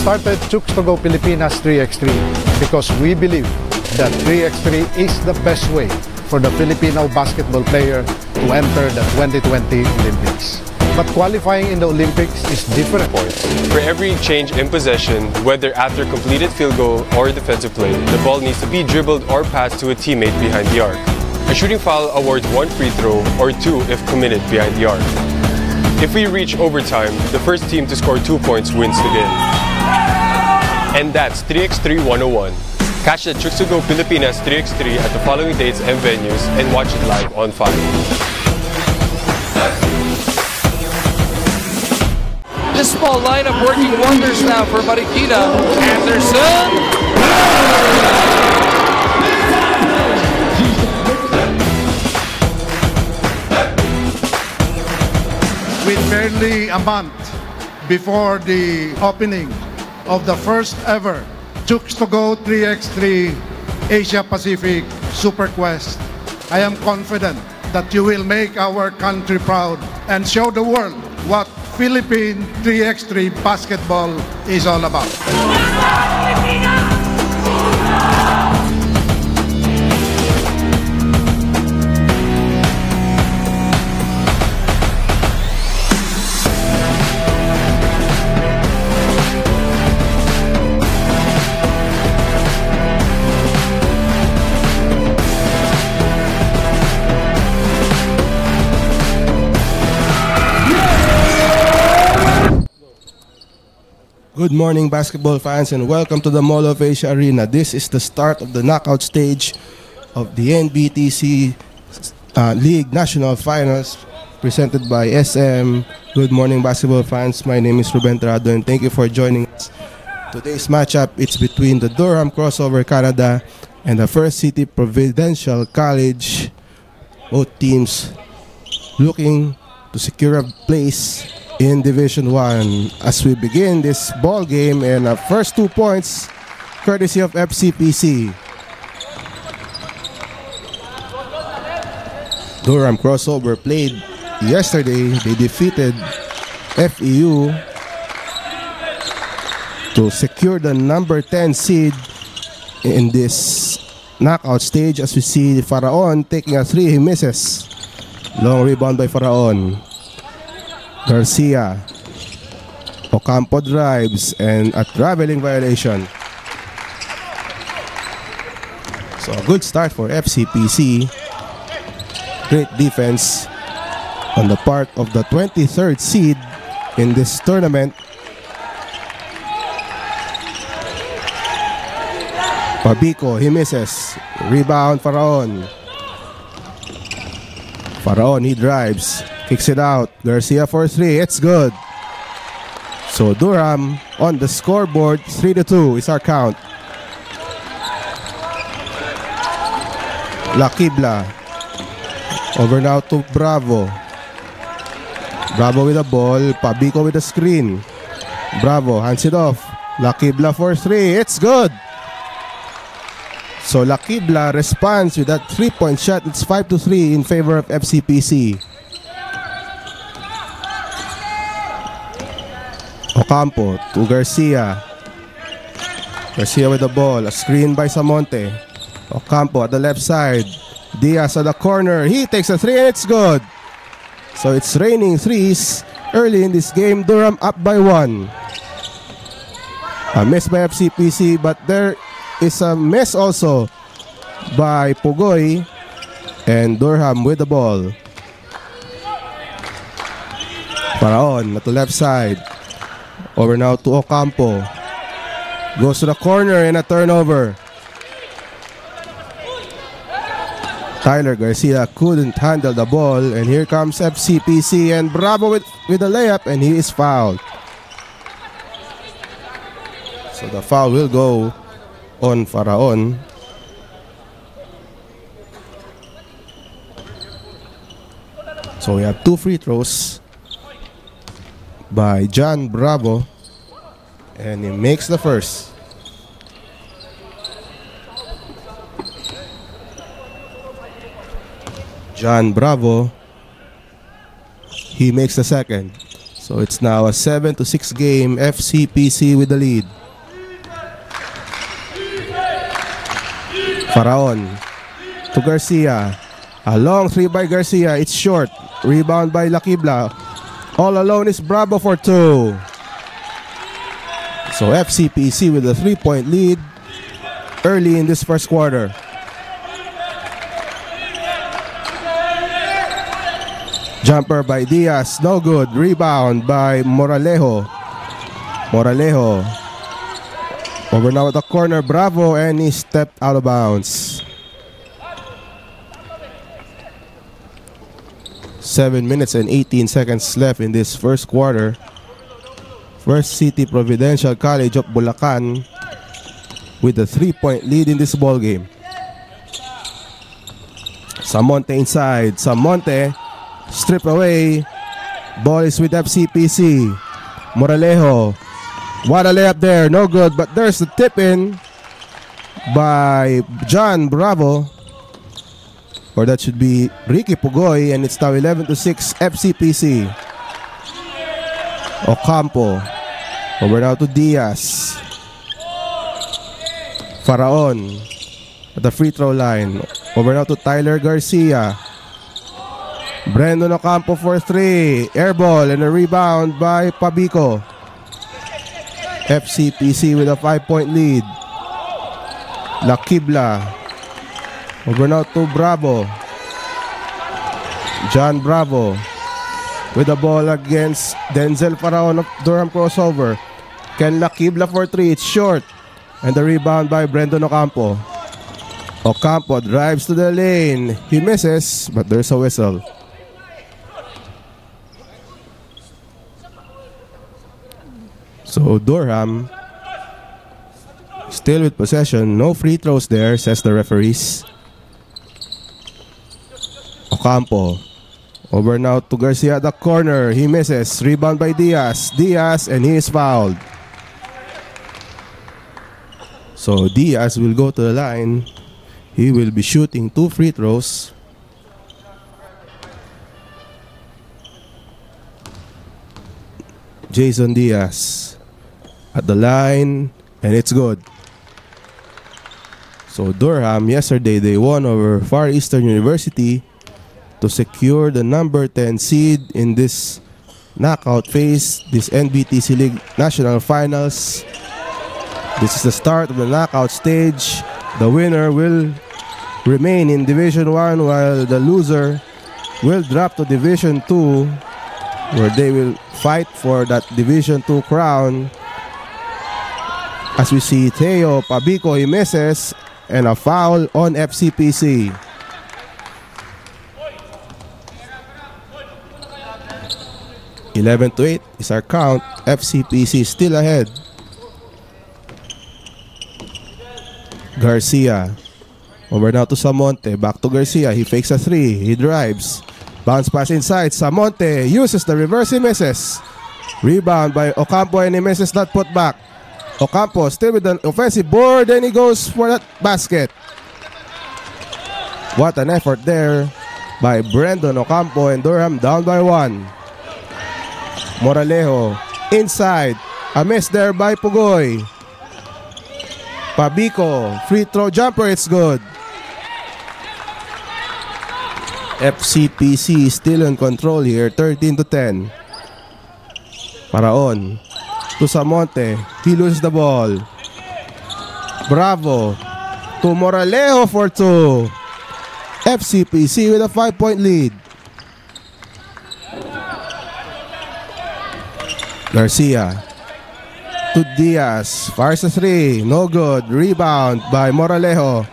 started Chooks to Go Pilipinas 3x3 because we believe that 3x3 is the best way for the Filipino basketball player to enter the 2020 Olympics. But qualifying in the Olympics is different. For every change in possession, whether after completed field goal or defensive play, the ball needs to be dribbled or passed to a teammate behind the arc. A shooting foul awards 1 free throw or 2 if committed behind the arc. If we reach overtime, the first team to score 2 points wins the game. And that's 3x3 101. Catch the Chooks to Go Pilipinas 3x3 at the following dates and venues and watch it live on 5. This small lineup working wonders now for Marikina. Anderson! With barely a month before the opening of the first ever Chooks to Go 3x3 Asia Pacific Super Quest, I am confident that you will make our country proud and show the world what Philippine 3x3 basketball is all about. Good morning, basketball fans, and welcome to the Mall of Asia Arena. This is the start of the knockout stage of the NBTC League National Finals presented by SM. Good morning, basketball fans. My name is Ruben Terrado, and thank you for joining us. Today's matchup, it's between the Durham Crossover Canada and the First City Provincial College. Both teams looking to secure a place in Division 1 as we begin this ball game, and first 2 points courtesy of FCPC. Durham Crossover played yesterday. They defeated FEU to secure the number 10 seed in this knockout stage. As we see Faraon taking a 3, he misses. Long rebound by Faraon. Garcia, Ocampo drives, and a traveling violation. So a good start for FCPC. Great defense on the part of the 23rd seed in this tournament. Pabico, he misses. Rebound, Faraon. Faraon, he drives. Kicks it out. Garcia for 3. It's good. So Durham on the scoreboard. 3-2 is our count. Lakibla. Over now to Bravo. Bravo with the ball. Pabico with the screen. Bravo hands it off. Lakibla for 3. It's good. So Lakibla responds with that 3-point shot. It's 5-3 in favor of FCPC. Ocampo to Garcia. Garcia with the ball. A screen by Samonte. Ocampo at the left side. Diaz at the corner. He takes a 3 and it's good. So it's raining threes early in this game. Durham up by 1. A miss by FCPC, but there is a miss also by Pugoy, and Durham with the ball. Faraon at the left side. Over now to Ocampo. Goes to the corner and a turnover. Tyler Garcia couldn't handle the ball, and here comes FCPC, and Bravo with the layup, and he is fouled. So the foul will go on Faraon. So we have 2 free throws by John Bravo, and he makes the first. John Bravo, he makes the second. So it's now a 7-6 game. FCPC with the lead. Faraon to Garcia. A long three by Garcia. It's short. Rebound by Lakibla. All alone is Bravo for two. So FCPC with a 3-point lead early in this first quarter. Jumper by Diaz, no good. Rebound by Moralejo. Moralejo. Over now at the corner, Bravo, and he stepped out of bounds. 7 minutes and 18 seconds left in this first quarter. First City Providencial College of Bulacan with a 3-point lead in this ball game. Samonte inside. Samonte strip away. Ball is with FCPC. Moralejo. What a layup there. No good, but there's the tip in by John Bravo. Or that should be Ricky Pugoy, and it's now 11-6 FCPC. Ocampo. Over now to Diaz. Faraon at the free throw line. Over now to Tyler Garcia. Brandon Ocampo for three. Air ball and a rebound by Pabico. FCPC with a 5-point lead. Lakibla. Over now to Bravo. John Bravo with the ball against Denzel Faraon of Durham crossover. Ken Lakibla for three. It's short. And the rebound by Brandon Ocampo. Ocampo drives to the lane. He misses, but there's a whistle. So Durham still with possession. No free throws there, says the referees. Ocampo. Over now to Garcia at the corner. He misses. Rebound by Diaz. Diaz, and he is fouled. So Diaz will go to the line. He will be shooting 2 free throws. Jason Diaz at the line, and it's good. So Durham, yesterday they won over Far Eastern University to secure the number 10 seed in this knockout phase, this NBTC League National Finals. This is the start of the knockout stage. The winner will remain in Division 1 while the loser will drop to Division 2, where they will fight for that Division 2 crown. As we see Theo Pabico, he misses, and a foul on FCPC. (11-8) is our count. FCPC still ahead. Garcia. Over now to Samonte. Back to Garcia. He fakes a three. He drives. Bounce pass inside. Samonte uses the reverse. He misses. Rebound by Ocampo, and he misses that put back. Ocampo still with an offensive board, and he goes for that basket. What an effort there by Brandon Ocampo, and Durham down by 1. Moralejo inside. A miss there by Pugoy. Pabico, free throw jumper, it's good. FCPC still in control here, 13-10. Faraon to Samonte. He loses the ball. Bravo to Moralejo for 2. FCPC with a 5-point lead. Garcia to Diaz. Fires a three. No good. Rebound by Moralejo.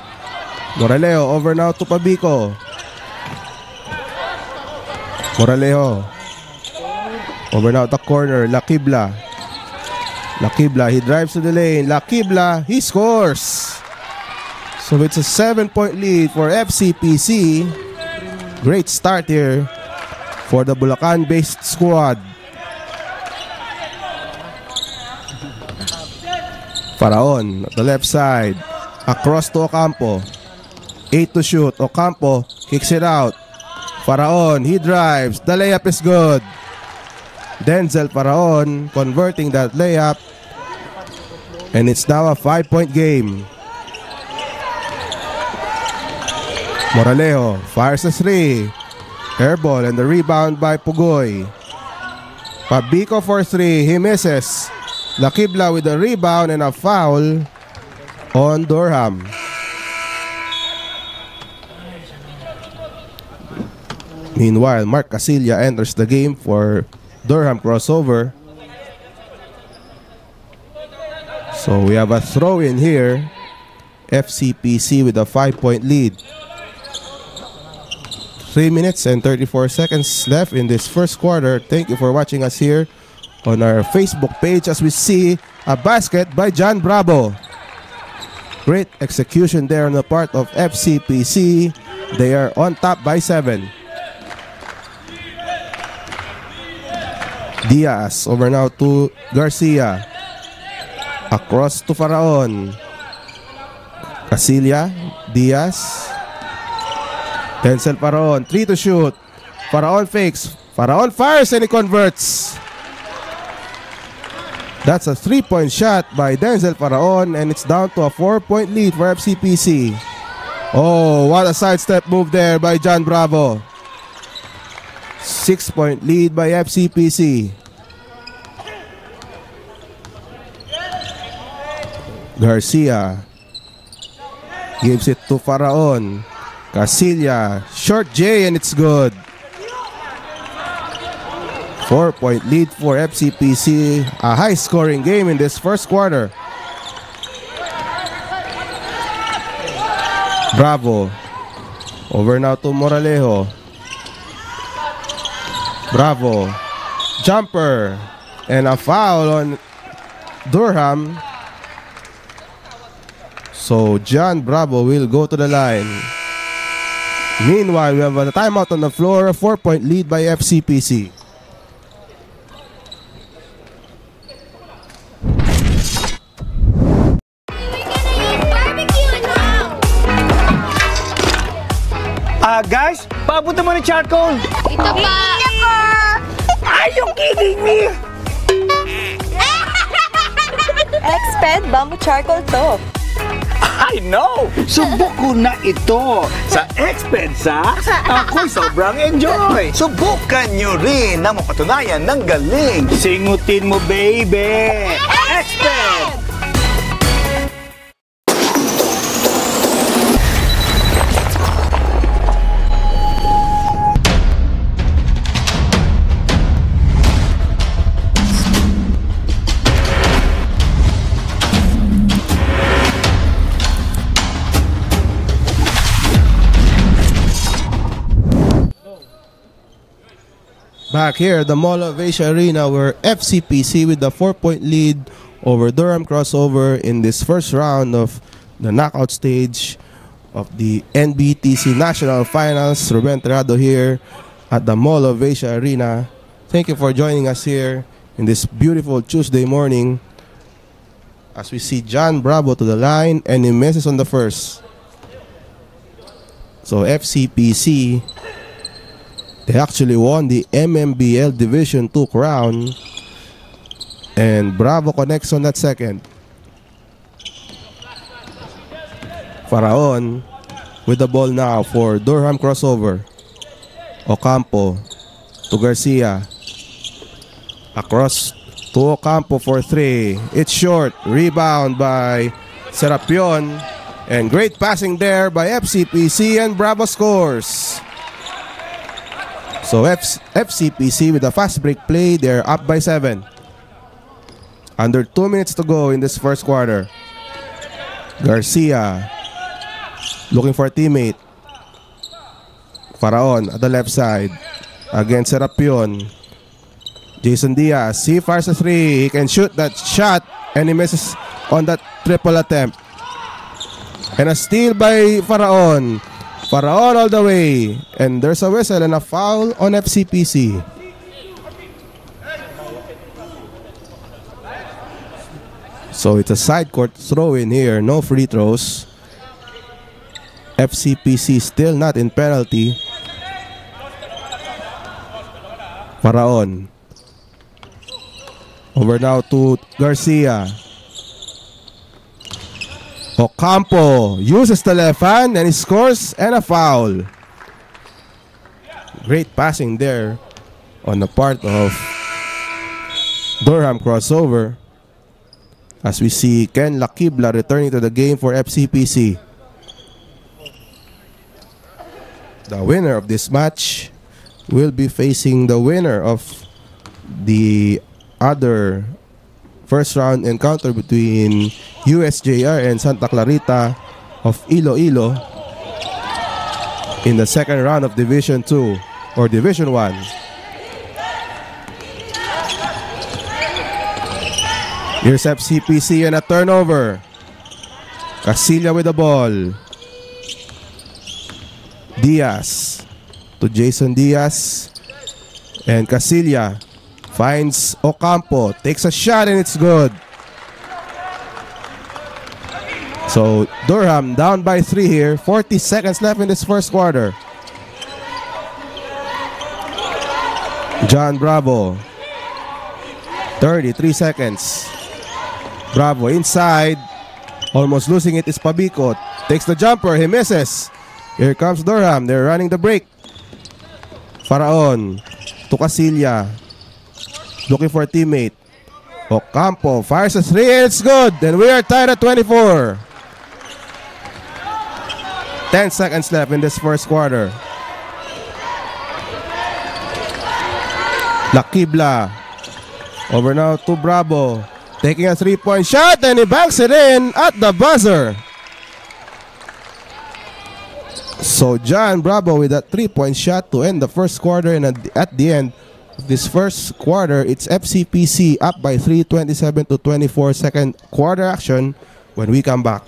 Moralejo over now to Pabico. Moralejo over now at the corner. Lakibla. Lakibla, he drives to the lane. Lakibla, he scores. So it's a 7-point lead for FCPC. Great start here for the Bulacan-based squad. Faraon, the left side. Across to Ocampo. 8 to shoot. Ocampo kicks it out. Faraon, he drives. The layup is good. Denzel Faraon converting that layup. And it's now a 5-point game. Moralejo fires a 3. Airball and the rebound by Pugoy. Pabico for 3. He misses. Lakibla with the rebound and a foul on Durham. Meanwhile, Mark Casilla enters the game for Durham crossover. So we have a throw in here. FCPC with a 5-point lead. 3 minutes and 34 seconds left in this first quarter. Thank you for watching us here on our Facebook page as we see a basket by John Bravo. Great execution there on the part of FCPC. They are on top by 7. Diaz over now to Garcia. Across to Faraon. Casilla, Diaz. Denzel Faraon, 3 to shoot. Faraon fakes. Faraon fires and he converts. That's a 3-point shot by Denzel Faraon and it's down to a 4-point lead for FCPC. Oh, what a sidestep move there by John Bravo. 6-point lead by FCPC. Garcia gives it to Faraon. Casilla, short J and it's good. 4-point lead for FCPC. A high-scoring game in this first quarter. Bravo. Over now to Moralejo. Bravo. Jumper. And a foul on Durham. So John Bravo will go to the line. Meanwhile, we have a timeout on the floor. A 4-point lead by FCPC. Guys, papunta mo ng charcoal. Ito pa. Are you kidding me? Exped Bamboo Charcoal to. I know! Subok ko na ito sa Expensa. Ako'y sobrang enjoy. Subukan nyo rin na mapatunayan ng galing. Singutin mo, baby! Exped! Back here at the Mall of Asia Arena where FCPC with the 4-point lead over Durham crossover in this first round of the knockout stage of the NBTC National Finals. Ruben Terrado here at the Mall of Asia Arena. Thank you for joining us here in this beautiful Tuesday morning as we see John Bravo to the line and he misses on the first. So FCPC, they actually won the MMBL Division 2 crown. And Bravo connects on that second. Faraon with the ball now for Durham crossover. Ocampo to Garcia. Across to Ocampo for 3. It's short. Rebound by Serapion. And great passing there by FCPC and Bravo scores. So FCPC with a fast break play, they're up by 7. Under 2 minutes to go in this first quarter. Garcia looking for a teammate. Faraon at the left side against Serapion. Jason Diaz, he fires a 3. He can shoot that shot and he misses on that triple attempt. And a steal by Faraon. Faraon all the way. And there's a whistle and a foul on FCPC. So it's a side court throw in here. No free throws. FCPC still not in penalty. Faraon. Over now to Garcia. Ocampo uses the left hand and he scores and a foul. Great passing there on the part of Durham crossover. As we see Ken Lakibla returning to the game for FCPC. The winner of this match will be facing the winner of the other first round encounter between USJR and Santa Clarita of Iloilo in the second round of Division 2 or Division 1. Here's FCPC and a turnover. Casilla with the ball. Diaz to Jason Diaz. And Casilla finds Ocampo. Takes a shot and it's good. So Durham down by 3 here. 40 seconds left in this first quarter. John Bravo. 33 seconds. Bravo inside. Almost losing it is Pabico. Takes the jumper. He misses. Here comes Durham. They're running the break. Faraon to Casilla. Looking for a teammate. Ocampo fires a 3 and it's good. And we are tied at 24. 10 seconds left in this first quarter. Lakibla. Over now to Bravo. Taking a 3-point shot and he banks it in at the buzzer. So John Bravo with that 3-point shot to end the first quarter, and at the end of this first quarter, it's FCPC up by 3, 27-24. Second quarter action when we come back.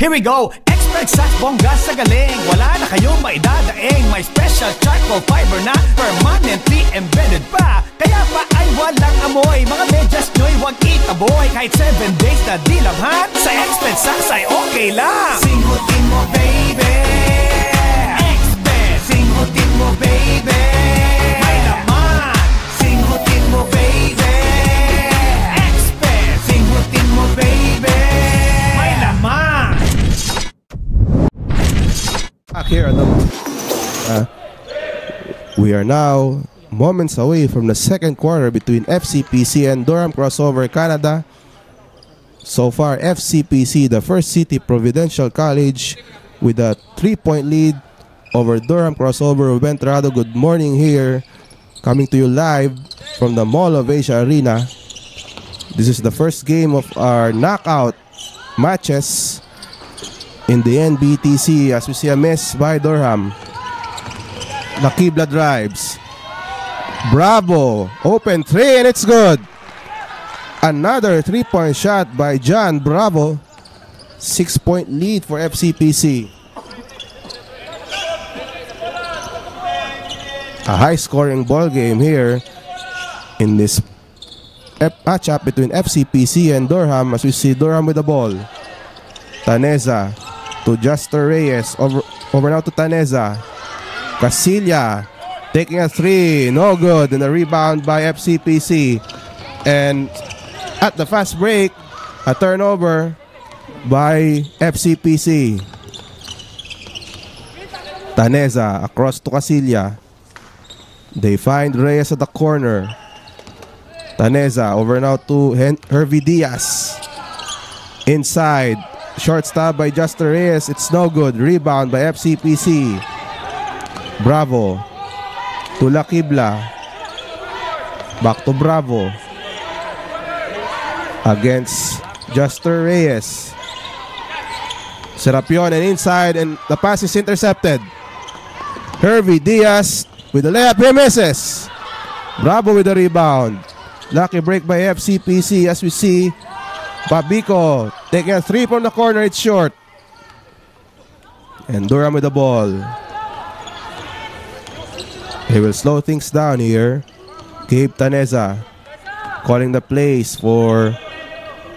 Here we go! Expert sa bongga sa galing. Wala na kayong maidadaing. May special charcoal fiber na permanently embedded pa. Kaya pa ay walang amoy. Mga medyas nyo'y wag itaboy. Kahit 7 days na dilamhan, sa Expert Sax ay okay lang. Singhutin mo baby, Expert. Singhutin mo baby, may laman. Singhutin mo baby, Expert. Singhutin mo baby, may laman. Here we are now moments away from the second quarter between FCPC and Durham Crossover Canada. So far, FCPC, the First City Providential College, with a 3-point lead over Durham Crossover. Ruben Terrado, good morning here, coming to you live from the Mall of Asia Arena. This is the first game of our knockout matches in the NBTC, as we see a miss by Durham. Lakibla drives. Bravo. Open 3 and it's good. Another 3-point shot by John Bravo. 6-point lead for FCPC. A high-scoring ball game here in this matchup between FCPC and Durham, as we see Durham with the ball. Taneza to Juster Reyes. Over now to Taneza. Casilla taking a 3. No good. And a rebound by FCPC. And at the fast break, a turnover by FCPC. Taneza across to Casilla. They find Reyes at the corner. Taneza over now to Hervey Diaz. Inside. Short stop by Juster Reyes. It's no good. Rebound by FCPC. Bravo to Lakibla. Back to Bravo. Against Juster Reyes. Serapion and inside, and the pass is intercepted. Hervey Diaz with the layup. He misses. Bravo with the rebound. Lucky break by FCPC as we see Pabico taking a 3 from the corner. It's short. And Durham with the ball. He will slow things down here. Gabe Taneza calling the plays for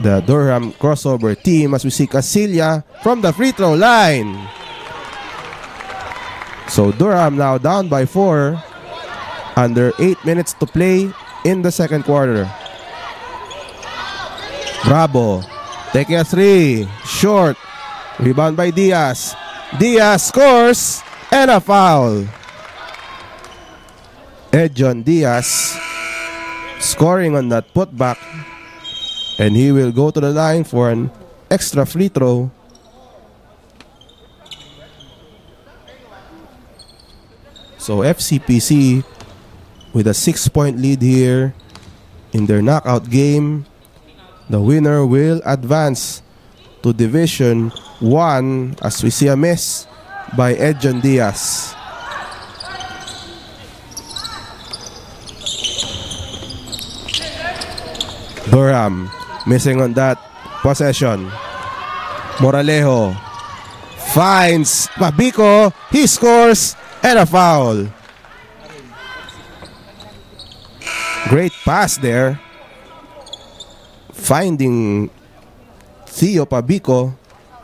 the Durham crossover team as we see Casilla from the free throw line. So Durham now down by 4. Under 8 minutes to play in the second quarter. Bravo taking a 3. Short. Rebound by Diaz. Diaz scores and a foul. Edjon Diaz scoring on that putback. And he will go to the line for an extra free throw. So FCPC with a 6-point lead here in their knockout game. The winner will advance to Division 1 as we see a miss by Edjon Diaz. Durham missing on that possession. Moralejo finds Pabico. He scores and a foul. Great pass there. Finding Theo Pabico.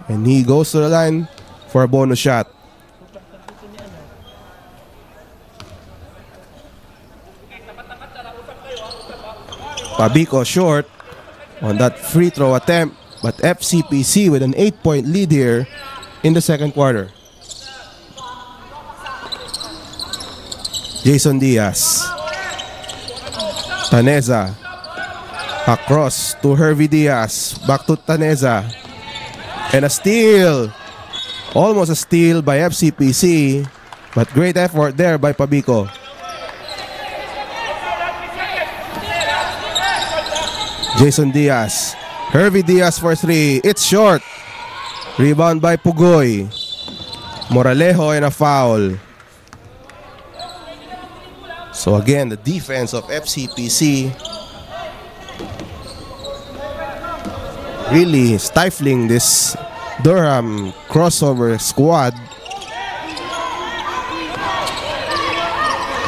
And he goes to the line for a bonus shot. Pabico short on that free throw attempt. But FCPC with an 8-point lead here in the second quarter. Jason Diaz. Taneza across to Hervey Diaz. Back to Taneza. And a steal. Almost a steal by FCPC. But great effort there by Pabico. Jason Diaz. Hervey Diaz for 3. It's short. Rebound by Pugoy. Moralejo and a foul. So again, the defense of FCPC really stifling this Durham crossover squad.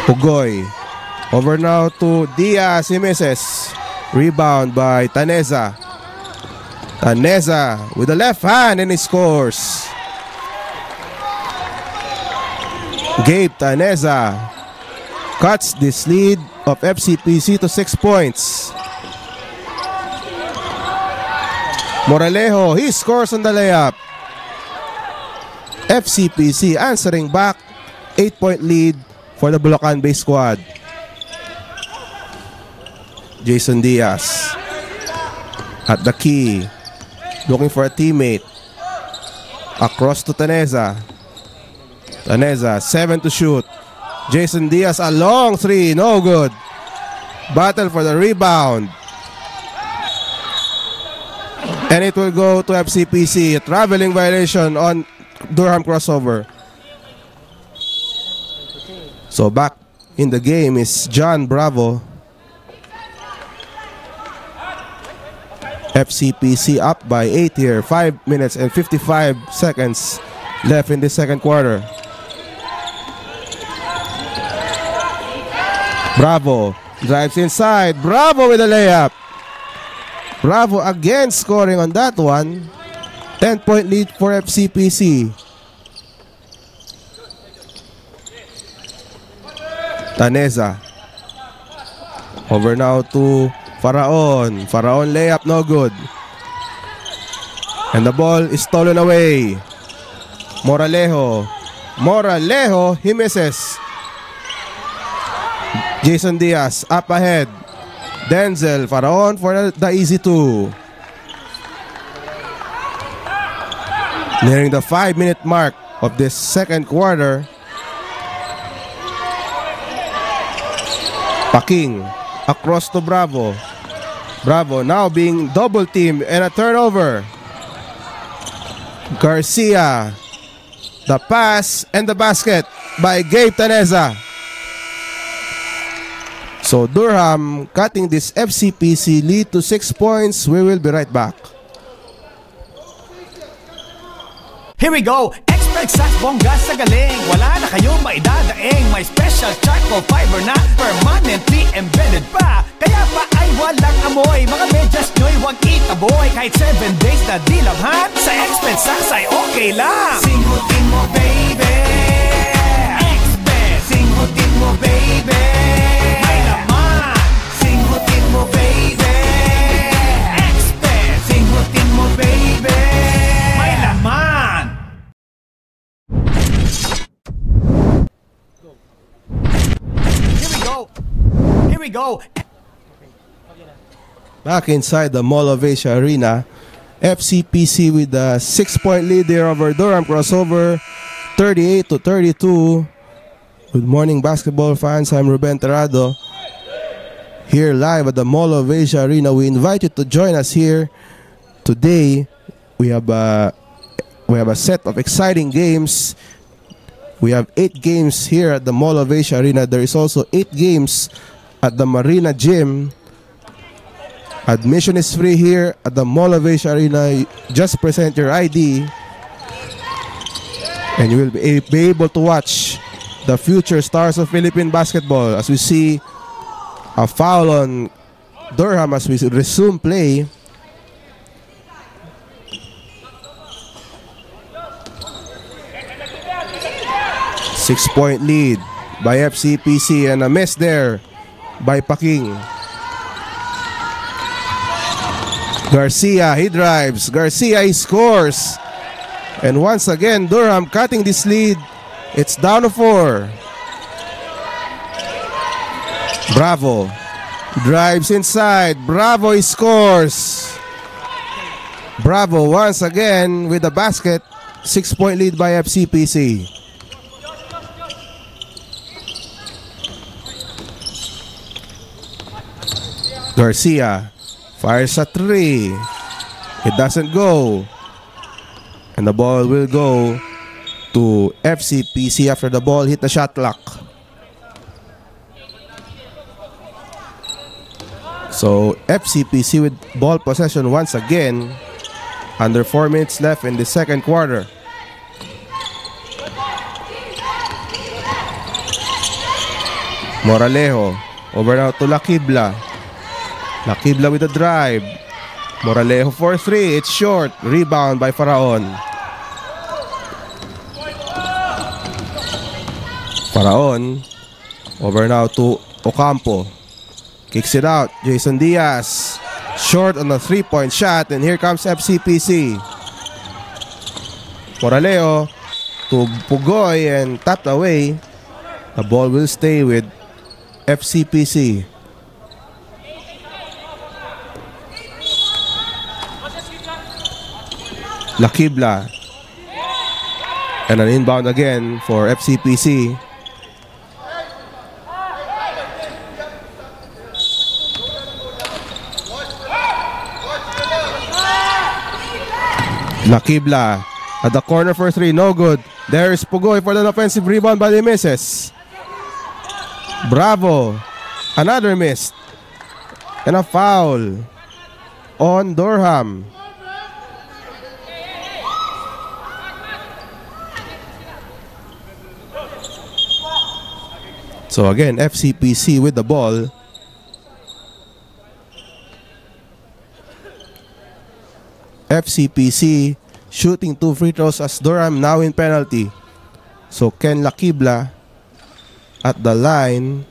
Pugoy. Over now to Diaz. He misses. Rebound by Taneza. Taneza with the left hand and he scores. Gabe Taneza cuts this lead of FCPC to 6 points. Moralejo, he scores on the layup. FCPC answering back. 8-point lead for the Bulacan Bay squad. Jason Diaz at the key, looking for a teammate. Across to Taneza. Taneza, 7 to shoot. Jason Diaz, a long 3, no good. Battle for the rebound. And it will go to FCPC. A traveling violation on Durham crossover. So back in the game is John Bravo. FCPC up by 8 here. 5 minutes and 55 seconds left in the second quarter. Bravo drives inside. Bravo with a layup. Bravo again scoring on that one. 10-point lead for FCPC. Taneza. Over now to Faraon. Faraon layup, no good. And the ball is stolen away. Moralejo. Moralejo, he misses. Jason Diaz up ahead. Denzel Faraon for the easy 2. Nearing the 5-minute mark of this second quarter. Paking across to Bravo. Bravo now being double teamed and a turnover. Garcia. The pass and the basket by Gabe Taneza. So Durham cutting this FCPC lead to 6 points. We will be right back. Here we go! Expert sa bongga sa galing. Wala na kayong maidadaing. May special charcoal fiber na permanently embedded pa. Kaya pa ay walang amoy. Mga medyas nyo'y huwag itaboy. Kahit 7 days na dilabhan, sa Expert Saks ay okay lang. Singhutin mo baby, Expert. Singhutin mo baby, may laman. Singhutin mo baby, Expert. Singhutin mo baby, may laman. Here we go. Back inside the Mall of Asia Arena, FCPC with a 6-point lead there over Durham crossover, 38-32. Good morning, basketball fans. I'm Ruben Terrado, here live at the Mall of Asia Arena. We invite you to join us here today. We have a set of exciting games. We have 8 games here at the Mall of Asia Arena. There is also 8 games at the Marina Gym. Admission is free here at the Mall of Asia Arena. Just present your ID and you will be able to watch the future stars of Philippine basketball. As we see a foul on Durham as we resume play. Six-point lead by FCPC and a miss there by Paking. Garcia, he drives. Garcia, he scores. And once again, Durham cutting this lead. It's down to 4. Bravo drives inside. Bravo, he scores. Bravo once again with the basket. 6-point lead by FCPC. Garcia fires a 3. It doesn't go. And the ball will go to FCPC after the ball hit the shot clock. So FCPC with ball possession once again. Under 4 minutes left in the second quarter. Moralejo over now to Lakibla. Lakibla with a drive. Moralejo for 3. It's short. Rebound by Faraon. Faraon over now to Ocampo. Kicks it out. Jason Diaz. Short on the 3-point shot. And here comes FCPC. Moralejo to Pugoy and tapped away. The ball will stay with FCPC. Lakibla. And an inbound again for FCPC. Lakibla at the corner for 3. No good. There is Pugoy for the offensive rebound, but he misses. Bravo. Another miss. And a foul on Durham. So again, FCPC with the ball. FCPC shooting 2 free throws as Durham now in penalty. So Ken Lakibla at the line.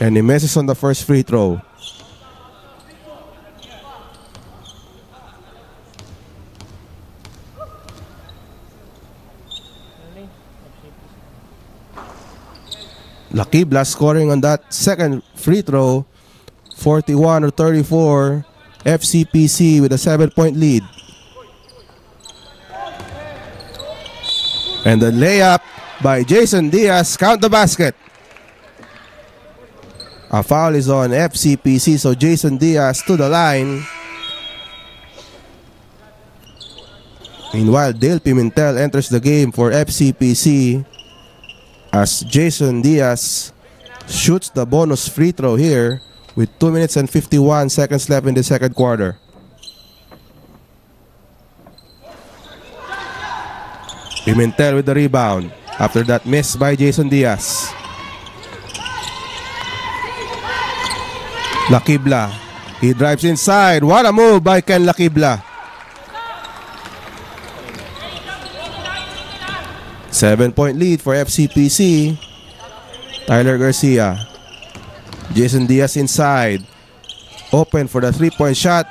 And he misses on the first free throw. Lakibla scoring on that second free throw. 41-34. FCPC with a 7-point lead. And the layup by Jason Diaz. Count the basket. A foul is on FCPC, so Jason Diaz to the line. Meanwhile, Dale Pimentel enters the game for FCPC as Jason Diaz shoots the bonus free throw here with 2 minutes and 51 seconds left in the second quarter. Pimentel with the rebound. After that miss by Jason Diaz. Lakibla. He drives inside. What a move by Ken Lakibla. 7-point lead for FCPC. Tyler Garcia. Jason Diaz inside. Open for the 3-point shot.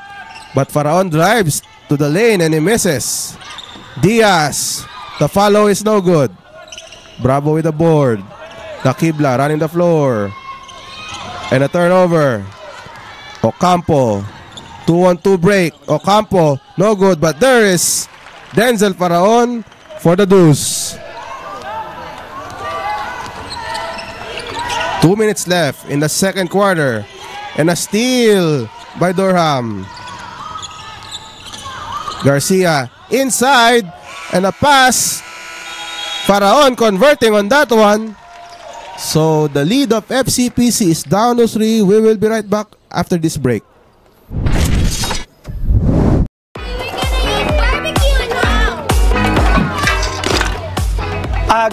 But Faraon drives to the lane and he misses. Diaz. The follow is no good. Bravo with the board. Lakibla running the floor. And a turnover. Ocampo. 2-on-2 break. Ocampo. No good. But there is Denzel Faraon for the deuce. 2 minutes left in the second quarter. And a steal by Durham. Garcia inside. And a pass. Faraon converting on that one. So the lead of FCPC is down to 3. We will be right back after this break.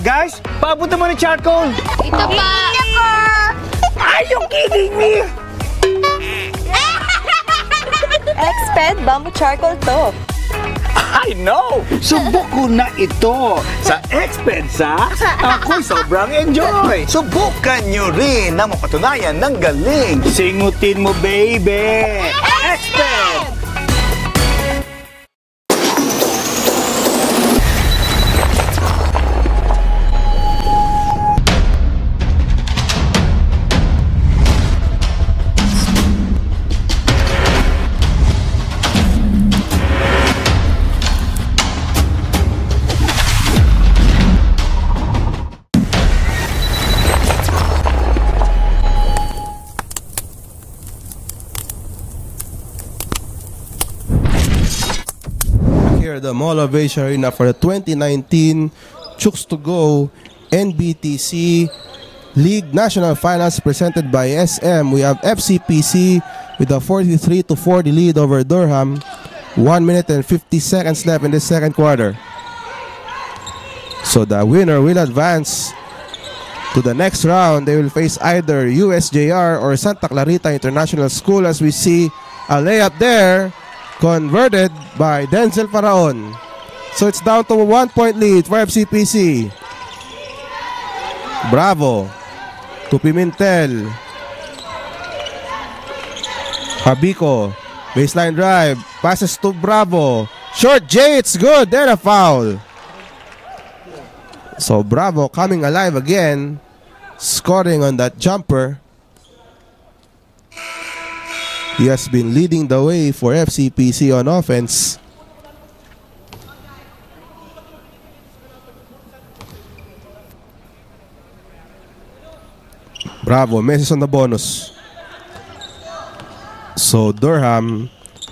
Guys, paabot naman ng charcoal. Ito pa. Are you kidding me? Exped Bamboo Charcoal to. I know! Subok ko na ito. Sa Expensa, ako'y sobrang enjoy. Subukan nyo rin na mapatunayan ng galing. Singutin mo, baby! Expert! The Mall of Asia Arena for the 2019 Chooks to Go NBTC League National Finals presented by SM. We have FCPC with a 43-40 lead over Durham. 1 minute and 50 seconds left in the second quarter. So the winner will advance to the next round. They will face either USJR or Santa Clarita International School, as we see a layup there. Converted by Denzel Faraon. So it's down to a 1-point lead for FCPC. Bravo to Pimentel. Pabico. Baseline drive. Passes to Bravo. Short J, it's good. Then a foul. So Bravo coming alive again. Scoring on that jumper. He has been leading the way for FCPC on offense. Bravo, misses on the bonus. So Durham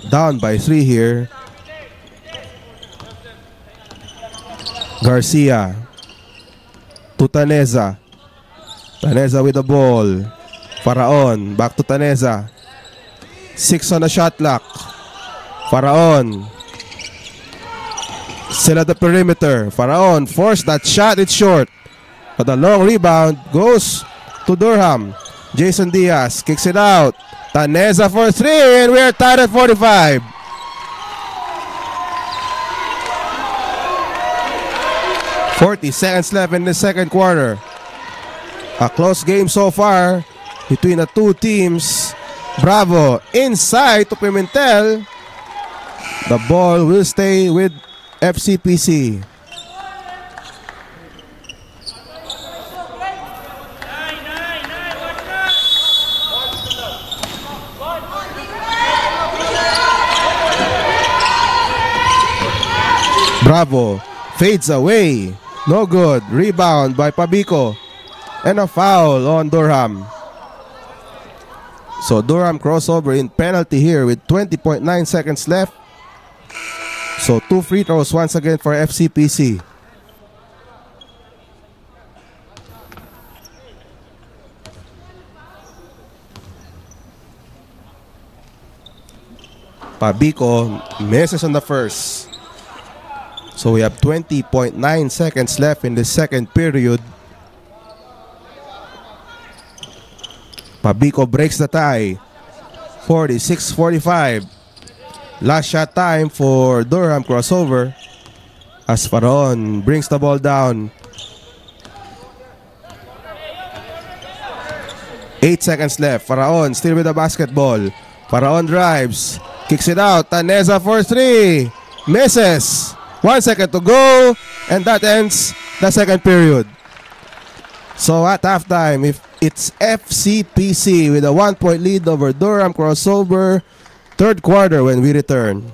down by 3 here. Garcia to Taneza. Taneza with the ball. Faraon, back to Taneza. 6 on the shot clock. Faraon. Still at the perimeter. Faraon forced that shot. It's short. But the long rebound goes to Durham. Jason Diaz kicks it out. Taneza for 3. And we are tied at 45. .40 left in the second quarter. A close game so far between the two teams. Bravo inside to Pimentel. The ball will stay with FCPC. Bravo fades away. No good. Rebound by Pabico. And a foul on Durham. So Durham crossover in penalty here with 20.9 seconds left. So 2 free throws once again for FCPC. Pabico misses on the first. So we have 20.9 seconds left in the second period. Pabico breaks the tie. 46-45. Last shot time for Durham crossover. As Faraon brings the ball down. 8 seconds left. Faraon still with the basketball. Faraon drives. Kicks it out. Taneza for 3. Misses. 1 second to go. And that ends the second period. So at halftime, if it's FCPC with a 1-point lead over Durham crossover. Third quarter when we return.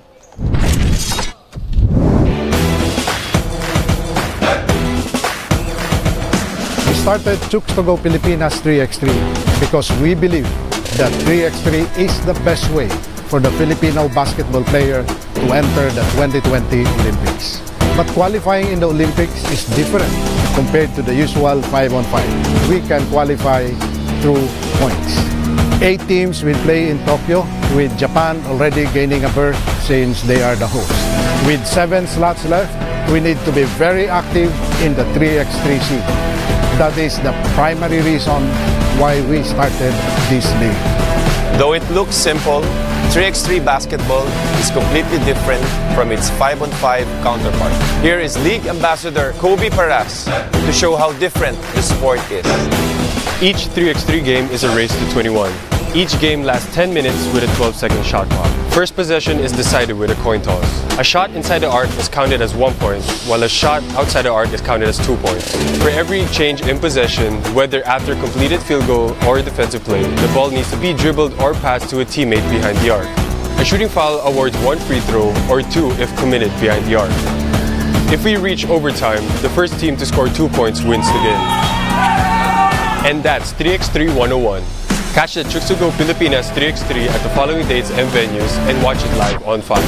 We started Chooks to Go Pilipinas 3x3 because we believe that 3x3 is the best way for the Filipino basketball player to enter the 2020 Olympics. But qualifying in the Olympics is different compared to the usual 5-on-5. We can qualify through points. 8 teams will play in Tokyo, with Japan already gaining a berth since they are the host. With 7 slots left, we need to be very active in the 3x3 scene. That is the primary reason why we started this league. Though it looks simple, 3x3 basketball is completely different from its 5-on-5 counterpart. Here is League Ambassador Kobe Paras to show how different the sport is. Each 3x3 game is a race to 21. Each game lasts 10 minutes with a 12-second shot clock. First possession is decided with a coin toss. A shot inside the arc is counted as 1 point, while a shot outside the arc is counted as 2 points. For every change in possession, whether after completed field goal or defensive play, the ball needs to be dribbled or passed to a teammate behind the arc. A shooting foul awards 1 free throw or 2 if committed behind the arc. If we reach overtime, the first team to score 2 points wins the game. And that's 3x3 101. Catch the Chooks to Go Pilipinas 3x3 at the following dates and venues and watch it live on 5.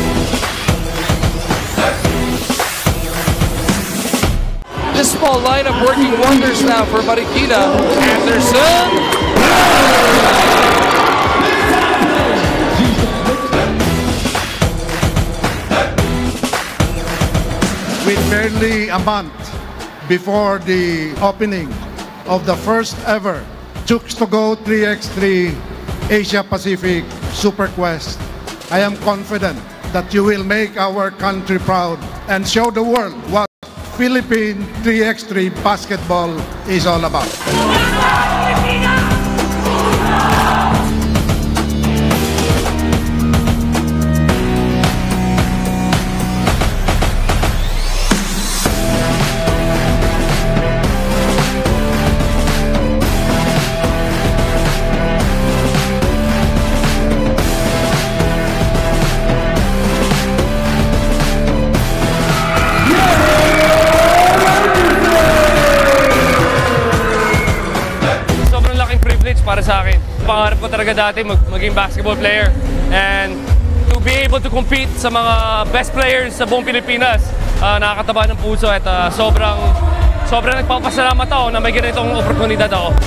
This small lineup working wonders now for Marikina. Anderson. With barely a month before the opening of the first ever Chooks to Go 3x3 Asia Pacific Super Quest, I am confident that you will make our country proud and show the world what Philippine 3x3 basketball is all about. Para sa akin, pangarap ko talaga dati maging basketball player, and to be able to compete sa mga best players sa buong Pilipinas, nakakataba ng puso at sobrang nagpapasalamat ako na may ganitong oportunidad ako.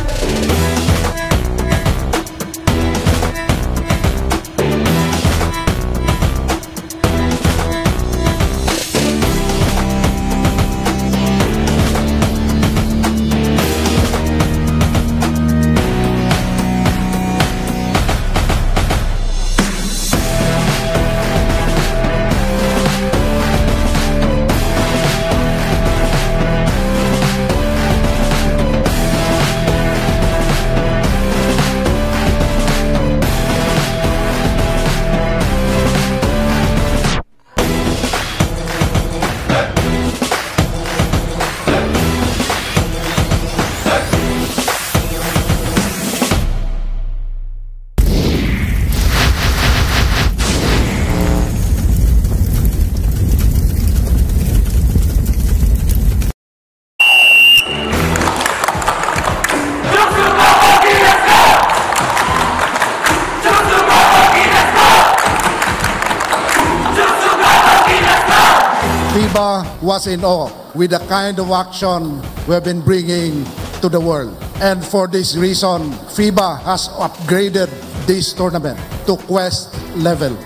FIBA was in awe with the kind of action we've been bringing to the world. And for this reason, FIBA has upgraded this tournament to Quest level.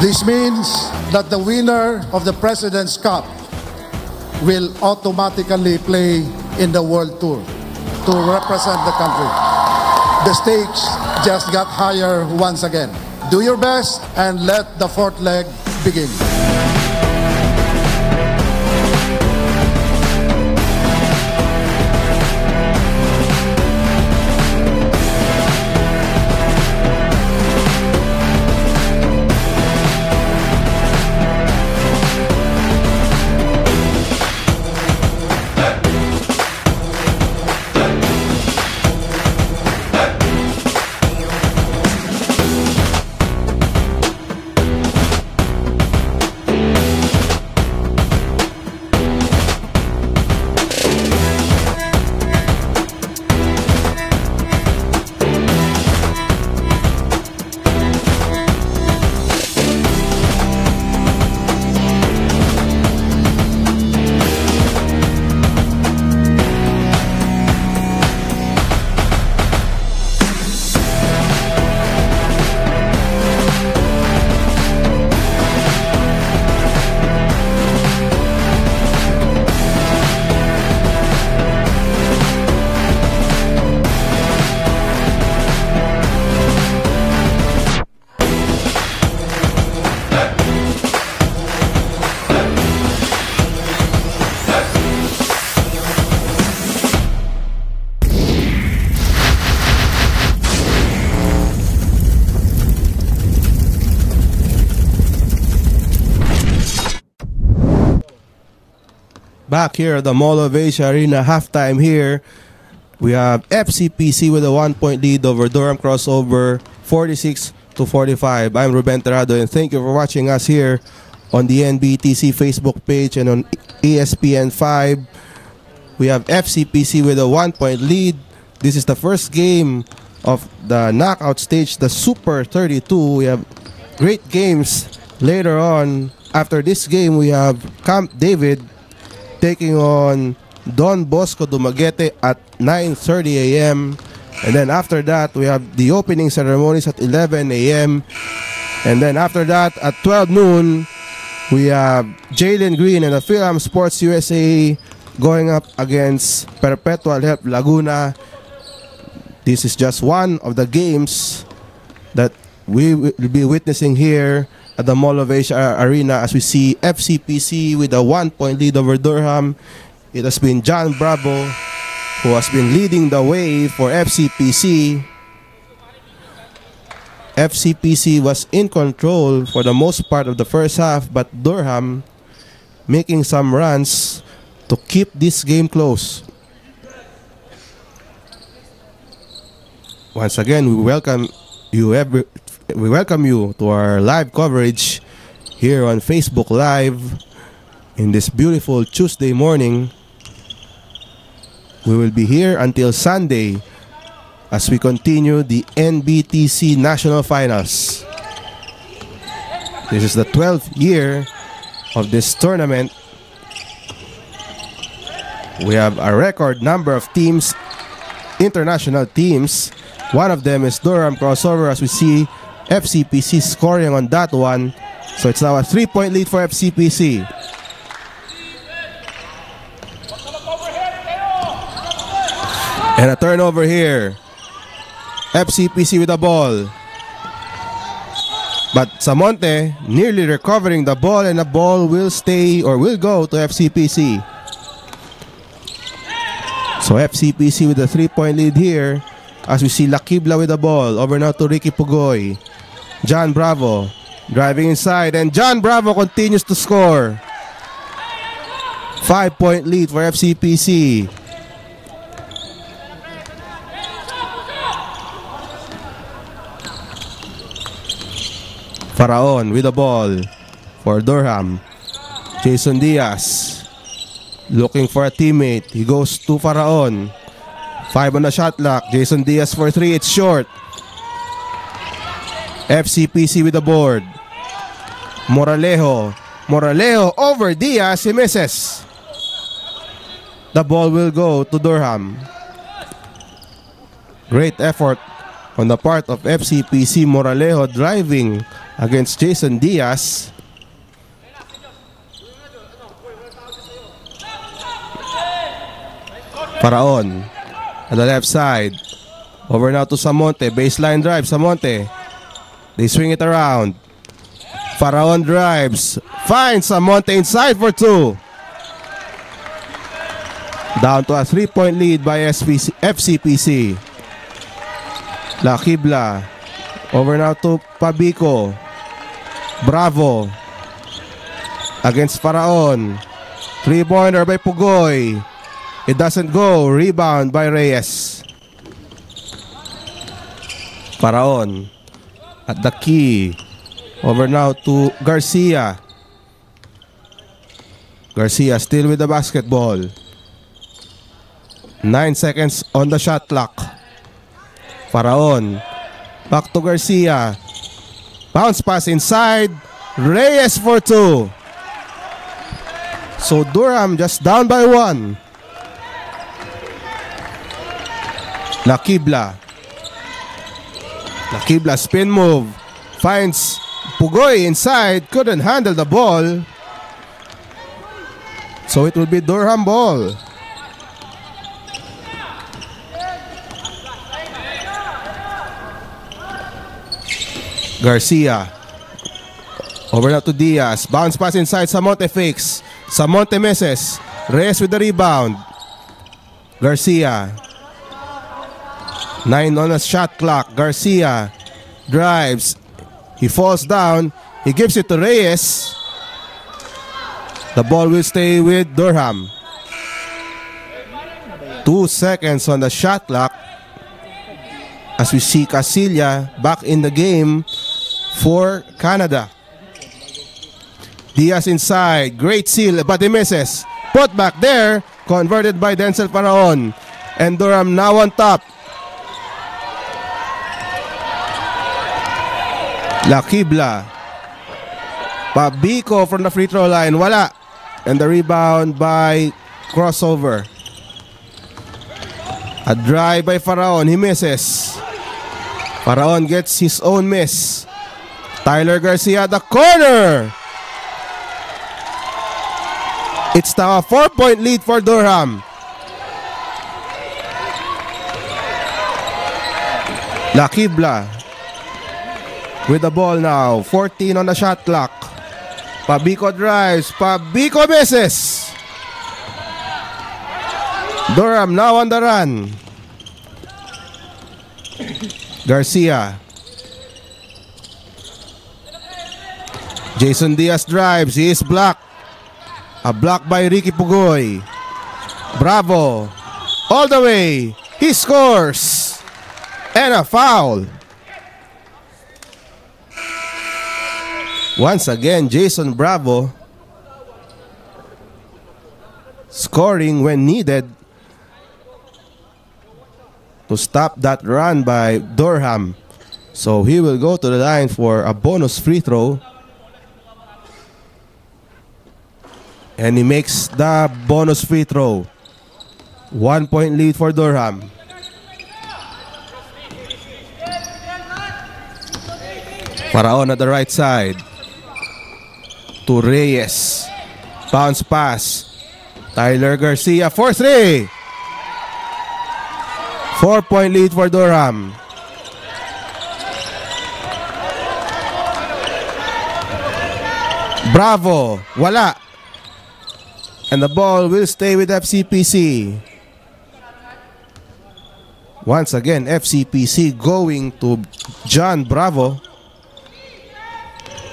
This means that the winner of the President's Cup will automatically play in the World Tour to represent the country. The stakes just got higher once again. Do your best and let the fourth leg begin. Back here at the Mall of Asia Arena, halftime here. We have FCPC with a 1-point lead over Durham Crossover, 46-45. I'm Ruben Terrado, and thank you for watching us here on the NBTC Facebook page and on ESPN5. We have FCPC with a 1-point lead. This is the first game of the knockout stage, the Super 32. We have great games later on. After this game, we have Camp David taking on Don Bosco Dumaguete at 9:30 a.m. And then after that, we have the opening ceremonies at 11 a.m. And then after that, at 12 noon, we have Jalen Green and the Philham Sports USA going up against Perpetual Help Laguna. This is just one of the games that we will be witnessing here at the Mall of Asia Arena as we see FCPC with a 1-point lead over Durham. It has been John Bravo who has been leading the way for FCPC. FCPC was in control for the most part of the first half, but Durham making some runs to keep this game close. Once again, we welcome you to our live coverage here on Facebook Live in this beautiful Tuesday morning. We will be here until Sunday as we continue the NBTC National Finals. This is the 12th year of this tournament. We have a record number of teams, international teams. One of them is Durham Crossover, as we see FCPC scoring on that one. So it's now a 3-point lead for FCPC. And a turnover here. FCPC with the ball. But Samonte nearly recovering the ball, and the ball will stay or will go to FCPC. So FCPC with a 3-point lead here as we see Lakibla with the ball. Over now to Ricky Pugoy. John Bravo driving inside, and John Bravo continues to score. 5-point lead for FCPC. Faraon with the ball for Durham. Jason Diaz looking for a teammate. He goes to Faraon. 5 on the shot clock. Jason Diaz for 3. It's short. FCPC with the board. Moralejo. Moralejo over Diaz. He misses. The ball will go to Durham. Great effort on the part of FCPC. Moralejo driving against Jason Diaz. Faraon at the left side. Over now to Samonte. Baseline drive, Samonte. They swing it around. Faraon drives. Finds Samonte inside for 2. Down to a 3-point lead by FCPC. La Quibla. Over now to Pabico. Bravo. Against Faraon. 3-pointer by Pugoy. It doesn't go. Rebound by Reyes. Faraon at the key. Over now to Garcia. Garcia still with the basketball. 9 seconds on the shot clock. Faraon. Back to Garcia. Bounce pass inside. Reyes for 2. So Durham just down by 1. La Quibla. La Quibla spin move. Finds Pugoy inside. Couldn't handle the ball. So it will be Durham ball. Garcia. Over now to Diaz. Bounce pass inside. Samonte fakes. Samonte misses. Reyes with the rebound. Garcia. 9 on the shot clock. Garcia drives. He falls down. He gives it to Reyes. The ball will stay with Durham. 2 seconds on the shot clock as we see Casilla back in the game for Canada. Diaz inside. Great seal, but he misses. Put back there. Converted by Denzel Faraon. And Durham now on top. La Quibla. Pabico from the free throw line. Wala. And the rebound by crossover. A drive by Faraon. He misses. Faraon gets his own miss. Tyler Garcia at the corner. It's now a 4-point lead for Durham. La Quibla with the ball now. 14 on the shot clock. Pabico drives. Pabico misses. Durham now on the run. Garcia. Jason Diaz drives. He is blocked. A block by Ricky Pugoy. Bravo. All the way. He scores. And a foul. Once again, Jason Bravo scoring when needed to stop that run by Durham. So he will go to the line for a bonus free throw. And he makes the bonus free throw. 1-point lead for Durham. Faraon at the right side. To Reyes. Bounce pass. Tyler Garcia for 3. 4-point lead for Durham. Bravo. Wala. And the ball will stay with FCPC. Once again, FCPC going to John Bravo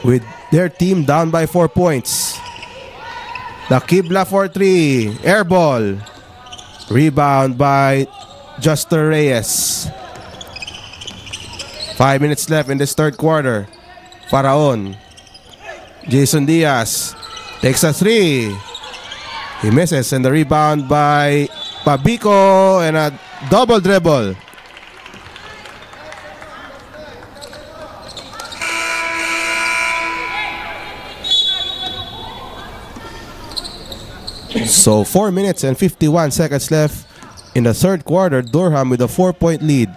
with their team down by 4 points. La Quibla for 3. Air ball. Rebound by Juster Reyes. 5 minutes left in this third quarter. Faraon. Jason Diaz takes a 3. He misses, and the rebound by Pabico and a double dribble. So 4 minutes and 51 seconds left in the third quarter. Durham with a 4-point lead.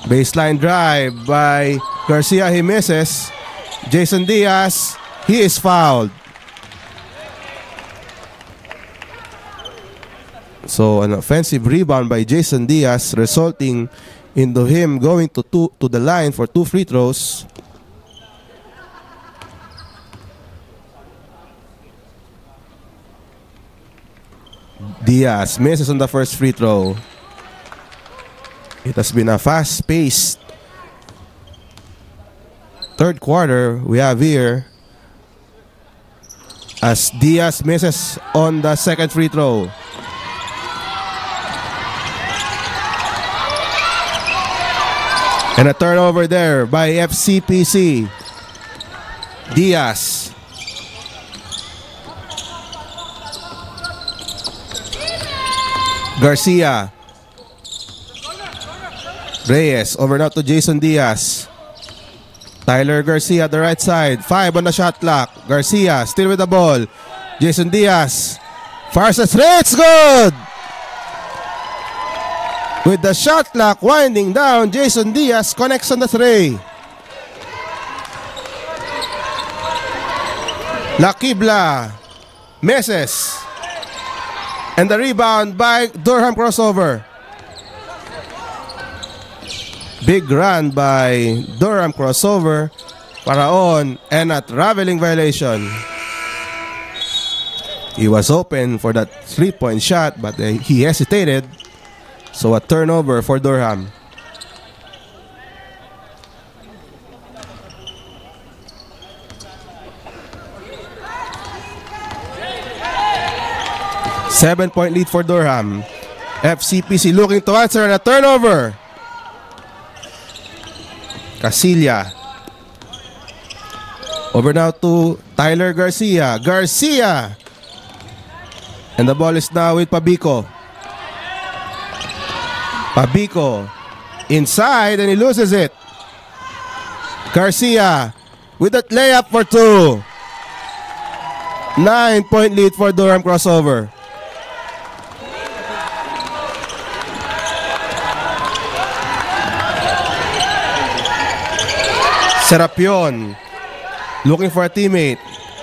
Baseline drive by Garcia, he misses. Jason Diaz, he is fouled. So an offensive rebound by Jason Diaz, resulting into him going to the line for 2 free throws. Diaz misses on the first free throw. It has been a fast-paced third quarter we have here, as Diaz misses on the second free throw. And a turnover there by FCPC. Diaz. Garcia. Reyes over now to Jason Diaz. Tyler Garcia at the right side. 5 on the shot clock. Garcia still with the ball. Jason Diaz fires a three. It's good! With the shot clock winding down, Jason Diaz connects on the three. Lakibla misses. And the rebound by Durham crossover. Big run by Durham crossover. Paraon and a traveling violation. He was open for that 3-point shot, but he hesitated. So a turnover for Durham. Seven-point lead for Durham. FCPC looking to answer and a turnover. Casilla. Over now to Tyler Garcia. Garcia. And the ball is now with Pabico. Pabico inside and he loses it. Garcia with that layup for 2. 9-point lead for Durham crossover. Serapion looking for a teammate.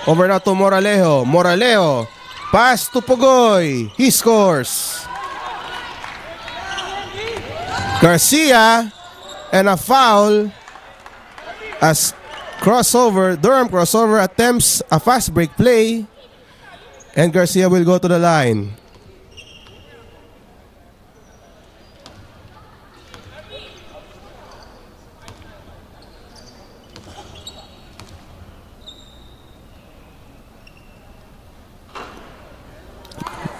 Over now to Moralejo. Moralejo. Pass to Pugoy. He scores. Garcia and a foul as Durham crossover attempts a fast break play, and Garcia will go to the line.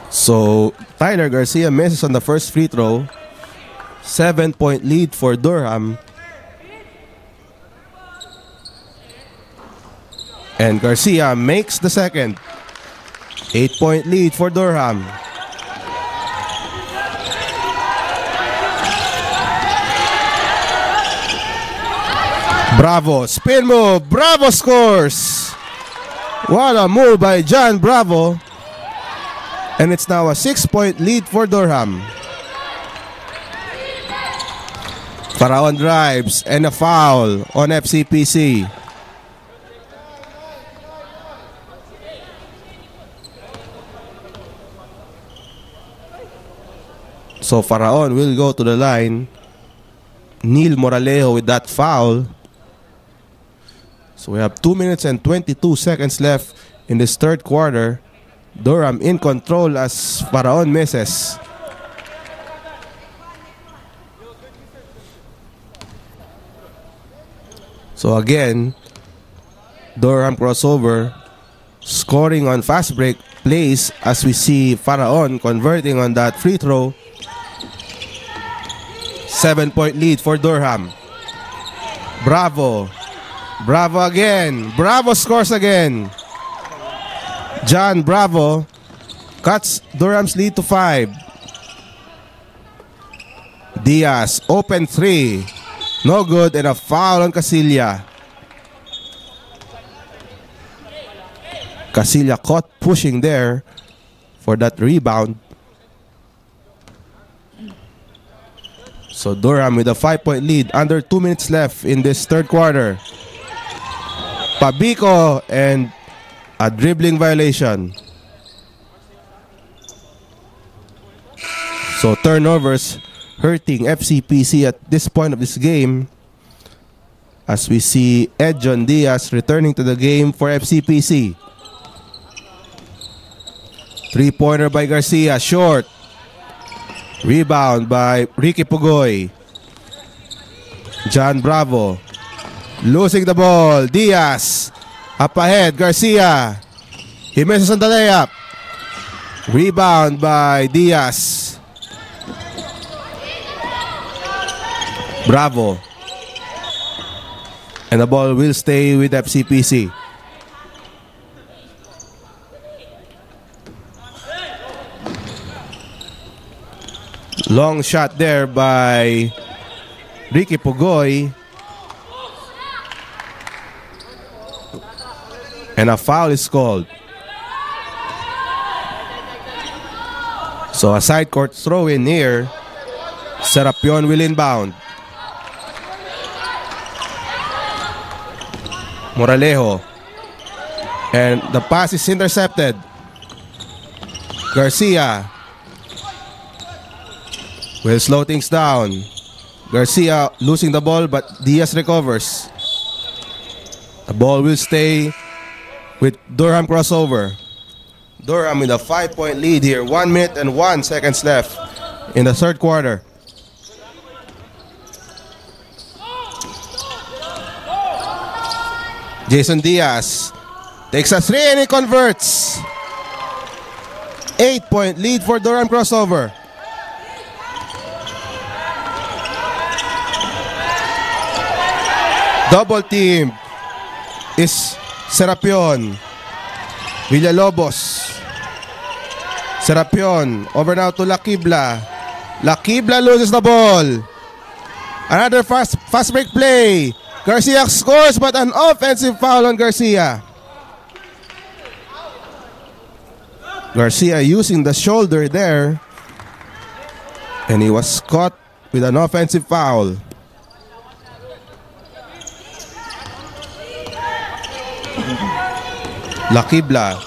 So Tyler Garcia misses on the first free throw. 7-point lead for Durham. And Garcia makes the second. 8-point lead for Durham. Bravo, spin move. Bravo scores. What a move by John Bravo. And it's now a 6-point lead for Durham. Paraon drives and a foul on FCPC. So Paraon will go to the line. Neil Moralejo with that foul. So we have 2 minutes and 22 seconds left in this third quarter. Durham in control as Paraon misses. So again, Durham crossover scoring on fast break plays as we see Paraon converting on that free throw. 7-point lead for Durham. Bravo. Bravo again. Bravo scores again. John Bravo cuts Durham's lead to 5. Diaz, open 3. No good, and a foul on Casilla. Casilla caught pushing there for that rebound. So Durham with a 5-point lead. Under 2 minutes left in this third quarter. Pabico and a dribbling violation. So turnovers hurting FCPC at this point of this game, as we see Edjon Diaz returning to the game for FCPC. Three-pointer by Garcia, short. Rebound by Ricky Pugoy. John Bravo losing the ball. Diaz up ahead. Garcia, he misses on the layup. Rebound by Diaz. Bravo. And the ball will stay with FCPC. Long shot there by Ricky Pugoy. And a foul is called. So a side court throw in here. Serapion will inbound. Moralejo. And the pass is intercepted. Garcia will slow things down. Garcia losing the ball, but Diaz recovers. The ball will stay with Durham crossover. Durham with a 5-point lead here. 1 minute and 1 seconds left in the third quarter. Jason Diaz takes a 3 and he converts. 8-point lead for Durham crossover. Double team is Serapion. Villalobos. Serapion over now to Lakibla. Lakibla loses the ball. Another fast break play. Garcia scores, but an offensive foul on Garcia. Garcia using the shoulder there, and he was caught with an offensive foul. Lakibla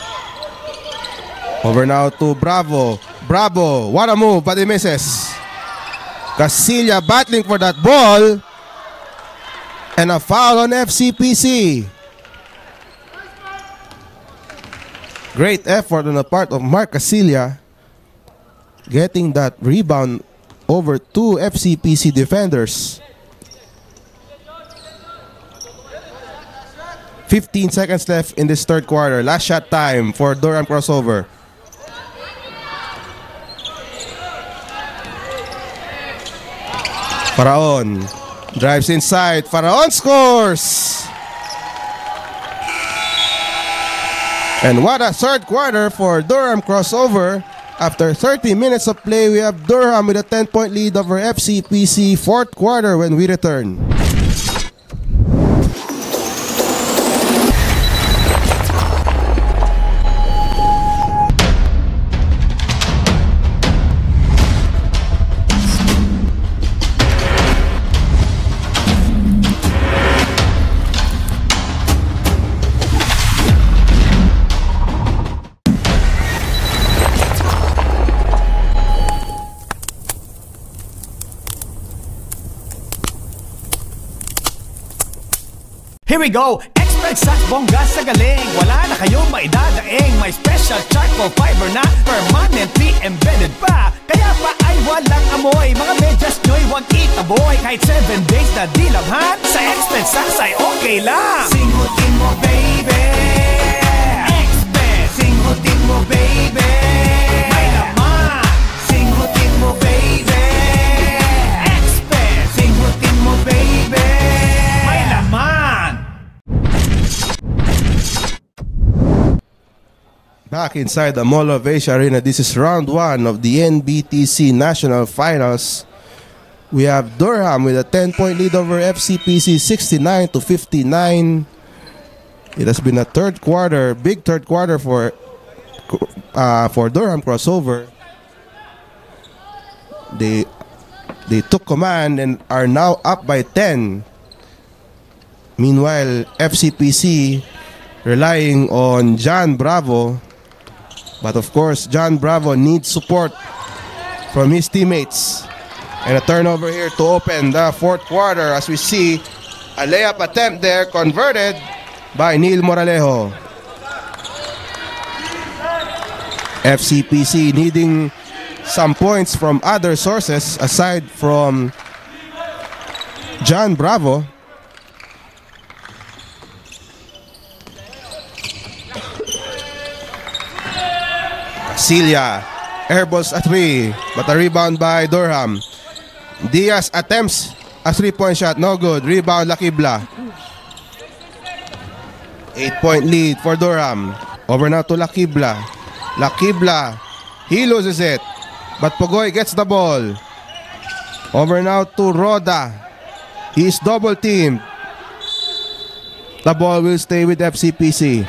over now to Bravo. Bravo, what a move, but he misses. Casilla battling for that ball. And a foul on FCPC. Great effort on the part of Mark Casilla, getting that rebound over two FCPC defenders. 15 seconds left in this third quarter. Last shot time for Durham crossover. Faraon drives inside. Faraon scores! And what a third quarter for Durham crossover. After 30 minutes of play, we have Durham with a 10-point lead over FCPC. Fourth quarter when we return. Here we go! Expert sa bongga sa galing. Wala na kayong maidadaing. May special charcoal fiber na permanently embedded pa. Kaya pa ay walang amoy. Mga medyas nyo'y wag itaboy. Kahit 7 days na dilabhan, sa Expert Saks ay okay lang. Singutin mo baby, Expert. Singutin mo baby, may laman. Singutin mo baby, Expert. Singutin mo baby, may laman. Back inside the Mall of Asia Arena, this is round 1 of the NBTC National Finals. We have Durham with a 10-point lead over FCPC, 69-59. It has been a third quarter, big third quarter for Durham crossover. They They took command and are now up by 10. Meanwhile, FCPC relying on John Bravo. But of course, John Bravo needs support from his teammates. And a turnover here to open the fourth quarter as we see a layup attempt there converted by Neil Moralejo. FCPC needing some points from other sources aside from John Bravo. Celia airballs a 3, but a rebound by Durham. Diaz attempts a 3-point shot, no good. Rebound Lakibla. 8-point lead for Durham. Over now to Lakibla. Lakibla, he loses it, but Pugoy gets the ball. Over now to Roda. He is double teamed. The ball will stay with FCPC.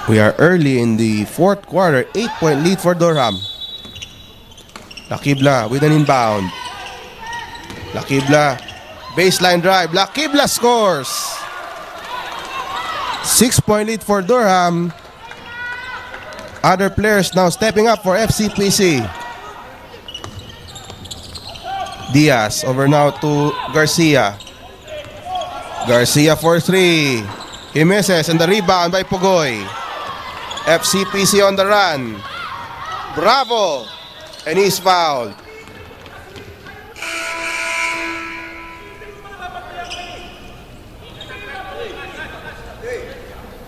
We are early in the fourth quarter. 8-point lead for Durham. Lakibla with an inbound. Lakibla, baseline drive. Lakibla scores. 6-point lead for Durham. Other players now stepping up for FCPC. Diaz over now to Garcia. Garcia for 3. He misses, and the rebound by Pugoy. FCPC on the run. Bravo, and he's fouled.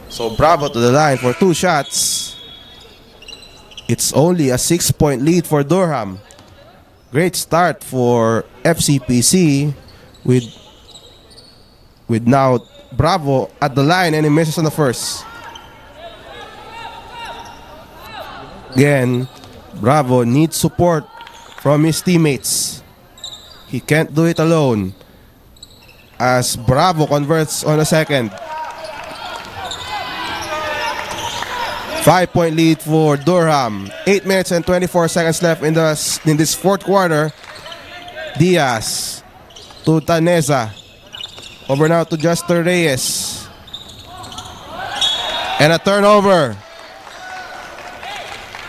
So Bravo to the line for 2 shots. It's only a 6-point lead for Durham. Great start for FCPC with now Bravo at the line, and he misses on the first. Again, Bravo needs support from his teammates. He can't do it alone, as Bravo converts on the second. 5-point lead for Durham. 8 minutes and 24 seconds left in this fourth quarter. Diaz to Taneza. Over now to Juster Reyes. And a turnover.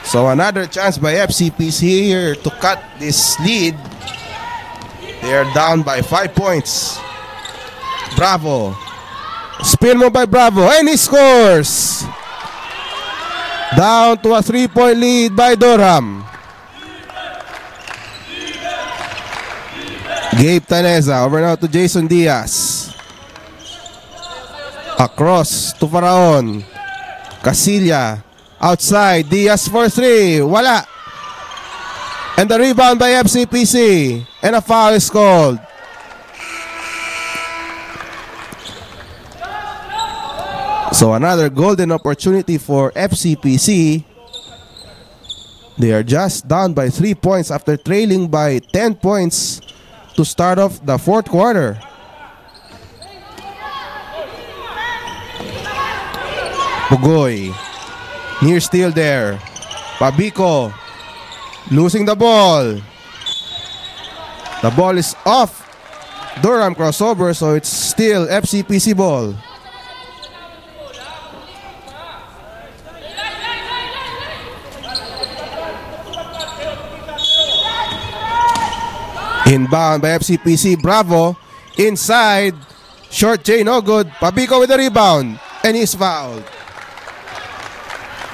So another chance by FCPC here to cut this lead. They are down by 5 points. Bravo. Spin move by Bravo, and he scores. Down to a 3-point lead by Durham. Gabe Taneza over now to Jason Diaz. Across to Faraon. Casilla outside. Diaz for 3. Wala. And the rebound by FCPC. And a foul is called. So another golden opportunity for FCPC. They are just down by 3 points after trailing by 10 points to start off the fourth quarter. Pugoy. Near steal there. Pabico losing the ball. The ball is off Durham crossover, so it's still FCPC ball. Inbound by FCPC. Bravo inside. Short J, no good. Pabico with the rebound, and he's fouled.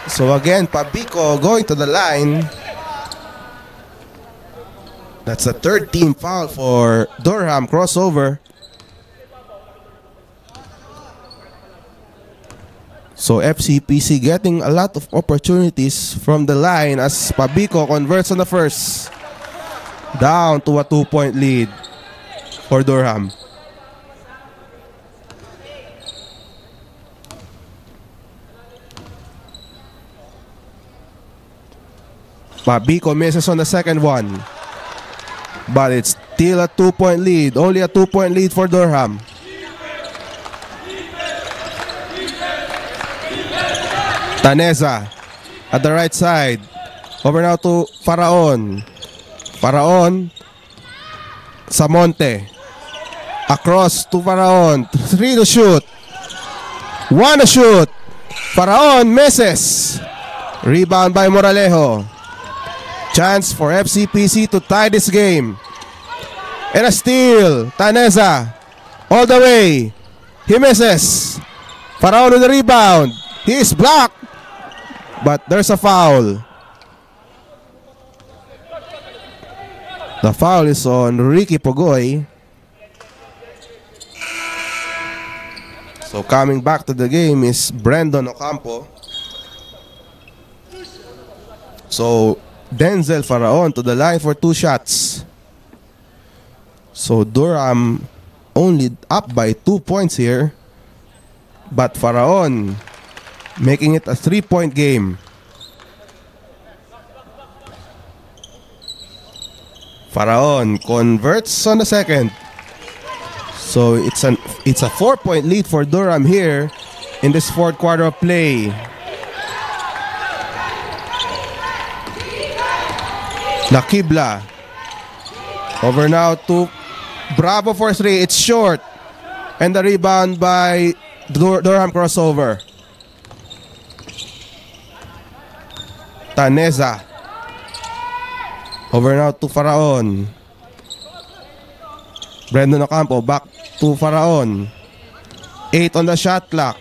So again, Pabico going to the line. That's a third team foul for Durham crossover. So FCPC getting a lot of opportunities from the line as Pabico converts on the first. Down to a 2-point lead for Durham. Pabico misses on the second one. But it's still a 2-point lead. Only a 2-point lead for Durham. Taneza at the right side. Over now to Faraon. Faraon. Samonte. Across to Faraon. 3 to shoot. 1 to shoot. Faraon misses. Rebound by Moralejo. Chance for FCPC to tie this game. And a steal. Taneza. All the way. He misses. Faraon with the rebound. He is blocked. But there's a foul. The foul is on Ricky Pogoy. So coming back to the game is Brandon Ocampo. So Denzel Faraon to the line for 2 shots. So Durham only up by 2 points here. But Faraon making it a 3-point game. Faraon converts on the second. So it's a 4-point lead for Durham here in this 4th quarter of play. Nakibla. Over now to Bravo for 3. It's short. And the rebound by Durham crossover. Taneza. Over now to Faraon. Brandon Ocampo back to Faraon. 8 on the shot clock.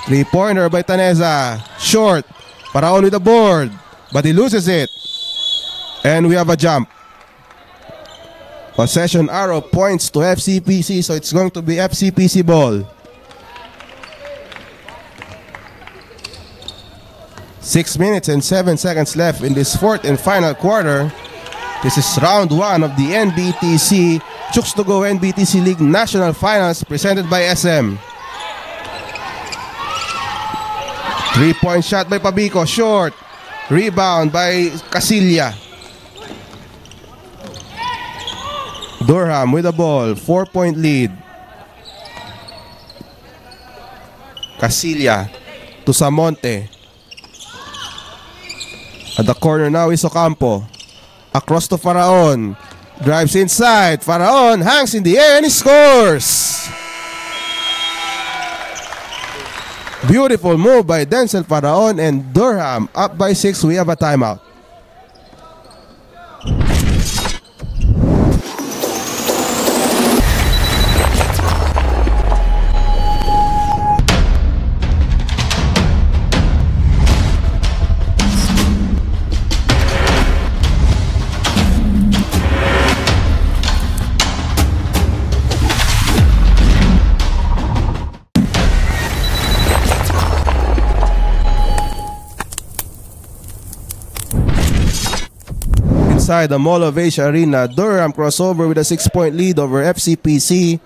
3-pointer by Taneza. Short. Faraon with the board. But he loses it. And we have a jump. Possession arrow points to FCPC. So it's going to be FCPC ball. 6 minutes and 7 seconds left in this 4th and final quarter. This is round 1 of the NBTC Chooks to Go NBTC League National Finals presented by SM. 3-point shot by Pabico, short. Rebound by Casilla. Durham with the ball, 4-point lead. Casilla to Samonte. At the corner now is Ocampo. Across to Faraon. Drives inside. Faraon hangs in the air and he scores. Beautiful move by Denzel Faraon, and Durham up by 6. We have a timeout. Inside the Mall of Asia Arena, Durham crossover with a 6-point lead over FCPC.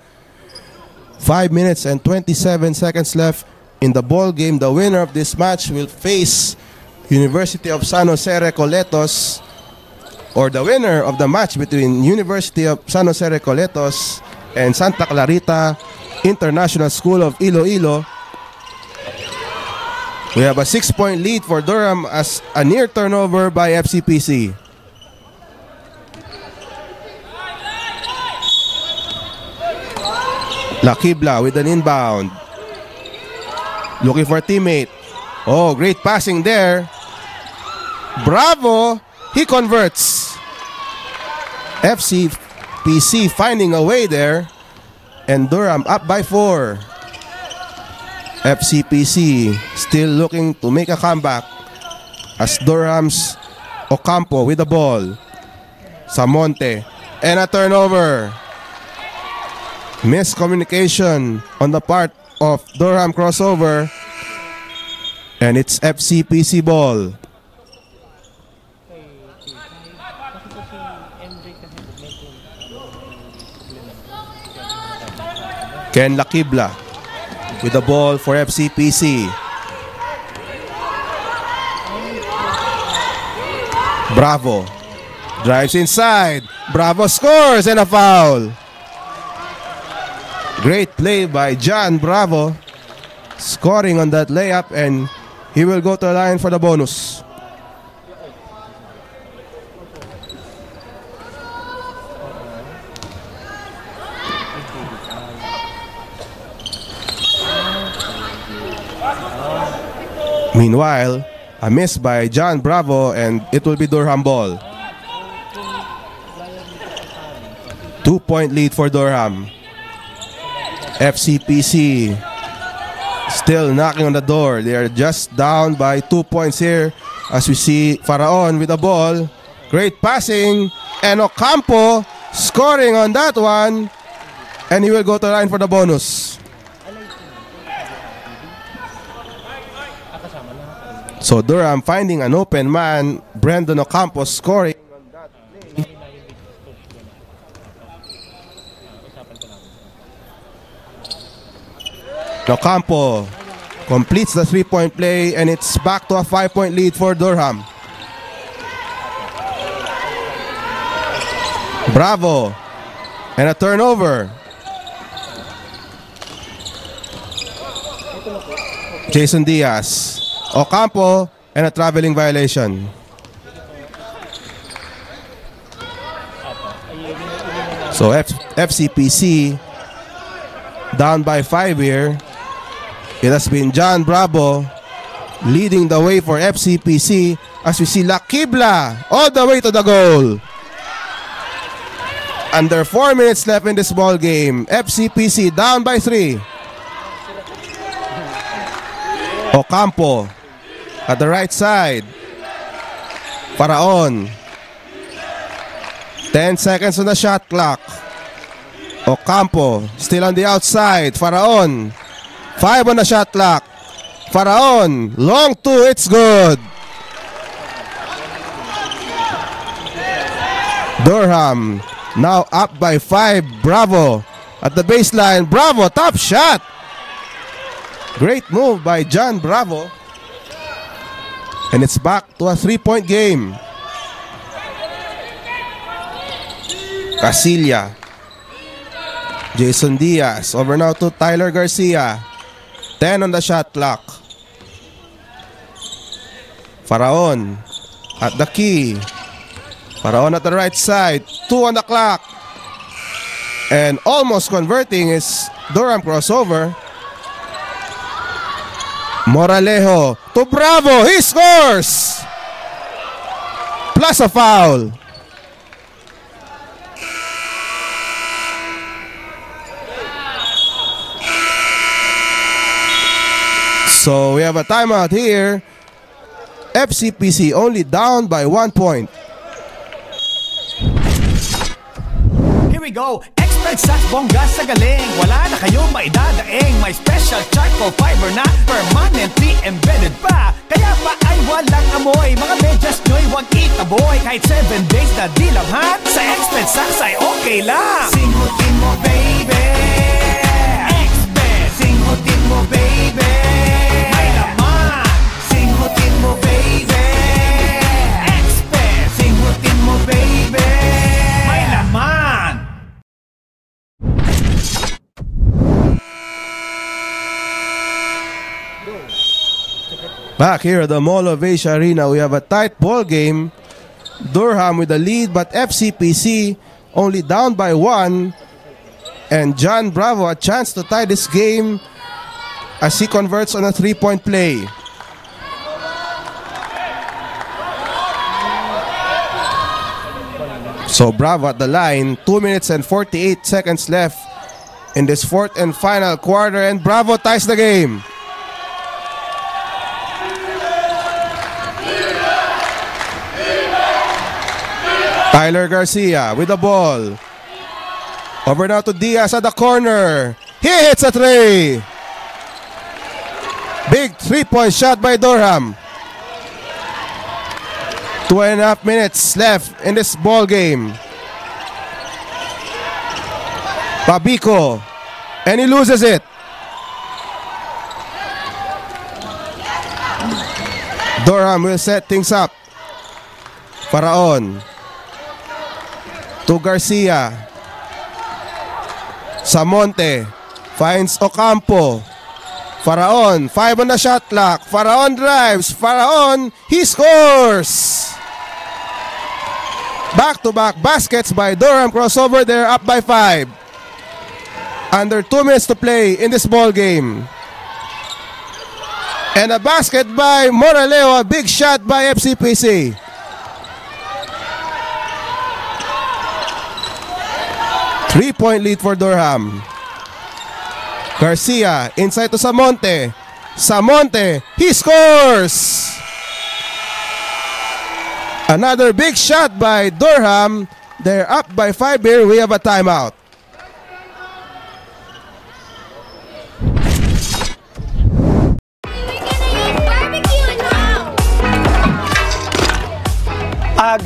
5 minutes and 27 seconds left in the ball game. The winner of this match will face University of San Jose Recoletos, or the winner of the match between University of San Jose Recoletos and Santa Clarita International School of Iloilo. We have a 6-point lead for Durham as a near turnover by FCPC. Lakibla with an inbound. Looking for a teammate. Oh, great passing there. Bravo. He converts. FCPC finding a way there. And Durham up by 4. FCPC still looking to make a comeback as Durham's Ocampo with the ball. Samonte. And a turnover. Miscommunication on the part of Durham crossover, and it's FCPC ball. Ken Lakibla with the ball for FCPC. Bravo drives inside. Bravo scores, and a foul. Great play by John Bravo, scoring on that layup, and He will go to the line for the bonus. Meanwhile, a miss by John Bravo, and it will be Durham ball. 2-point lead for Durham. FCPC still knocking on the door. They are just down by 2 points here as we see Faraon with the ball. Great passing, and Ocampo scoring on that one, and he will go to the line for the bonus. So Durham finding an open man, Brendan Ocampo scoring on that play. Ocampo completes the 3-point play, and it's back to a 5-point lead for Durham. Bravo, and a turnover. Jason Diaz. Ocampo, and a traveling violation. So FCPC down by 5 here. It has been John Bravo leading the way for FCPC as we see Lakibla all the way to the goal. Under 4 minutes left in this ball game. FCPC down by 3. Ocampo at the right side. Faraon. 10 seconds on the shot clock. Ocampo still on the outside. Faraon. 5 on the shot clock. Faraon. Long 2. It's good. Durham now up by 5. Bravo at the baseline. Bravo. Top shot. Great move by John Bravo. And it's back to a 3-point game. Casilla. Jason Diaz. Over now to Tyler Garcia. 10 on the shot clock. Faraon at the key. Faraon at the right side. 2 on the clock. And almost converting is Durham crossover. Moralejo to Bravo. He scores! Plus a foul. So we have a timeout here. FCPC only down by 1 point. Here we go. Sa bongga sa galing, wala na kayong maidadaing. May special charcoal fiber na permanently embedded pa. Kaya pa ay walang amoy. Mga medyas nyo'y wag itaboy. Kahit 7 days na dilamhan, sa Exped Sacks ay okay lang. Singutin mo baby, Exped. Singutin mo baby, may laman. Singutin mo baby, Exped. Singutin mo baby, may laman. Back here at the Mall of Asia Arena, we have a tight ball game. Durham with the lead, but FCPC only down by 1. And John Bravo a chance to tie this game as he converts on a 3-point play. So Bravo at the line, 2 minutes and 48 seconds left in this 4th and final quarter, and Bravo ties the game. Tyler Garcia with the ball. Over now to Diaz at the corner. He hits a 3. Big 3-point shot by Durham. 2.5 minutes left in this ball game. Pabico. And he loses it. Durham will set things up. Faraon. To Garcia. Samonte finds Ocampo. Faraon, 5 on the shot clock. Faraon drives. Faraon, he scores! Back-to-back baskets by Durham. Crossover, they're up by 5. Under 2 minutes to play in this ball game. And a basket by Moralejo, a big shot by FCPC. Three-point lead for Durham. Garcia, inside to Samonte. Samonte, he scores! Another big shot by Durham. They're up by 5 here. We have a timeout.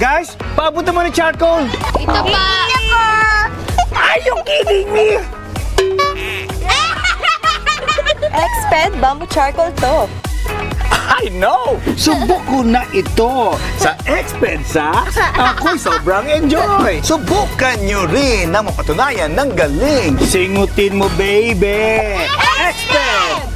Guys, paabot naman ng charcoal. Ito pa. Are you kidding me? Exped Bamboo Charcoal to. I know! Subok ko na ito sa Expensa. Ako'y sobrang enjoy. Subukan nyo rin na mapatunayan ng galing. Singutin mo, baby! Exped!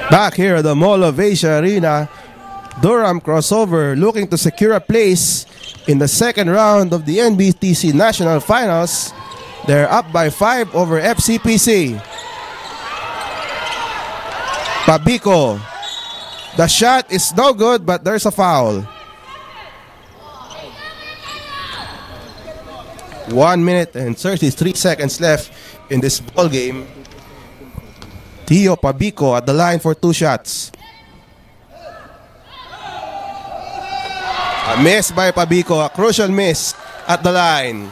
Back here at the Mall of Asia Arena, Durham crossover looking to secure a place in the second round of the NBTC National Finals. They're up by 5 over FCPC. Pabico. The shot is no good, but there's a foul. 1 minute and 33 seconds left in this ball game. Tio Pabico at the line for 2 shots. A miss by Pabico, a crucial miss at the line.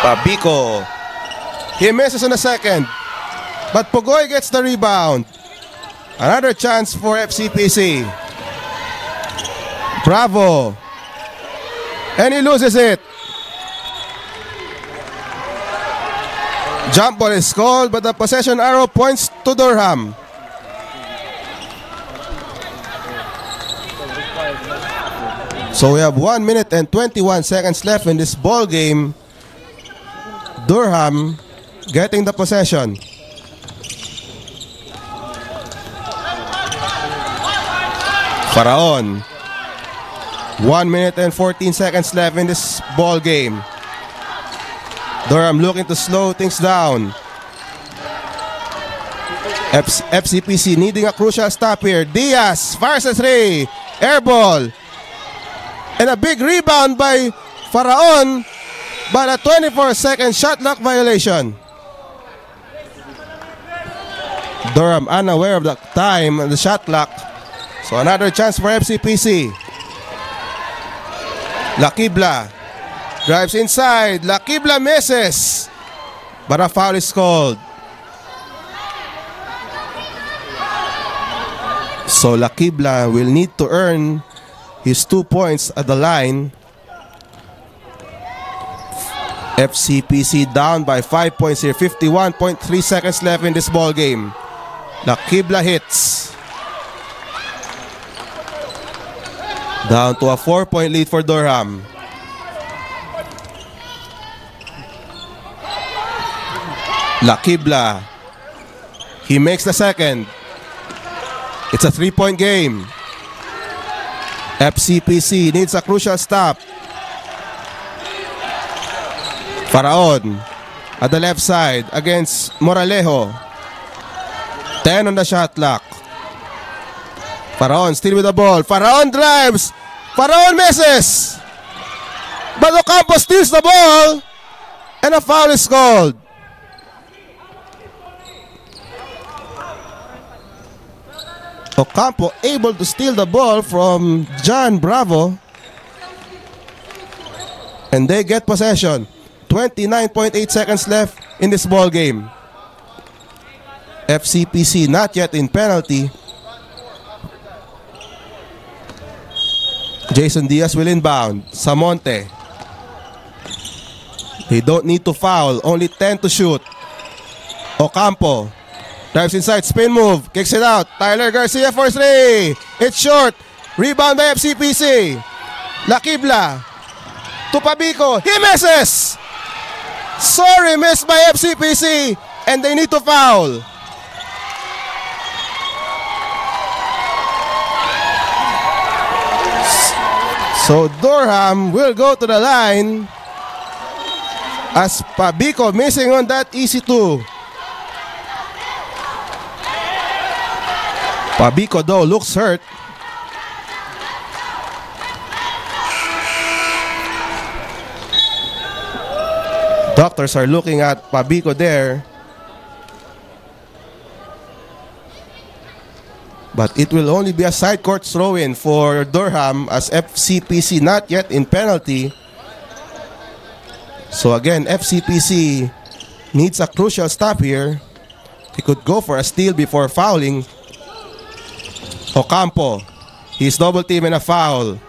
Pabico. He misses on the second, but Pugoy gets the rebound. Another chance for FCPC. Bravo. And he loses it. Jump ball is called, but the possession arrow points to Durham. So we have 1 minute and 21 seconds left in this ball game. Durham getting the possession. Faraon. 1 minute and 14 seconds left in this ball game. Durham looking to slow things down. FCPC needing a crucial stop here. Diaz fires a 3. Air ball. And a big rebound by Faraon, but a 24-second shot clock violation. Durham unaware of the time and the shot clock. So another chance for FCPC. Lakibla drives inside. Lakibla misses, but a foul is called. So Lakibla will need to earn his 2 points at the line. FCPC down by 5 points here. 51.3 seconds left in this ball game. Lakibla hits. Down to a 4-point lead for Durham. Lakibla. He makes the second. It's a 3-point game. FCPC needs a crucial stop. Faraon at the left side against Moralejo. 10 on the shot clock. Faraon still with the ball. Faraon drives. Faraon misses. But Ocampo steals the ball, and a foul is called. Ocampo able to steal the ball from John Bravo, and they get possession. 29.8 seconds left in this ball game. FCPC not yet in penalty. Jason Diaz will inbound. Samonte. They don't need to foul, only 10 to shoot. Ocampo drives inside, spin move, kicks it out. Tyler Garcia for 3. It's short. Rebound by FCPC. Lakibla to Pabico. He misses. Sorry, missed by FCPC, and they need to foul. So Durham will go to the line as Pabico missing on that easy 2. Pabico though looks hurt. Doctors are looking at Pabico there. But it will only be a side court throw-in for Durham as FCPC not yet in penalty. So again, FCPC needs a crucial stop here. He could go for a steal before fouling. Ocampo, he's double team and a foul.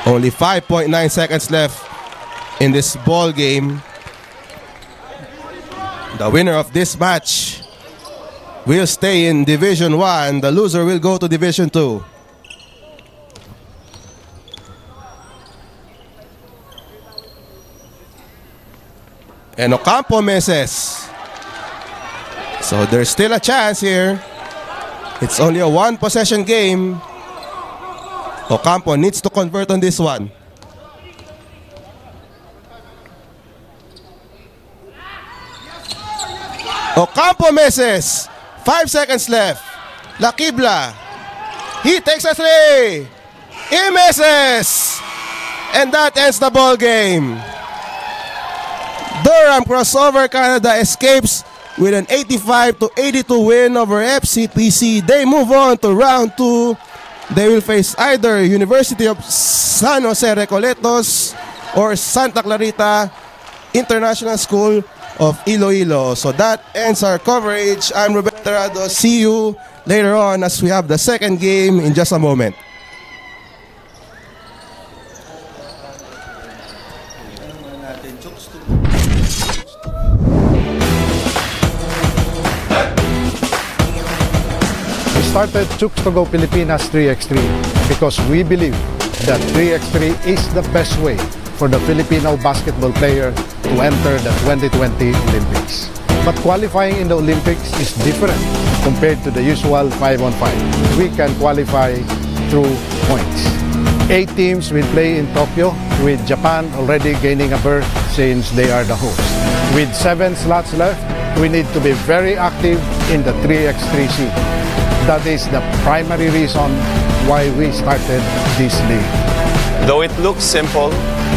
Only 5.9 seconds left in this ball game. The winner of this match will stay in Division 1. The loser will go to Division 2. And Ocampo misses. So there's still a chance here. It's only a 1-possession game. Ocampo needs to convert on this one. Ocampo misses. 5 seconds left. Lakibla. He takes a 3. He misses. And that ends the ball game. Durham Crossover Canada escapes with an 85-82 win over FCPC. They move on to round 2. They will face either University of San Jose Recoletos or Santa Clarita International School of Iloilo. So that ends our coverage. I'm Ruben Terrado. See you later on as we have the second game in just a moment. We started Chooks to Go Pilipinas 3x3 because we believe that 3x3 is the best way for the Filipino basketball player to enter the 2020 Olympics. But qualifying in the Olympics is different compared to the usual 5-on-5. We can qualify through points. 8 teams will play in Tokyo, with Japan already gaining a berth since they are the host. With 7 slots left, we need to be very active in the 3x3 scene. That is the primary reason why we started this league. Though it looks simple,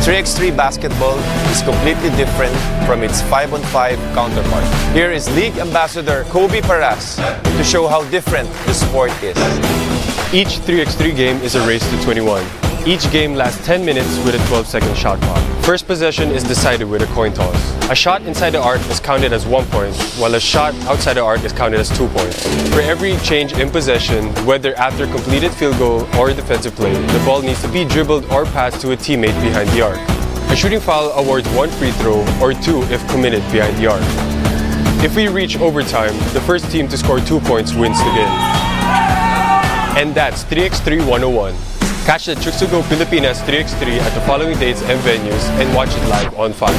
3x3 basketball is completely different from its 5-on-5 counterpart. Here is League Ambassador Kobe Paras to show how different the sport is. Each 3x3 game is a race to 21. Each game lasts 10 minutes with a 12-second shot clock. First possession is decided with a coin toss. A shot inside the arc is counted as 1 point, while a shot outside the arc is counted as 2 points. For every change in possession, whether after completed field goal or defensive play, the ball needs to be dribbled or passed to a teammate behind the arc. A shooting foul awards 1 free throw or 2 if committed behind the arc. If we reach overtime, the first team to score 2 points wins the game. And that's 3x3 101. Catch the Chooks to Go Pilipinas 3x3 at the following dates and venues and watch it live on 5.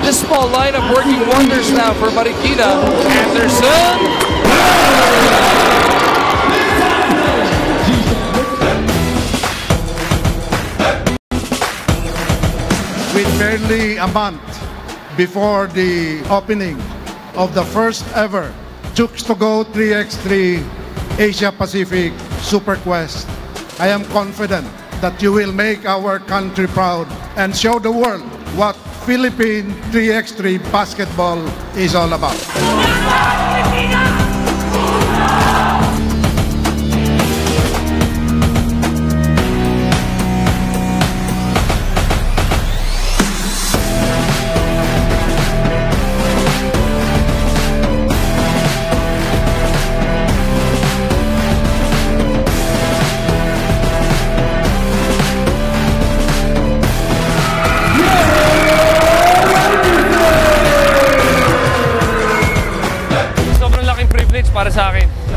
This small lineup working wonders now for Marikina. Anderson. With barely a month before the opening of the first ever Chooks to Go 3x3 Asia Pacific Super Quest, I am confident that you will make our country proud and show the world what Philippine 3x3 basketball is all about.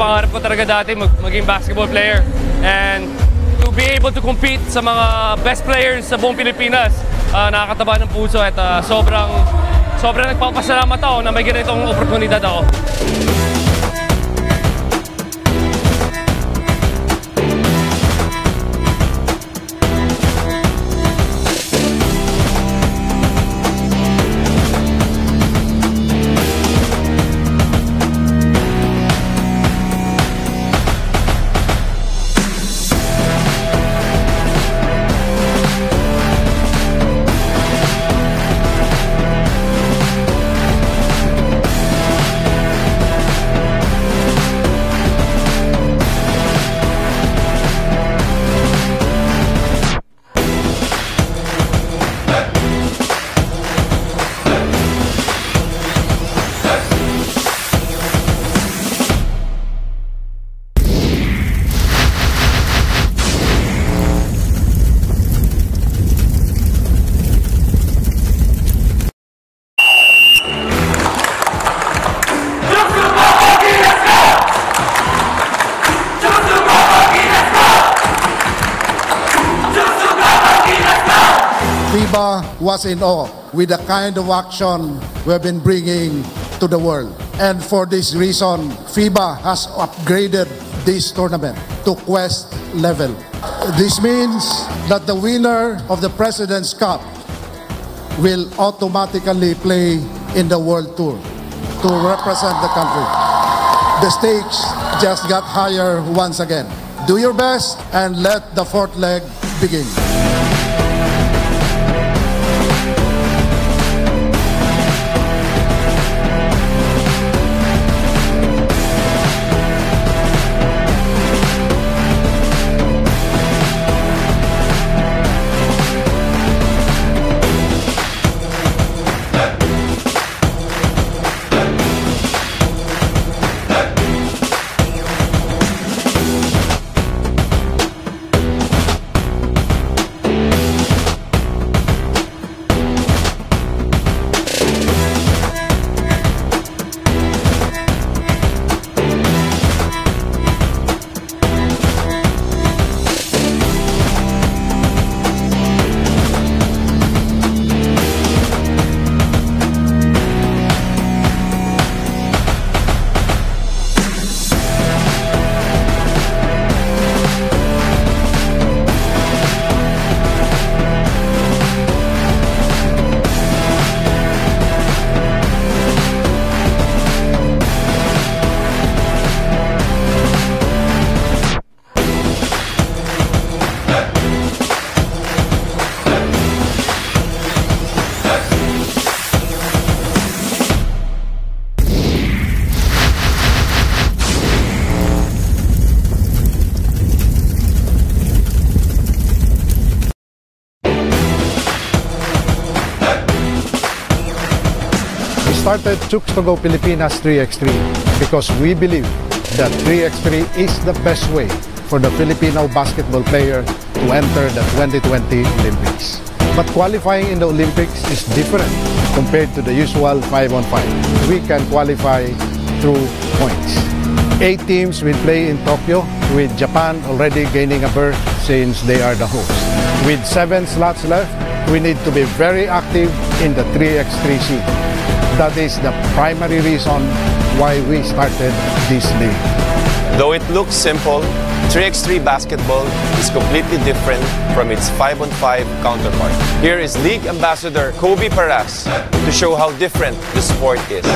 pangarap ko talaga dati maging basketball player. And to be able to compete sa mga best players sa buong Pilipinas, nakakataba ng puso at sobrang nagpapasalamat ako na may ganitong oportunidad ako. FIBA was in awe with the kind of action we've been bringing to the world. And for this reason, FIBA has upgraded this tournament to Quest level. This means that the winner of the President's Cup will automatically play in the World Tour to represent the country. The stakes just got higher once again. Do your best and let the fourth leg begin. Started Chooks to Go Pilipinas 3x3 because we believe that 3x3 is the best way for the Filipino basketball player to enter the 2020 Olympics. But qualifying in the Olympics is different compared to the usual 5-on-5. We can qualify through points. 8 teams will play in Tokyo, with Japan already gaining a berth since they are the host. With 7 slots left, we need to be very active in the 3x3 scene. That is the primary reason why we started this league. Though it looks simple, 3x3 basketball is completely different from its 5-on-5 counterpart. Here is League Ambassador Kobe Paras to show how different the sport is.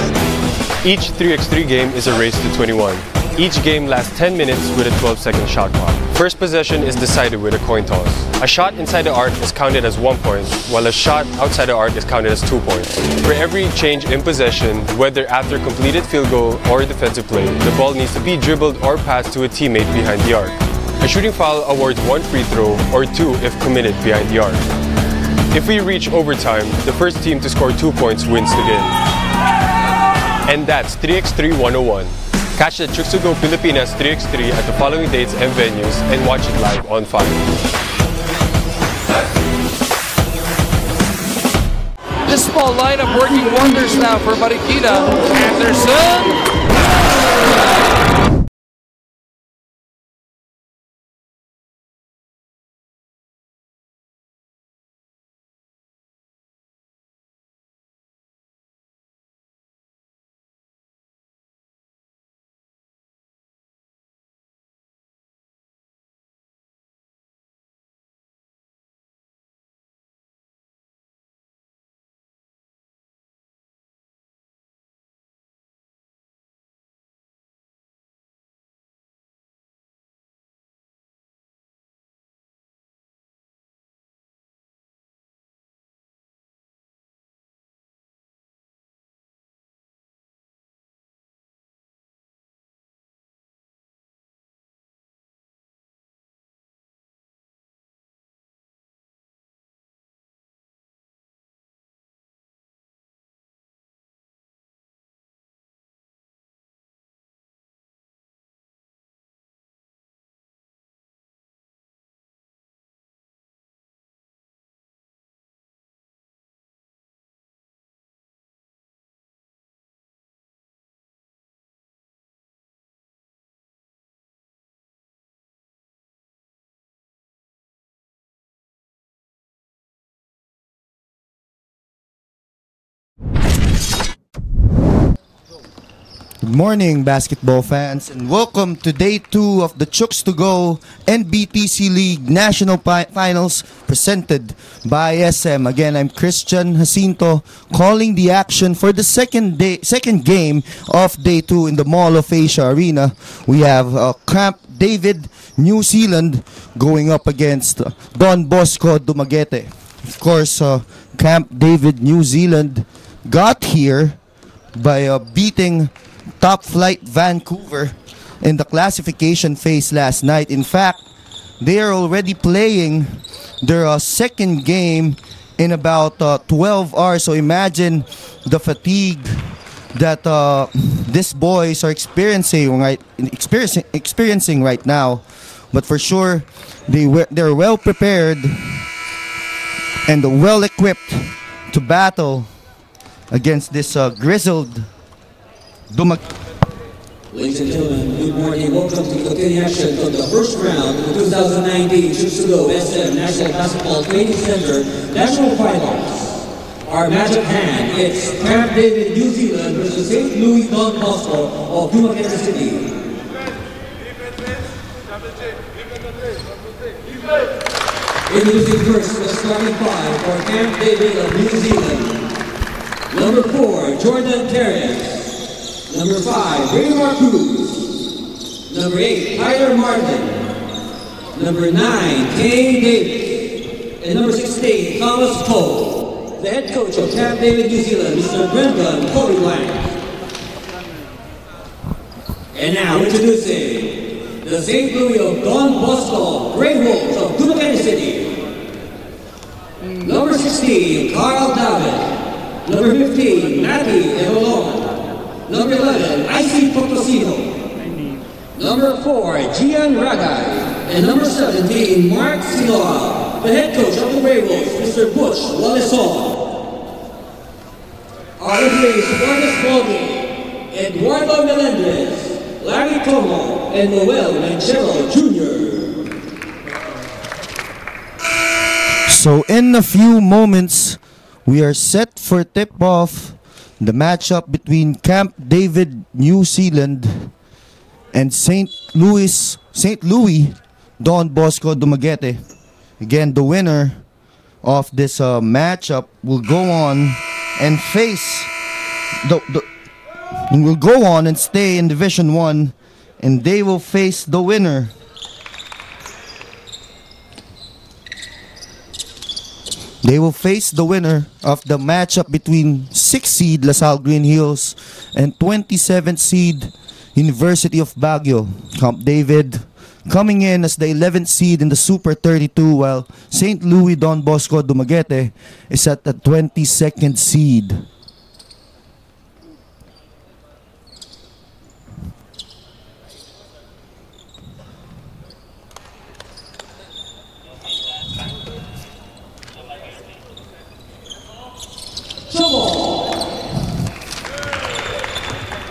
Each 3x3 game is a race to 21. Each game lasts 10 minutes with a 12-second shot clock. First possession is decided with a coin toss. A shot inside the arc is counted as 1 point, while a shot outside the arc is counted as 2 points. For every change in possession, whether after completed field goal or defensive play, the ball needs to be dribbled or passed to a teammate behind the arc. A shooting foul awards 1 free throw or 2 if committed behind the arc. If we reach overtime, the first team to score 2 points wins the game. And that's 3x3 101. Catch the Chooks to Go Pilipinas 3x3 at the following dates and venues and watch it live on 5. This small lineup working wonders now for Marikina. Anderson! Good morning, basketball fans, and welcome to day 2 of the Chooks to Go NBTC League National Finals presented by SM. Again, I'm Christian Jacinto calling the action for the second game of day 2 in the Mall of Asia Arena. We have Camp David, New Zealand, going up against Don Bosco Dumaguete. Of course, Camp David, New Zealand got here by beating Top Flight Vancouver in the classification phase last night. In fact, they are already playing their second game in about 12 hours. So imagine the fatigue that these boys are experiencing right now. But for sure, they're well prepared and well equipped to battle against this grizzled Ladies and gentlemen, good morning. Welcome to the continuing action from the first round of the 2019 Chooks to Go SM National Basketball Training Center National Finals. Our match at hand, it's Camp David, New Zealand versus St. Louis Don Bosco of Dumaguete City. Introducing first the starting five for Camp David of New Zealand. Number 4, Jordan Terence. Number 5, Raymar Cruz. Number 8, Tyler Martin. Number 9, Kane Davis. And number 16, Thomas Poe. The head coach of Camp David, New Zealand, Mr. Brendan Cody Blank. And now introducing the St. Louis of Don Bosco Grey Wolves of Dumaguete City. Number 16, Carl David. Number 15, Matty Evolon. Number 11, Icy Potosino. Number 4, Gian Ragay. And number 17, Mark Siloa. The head coach of the Grey Wolves, Mr. Butch Waleson. Our referees for this ball game, Eduardo Melendez, Larry Como, and Noel Manchero Jr. So in a few moments, we are set for tip-off the matchup between Camp David, New Zealand and St. Louis Don Bosco Dumaguete. Again, the winner of this matchup will go on and face will go on and stay in Division 1, and they will face the winner of the matchup between 6th seed LaSalle Green Hills and 27th seed University of Baguio. Camp David coming in as the 11th seed in the Super 32, while St. Louis Don Bosco Dumaguete is at the 22nd seed.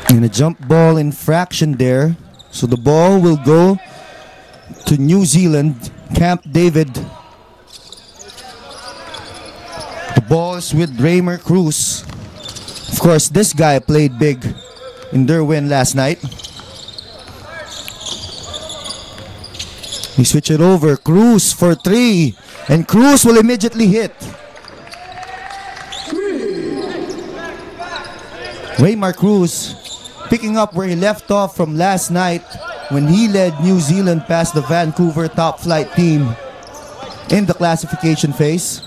And a jump ball infraction there. So the ball will go to New Zealand, Camp David. The ball is with Raymar Cruz. Of course, this guy played big in their win last night. We switch it over. Cruz for 3. And Cruz will immediately hit. Raymar Cruz picking up where he left off from last night when he led New Zealand past the Vancouver top flight team in the classification phase.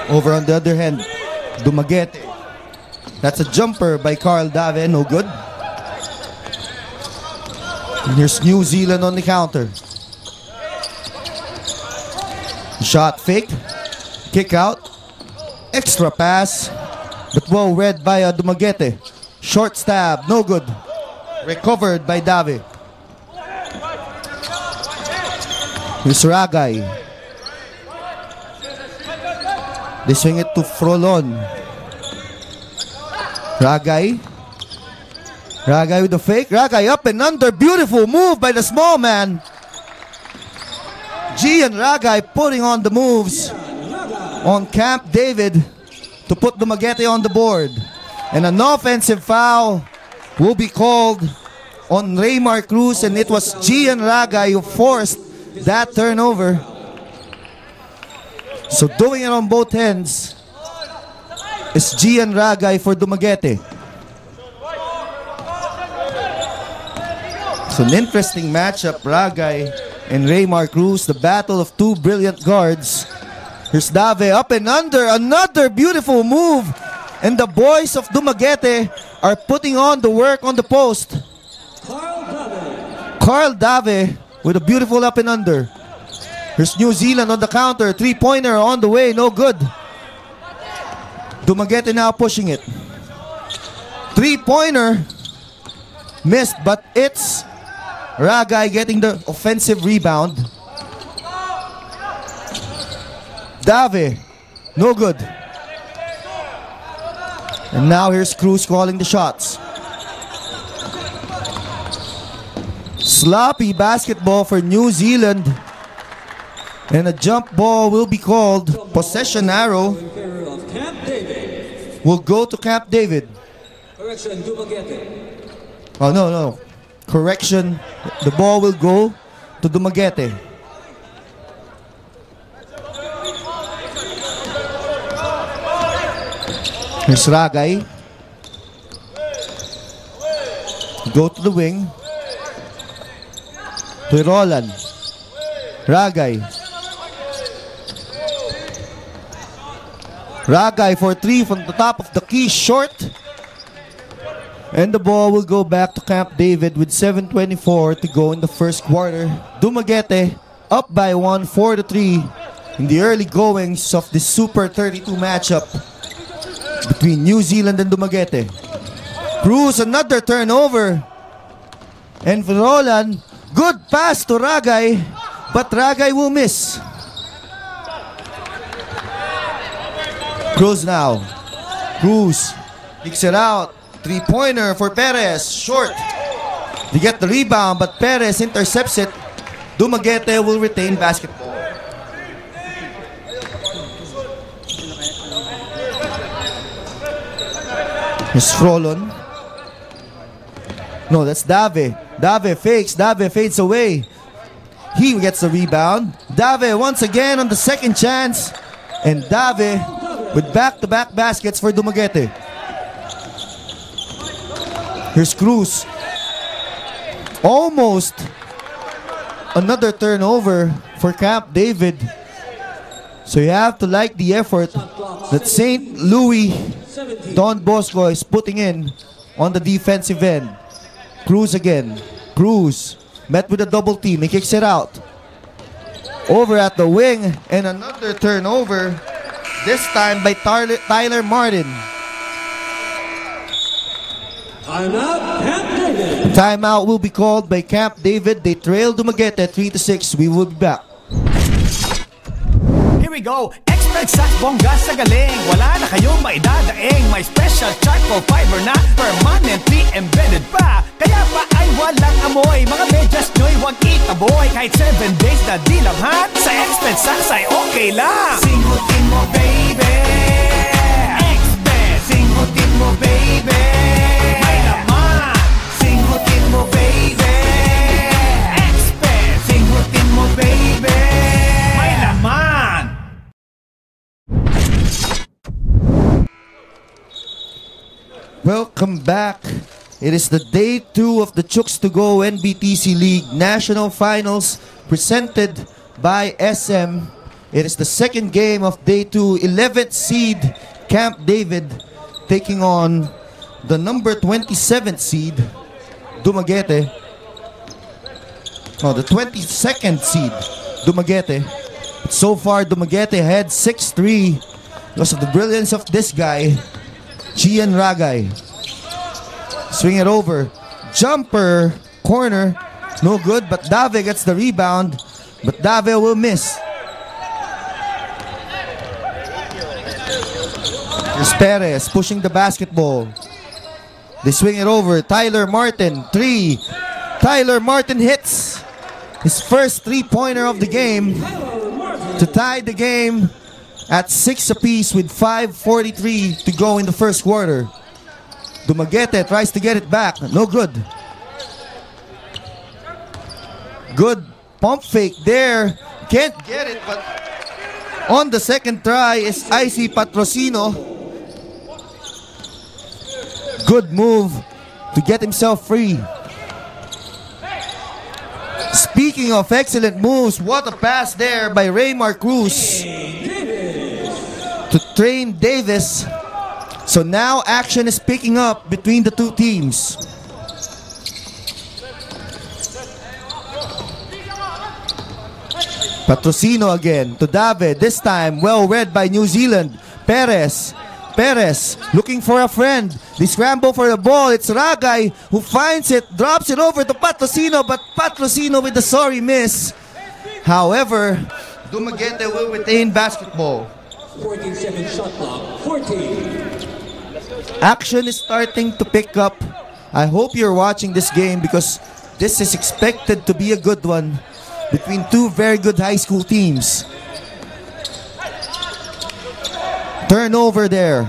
Over on the other hand, Dumaguete. That's a jumper by Carl Dave, no good. And here's New Zealand on the counter. Shot fake, kick out, extra pass. But well read by Dumaguete. Short stab, no good. Recovered by Davi. Here's Ragay. They swing it to Frolon. Ragay. Ragay with the fake. Ragay up and under. Beautiful move by the small man. Gian Ragay putting on the moves on Camp David to put Dumaguete on the board. And an offensive foul will be called on Raymar Cruz, and it was Gian Ragay who forced that turnover. So doing it on both ends is Gian Ragay for Dumaguete. So an interesting matchup, Ragay and Raymar Cruz, the battle of two brilliant guards. Here's Dave up and under, another beautiful move. And the boys of Dumaguete are putting on the work on the post. Carl Dave with a beautiful up and under. Here's New Zealand on the counter. Three-pointer on the way, no good. Dumaguete now pushing it. Three-pointer missed, but it's Ragay getting the offensive rebound. Dave, no good. And now here's Cruz calling the shots. Sloppy basketball for New Zealand. And a jump ball will be called. Possession arrow will go to Camp David. Correction, Dumaguete. Oh, no. Correction. The ball will go to Dumaguete. Here's Ragay. Go to the wing. To Roland. Ragay. Ragay for three from the top of the key, short. And the ball will go back to Camp David with 7:24 to go in the first quarter. Dumaguete up by 1, 4-3 in the early goings of this Super 32 matchup between New Zealand and Dumaguete. Cruz, another turnover. And for Roland, good pass to Ragay, but Ragay will miss. Cruz now. Cruz kicks it out. Three-pointer for Perez. Short. They get the rebound, but Perez intercepts it. Dumaguete will retain basketball. Here's Frolon. No, that's Dave. Dave fakes. Dave fades away. He gets the rebound. Dave once again on the second chance. And Dave with back-to-back baskets for Dumaguete. Here's Cruz. Almost another turnover for Camp David. So you have to like the effort that St. Louis Don Bosco is putting in on the defensive end. Cruz again. Cruz met with a double team. He kicks it out. Over at the wing, and another turnover. This time by Tyler Martin. Timeout, Camp David. Timeout will be called by Camp David. They trail Dumaguete 3-6. We will be back. Here we go. Expert sa bongga sa galing. Wala na kayong maidadaing. May special charcoal fiber na permanently embedded pa. Kaya pa ay walang amoy. Mga medyas nyo'y huwag itaboy. Kahit 7 days na dilabhan. Sa Expert Saks ay okay lang. Singutin mo baby. Expert. Singutin mo baby. May laman. Singutin mo baby. Expert. Singutin mo baby. May laman. Welcome back. It is the day 2 of the Chooks to Go NBTC League National Finals presented by SM. It is the second game of day 2, 11th seed Camp David taking on the number 27th seed Dumaguete. Oh, the 22nd seed Dumaguete. But so far Dumaguete had 6-3 because of the brilliance of this guy, Gian Ragay. Swing it over. Jumper. Corner. No good, but Dave gets the rebound. But Dave will miss. Here's Perez pushing the basketball. They swing it over. Tyler Martin. 3. Tyler Martin hits his first three-pointer of the game to tie the game at 6 apiece with 5:43 to go in the first quarter. Dumaguete tries to get it back. No good. Good pump fake there. Can't get it, but on the second try is IC Patrocino. Good move to get himself free. Speaking of excellent moves, what a pass there by Raymar Cruz to train Davis. So now action is picking up between the two teams. Patrocino again to David. This time well read by New Zealand. Perez looking for a friend. They scramble for the ball. It's Ragay who finds it, drops it over to Patrocino, but Patrocino with a sorry miss. However, Dumaguete will retain basketball. 14-7 shot clock. 14. Action is starting to pick up. I hope you're watching this game because this is expected to be a good one between two very good high school teams. Turnover there.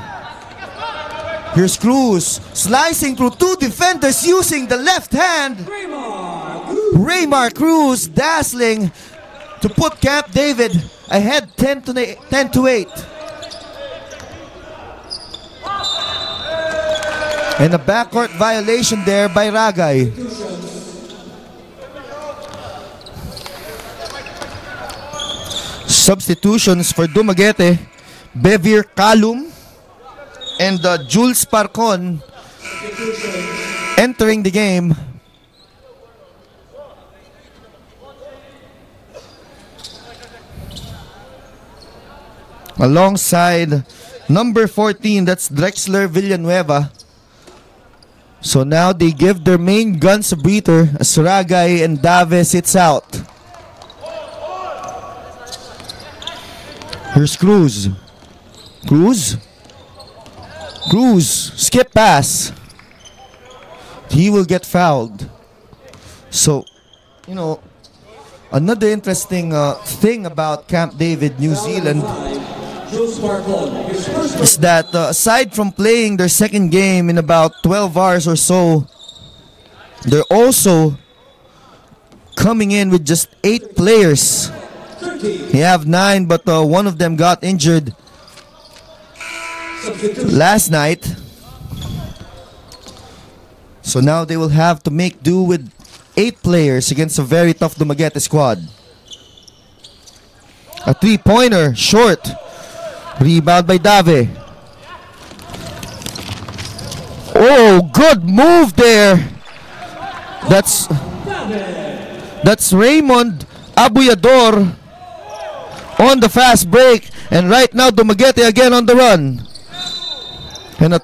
Here's Cruz slicing through two defenders using the left hand. Raymar Cruz dazzling to put Camp David ahead 10 to 8. And a backcourt violation there by Ragay. Substitutions for Dumaguete. Bevir Kalum and Jules Parcon entering the game. Alongside number 14, that's Drexler Villanueva. So now they give their main guns a breather as Ragay and Dave sits out. Here's Cruz. Cruz, skip pass. He will get fouled. So, you know, another interesting thing about Camp David, New Zealand, is that aside from playing their second game in about 12 hours or so, they're also coming in with just 8 players. They have 9, but one of them got injured last night. So now they will have to make do with 8 players against a very tough Dumaguete squad. A 3-pointer, short. Rebound by Dave. Oh, good move there. That's Raymond Abuyador on the fast break. And right now Dumaguete again on the run.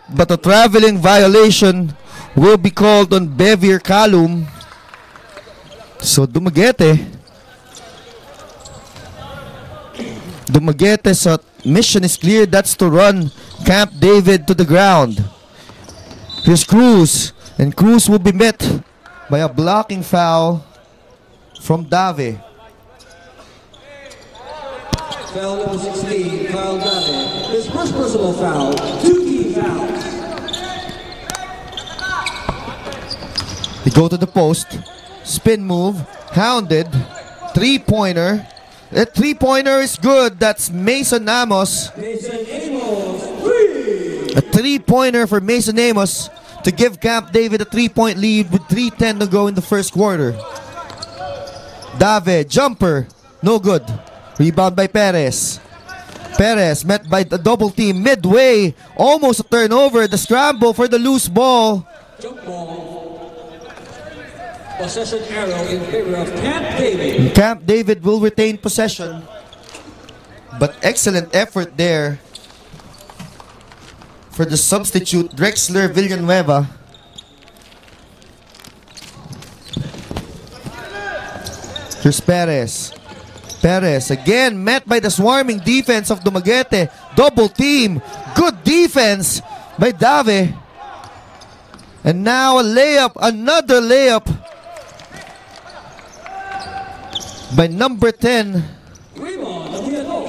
But a traveling violation will be called on Bevir Kalum. So Dumaguete's mission is clear. That's to run Camp David to the ground. Here's Cruz. And Cruz will be met by a blocking foul from Dave. Foul number 16, Kyle Dave. His first personal foul, 2 team fouls. They go to the post. Spin move. Hounded. 3-pointer. That 3-pointer is good. That's Mason Amos. A 3-pointer for Mason Amos to give Camp David a 3-point lead with 3:10 to go in the first quarter. Dave, jumper. No good. Rebound by Perez. Perez met by the double team midway. Almost a turnover. The scramble for the loose ball. Jump ball. Possession arrow in favor of Camp David. Camp David will retain possession. But excellent effort there for the substitute Drexler Villanueva. Here's Perez. Perez again met by the swarming defense of Dumaguete. Double team. Good defense by Dave. And now a layup. Another layup by number 10,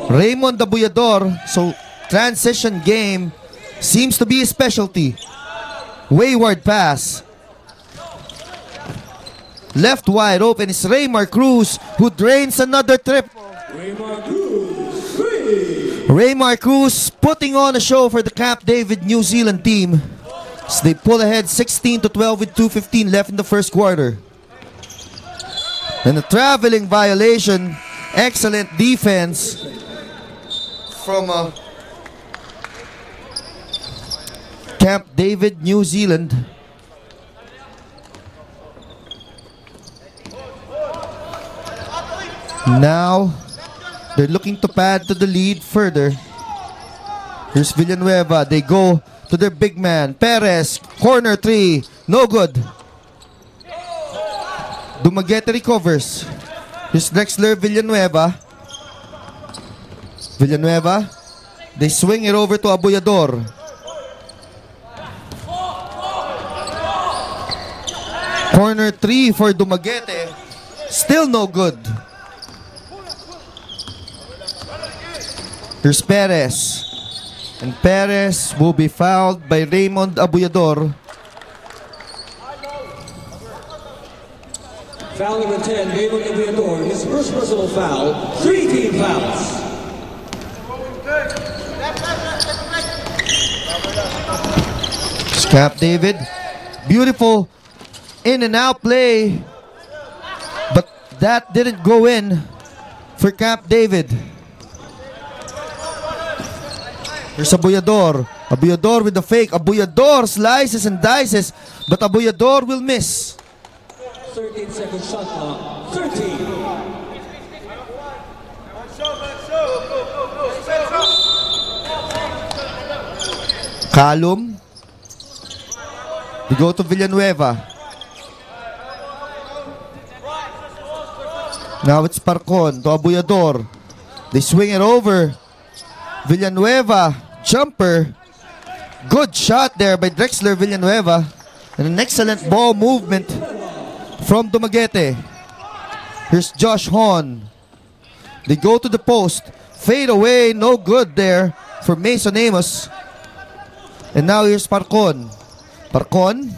Raymond Abuyador. So transition game seems to be a specialty. Wayward pass. Left wide open is Raymar Cruz, who drains another triple. Raymar Cruz putting on a show for the Camp David New Zealand team as they pull ahead 16-12 with 2:15 left in the first quarter. And a traveling violation. Excellent defense from Camp David New Zealand. Now, they're looking to pad to the lead further. Here's Villanueva. They go to their big man. Perez, corner three. No good. Dumaguete recovers. Here's Drexler Villanueva. Villanueva. They swing it over to Abuyador. Corner three for Dumaguete. Still no good. Here's Perez. And Perez will be fouled by Raymond Abuyador. Foul number 10, Raymond Abuyador. His first personal foul. 3 team fouls. Camp David. Beautiful in and out play. But that didn't go in for Camp David. Here's Abuyador. Abuyador with the fake. Abuyador slices and dices, but Abuyador will miss. 13-second shot clock. 13. Calum. We go to Villanueva. Now it's Parcon to Abuyador. They swing it over. Villanueva. Jumper. Good shot there by Drexler Villanueva. And an excellent ball movement from Dumaguete. Here's Josh Hon. They go to the post. Fade away. No good there for Mason Amos. And now here's Parcon. Parcon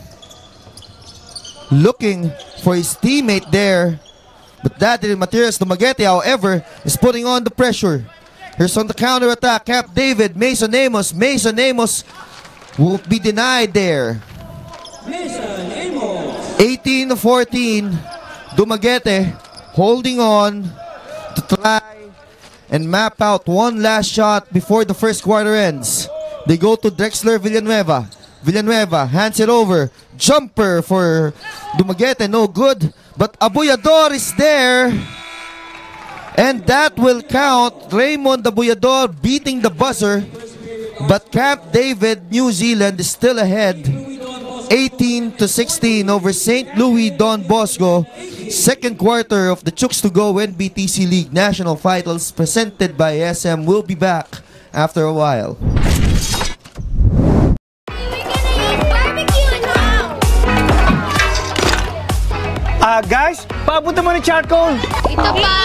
looking for his teammate there. But that didn't materialize. Dumaguete, however, is putting on the pressure. Here's on the counter attack. Camp David, Mason Amos. Mason Amos will be denied there. 18-14. Dumaguete holding on to try and map out one last shot before the first quarter ends. They go to Drexler Villanueva. Villanueva hands it over. Jumper for Dumaguete, no good. But Abuyador is there. And that will count. Raymond Abuyador beating the buzzer. But Camp David, New Zealand is still ahead. 18-16 over St. Louis Don Bosco. Second quarter of the Chooks to Go NBTC League National Finals presented by SM. We'll be back after a while. Guys, papunta mo ng charcoal. Ito pa.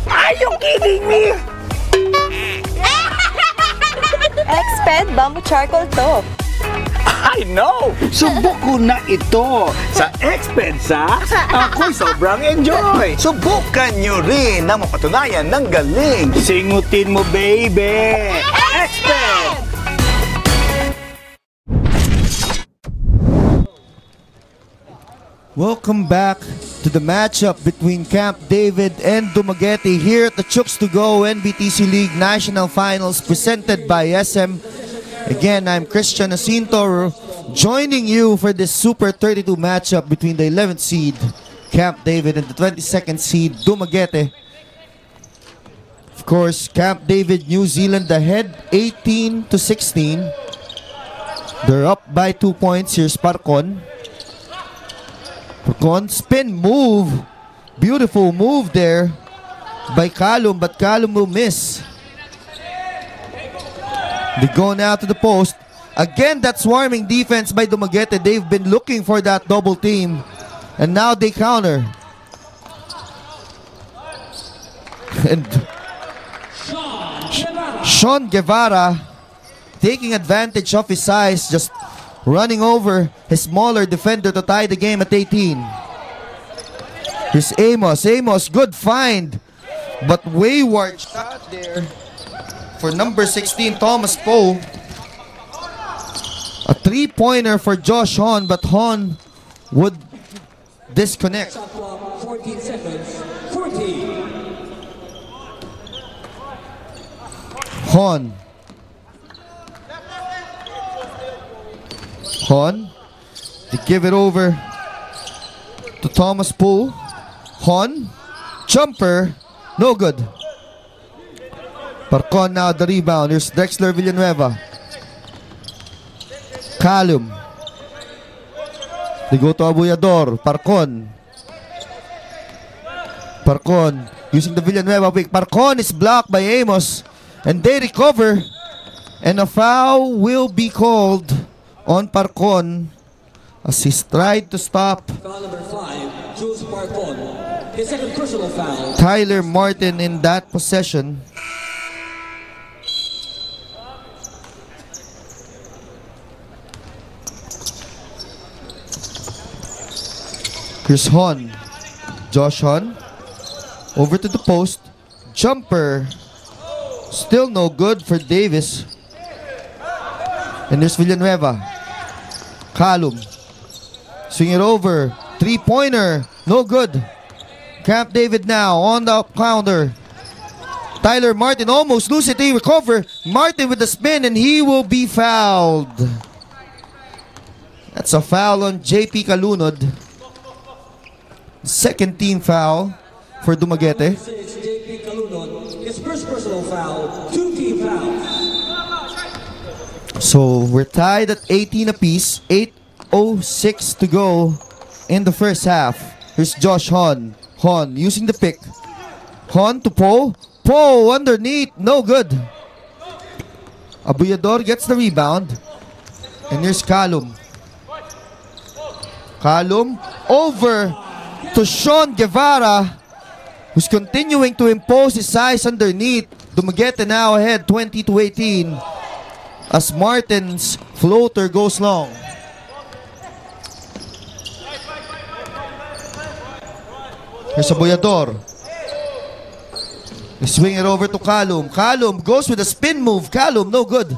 Are you kidding me? Exped Bamboo Charcoal to. I know! Subok ko na ito sa Expensa. Ako'y sobrang enjoy. Subukan nyo rin na mapatunayan ng galing. Singutin mo, baby! Exped! Welcome back to the matchup between Camp David and Dumaguete here at the Chooks to Go NBTC League National Finals presented by SM. Again, I'm Christian Jacinto joining you for this Super 32 matchup between the 11th seed Camp David and the 22nd seed Dumaguete. Of course, Camp David New Zealand ahead 18-16. They're up by 2 points. Here's Parcon. Parcon, spin move. Beautiful move there by Calum, but Calum will miss. They go now to the post. Again, that swarming defense by Dumaguete. They've been looking for that double team. And now they counter. And Sean Guevara taking advantage of his size, just running over his smaller defender to tie the game at 18. Here's Amos. Amos, good find. But wayward shot there for number 16, Thomas Poe. A three-pointer for Josh Hon, but Hon would disconnect. 14 seconds. 14. Hon. Hon. They give it over to Thomas Poe. Hon. Jumper. No good. Parcon now the rebound. Here's Dexter Villanueva. Calum. They go to Abuyador. Parcon. Parcon using the Villanueva pick. Parcon is blocked by Amos. And they recover. And a foul will be called on Parcon as he tried to stop Foul number 5, Jules Parcon. His second personal foul. Tyler Martin in that possession. Here's Hon. Josh Hon. Over to the post. Jumper. Still no good for Davis. And there's Villanueva. Calum. Swing it over. Three-pointer. No good. Camp David now on the counter. Tyler Martin almost loses it. He recover. Martin with the spin and he will be fouled. That's a foul on JP Kalunod. Second team foul for Dumaguete. JP Kalunod. His first personal foul. 2 team fouls. So we're tied at 18 apiece. 8:06 to go in the first half. Here's Josh Hon. Hon using the pick. Hon to Poe. Poe underneath. No good. Abuyador gets the rebound. And here's Calum. Calum over to Sean Guevara, who's continuing to impose his size underneath. Dumaguete now ahead 20-18 as Martin's floater goes long. Here's Abuyador. They swing it over to Calum. Calum goes with a spin move. Calum, no good.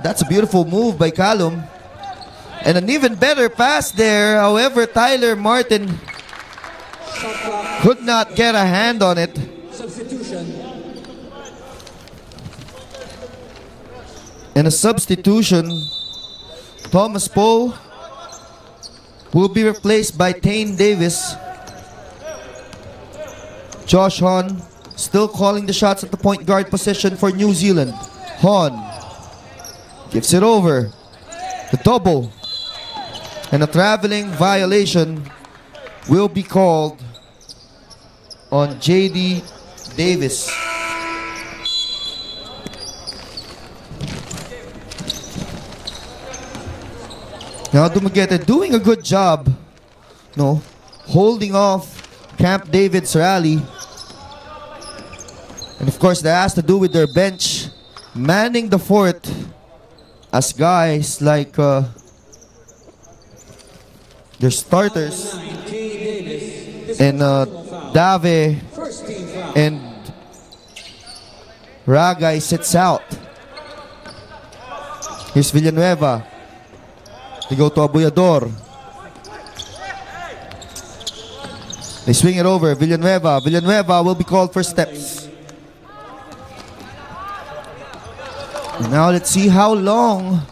That's a beautiful move by Calum. And an even better pass there. However, Tyler Martin could not get a hand on it. Substitution. And a substitution. Thomas Poe will be replaced by Tane Davis. Josh Hon still calling the shots at the point guard position for New Zealand. Hon gives it over. The double. And a traveling violation will be called on J.D. Davis. Now Dumaguete doing a good job, holding off Camp David's rally. And of course that has to do with their bench manning the fort as guys like their starters and Dave and Ragay sits out. Here's Villanueva. They go to Abuyador. They swing it over. Villanueva. Villanueva will be called for steps. And now let's see how long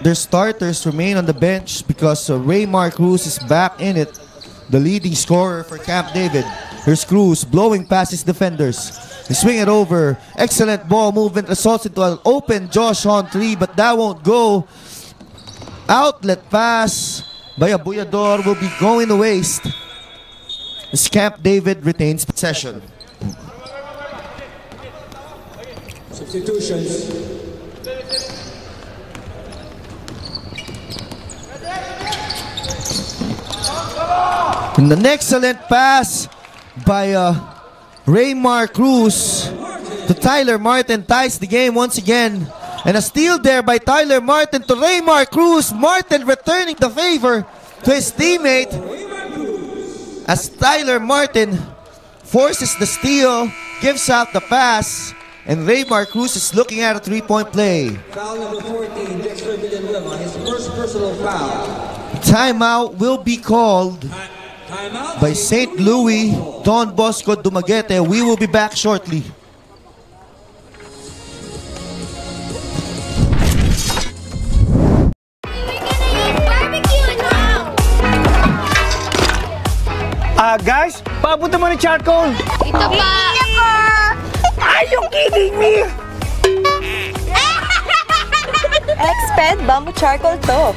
their starters remain on the bench because Raymar Cruz is back in it, the leading scorer for Camp David. Here's Cruz blowing past his defenders. They swing it over. Excellent ball movement results into an open Josh Hon 3, but that won't go. Outlet pass by Abuyador will be going to waste as Camp David retains possession. Substitutions. And an excellent pass by Raymar Cruz to Tyler Martin ties the game once again And a steal there by Tyler Martin to Raymar Cruz. Martin returning the favor to his teammate as Tyler Martin forces the steal, gives out the pass, and Raymar Cruz is looking at a three-point play. Foul number 14, Dexter Villanueva, his first personal foul. Timeout will be called by St. Louis Don Bosco Dumaguete. We will be back shortly. Guys, papunta mo ng charcoal. Ito pa. Are you kidding me? Exped Bamboo Charcoal to.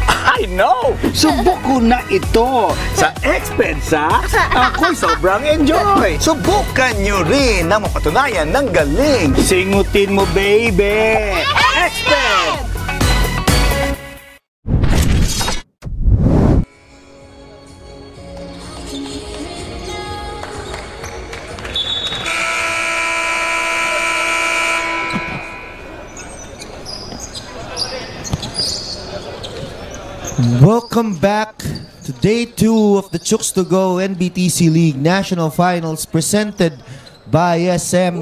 I know! Subok ko na ito sa Expensa. Ako'y sobrang enjoy. Subukan nyo rin na mapatunayan ng galing. Singutin mo, baby! Exped! Welcome back to day 2 of the Chooks to Go NBTC League National Finals presented by SM.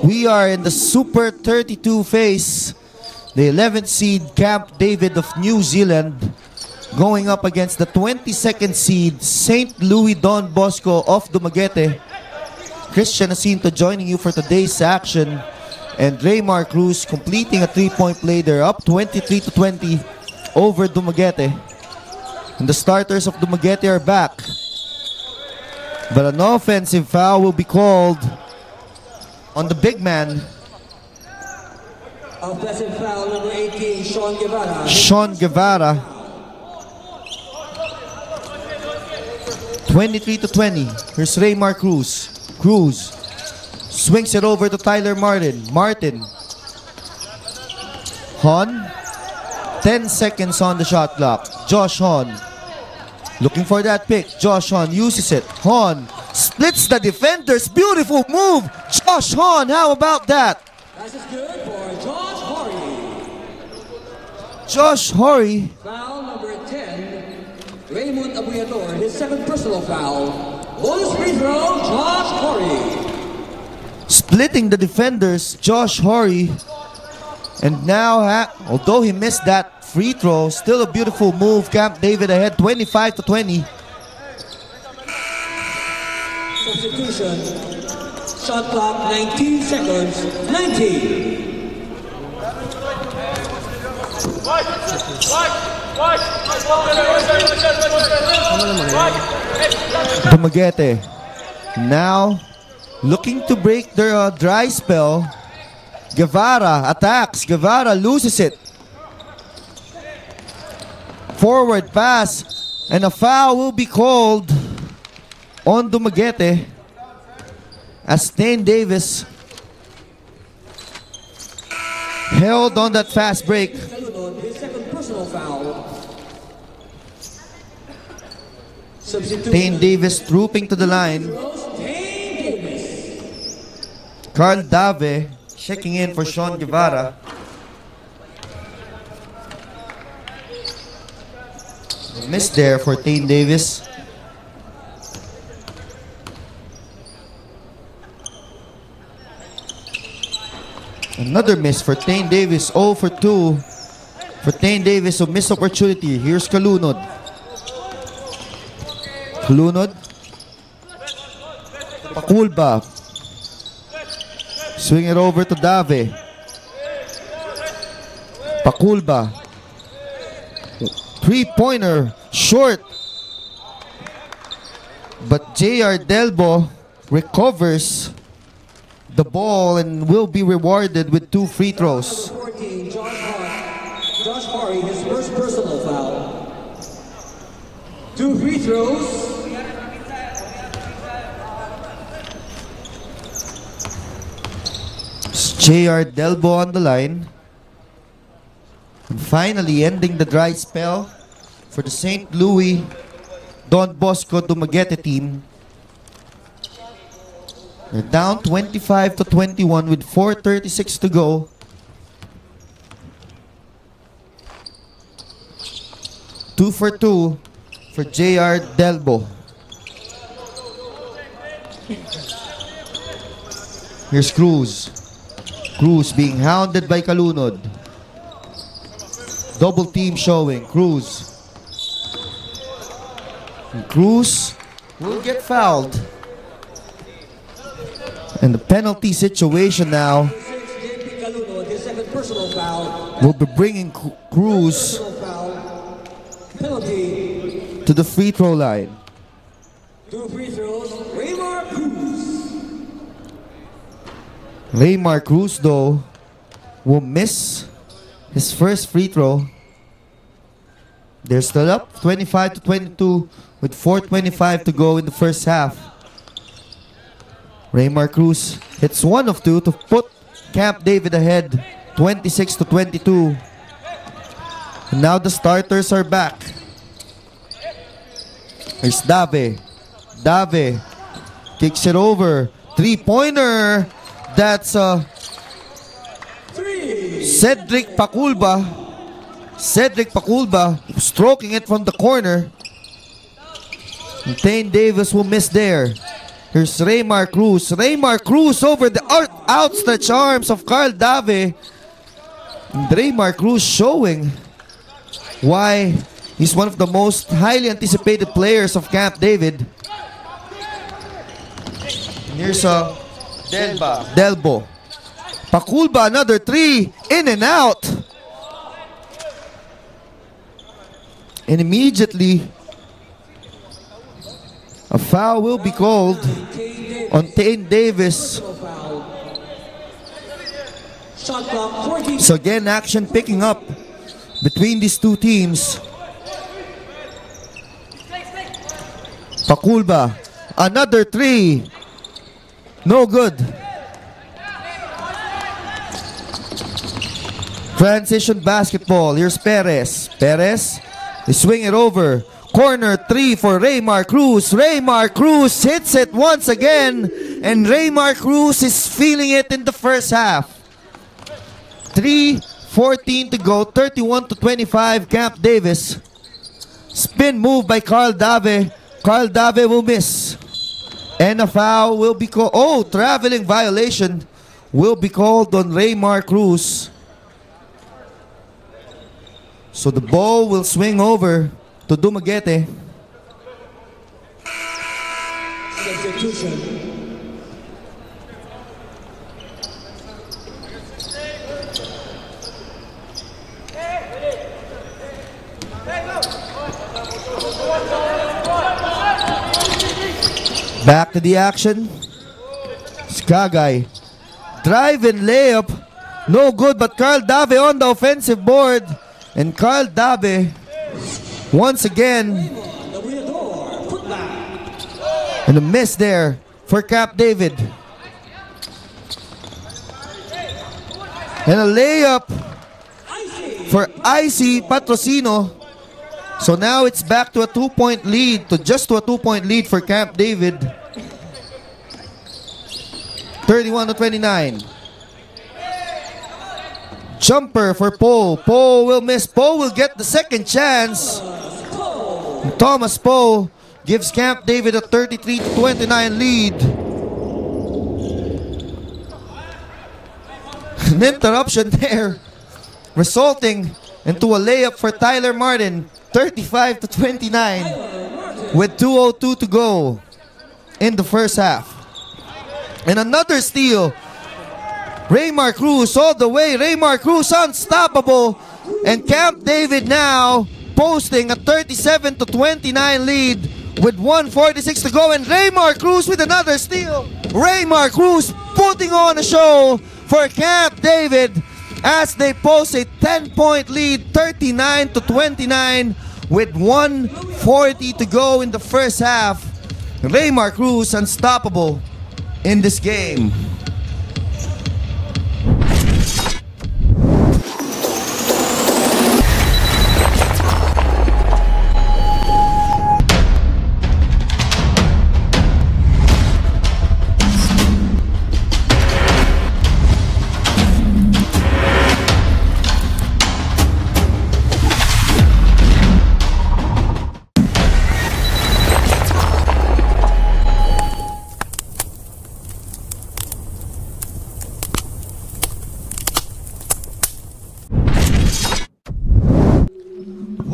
We are in the Super 32 phase. The 11th seed Camp David of New Zealand going up against the 22nd seed St. Louis Don Bosco of Dumaguete. Christian Jacinto joining you for today's action, and Raymar Cruz completing a 3-point play. They're up 23-20 over Dumaguete. And the starters of Dumaguete are back. But an offensive foul will be called on the big man. Offensive foul number 18, Sean Guevara. Sean Guevara. 23-20. Here's Raymar Cruz. Cruz swings it over to Tyler Martin. Martin. Hon. 10 seconds on the shot clock. Josh Hon looking for that pick. Josh Hon uses it. Hon splits the defenders. Beautiful move. Josh Hon, how about that? This is good for Josh Horry. Josh Horry. Foul number 10, Raymond Abuyator, his second personal foul. Bonus free throw, Josh Horry. Splitting the defenders, Josh Horry. And now, although he missed that free throw, still a beautiful move. Camp David ahead 25-20. Substitution. Shot clock 19 seconds. 19. Dumaguete now looking to break their dry spell. Guevara attacks. Guevara loses it. Forward pass, and a foul will be called on Dumaguete as Tane Davis held on that fast break. His second personal foul. Tane Davis trooping to the line. Carl Dave checking in for Sean Guevara. Miss there for Tane Davis. Another miss for Tane Davis. 0 for 2 for Tane Davis. So missed opportunity. Here's Kalunod. Kalunod. Pakulba. Swing it over to Dave. Pakulba. Three-pointer. Short. But J.R. Delbo recovers the ball and will be rewarded with 2 free throws. 14, Josh Horry, his first personal foul. 2 free throws. J.R. Delbo on the line. And finally ending the dry spell for the St. Louis Don Bosco Dumaguete team. They're down 25-21 with 4:36 to go 2 for 2 for J.R. Delbo. Here's Cruz. Cruz being hounded by Kalunod. Double team showing. Cruz. And Cruz will get fouled. And the penalty situation now will be bringing Cruz to the free throw line. 2 free throws, Raymar Cruz. Raymar Cruz, though, will miss his first free throw. They're still up 25-22 with 4:25 to go in the first half. Raymar Cruz hits 1 of 2 to put Camp David ahead 26-22. And now the starters are back. Here's Dave. Dave kicks it over. 3-pointer. That's Cedric Paculba. Cedric Paculba stroking it from the corner. And Tain Davis will miss there. Here's Raymar Cruz. Raymar Cruz over the outstretched arms of Carl Dave. And Raymar Cruz showing why he's one of the most highly anticipated players of Camp David. And here's Delbo. Paculba, another 3, in and out. And immediately, a foul will be called on Tain Davis. So again, action picking up between these two teams. Paculba, another 3. No good. Transition basketball. Here's Perez. Perez, they swing it over. Corner 3 for Raymar Cruz. Raymar Cruz hits it once again. And Raymar Cruz is feeling it in the first half. 3:14 to go. 31-25 Camp Davis. Spin move by Carl Dave. Carl Dave will miss. And a foul will be called. Oh, traveling violation will be called on Raymar Cruz. So the ball will swing over to Dumaguete. Substitution. Back to the action. Skagay. Drive and layup. No good, but Carl Dave on the offensive board. And Carl Dave, once again, and a miss there for Camp David. And a layup for Icy Patrocino. So now it's back to a 2-point lead, to just to a 2-point lead for Camp David. 31-29. Jumper for Poe. Poe will miss. Poe will get the second chance. Thomas Poe gives Camp David a 33-29 lead. An interruption there, resulting into a layup for Tyler Martin. 35-29 with 2:02 to go in the first half. And another steal. Raymar Cruz all the way. Raymar Cruz unstoppable. And Camp David now posting a 37-29 lead with 1:46 to go. And Raymar Cruz with another steal. Raymar Cruz putting on a show for Camp David as they post a 10-point lead, 39-29 with 1:40 to go in the first half. Raymar Cruz unstoppable in this game.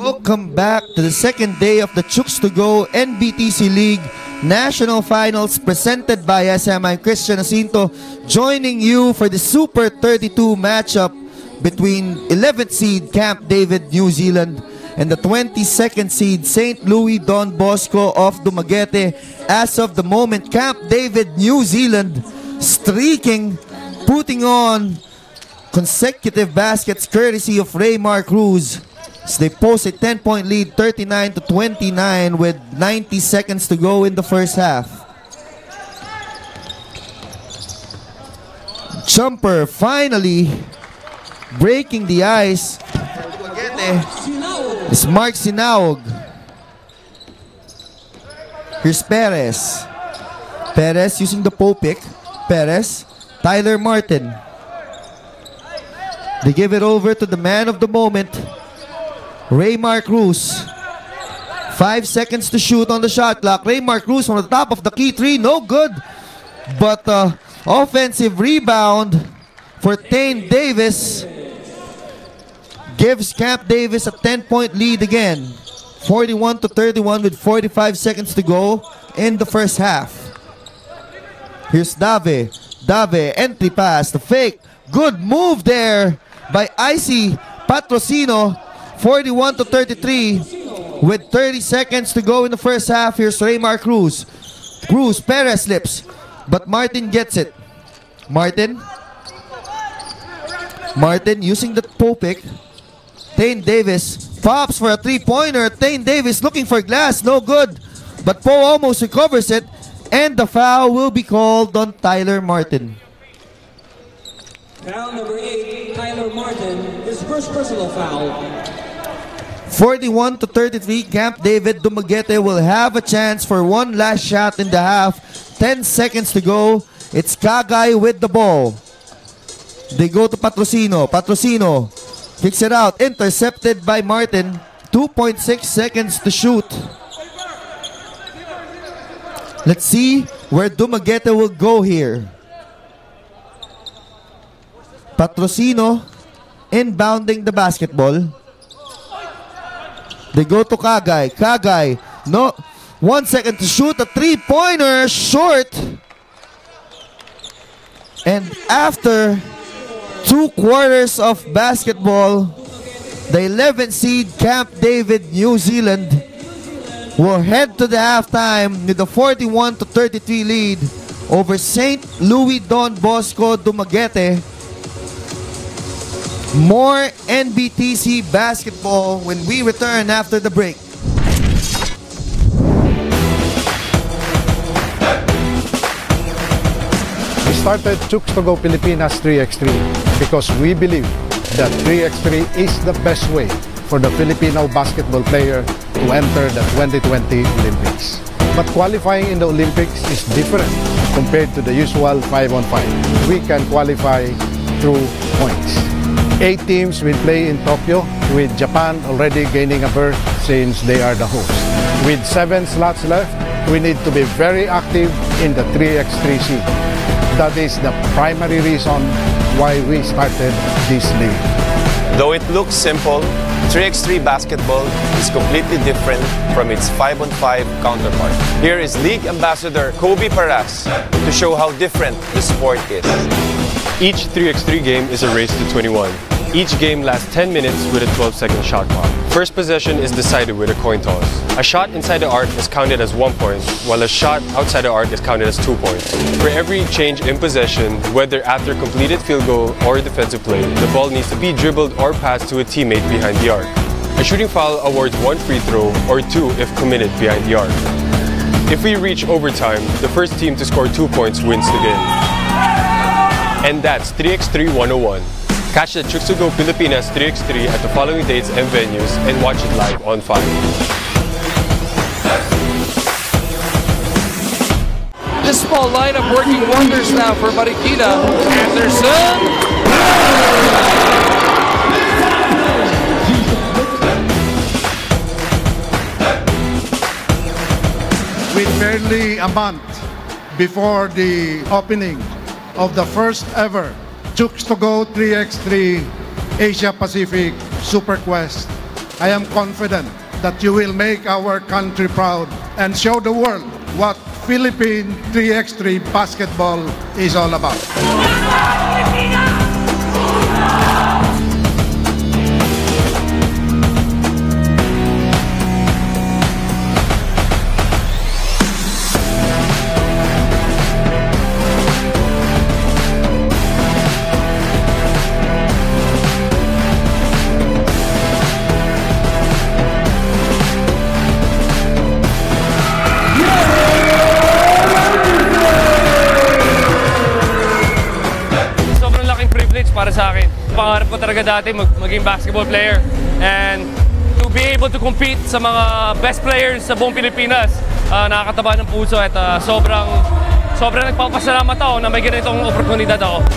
Welcome back to the second day of the Chooks to Go NBTC League National Finals presented by SM. I'm Christian Jacinto, joining you for the Super 32 matchup between 11th seed Camp David, New Zealand, and the 22nd seed St. Louis Don Bosco of Dumaguete. As of the moment, Camp David, New Zealand, streaking, putting on consecutive baskets courtesy of Raymar Cruz. So they post a 10-point lead, 39-29, with 90 seconds to go in the first half. Jumper finally breaking the ice. It's Mark Sinaug. Here's Perez. Perez using the pole pick. Perez, Tyler Martin. They give it over to the man of the moment, Raymar Cruz. 5 seconds to shoot on the shot clock. Raymar Cruz from the top of the key three, no good. But offensive rebound for Tane Davis gives Camp Davis a 10-point lead again. 41-31 with 45 seconds to go in the first half. Here's Dave. Dave, entry pass, the fake. Good move there by Icy Patrocino. 41-33 with 30 seconds to go in the first half. Here's Raymar Cruz. Cruz, Perez slips, but Martin gets it. Martin using the pole pick. Tane Davis pops for a three-pointer. Tane Davis looking for glass, no good. But Poe almost recovers it, and the foul will be called on Tyler Martin. Foul number 8, Tyler Martin, his first personal foul. 41-33, Camp David. Dumaguete will have a chance for one last shot in the half. 10 seconds to go. It's Kagay with the ball. They go to Patrocino. Patrocino kicks it out. Intercepted by Martin. 2.6 seconds to shoot. Let's see where Dumaguete will go here. Patrocino inbounding the basketball. They go to Kagay. Kagay, no, 1 second to shoot. A three-pointer, short. And after 2 quarters of basketball, the 11th seed Camp David, New Zealand, will head to the halftime with a 41-33 lead over St. Louis Don Bosco Dumaguete. More NBTC basketball when we return after the break. We started Chooks to Go Pilipinas 3x3 because we believe that 3x3 is the best way for the Filipino basketball player to enter the 2020 Olympics. But qualifying in the Olympics is different compared to the usual 5-on-5. We can qualify through points. 8 teams will play in Tokyo, with Japan already gaining a berth since they are the host. With 7 slots left, we need to be very active in the 3x3 scene. That is the primary reason why we started this league. Though it looks simple, 3x3 basketball is completely different from its 5-on-5 counterpart. Here is League Ambassador Kobe Paras to show how different the sport is. Each 3x3 game is a race to 21. Each game lasts 10 minutes with a 12-second shot clock. First possession is decided with a coin toss. A shot inside the arc is counted as 1 point, while a shot outside the arc is counted as 2 points. For every change in possession, whether after completed field goal or defensive play, the ball needs to be dribbled or passed to a teammate behind the arc. A shooting foul awards 1 free throw or 2 if committed behind the arc. If we reach overtime, the first team to score 2 points wins the game. And that's 3x3 101. Catch the Chooks to Go Pilipinas 3x3 at the following dates and venues and watch it live on 5. This small lineup working wonders now for Marikina. Anderson. With barely a month before the opening of the first ever Chooks to Go 3x3 Asia Pacific Super Quest I am confident that you will make our country proud and show the world what Philippine 3x3 basketball is all about. Para sa akin, pangarap ko talaga dati maging basketball player and to be able to compete sa mga best players sa buong Pilipinas, nakakataba ng puso at sobrang nagpapasalamat ako na may ganitong oportunidad ako.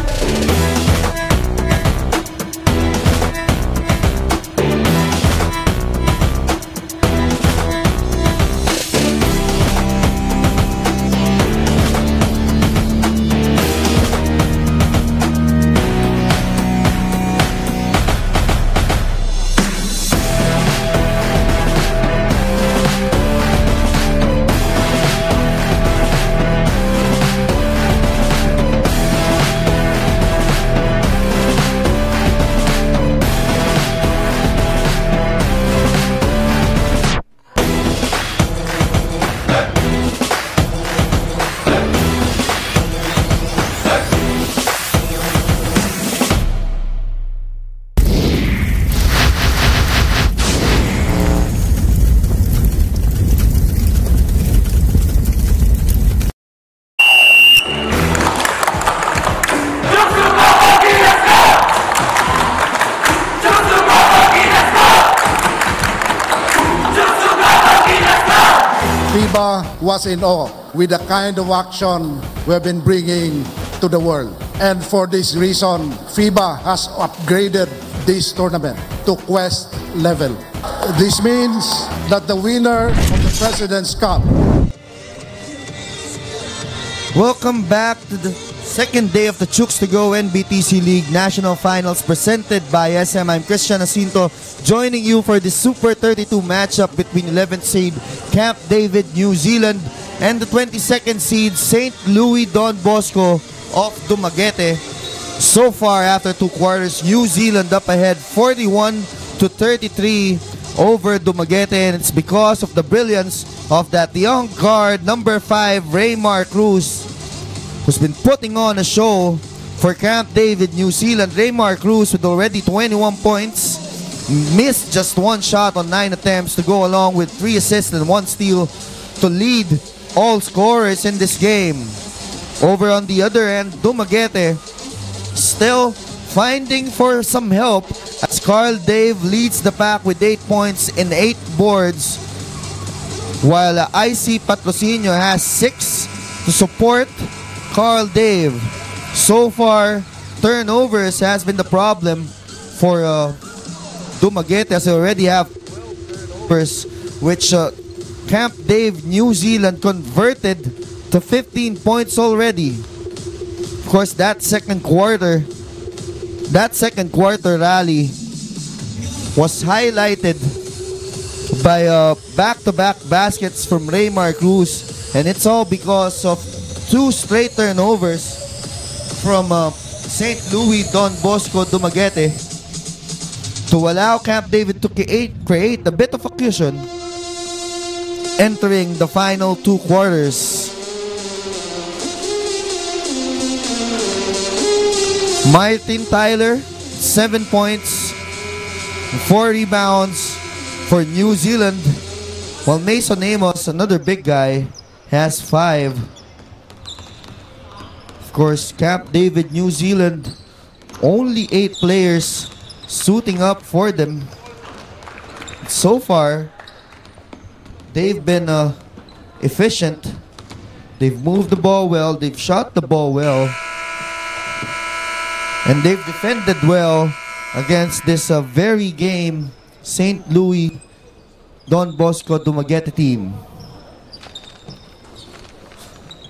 FIBA was in awe with the kind of action we've been bringing to the world. And for this reason, FIBA has upgraded this tournament to Quest level. This means that the winner of the President's Cup. Welcome back to the second day of the Chooks to Go NBTC League National Finals presented by SM. I'm Christian Jacinto, joining you for the Super 32 matchup between 11th seed Camp David, New Zealand, and the 22nd seed St. Louis Don Bosco of Dumaguete. So far, after 2 quarters, New Zealand up ahead 41-33 over Dumaguete, and it's because of the brilliance of that young guard, number 5, Raymar Cruz, who's been putting on a show for Camp David, New Zealand. Raymar Cruz with already 21 points, missed just 1 shot on 9 attempts to go along with 3 assists and 1 steal to lead all scorers in this game. Over on the other end, Dumaguete still finding for some help as Carl Dave leads the pack with 8 points and 8 boards, while IC Patrocinio has 6 to support Carl Dave. So far, turnovers has been the problem for Dumaguete, as they already have turnovers, which Camp Dave New Zealand converted to 15 points already. Of course, that second quarter rally was highlighted by back-to-back baskets from Raymar Cruz, and it's all because of 2 straight turnovers from St. Louis Don Bosco Dumaguete to allow Camp David to create a bit of a cushion entering the final 2 quarters. Martin Tyler, 7 points, 4 rebounds for New Zealand, while Mason Amos, another big guy, has 5. Of course, Camp David New Zealand, only 8 players suiting up for them. So far, they've been efficient. They've moved the ball well, they've shot the ball well, and they've defended well against this very game St. Louis Don Bosco Dumaguete team.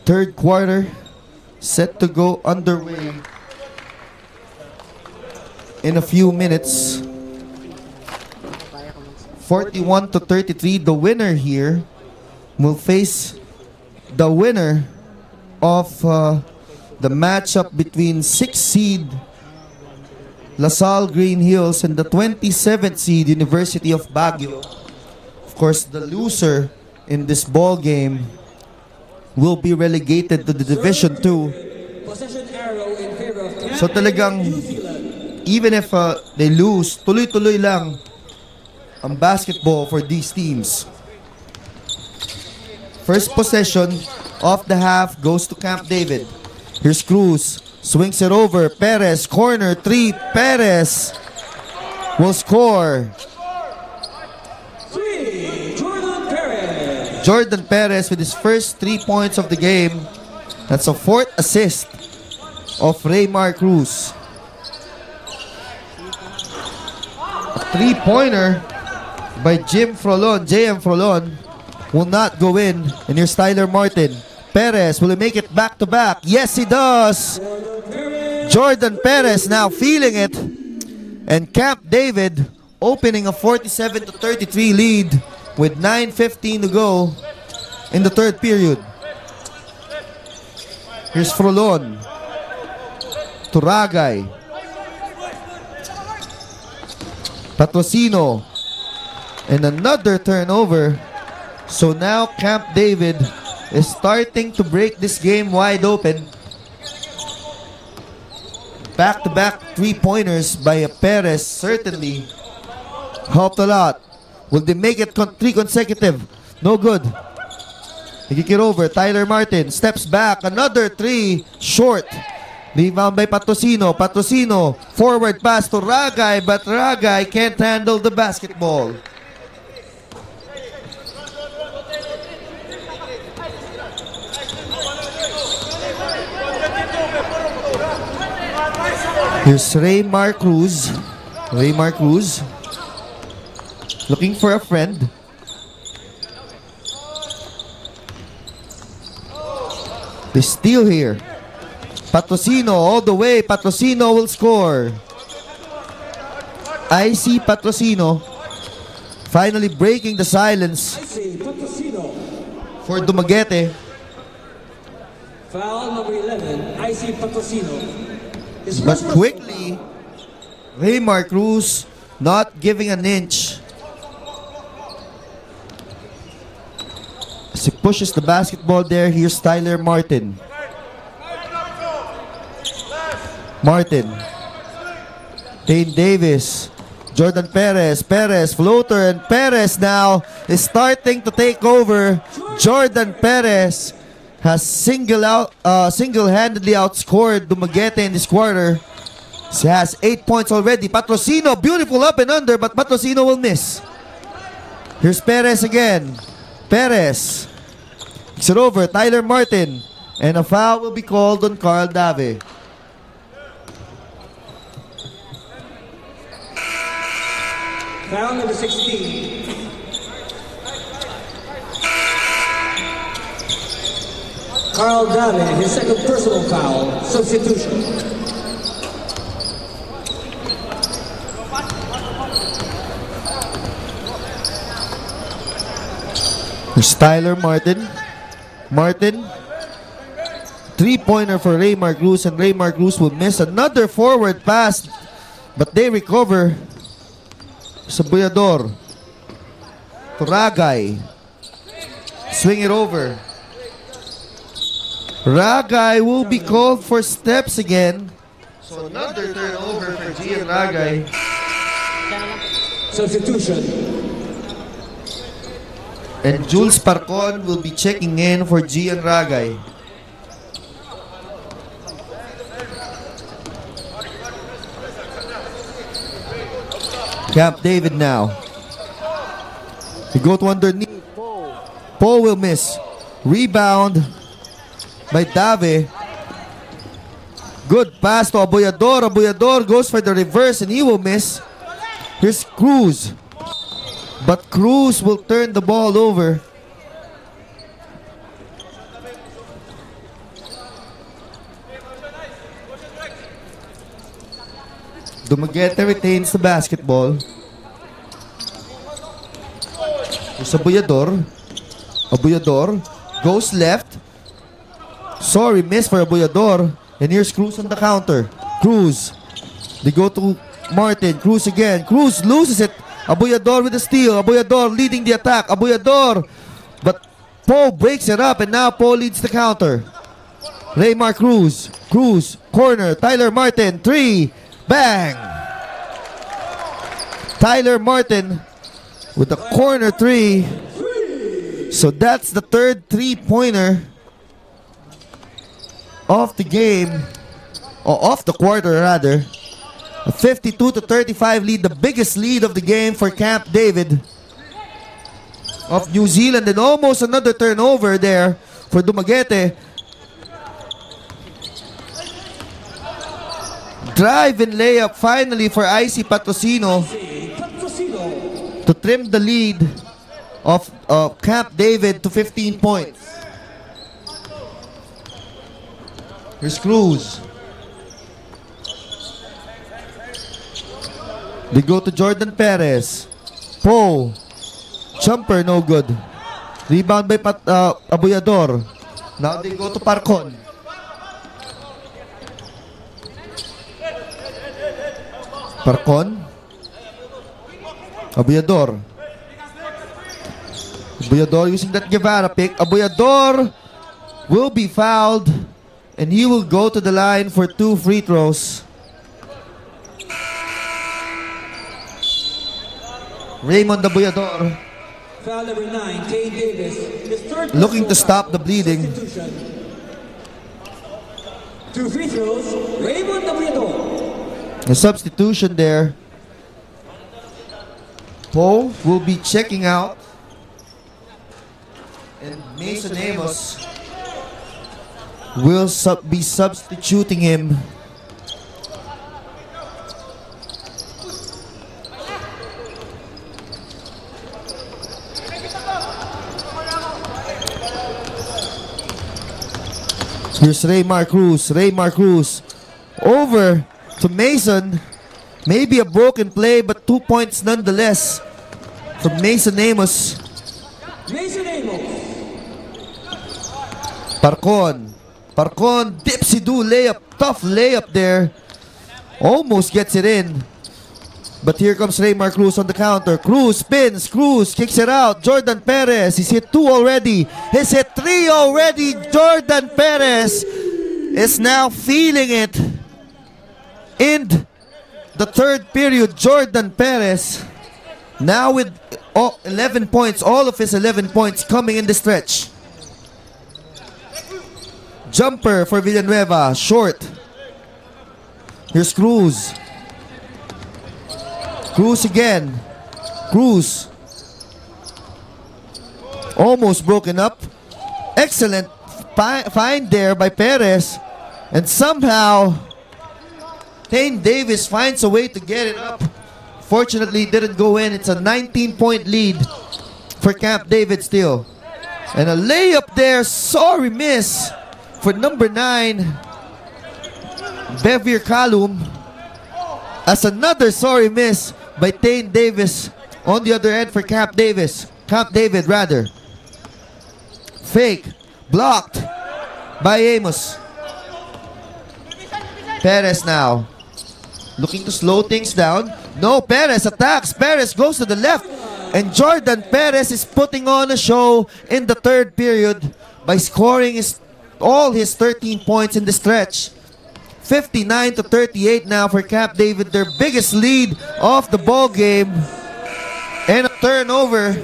Third quarter set to go underway in a few minutes. 41 to 33. The winner here will face the winner of the matchup between 6th seed LaSalle Green Hills and the 27th seed University of Baguio. Of course, the loser in this ball game will be relegated to the Division 2. So talagang even if they lose, tuloy-tuloy lang ang basketball for these teams. First possession of the half goes to Camp David. Here's Cruz. Swings it over. Perez, corner 3. Perez will score. Jordan Perez with his first 3 points of the game. That's a 4th assist of Raymar Cruz. A 3-pointer by JM Frolon will not go in. And here's Tyler Martin. Perez, will he make it back-to-back? Yes, he does. Jordan Perez now feeling it. And Camp David opening a 47 to 33 lead with 9:15 to go in the third period. Here's Frolon. Turagay. Patrocino. And another turnover. So now Camp David is starting to break this game wide open. Back-to-back 3-pointers by Perez certainly helped a lot. Will they make it 3 consecutive? No good. They kick it over. Tyler Martin steps back. Another 3. Short. Rebound by Patrocino. Patrocino. Forward pass to Ragay. But Ragay can't handle the basketball. Here's Raymar Cruz. Raymar Cruz looking for a friend. They steal here. Patrocino all the way. Patrocino will score. IC Patrocino finally breaking the silence for Dumaguete. Foul number 11, IC Patrocino. But quickly, Raymar Cruz not giving an inch. As he pushes the basketball there, here's Tyler Martin. Martin. Payne Davis. Jordan Perez. Perez, floater, and Perez now is starting to take over. Jordan Perez has single-handedly outscored Dumaguete in this quarter. He has 8 points already. Patrocino, beautiful up and under, but Patrocino will miss. Here's Perez again. Perez. Kicks it over. Tyler Martin. And a foul will be called on Carl Dave. Foul number 16. Carl Dave, his second personal foul, substitution. Here's Tyler Martin. Martin. 3-pointer for Raymar Cruz, and Raymar Cruz will miss another forward pass, but they recover. Sa Buyador. Turagay. Swing it over. Ragay will be called for steps again. So another turnover for Gian Ragay. Substitution. And Jules Parcon will be checking in for Gian Ragay. Camp David now. They go to underneath. Poe will miss. Rebound by Dave. Good pass to Aboyador. Aboyador goes for the reverse and he will miss. Here's Cruz. But Cruz will turn the ball over. Dumaguete retains the basketball. Here's Abuyador. Abuyador goes left. Sorry, miss for Abuyador. And here's Cruz on the counter. Cruz. They go to Martin. Cruz again. Cruz loses it. Abuyador with the steal. Abuyador leading the attack. Abuyador. But Poe breaks it up and now Poe leads the counter. Raymar Cruz. Cruz. Corner. Tyler Martin. 3. Bang. Tyler Martin with the corner 3. So that's the third 3-pointer of the game. Or of the quarter rather. A 52-35 lead. The biggest lead of the game for Camp David of New Zealand. And almost another turnover there for Dumaguete. Drive and layup finally for Icy Patrocino to trim the lead of Camp David to 15 points. Here's Cruz. They go to Jordan Perez. Poe. Jumper, no good. Rebound by Abuyador. Now they go to Parcon. Parcon. Abuyador. Abuyador using that Guevara pick. Abuyador will be fouled and he will go to the line for 2 free throws. Raymond Abuyador Foul number 9, Kane Davis. His third looking to stop the bleeding. 2 free throws, Raymond Abuyador. A substitution there. Poe will be checking out. And Mason Amos will be substituting him. Here's Raymar Cruz. Raymar Cruz over to Mason. Maybe a broken play, but 2 points nonetheless from Mason Amos. Mason Amos. Parcon. Parcon, dipsy-do layup. Tough layup there. Almost gets it in. But here comes Raymar Cruz on the counter. Cruz spins. Cruz kicks it out. Jordan Perez. He's hit 2 already. He's hit 3 already. Jordan Perez is now feeling it. In the third period, Jordan Perez now with 11 points. All of his 11 points coming in the stretch. Jumper for Villanueva. Short. Here's Cruz. Cruz again. Cruz. Almost broken up. Excellent find there by Perez. And somehow Kane Davis finds a way to get it up. Fortunately, it didn't go in. It's a 19-point lead for Camp David still. And a layup there. Sorry miss for number 9, Bevere Calum. As another sorry miss by Kane Davis on the other end for Camp Davis. Camp David rather. Fake. Blocked by Amos. Perez now looking to slow things down. No, Perez attacks. Perez goes to the left. And Jordan Perez is putting on a show in the third period by scoring all his 13 points in the stretch. 59-38 now for Camp David, their biggest lead of the ball game. And a turnover,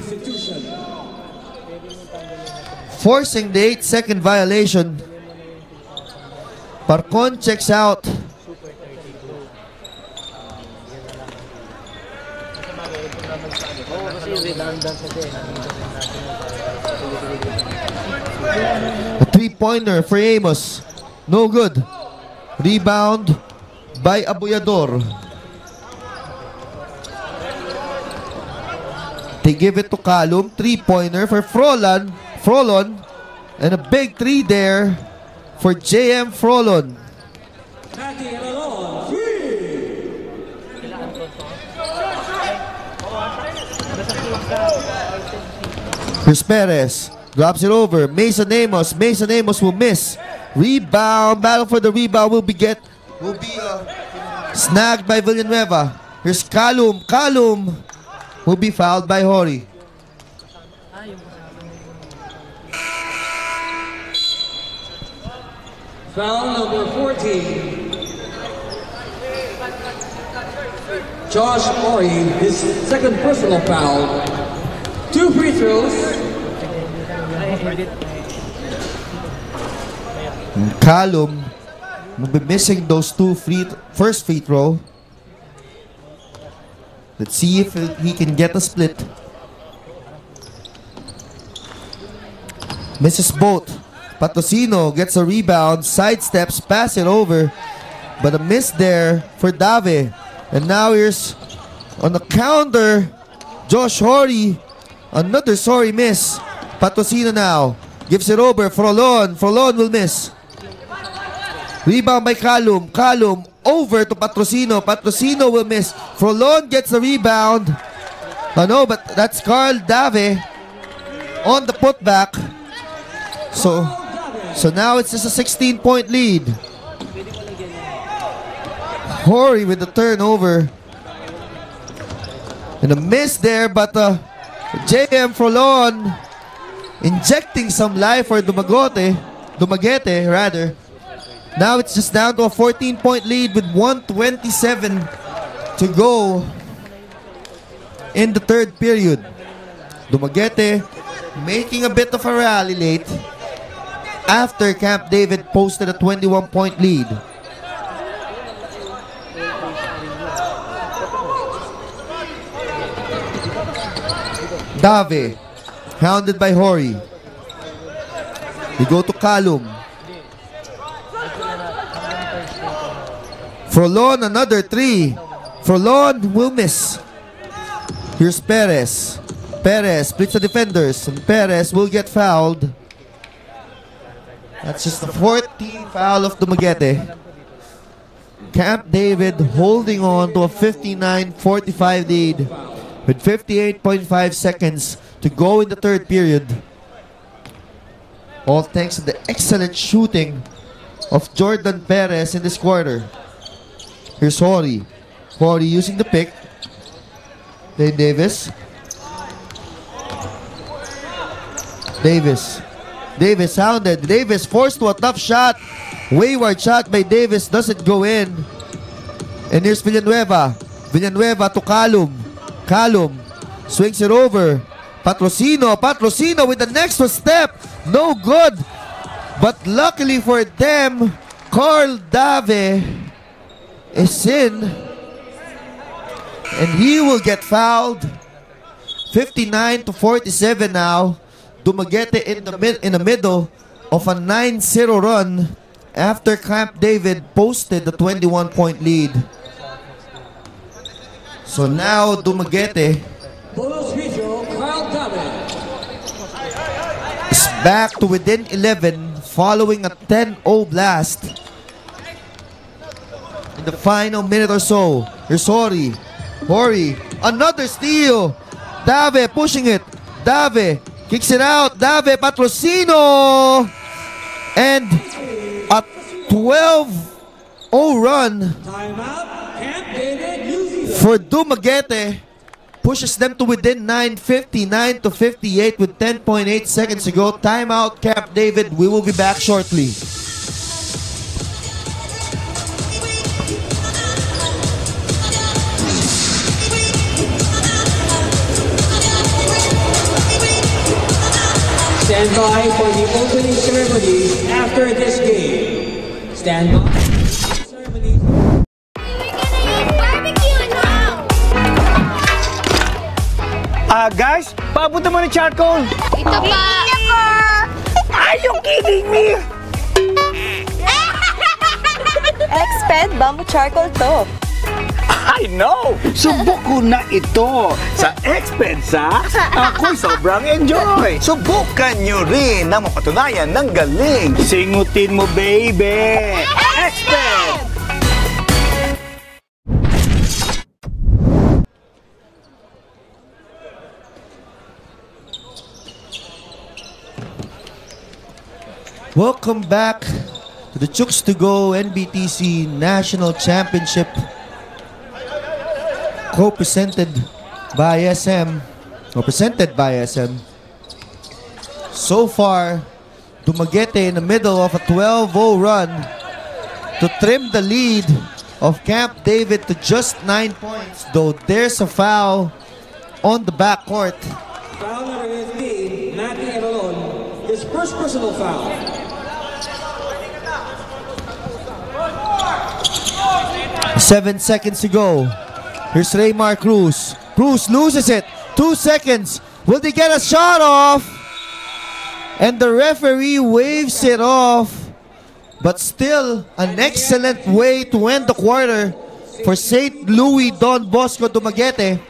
forcing the 8-second violation. Parcon checks out. A 3-pointer for Amos. No good. Rebound by Abuyador. They give it to Calum. 3-pointer for Frolon. And a big 3 there for JM Frolon. Here's Perez. Drops it over. Mason Amos. Mason Amos will miss. Rebound. Battle for the rebound will be snagged by Villanueva. Here's Calum. Calum will be fouled by Hori. Foul number 14. Josh Ori, his second personal foul. 2 free throws. Calum will be missing those first free throw. Let's see if he can get a split. Misses both. Patrocino gets a rebound, sidesteps, pass it over, but a miss there for Dave. And now here's on the counter, Josh Hori. Another sorry miss. Patrocino now gives it over. Frolon. Frolon will miss. Rebound by Calum. Calum over to Patrocino. Patrocino will miss. Frolon gets the rebound. Oh no, but that's Carl Dave on the putback. So now it's just a 16-point lead. Hori with the turnover. And a miss there, but JM Frolon injecting some life for Dumaguete rather. Now it's just down to a 14-point lead with 1:27 to go in the third period. Dumaguete making a bit of a rally late after Camp David posted a 21-point lead. Dave, hounded by Hori. We go to Calum. Frolon, another 3. Frolon will miss. Here's Perez. Perez splits the defenders, and Perez will get fouled. That's just the 14th foul of Dumaguete. Camp David holding on to a 59-45 lead with 58.5 seconds to go in the third period. All thanks to the excellent shooting of Jordan Perez in this quarter. Here's Hori. Hori using the pick. Then Davis. Davis sounded. Davis forced to a tough shot. Wayward shot by Davis. Doesn't go in. And here's Villanueva. Villanueva to Calum. Calum swings it over. Patrocino. Patrocino with the next step. No good. But luckily for them, Carl Dave is in. And he will get fouled. 59-47 now. Dumaguete in the middle of a 9-0 run after Camp David posted the 21-point lead. So now Dumaguete is back to within 11 following a 10-0 blast in the final minute or so. Here's Hori. Hori, another steal. Dave pushing it. Dave kicks it out. Dave, Patrocino. And a 12-0 run for Dumaguete pushes them to within 9, 59-58 with 10.8 seconds to go. Timeout, Camp David. We will be back shortly. Stand by for the opening ceremony after this game. Stand by. Guys, papunta mo ng charcoal. Ito pa. Are you kidding me? Exped Bamboo Charcoal to. I know! Subok ko na ito sa Expensa. Ako'y sobrang enjoy. Subukan nyo rin na mapatunayan ng galing. Singutin mo, baby! Exped! Welcome back to the Chooks to Go NBTC National Championship, co-presented by SM, or presented by SM. So far, Dumaguete in the middle of a 12-0 run to trim the lead of Camp David to just 9 points, though there's a foul on the backcourt. Foul number 15, Matty Evalon, his first personal foul. Seven seconds to go. Here's Raymar Cruz. Cruz loses it. 2 seconds. Will they get a shot off? And the referee waves it off. But still, an excellent way to end the quarter for St. Louis Don Bosco Dumaguete.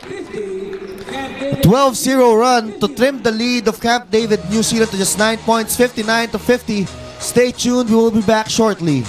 12-0 run to trim the lead of Camp David New Zealand to just 9 points, 59-50. Stay tuned, we will be back shortly.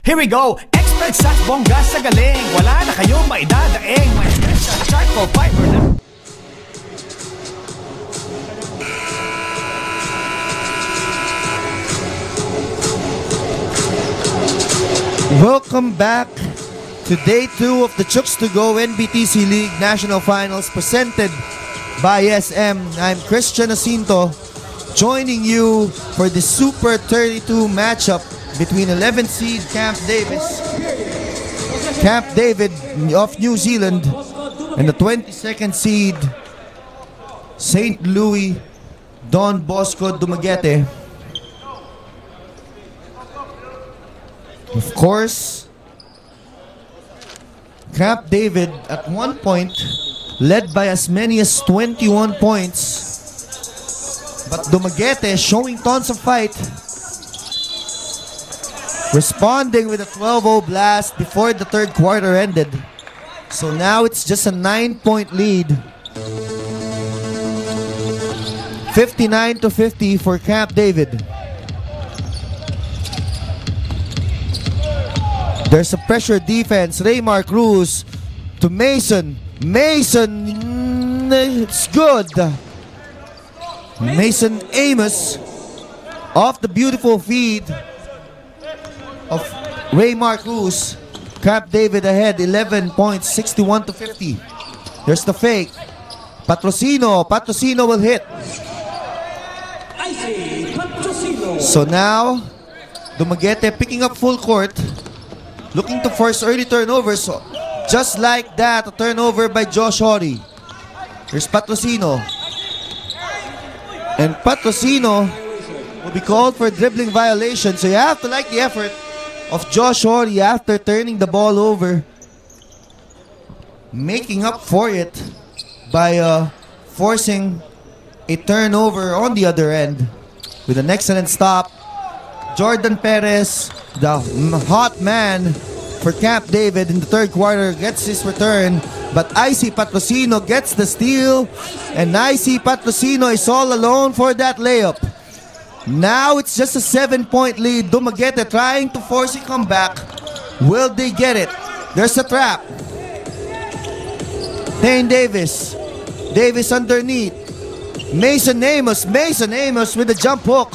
Here we go! Expert sa bongga sa galing. Wala na kayong maidadaing. May special charcoal fiber na. Welcome back to day 2 of the Chooks to Go NBTC League National Finals presented by SM. I'm Christian Jacinto, joining you for the Super 32 matchup between 11th seed Camp David of New Zealand and the 22nd seed St. Louis Don Bosco Dumaguete. Of course, Camp David at one point led by as many as 21 points, but Dumaguete showing tons of fight, responding with a 12-0 blast before the third quarter ended. So now it's just a 9-point lead. 59-50 for Camp David. There's a pressure defense. Raymar Cruz to Mason. Mason, it's good. Mason Amos off the beautiful feed of Raymar Cruz. Camp David ahead, 11 points, 61-50. There's the fake. Patrocino will hit. So now, Dumaguete picking up full court, looking to force early turnovers. So just like that, a turnover by Josh Hori. Here's Patrocino. And Patrocino will be called for a dribbling violation. So you have to like the effort of Josh Hori after turning the ball over, making up for it by forcing a turnover on the other end with an excellent stop. Jordan Perez, the hot man for Camp David in the third quarter, gets his return, but Icy Patrocino gets the steal, and Icy Patrocino is all alone for that layup. Now it's just a 7-point lead. Dumaguete trying to force a comeback. Will they get it? There's a trap. Dane Davis. Davis underneath. Mason Amos with a jump hook.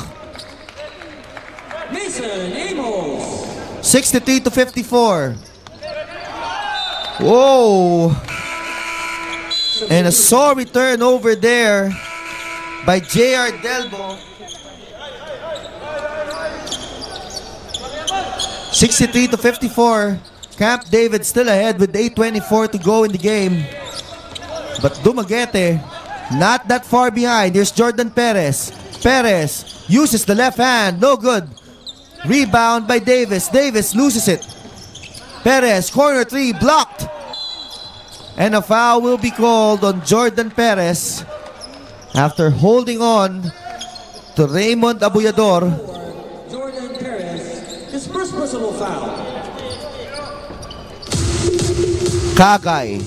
Mason Amos. 63-54. Whoa. And a sorry turn over there by J.R. Delbo. 63-54. Camp David still ahead with 8:24 to go in the game. But Dumaguete not that far behind. Here's Jordan Perez. Perez uses the left hand. No good. Rebound by Davis. Davis loses it. Perez, corner three, blocked. And a foul will be called on Jordan Perez after holding on to Raymond Abuyador. Jordan Perez, his first personal foul. Kagay.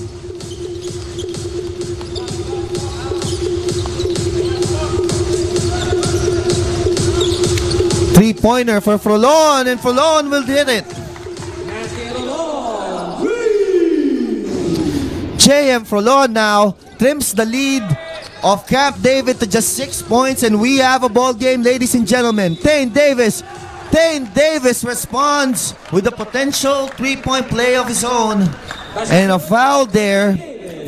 Three-pointer for Frolon, and Frolon will hit it. JM Frolon now trims the lead of Camp David to just 6 points, and we have a ball game, ladies and gentlemen. Tane Davis responds with a potential three-point play of his own, and a foul there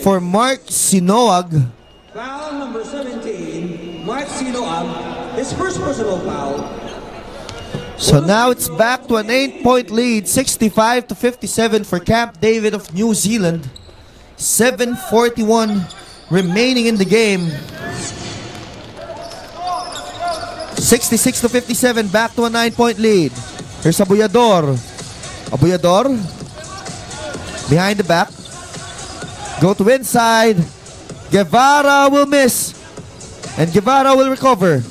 for Mark Sinoag. Foul number 17, Mark Sinoag, his first personal foul. So now it's back to an 8-point lead, 65-57 for Camp David of New Zealand. 7:41 remaining in the game. 66-57, back to a 9-point lead. Here's Abuyador. Abuyador behind the back. Go to inside. Guevara will miss, and Guevara will recover.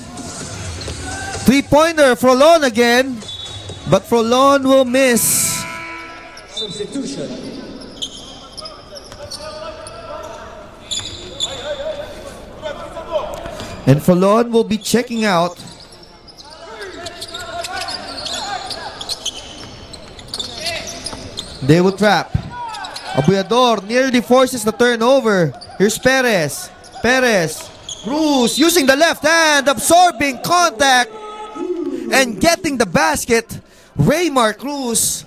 Three-pointer, Frolon again, but Frolon will miss. Substitution. And Frolon will be checking out. They will trap. Abuyador nearly forces the turnover. Here's Perez. Perez. Cruz using the left hand, absorbing contact and getting the basket. Raymar Cruz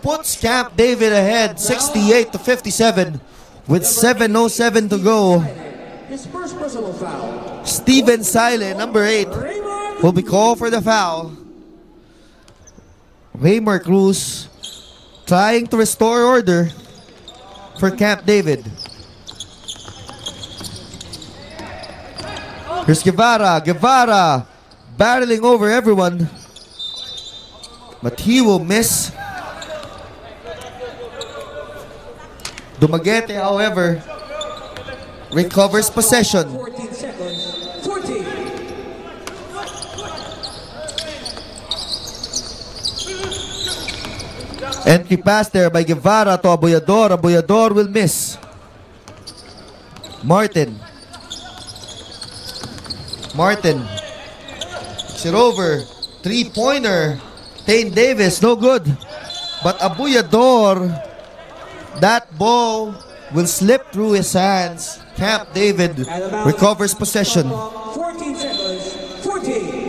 puts Camp David ahead 68-57 with 7:07 to go. His first personal foul. Steven Silent, number 8, will be called for the foul. Raymar Cruz trying to restore order for Camp David. Here's Guevara. Guevara battling over everyone, but he will miss. Dumaguete, however, recovers possession. 14 seconds. 14. Entry pass there by Guevara to Abuyador. Abuyador will miss. Martin. Martin. It's it over. Three-pointer. Tane Davis, no good. But Abuyador, that ball will slip through his hands. Camp David recovers possession. 14 seconds. 14.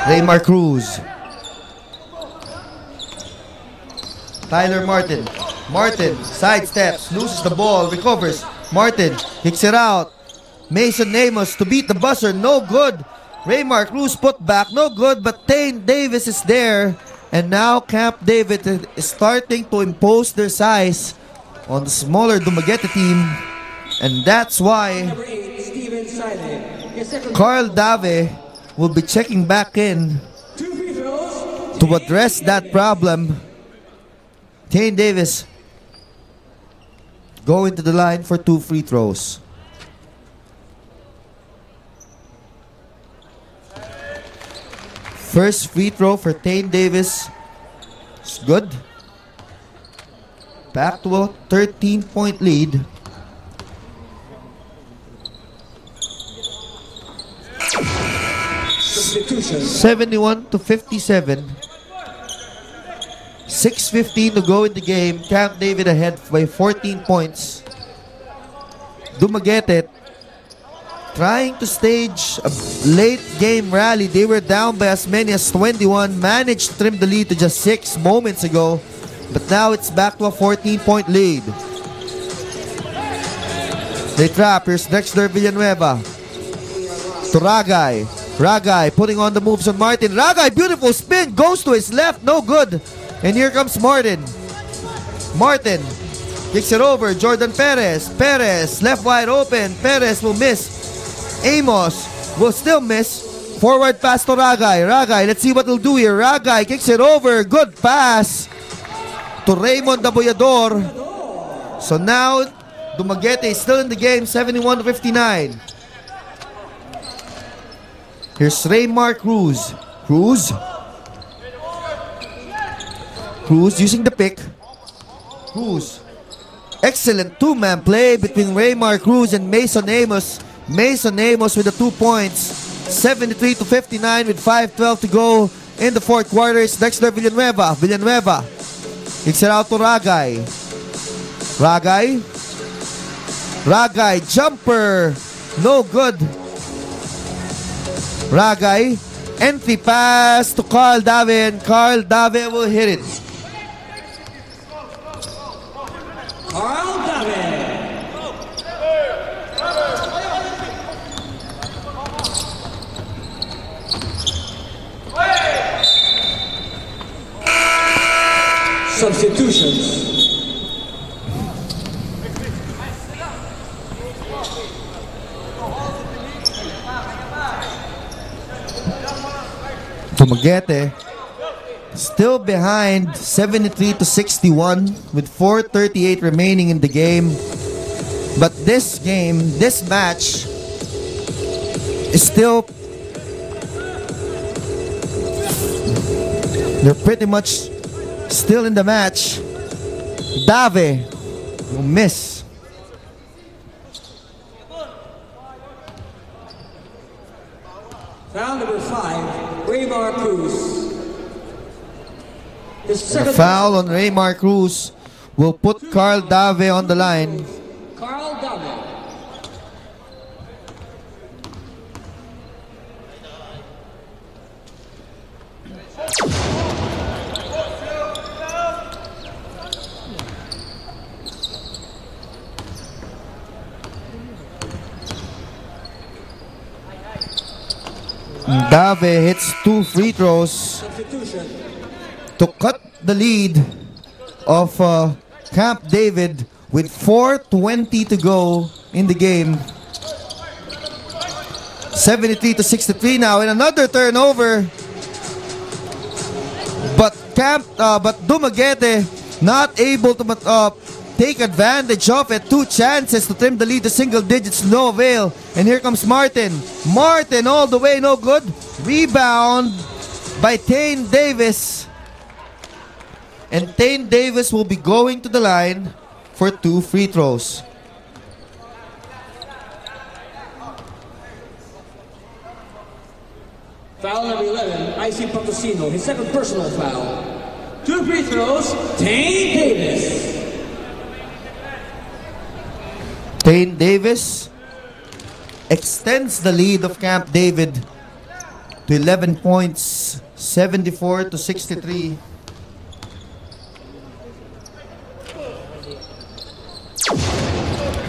Raymar Cruz. Tyler Martin. Martin sidesteps, loses the ball, recovers. Martin kicks it out. Mason Amos to beat the buzzer, no good. Raymar Cruz put back, no good, but Tane Davis is there. And now Camp David is starting to impose their size on the smaller Dumaguete team. And that's why Carl Dave will be checking back in to address that problem. Tane Davis going to the line for 2 free throws. First free throw for Tane Davis is good. Back to a 13-point lead. Substitution. 71-57. 6:15 to go in the game. Camp David ahead by 14 points. Dumaguete trying to stage a late game rally. They were down by as many as 21. Managed to trim the lead to just 6 moments ago. But now it's back to a 14-point lead. They trap. Here's Dexter Villanueva. To Ragay. Ragay putting on the moves on Martin. Ragay, beautiful spin. Goes to his left. No good. And here comes Martin. Martin kicks it over. Jordan Perez. Perez left wide open. Perez will miss. Amos will still miss. Forward pass to Ragay. Ragay, let's see what he'll do here. Ragay kicks it over. Good pass to Raymond Abuyador. So now Dumaguete is still in the game, 71-59. Here's Raymar Cruz. Cruz using the pick. Cruz. Excellent two-man play between Raymar Cruz and Mason Amos. Mason Amos with the 2 points. 73-59 with 5:12 to go in the fourth quarter. It's Dexter Villanueva. Villanueva kicks it out to Ragay. Ragay, jumper, no good. Ragay, entry pass to Carl Dave, and Carl Dave will hit it. Carl Dave. Substitutions. Dumaguete still behind 73-61 with 4:38 remaining in the game. But this match is still, they're pretty much still in the match. Dave will miss. Foul number 5, Raymar Cruz. A foul on Raymar Cruz will put Carl Dave on the line. Carl Dave. Dave hits 2 free throws to cut the lead of Camp David with 4:20 to go in the game. 73-63 now, and another turnover. But Dumaguete not able to take advantage of it. 2 chances to trim the lead to single digits, no avail. And here comes Martin. Martin all the way, no good. Rebound by Tane Davis. And Tane Davis will be going to the line for 2 free throws. Foul number 11, Icy Potosino, his second personal foul. 2 free throws, Tane Davis. Tane Davis extends the lead of Camp David to 11 points, 74-63.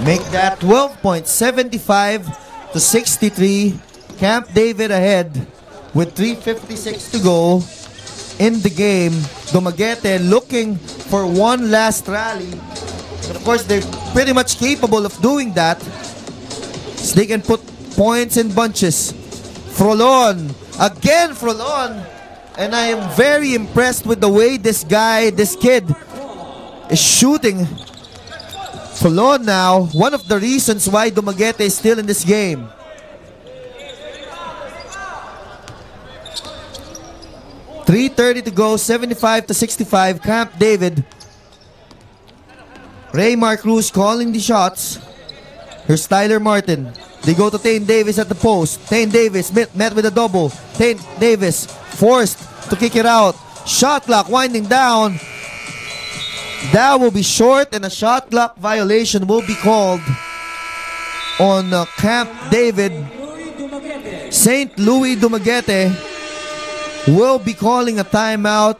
Make that 12 points, 75-63. Camp David ahead with 3:56 to go in the game. Dumaguete looking for one last rally. But of course, they're pretty much capable of doing that. So they can put points in bunches. Frolon. Again, Frolon. And I am very impressed with the way this kid is shooting. Frolon now, one of the reasons why Dumaguete is still in this game. .330 to go, 75-65, Camp David. Raymar Cruz calling the shots. Here's Tyler Martin. They go to Tane Davis at the post. Tane Davis met with a double. Tane Davis forced to kick it out. Shot clock winding down. That will be short, and a shot clock violation will be called on Camp David. St. Louis Dumaguete will be calling a timeout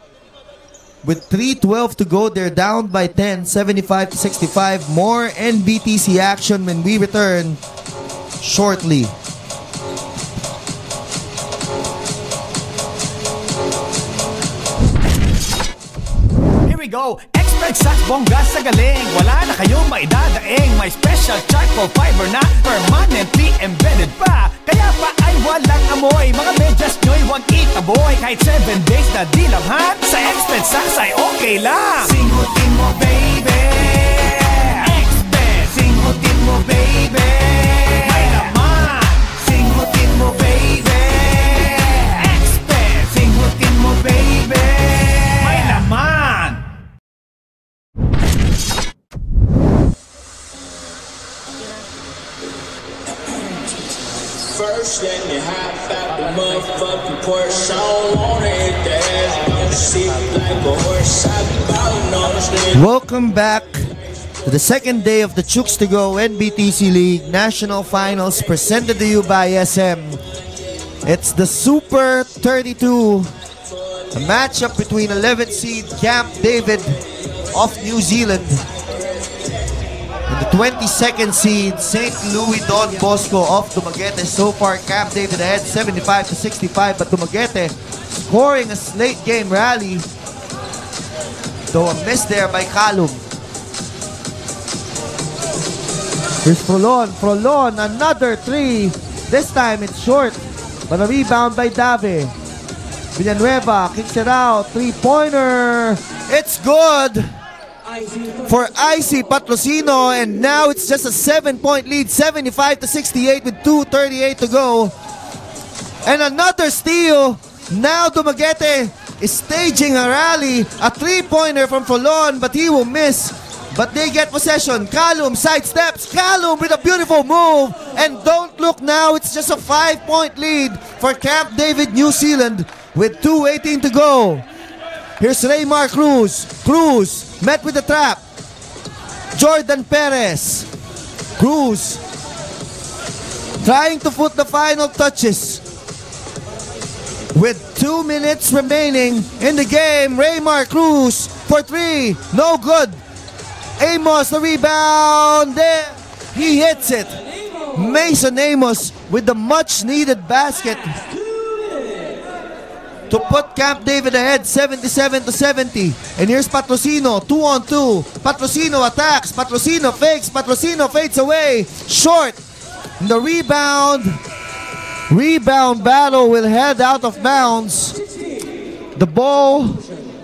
with 3:12 to go. They're down by 10, 75-65. More NBTC action when we return shortly. Here we go. Expert bongga sa galing. Wala na kayong maidadaing. May special charcoal fiber na permanently embedded pa. Kaya pa ay walang amoy. Mga medyas nyo'y wag itaboy. Kahit 7 days na dilabhan, sa Expert ay okay lang. Singutin mo baby. Expert. baby. May laman, singutin mo baby. Expert, singutin mo baby. May laman. First, let me hop out the motherfucking Porsche. I don't wanna hit the ass, gonna sit like a horse. I be ballin' on the street. Welcome back to the second day of the Chooks to Go NBTC League National Finals presented to you by SM. It's the Super 32, a matchup between 11th seed Camp David of New Zealand and the 22nd seed St. Louis Don Bosco of Dumaguete. So far, Camp David ahead 75-65, but Dumaguete scoring a late game rally, though a miss there by Calum. Here's Frolon, another three. This time it's short, but a rebound by Dave. Villanueva kicks it out, three-pointer. It's good for Icy Patrocino, and now it's just a 7-point lead, 75-68 with 2:38 to go. And another steal. Now Dumaguete is staging a rally, a three-pointer from Frolon, but he will miss. But they get possession. Calum sidesteps. Calum with a beautiful move. And don't look now, it's just a 5-point lead for Camp David, New Zealand with 2:18 to go. Here's Raymar Cruz. Cruz met with the trap. Jordan Perez. Cruz trying to put the final touches. With 2 minutes remaining in the game, Raymar Cruz for three. No good. Amos, the rebound. There, he hits it. Mason Amos with the much-needed basket to put Camp David ahead 77-70. And here's Patrocino, 2-on-2. Patrocino attacks. Patrocino fakes. Patrocino fades away. Short. The rebound battle will head out of bounds. The ball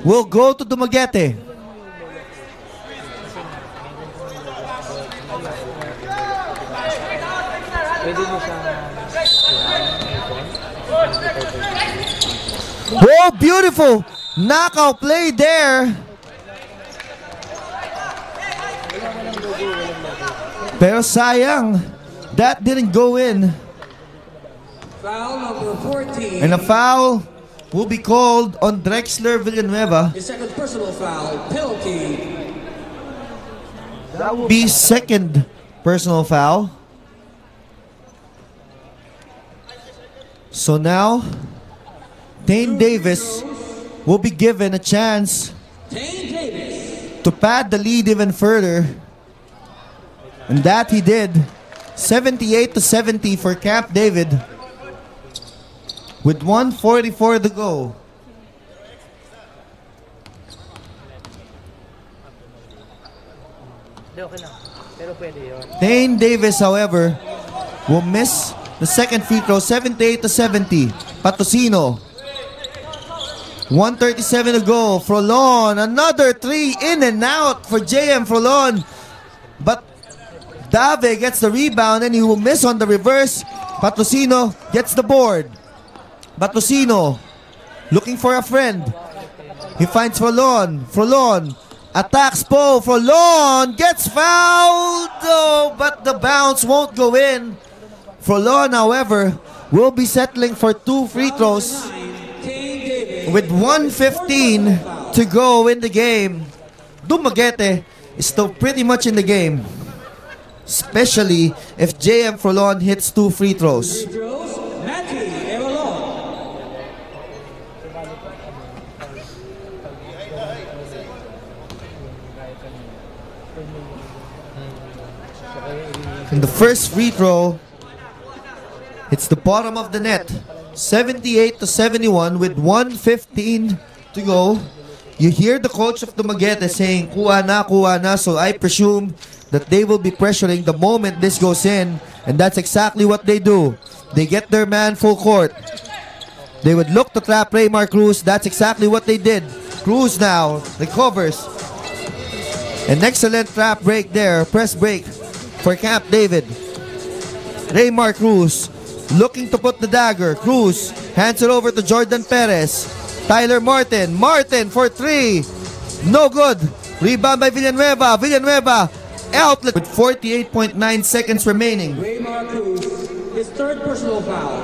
will go to Dumaguete. Oh, beautiful knockout play there. Pero sayang, that didn't go in. Foul number 14. And a foul will be called on Drexler Villanueva. His second personal foul, penalty. That will be second personal foul. So now, Dane Davis will be given a chance to pad the lead even further. And that he did. 78-70 for Camp David. With 1:44 to go. Dane Davis, however, will miss the second free throw. 78-70. Patrocino. 1:37 to go. Frolon, another three in and out for JM Frolon. But Dave gets the rebound and he will miss on the reverse. Patrocino gets the board. Patrocino looking for a friend. He finds Frolon. Frolon attacks Poe. Frolon gets fouled. Oh, but the bounce won't go in. Frolon, however, will be settling for two free throws. With 1:15 to go in the game, Dumaguete is still pretty much in the game. Especially if JM Frolon hits two free throws. And the first free throw hits the bottom of the net. 78-71 with 1:15 to go. You hear the coach of Dumaguete saying, kuha na, kuha na. So I presume that they will be pressuring the moment this goes in. And that's exactly what they do. They get their man full court. They would look to trap Raymar Cruz. That's exactly what they did. Cruz now recovers. An excellent trap break there. Press break for Camp David. Raymar Cruz looking to put the dagger. Cruz hands it over to Jordan Perez. Tyler Martin. Martin for 3. No good. Rebound by Villanueva. Villanueva outlet with 48.9 seconds remaining. Raymar Cruz, his third personal foul.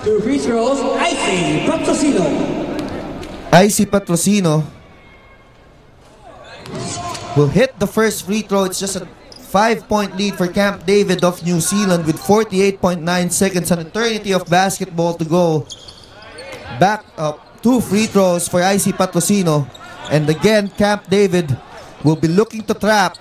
2 free throws, Icy Patrocino. Icy Patrocino will hit the first free throw. It's just a 5-point lead for Camp David of New Zealand with 48.9 seconds, an eternity of basketball to go. Back up 2 free throws for Icy Patrocino. And again, Camp David will be looking to trap.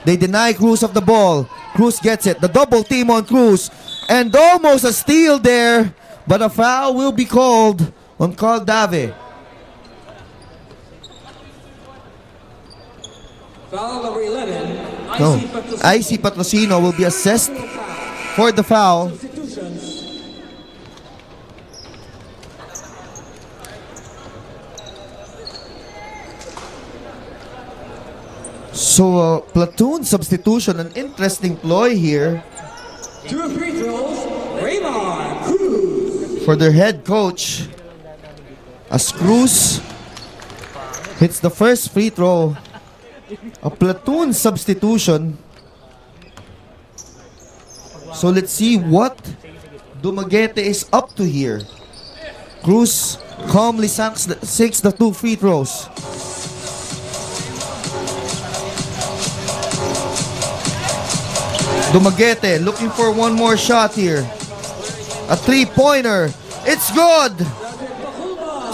They deny Cruz of the ball. Cruz gets it. The double team on Cruz. And almost a steal there. But a foul will be called on Carl Dave. Foul number 11. No, Icy Patrocino will be assessed for the foul. So, platoon substitution, an interesting ploy here 2 free throws, Raymar Cruz. for their head coach. As Cruz hits the first free throw, a platoon substitution. So let's see what Dumaguete is up to here. Cruz calmly sinks the 2 free throws. Dumaguete looking for one more shot here. A 3-pointer. It's good.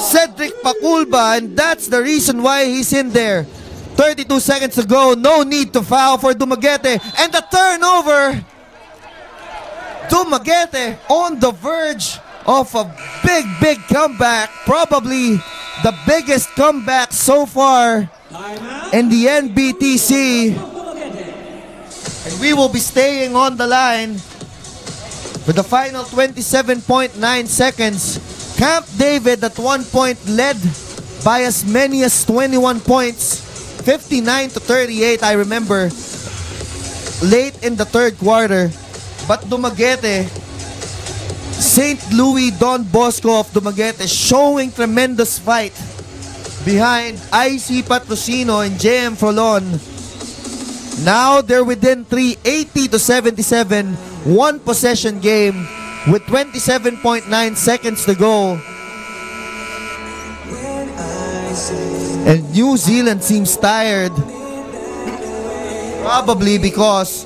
Cedric Paculba, and that's the reason why he's in there. 32 seconds to go. No need to foul for Dumaguete. And the turnover. Dumaguete on the verge of a big comeback. Probably the biggest comeback so far in the NBTC. And we will be staying on the line for the final 27.9 seconds. Camp David at one point led by as many as 21 points. 59-38, I remember, late in the third quarter. But Dumaguete, St. Louis Don Bosco of Dumaguete showing tremendous fight behind Icy Patrocino and JM Frolon. Now they're within 3, 80-77, 1 possession game with 27.9 seconds to go. And New Zealand seems tired. Probably because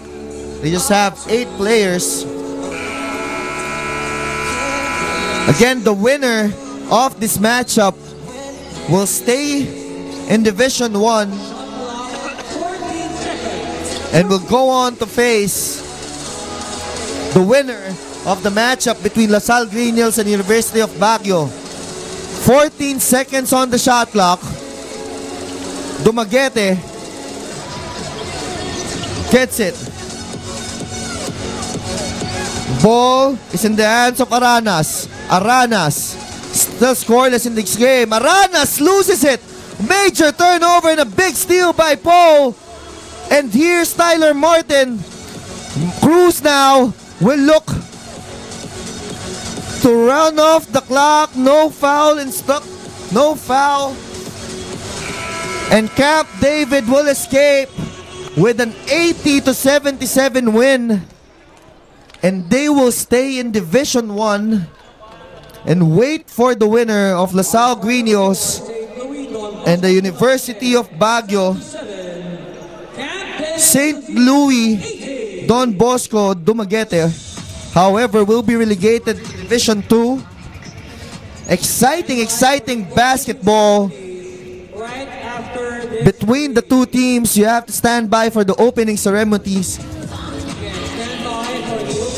they just have 8 players. Again, the winner of this matchup will stay in Division 1 and will go on to face the winner of the matchup between LaSalle Green Hills and University of Baguio. 14 seconds on the shot clock. Dumaguete gets it. Ball is in the hands of Aranas. Aranas still scoreless in this game. Aranas loses it. Major turnover and a big steal by Paul. And here's Tyler Martin. Cruz now will look to run off the clock. No foul no foul. And Camp David will escape with an 80-77 win. And they will stay in Division 1 and wait for the winner of LaSalle Green Hills and the University of Baguio. St. Louis Don Bosco Dumaguete, however, will be relegated to Division 2. Exciting basketball between the two teams. You have to stand by for the opening ceremonies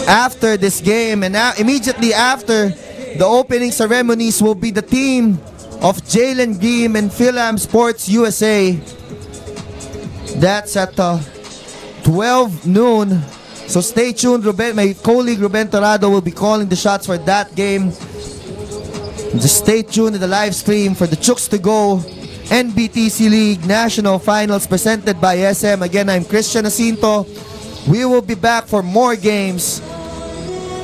after this game. And now, immediately after the opening ceremonies will be the team of Jalen Beam and Philam Sports USA. That's at 12 noon. So stay tuned. My colleague Ruben Torrado will be calling the shots for that game. Just stay tuned to the live stream for the Chooks to Go NBTC League National Finals presented by SM. Again, I'm Christian Jacinto. We will be back for more games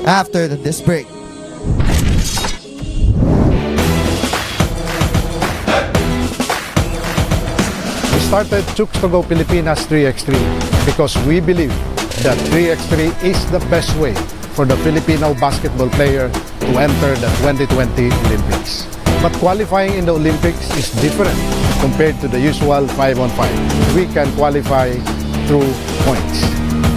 after this break. We started Chooks to Go Pilipinas 3x3 because we believe that 3x3 is the best way for the Filipino basketball player to enter the 2020 Olympics. But qualifying in the Olympics is different compared to the usual 5-on-5. We can qualify through points.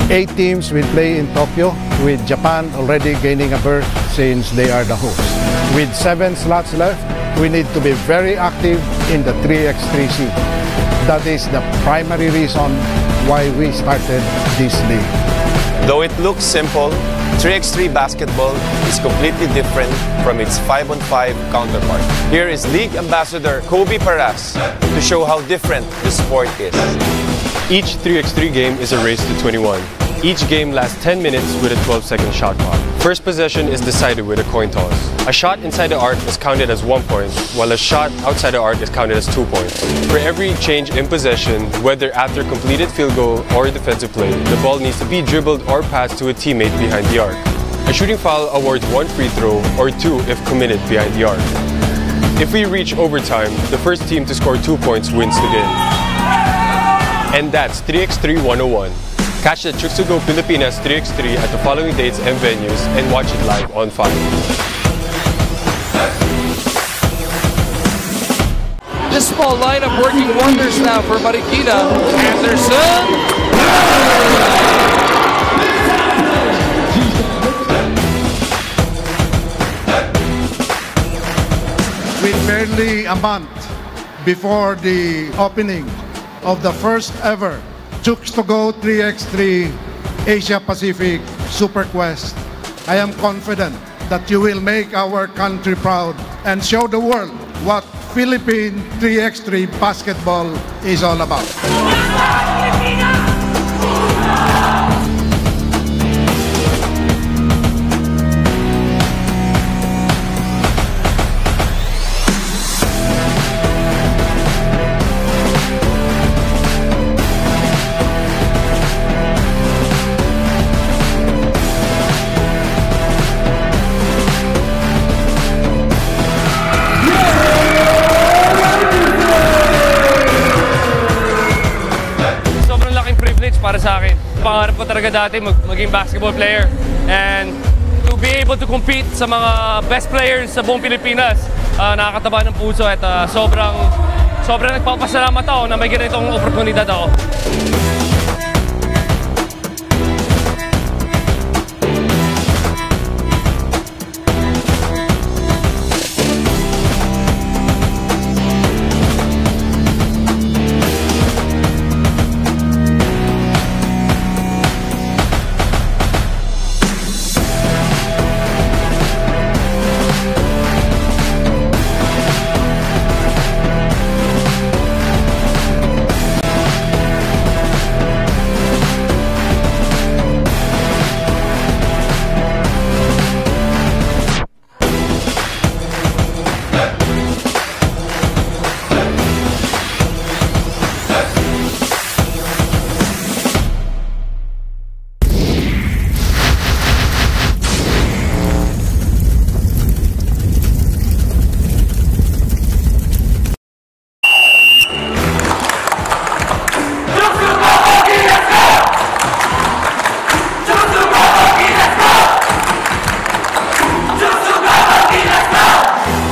8 teams will play in Tokyo, with Japan already gaining a berth since they are the hosts. With 7 slots left, we need to be very active in the 3x3 scene. That is the primary reason why we started this league. Though it looks simple, 3x3 basketball is completely different from its 5-on-5 counterpart. Here is League Ambassador Kobe Paras to show how different the sport is. Each 3x3 game is a race to 21. Each game lasts 10 minutes with a 12-second shot clock. First possession is decided with a coin toss. A shot inside the arc is counted as 1 point, while a shot outside the arc is counted as 2 points. For every change in possession, whether after completed field goal or defensive play, the ball needs to be dribbled or passed to a teammate behind the arc. A shooting foul awards 1 free throw or 2 if committed behind the arc. If we reach overtime, the first team to score 2 points wins the game. And that's 3x3 101. Catch the Chooks to Go Pilipinas 3x3 at the following dates and venues and watch it live on 5. This small lineup working wonders now for Marikina. Anderson. With barely a month before the opening of the first ever Chooks to Go 3x3 Asia Pacific Super Quest, I am confident that you will make our country proud and show the world what Philippine 3x3 basketball is all about. Para sa akin, pangarap ko talaga dati maging basketball player, and to be able to compete sa mga best players sa buong Pilipinas, nakakataba ng puso at sobrang nagpapasalamat ako na may ganitong oportunidad ako.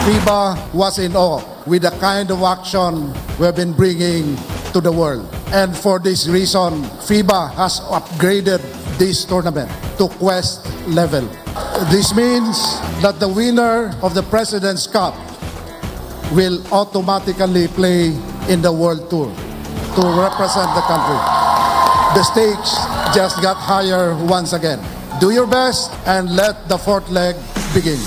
FIBA was in awe with the kind of action we've been bringing to the world. And for this reason, FIBA has upgraded this tournament to Quest level. This means that the winner of the President's Cup will automatically play in the World Tour to represent the country. The stakes just got higher once again. Do your best and let the fourth leg begin.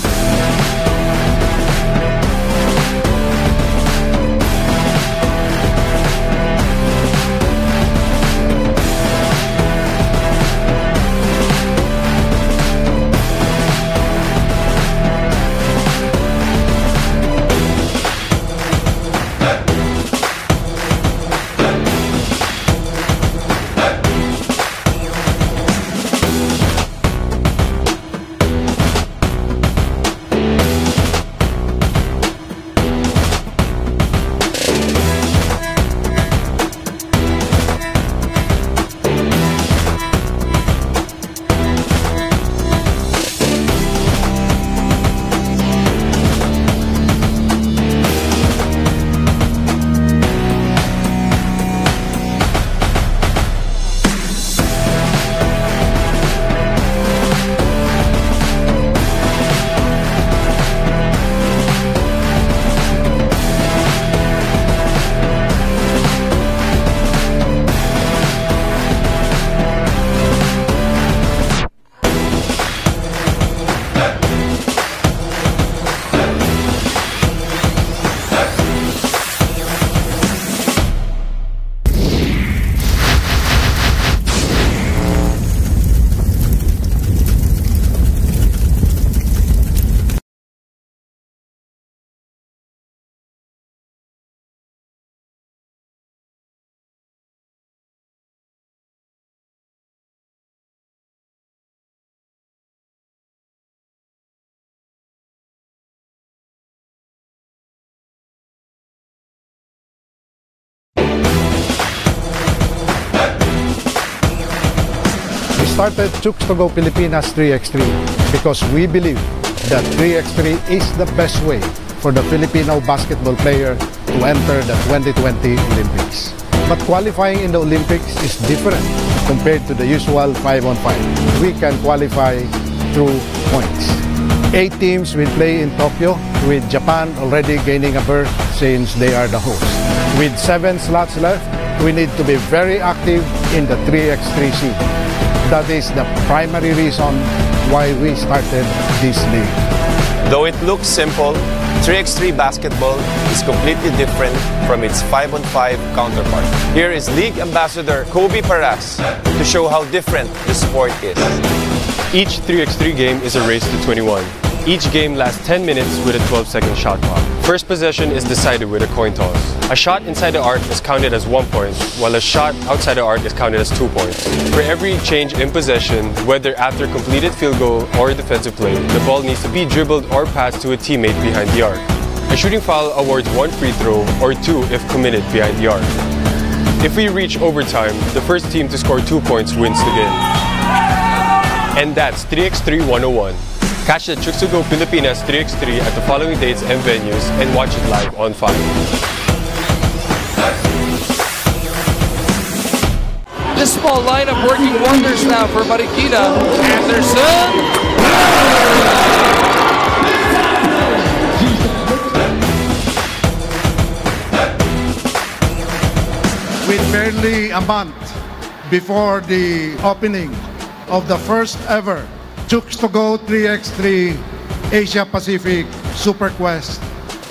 started Chooks to Go Pilipinas 3x3 because we believe that 3x3 is the best way for the Filipino basketball player to enter the 2020 Olympics. But qualifying in the Olympics is different compared to the usual 5-on-5. We can qualify through points. 8 teams will play in Tokyo, with Japan already gaining a berth since they are the host. With 7 slots left, we need to be very active in the 3x3 scene. That is the primary reason why we started this league. Though it looks simple, 3x3 basketball is completely different from its 5-on-5 counterpart. Here is League Ambassador Kobe Paras to show how different the sport is. Each 3x3 game is a race to 21. Each game lasts 10 minutes with a 12-second shot clock. First possession is decided with a coin toss. A shot inside the arc is counted as 1 point, while a shot outside the arc is counted as 2 points. For every change in possession, whether after completed field goal or defensive play, the ball needs to be dribbled or passed to a teammate behind the arc. A shooting foul awards 1 free throw or 2 if committed behind the arc. If we reach overtime, the first team to score 2 points wins the game. And that's 3x3 101. Catch the Chooks to Go Pilipinas 3x3 at the following dates and venues and watch it live on 5. This small lineup working wonders now for Marikina. Anderson. With barely a month before the opening of the first ever Chooks to Go 3x3 Asia Pacific Super Quest,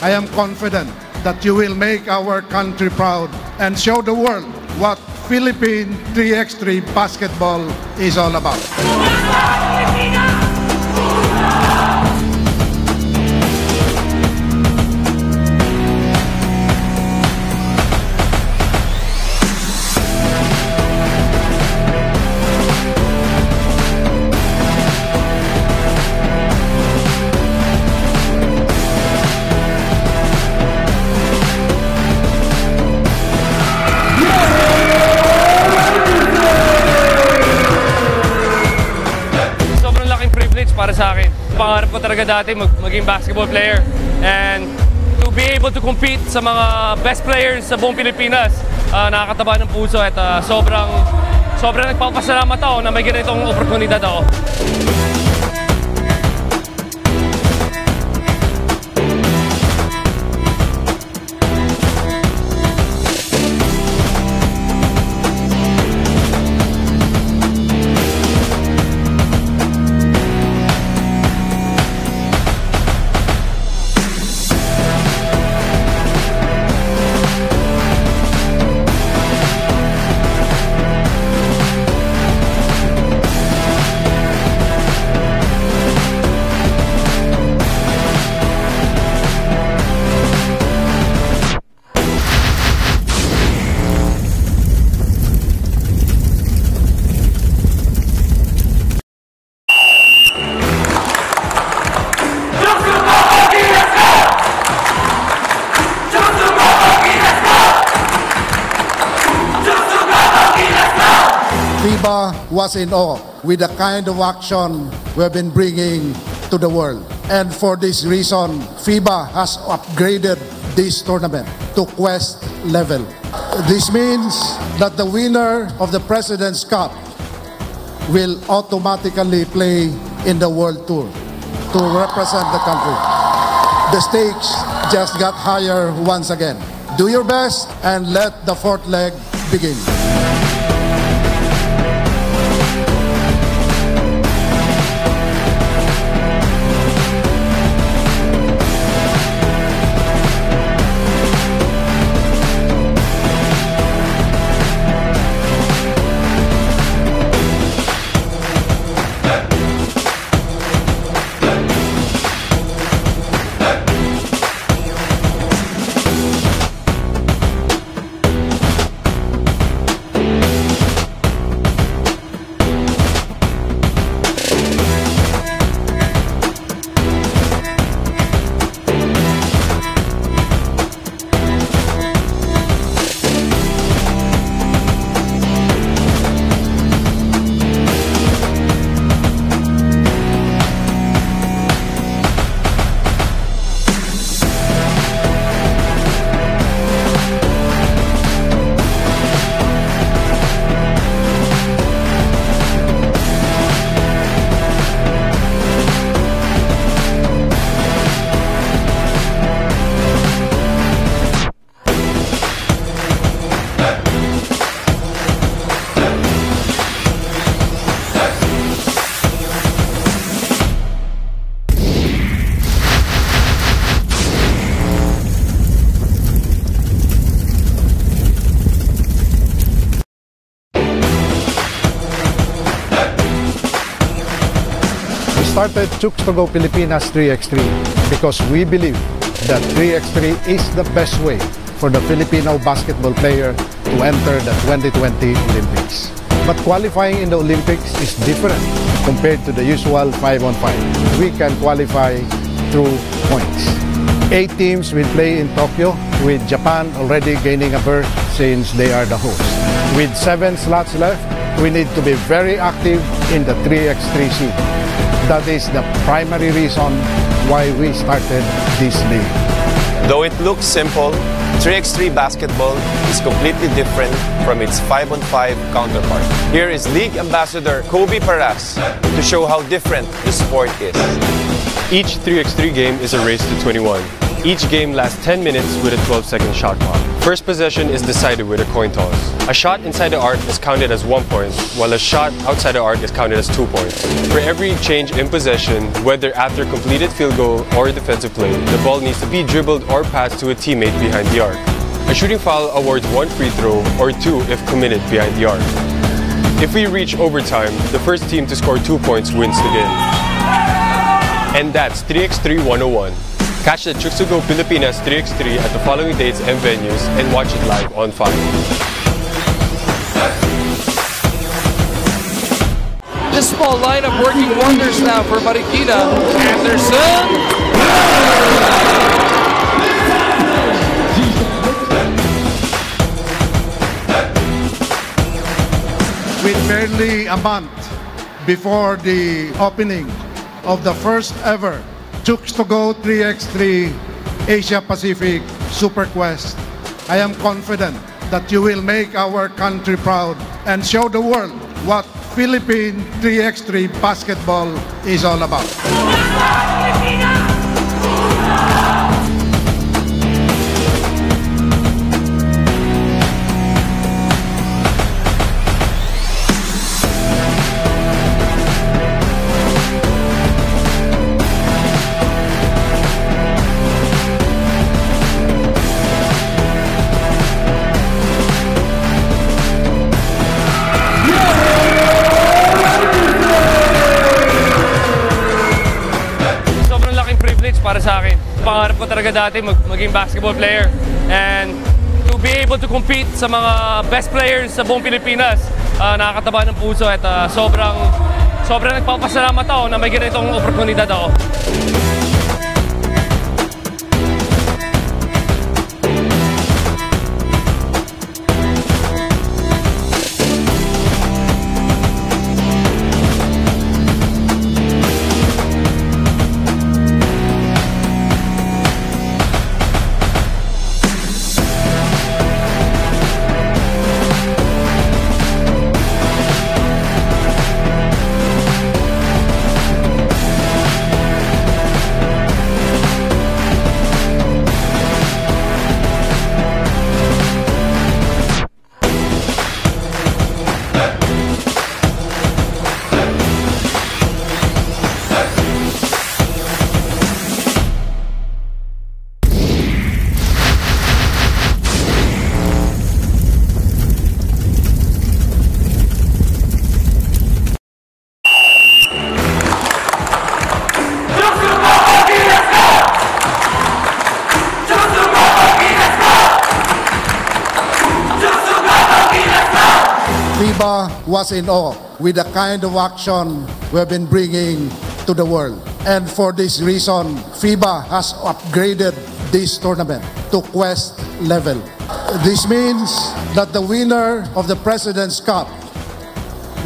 I am confident that you will make our country proud and show the world what Philippine 3x3 basketball is all about. Para sa akin, pangarap ko talaga dati maging basketball player, and to be able to compete sa mga best players sa buong Pilipinas, nakakataba ng puso at sobrang nagpapasalamat ako na may ganitong oportunidad ako. FIBA was in awe with the kind of action we've been bringing to the world. And for this reason, FIBA has upgraded this tournament to Quest level. This means that the winner of the President's Cup will automatically play in the World Tour to represent the country. The stakes just got higher once again. Do your best and let the fourth leg begin. started Chooks to Go Pilipinas 3x3 because we believe that 3x3 is the best way for the Filipino basketball player to enter the 2020 Olympics. But qualifying in the Olympics is different compared to the usual 5-on-5. We can qualify through points. 8 teams will play in Tokyo, with Japan already gaining a berth since they are the host. With 7 slots left, we need to be very active in the 3x3 scene. That is the primary reason why we started this league. Though it looks simple, 3x3 basketball is completely different from its 5-on-5 counterpart. Here is League Ambassador Kobe Paras to show how different the sport is. Each 3x3 game is a race to 21. Each game lasts 10 minutes with a 12-second shot clock. First possession is decided with a coin toss. A shot inside the arc is counted as 1 point, while a shot outside the arc is counted as 2 points. For every change in possession, whether after completed field goal or defensive play, the ball needs to be dribbled or passed to a teammate behind the arc. A shooting foul awards 1 free throw or 2 if committed behind the arc. If we reach overtime, the first team to score 2 points wins the game. And that's 3x3 101. Catch the Chooks to Go Pilipinas 3x3 at the following dates and venues and watch it live on 5. This small lineup working wonders now for Marikina. Anderson. With barely a month before the opening of the first ever Chooks to Go 3x3 Asia Pacific Super Quest, I am confident that you will make our country proud and show the world what Philippine 3x3 basketball is all about. Para sa akin, pangarap ko talaga dati maging basketball player and to be able to compete sa mga best players sa buong Pilipinas, nakakataba ng puso at sobrang nagpapasalamat ako na may ganitong oportunidad ako. FIBA was in awe with the kind of action we've been bringing to the world. And for this reason, FIBA has upgraded this tournament to Quest level. This means that the winner of the President's Cup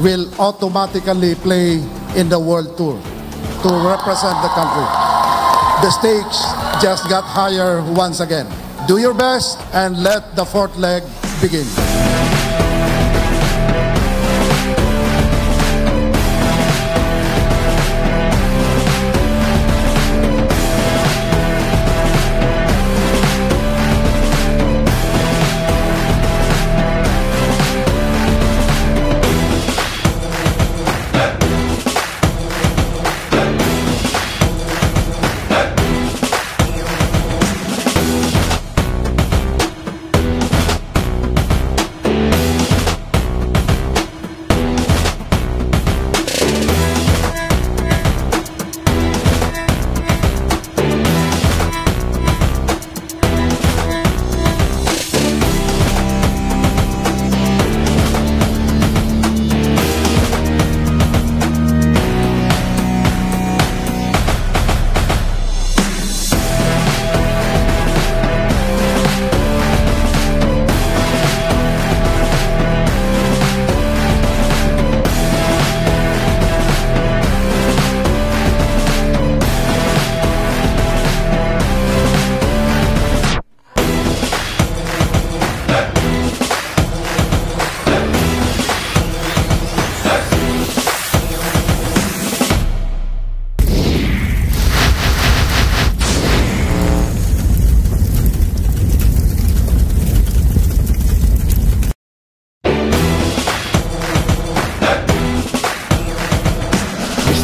will automatically play in the World Tour to represent the country. The stakes just got higher once again. Do your best and let the fourth leg begin.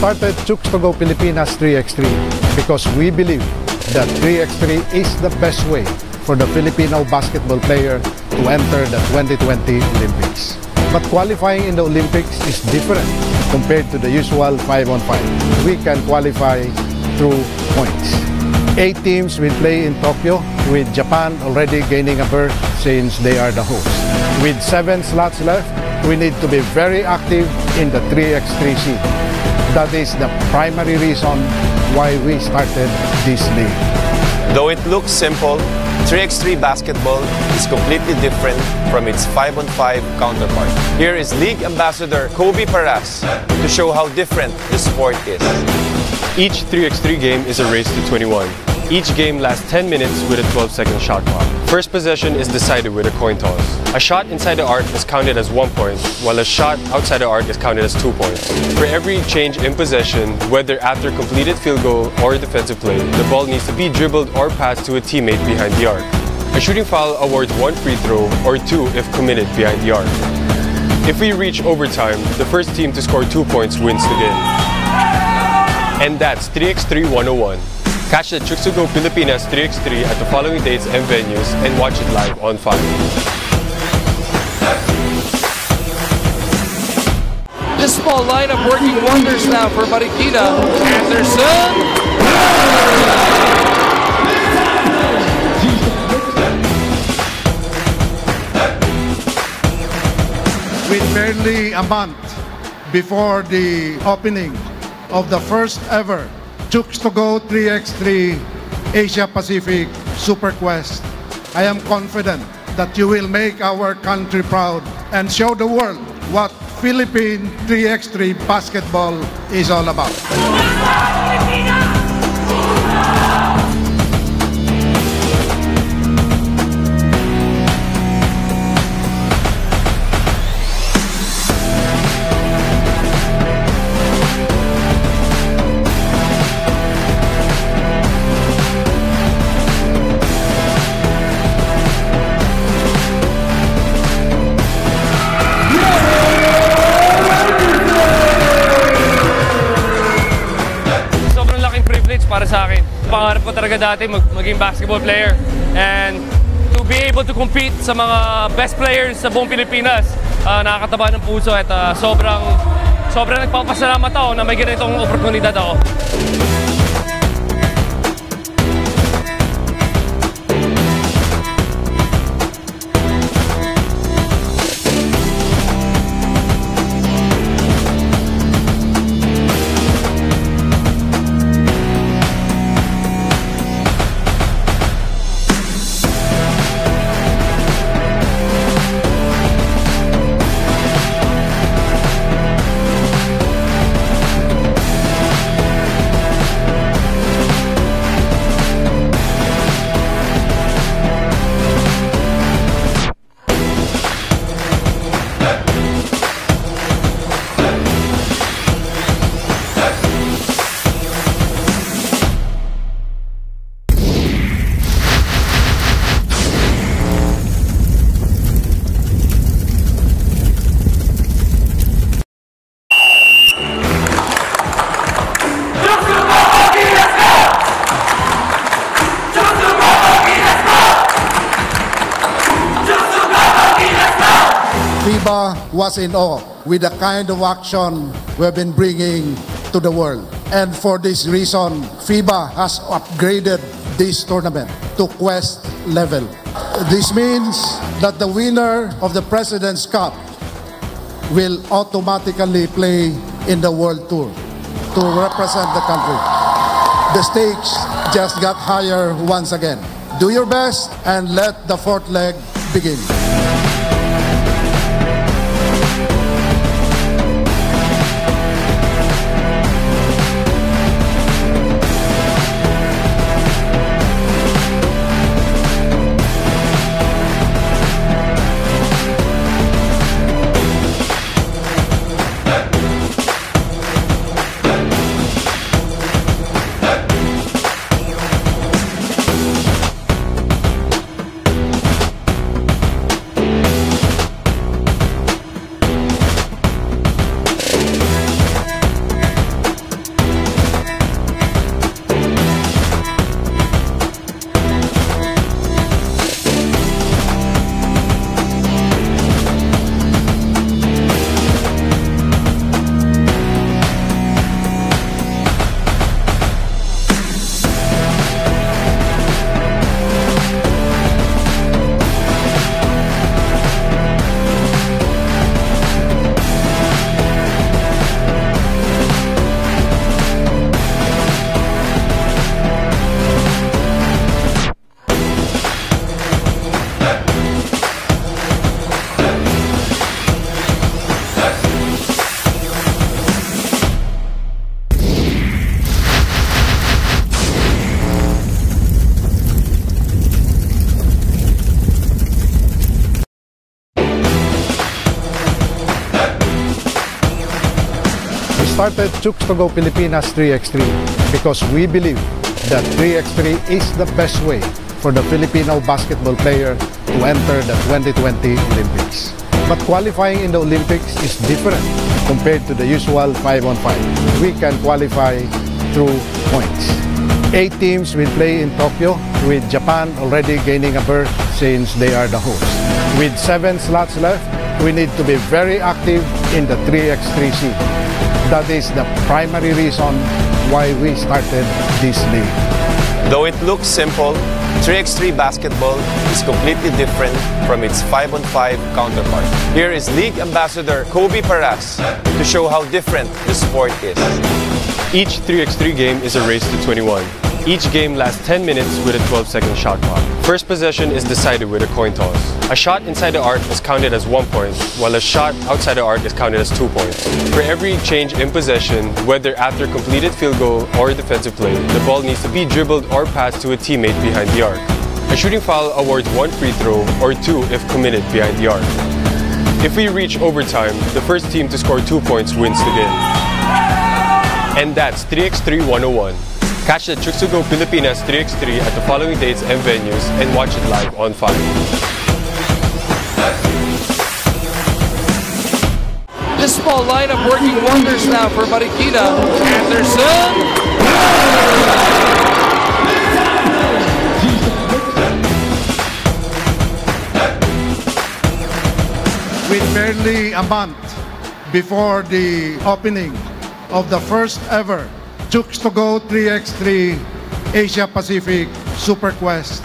started Chooks to Go Pilipinas 3x3 because we believe that 3x3 is the best way for the Filipino basketball player to enter the 2020 Olympics. But qualifying in the Olympics is different compared to the usual 5-on-5. We can qualify through points. 8 teams will play in Tokyo, with Japan already gaining a berth since they are the host. With 7 slots left, we need to be very active in the 3x3 scene. That is the primary reason why we started this league. Though it looks simple, 3x3 basketball is completely different from its 5-on-5 counterpart. Here is League Ambassador Kobe Paras to show how different the sport is. Each 3x3 game is a race to 21. Each game lasts 10 minutes with a 12-second shot clock. First possession is decided with a coin toss. A shot inside the arc is counted as 1 point, while a shot outside the arc is counted as 2 points. For every change in possession, whether after completed field goal or defensive play, the ball needs to be dribbled or passed to a teammate behind the arc. A shooting foul awards 1 free throw or 2 if committed behind the arc. If we reach overtime, the first team to score 2 points wins the game. And that's 3x3 101. Catch the Chooks to Go Pilipinas 3x3 at the following dates and venues and watch it live on 5. This small lineup working wonders now for Marikina. Anderson! With barely a month before the opening of the first ever Chooks to Go 3x3 Asia Pacific Super Quest, I am confident that you will make our country proud and show the world what Philippine 3x3 basketball is all about. Para sa akin, pangarap ko talaga dati maging basketball player, and to be able to compete sa mga best players sa buong Pilipinas, nakakataba ng puso at sobrang nagpapasalamat ako na may ganitong oportunidad ako. FIBA was in awe with the kind of action we've been bringing to the world. And for this reason, FIBA has upgraded this tournament to Quest level. This means that the winner of the President's Cup will automatically play in the World Tour to represent the country. The stakes just got higher once again. Do your best and let the fourth leg begin. started Chooks to Go Pilipinas 3x3 because we believe that 3x3 is the best way for the Filipino basketball player to enter the 2020 Olympics. But qualifying in the Olympics is different compared to the usual 5-on-5. We can qualify through points. 8 teams will play in Tokyo, with Japan already gaining a berth since they are the host. With 7 slots left, we need to be very active in the 3x3 scene. That is the primary reason why we started this league. Though it looks simple, 3x3 basketball is completely different from its 5-on-5 counterpart. Here is League Ambassador Kobe Paras to show how different the sport is. Each 3x3 game is a race to 21. Each game lasts 10 minutes with a 12-second shot clock. First possession is decided with a coin toss. A shot inside the arc is counted as 1 point, while a shot outside the arc is counted as 2 points. For every change in possession, whether after completed field goal or defensive play, the ball needs to be dribbled or passed to a teammate behind the arc. A shooting foul awards 1 free throw or 2 if committed behind the arc. If we reach overtime, the first team to score 2 points wins the game. And that's 3x3 101. Catch the Chooks to Go Pilipinas 3x3 at the following dates and venues and watch it live on 5. This small lineup working wonders now for Marikina. Anderson! With barely a month before the opening of the first ever Chooks to Go 3x3 Asia Pacific Super Quest,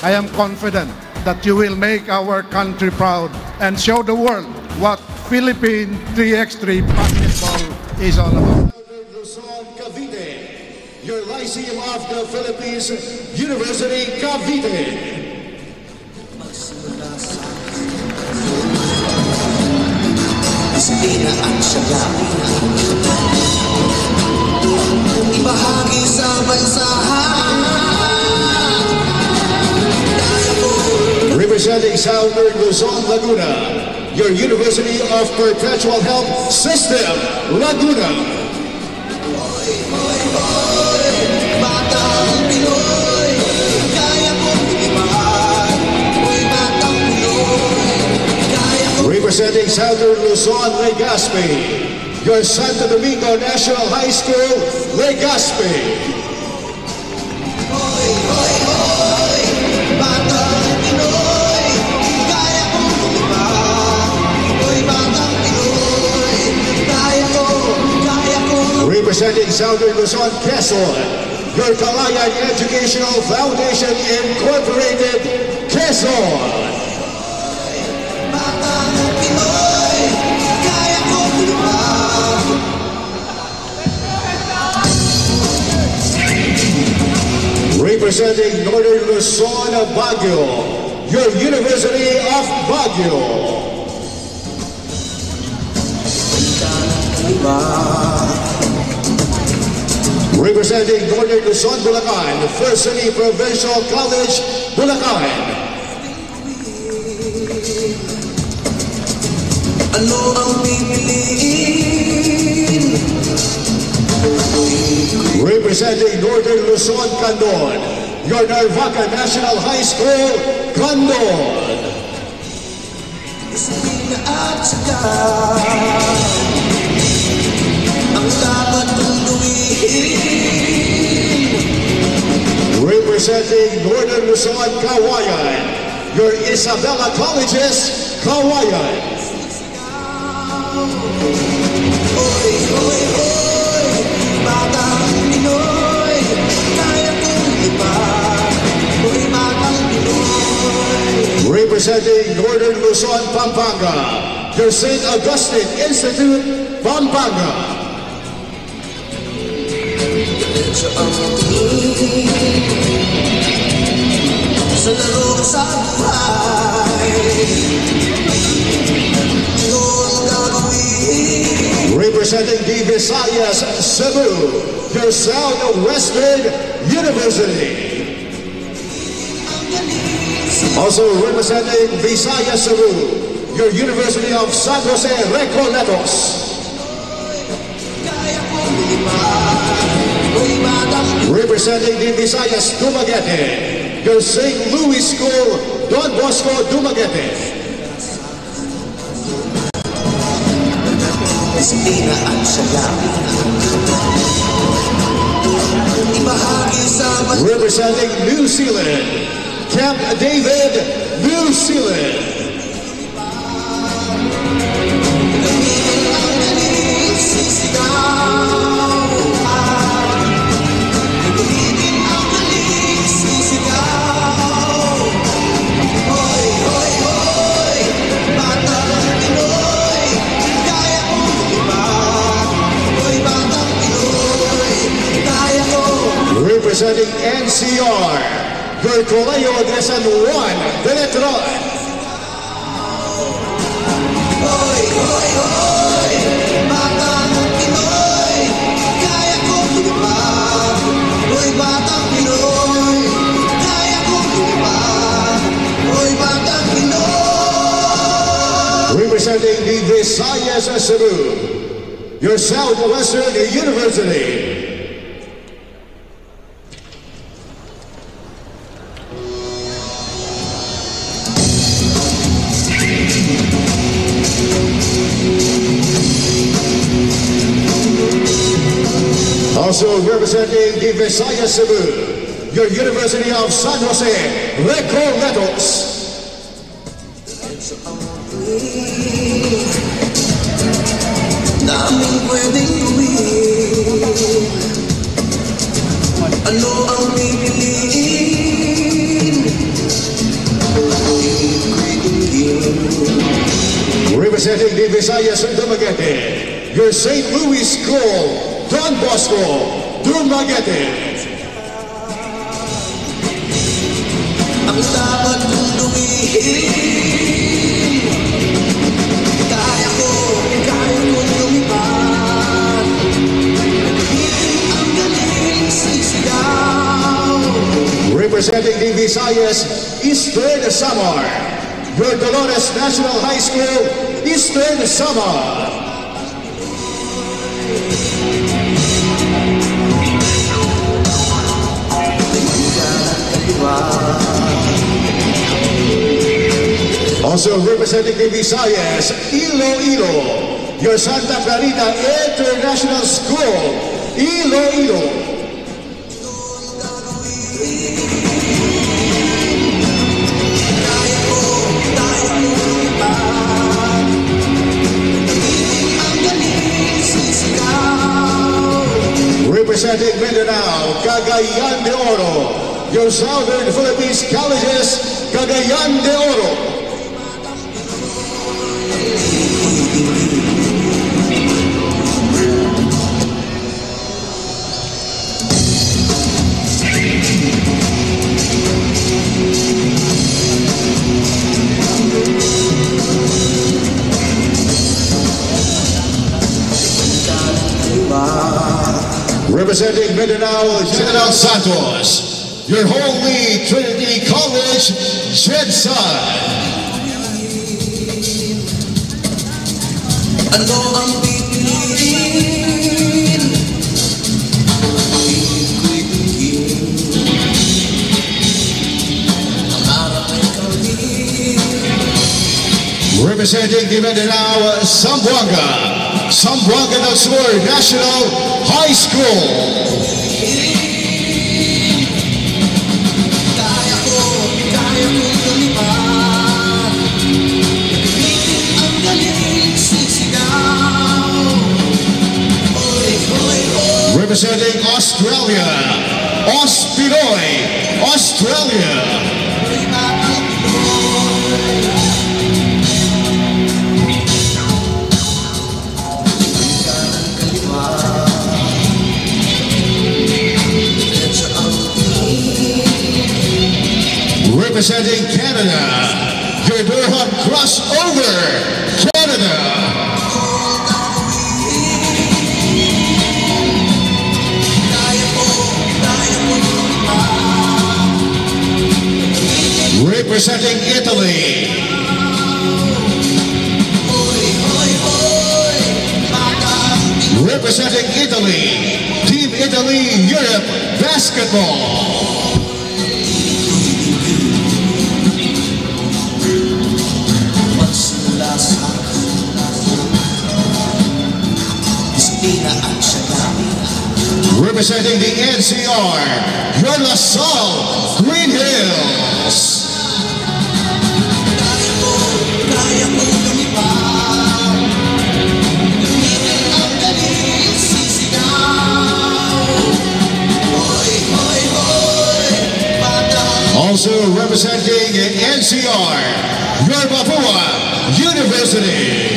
I am confident that you will make our country proud and show the world what Philippine 3x3 basketball is all about. Luzon, Cavite, your Lyceum of the Philippines, University Cavite. Disiplina at syaga, ibahagi sa bansahan. Representing Southern Luzon, Laguna, your University of Perpetual Health System, Laguna. Batang Pinoy, kaya kong ibahan. Batang Pinoy, kaya kong... Representing Southern Luzon, Legazpi, your Santo Domingo National High School, Legazpi. Batang Pinoy, kaya kong ibahan. Batang Pinoy, kaya kong... Representing Southern Luzon, Quezon, your Kalayan Educational Foundation Incorporated, Quezon. Representing Northern Luzon, Baguio, your University of Baguio. Representing Northern Luzon, Bulacan, First City Provincial College, Bulacan. Ano ang pipiliin? Representing Northern Luzon, Candon, your Narvaca National High School, Candon. Disiplina at syaga, ang dapat mong gawin. Representing Northern Luzon, Kawayan, your Isabela Colleges, Kawayan. Oy, oy, oy, batang Pinoy, kaya kong ibahan. Oy, batang Pinoy. Representing Northern Luzon, Pampanga, your St. Augustine Institute, Pampanga. Diretso ang tingin sa laro sa buhay. Representing the Visayas, Cebu, your Southwestern University. Also representing Visayas, Cebu, your University of San Jose, Recoletos. Representing the Visayas Dumaguete, your St. Louis School, Don Bosco Dumaguete. Representing New Zealand, Camp David, New Zealand. Representing NCR, your Colegio de San Juan de Letron. Representing the Visayas Cebu, your Southwestern University. Also representing the Visayas Cebu, your University of San Jose, Recoletos. Daming pwedeng gawin, ano ang pipiliin? Representing the Visayas Dumaguete, your St. Louis School, Don Bosco Dumaguete. Ang dapat kong lumihin, kaya kong lumipad. Ang galing sisigaw. Representing the Visayas Eastern Samar, your Dolores National High School, Eastern Samar. Also representing the Visayas, Iloilo, your Santa Clarita International School, Iloilo. Representing Mindanao, Cagayan de Oro, your Southern Philippines Colleges, Cagayan de Oro. Representing Mindanao, General Santos, your Holy Trinity College, Jedson. Ano ang pipiliin? Representing the Mindanao, Zamboanga, Zamboanga del Sur National High School. Representing Australia, Ospinoy, Australia. Representing Canada, your Durham Crossover, Canada. Representing Italy, Representing Italy, Team Italy Europe Basketball. Representing the NCR, your LaSalle Green Hills. Also representing NCR, your Papua University.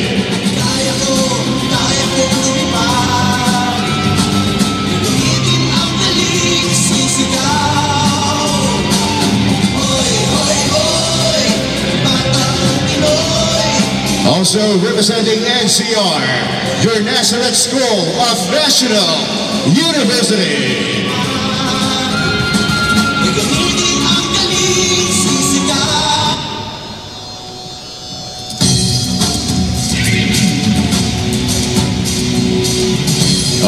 Also representing NCR, your Nazareth School of National University.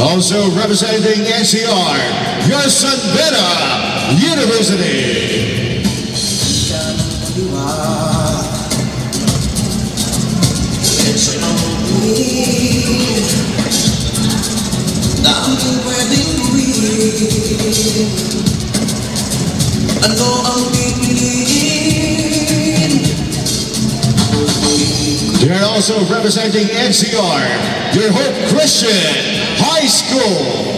Also representing NCR, your San Beda University. They're also representing NCR, your Hope Christian High School.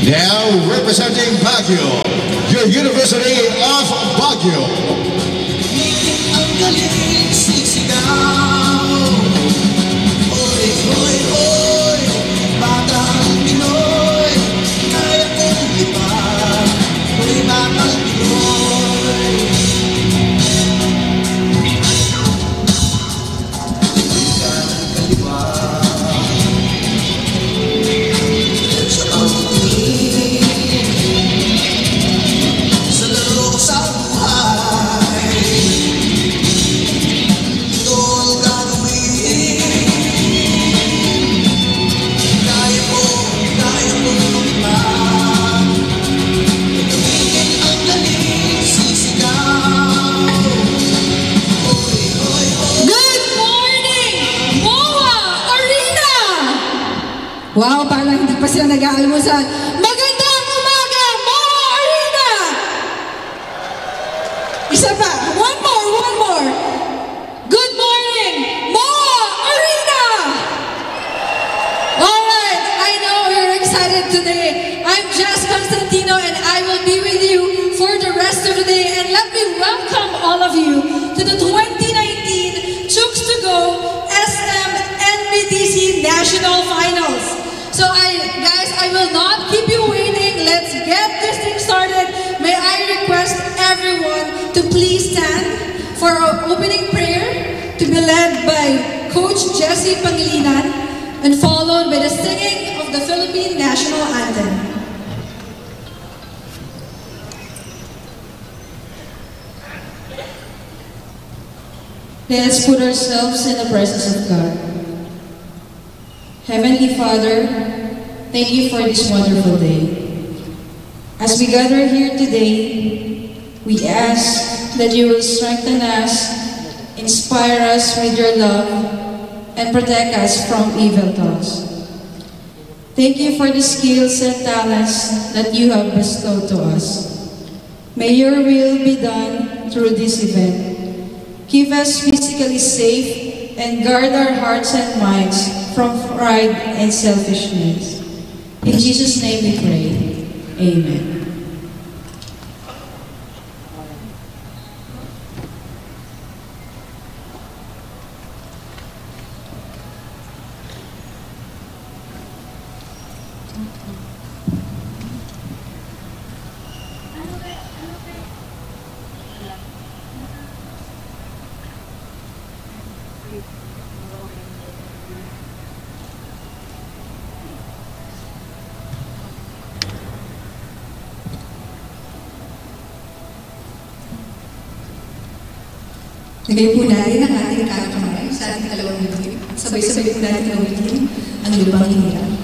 Now representing Baguio, your University of Baguio. Wow, parang hindi pa sila nag-aalmusal. Magandang umaga, MOA Arena! Isa pa, one more. Good morning, MOA Arena! Alright, I know you're excited today. I'm Jess Constantino and I will be with you for the rest of the day. And let me welcome all of you to the 2019 Chooks to Go SM NBTC National Finals. So guys, I will not keep you waiting. Let's get this thing started. May I request everyone to please stand for our opening prayer to be led by Coach Jesse Pangilinan and followed by the singing of the Philippine National Anthem. Let's put ourselves in the presence of God. Heavenly Father, thank you for this wonderful day. As we gather here today, we ask that you will strengthen us, inspire us with your love, and protect us from evil thoughts. Thank you for the skills and talents that you have bestowed to us. May your will be done through this event. Keep us physically safe and guard our hearts and minds from pride and selfishness. In Jesus' name we pray. Amen. Lagay po natin ang ating kamay sa ating dalawang bibig. Sabay-sabay po natin nawitin ang lubang hinirang.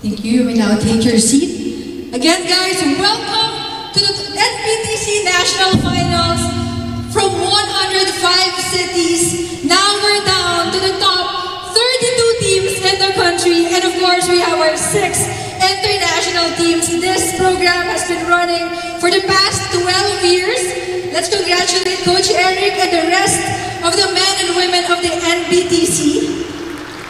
Thank you. You may now take your seat. Again, guys, welcome to the NBTC National Finals from 105 cities. Now we're down to the top 32 teams in the country. And of course, we have our 6 international teams. This program has been running for the past 12 years. Let's congratulate Coach Eric and the rest of the men and women of the NBTC.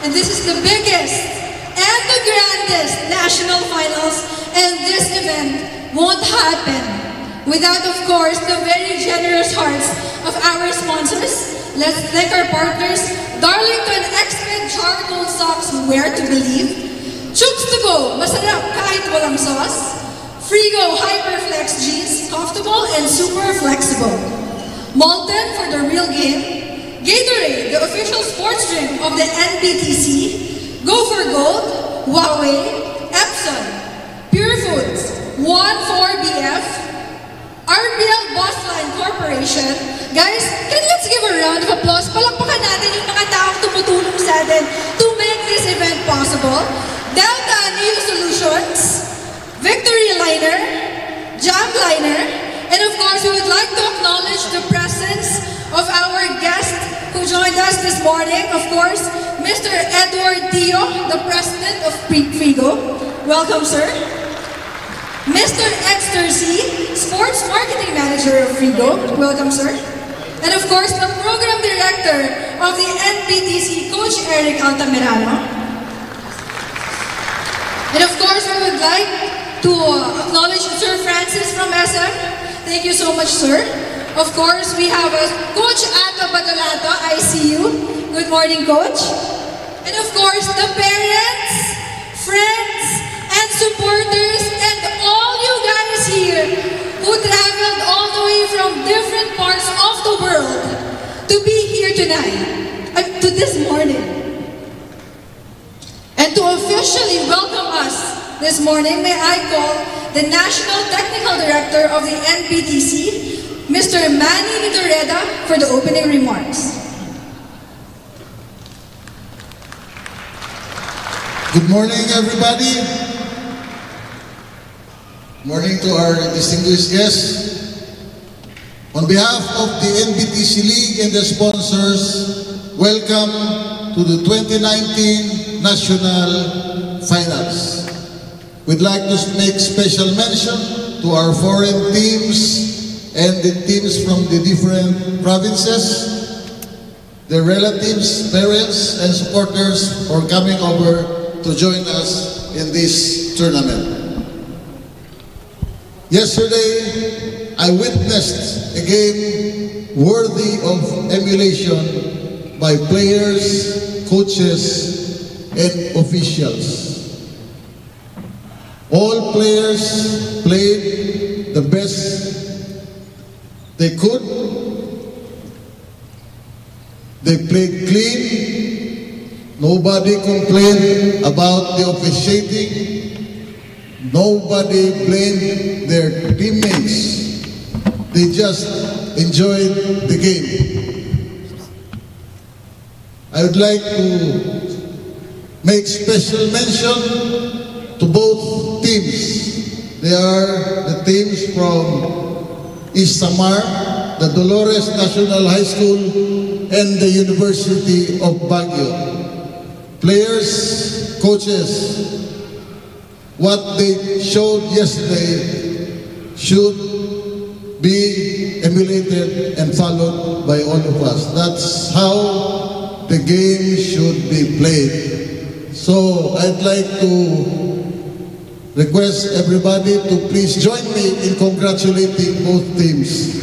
And this is the biggest and the grandest national finals, and this event won't happen without, of course, the very generous hearts of our sponsors. Let's thank our partners, Darlington X-Men Charcoal Socks, Wear to Believe, Chooks to Go, masarap kahit walang sauce, Frigo Hyperflex Jeans, comfortable and super flexible, Molten for the real game, Gatorade, the official sports drink of the NBTC, Go for Gold, Huawei, Epson, Pure Foods, 14BF, RBL Bossline Corporation. Guys, let's give a round of applause. Palakpakan natin yung mga taong tumutulong sa atin to make this event possible. Delta Neo Solutions, Victory Liner, Jam Liner, and of course, we would like to acknowledge the presence of our guest who joined us this morning. Of course, Mr. Edward Tio, the president of Frigo. Welcome, sir. Mr. Exter C, sports marketing manager of Frigo. Welcome, sir. And of course, the program director of the NBTC, Coach Eric Altamirano. And of course, we would like to acknowledge Sir Francis from SM. Thank you so much, sir. Of course, we have Coach Ato Badolato. I see you. Good morning, Coach. And of course, the parents, friends, and supporters, and all you guys here who traveled all the way from different parts of the world to be here tonight, to this morning. And to officially welcome us this morning, may I call the National Technical Director of the NBTC, Mr. Manny Vitoreda, for the opening remarks. Good morning, everybody. Morning to our distinguished guests. On behalf of the NBTC League and the sponsors, welcome to the 2019 National Finals. We'd like to make special mention to our foreign teams and the teams from the different provinces, their relatives, parents, and supporters for coming over to join us in this tournament. Yesterday, I witnessed a game worthy of emulation by players, coaches, and officials. All players played the best they could. They played clean. Nobody complained about the officiating. Nobody blamed their teammates. They just enjoyed the game. I would like to make special mention to both teams teams. They are the teams from East Samar, the Dolores National High School, and the University of Baguio. Players, coaches, what they showed yesterday should be emulated and followed by all of us. That's how the game should be played. So I'd like to request everybody to please join me in congratulating both teams.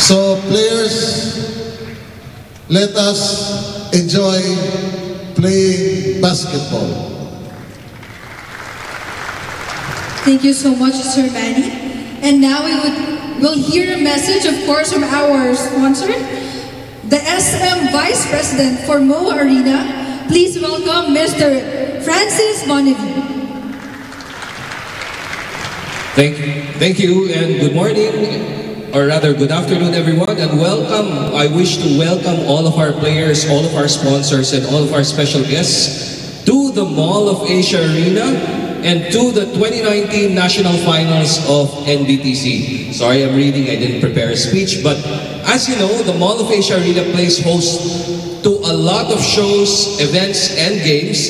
So players, let us enjoy playing basketball. Thank you so much, Sir Manny. And now we'll hear a message, of course, from our sponsor, the SM Vice President for MOA Arena. Please welcome Mr. Francis Bonnevie. Thank you, and good morning, or rather good afternoon, everyone, and welcome. I wish to welcome all of our players, all of our sponsors, and all of our special guests to the Mall of Asia Arena and to the 2019 National Finals of NBTC. Sorry, I'm reading, I didn't prepare a speech, but as you know, the Mall of Asia Arena plays host to a lot of shows, events, and games,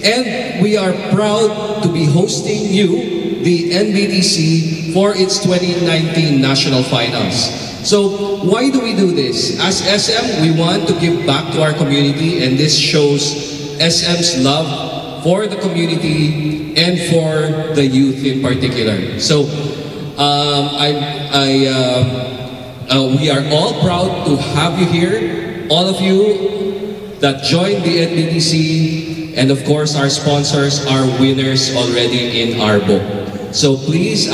and we are proud to be hosting you, the NBTC, for its 2019 National Finals. So why do we do this? As SM, we want to give back to our community, and this shows SM's love for the community and for the youth in particular. So we are all proud to have you here, all of you that joined the NBTC, and of course our sponsors are winners already in our book. So please,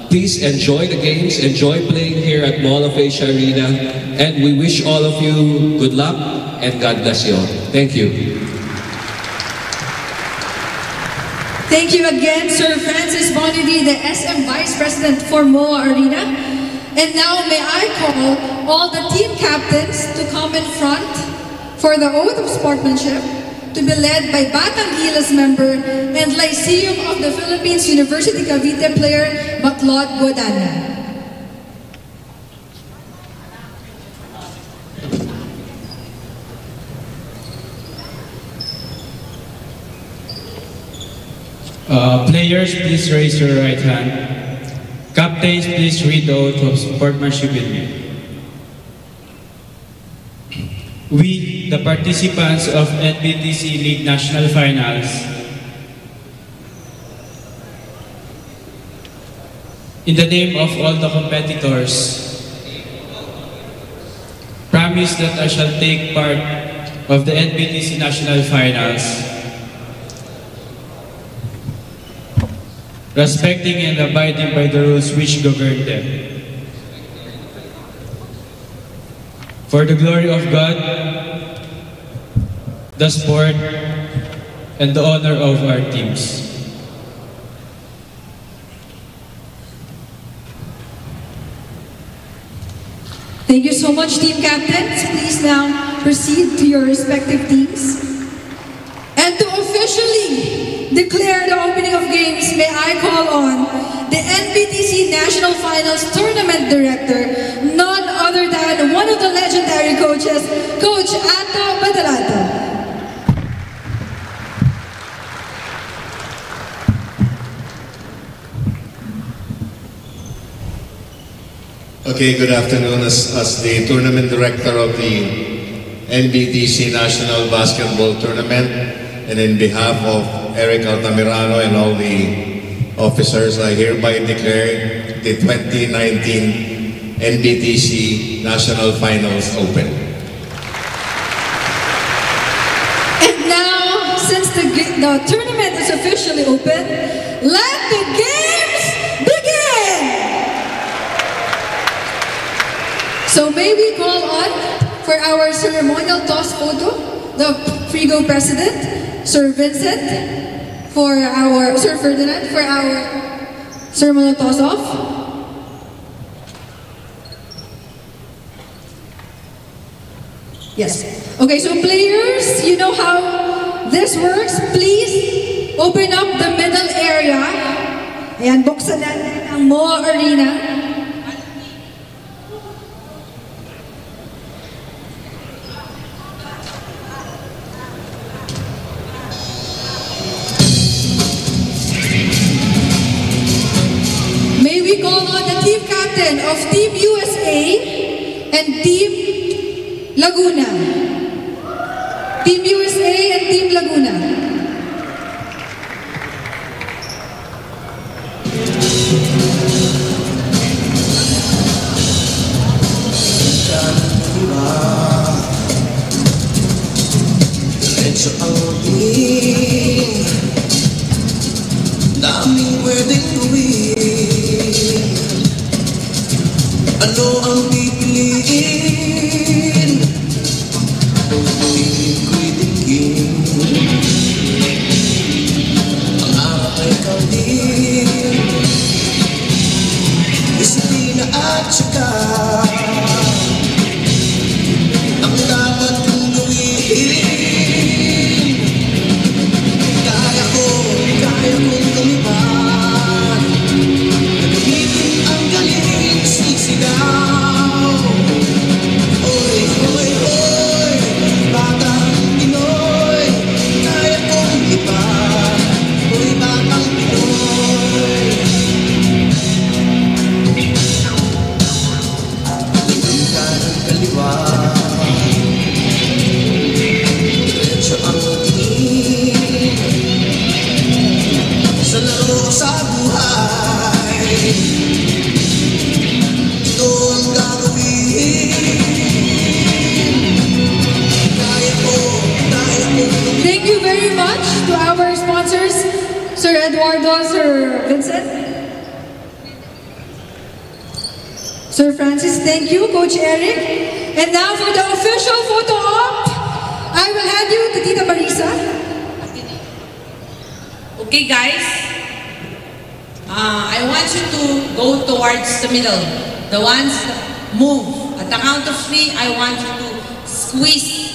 please enjoy the games, enjoy playing here at Mall of Asia Arena, and we wish all of you good luck and God bless you all. Thank you. Thank you again, Sir Francis Bonnevie, the SM Vice President for MOA Arena. And now may I call all the team captains to come in front for the oath of sportsmanship, to be led by Batang Gilas member and Lyceum of the Philippines University Cavite player, Baclot Godana. Players, please raise your right hand. Captains, please read the oath of sportsmanship with me. We, the participants of NBTC League National Finals, in the name of all the competitors, promise that I shall take part of the NBTC National Finals, respecting and abiding by the rules which govern them. For the glory of God, the sport, and the honor of our teams. Thank you so much, team captains. Please now proceed to your respective teams. And to officially declare the opening of games, may I call on the NBTC National Finals Tournament Director, none other than one of the legendary coaches, Coach Ato Badalato. Okay, good afternoon. As the Tournament Director of the NBTC National Basketball Tournament, and in behalf of Eric Altamirano and all the officers, I hereby declare the 2019 NBTC National Finals open. And now, since the tournament is officially open, let the games begin! So may we call on for our ceremonial toss photo, the Frigo President, Sir Vincent, for our, Sir Ferdinand, for our ceremonial toss-off. Yes. Okay, so players, you know how this works. Please open up the middle area. Ayan, buksan natin ang MOA Arena. May we call on the team captain of Team USA and Team Laguna. Team USA and Team Laguna. Diretso ang routine, daming pwedeng gawin. Ano ang pipiliin? Pilit ko'y tingin, ang araw ay kaldin. Disiplina at saka ang dapat kong gawin. Kaya kong lumipat, gagamitin ang galing sisigaw. Oy, oy, oy, batang Pinoy, kaya kong lumipat. Oy, batang Pinoy. Tingin ka ng kaliwa, diretso ang tingin. Sa laro o sa buhay, ito ang gagawin. Kaya ko Thank you very much to our sponsors, Sir Eduardo, Sir Vincent, Sir Francis. Thank you, Coach Eric. And now for the official photo op, I will hand you to Tita Marisa. Okay, guys. I want you to go towards the middle. The ones move. At the count of 3, I want you to squeeze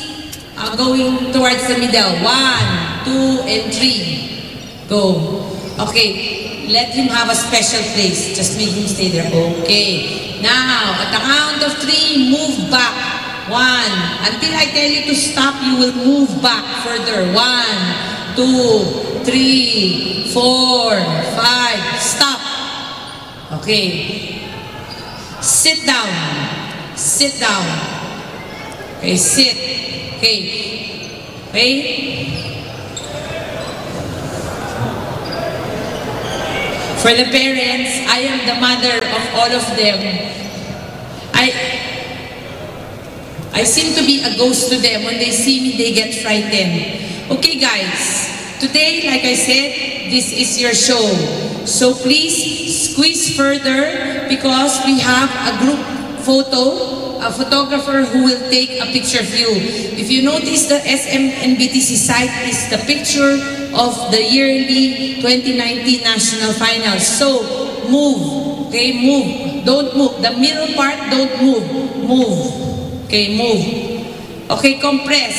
going towards the middle. 1, 2, and 3. Go. Okay. Let him have a special place. Just make him stay there. Okay. Now, at the count of 3, move back. 1. Until I tell you to stop, you will move back further. 1, 2, 3, 4, 5. Stop. Okay. Sit down. Sit down. Okay, sit. Okay. Okay. For the parents, I am the mother of all of them. I seem to be a ghost to them. When they see me, they get frightened. Okay, guys. Today, like I said, this is your show. So please squeeze further because we have a group photo, a photographer who will take a picture of you. If you notice, the SMNBTC site is the picture of the yearly 2019 national finals. So move, okay, move. Don't move. The middle part, don't move. Move. Okay, move. Okay, compress.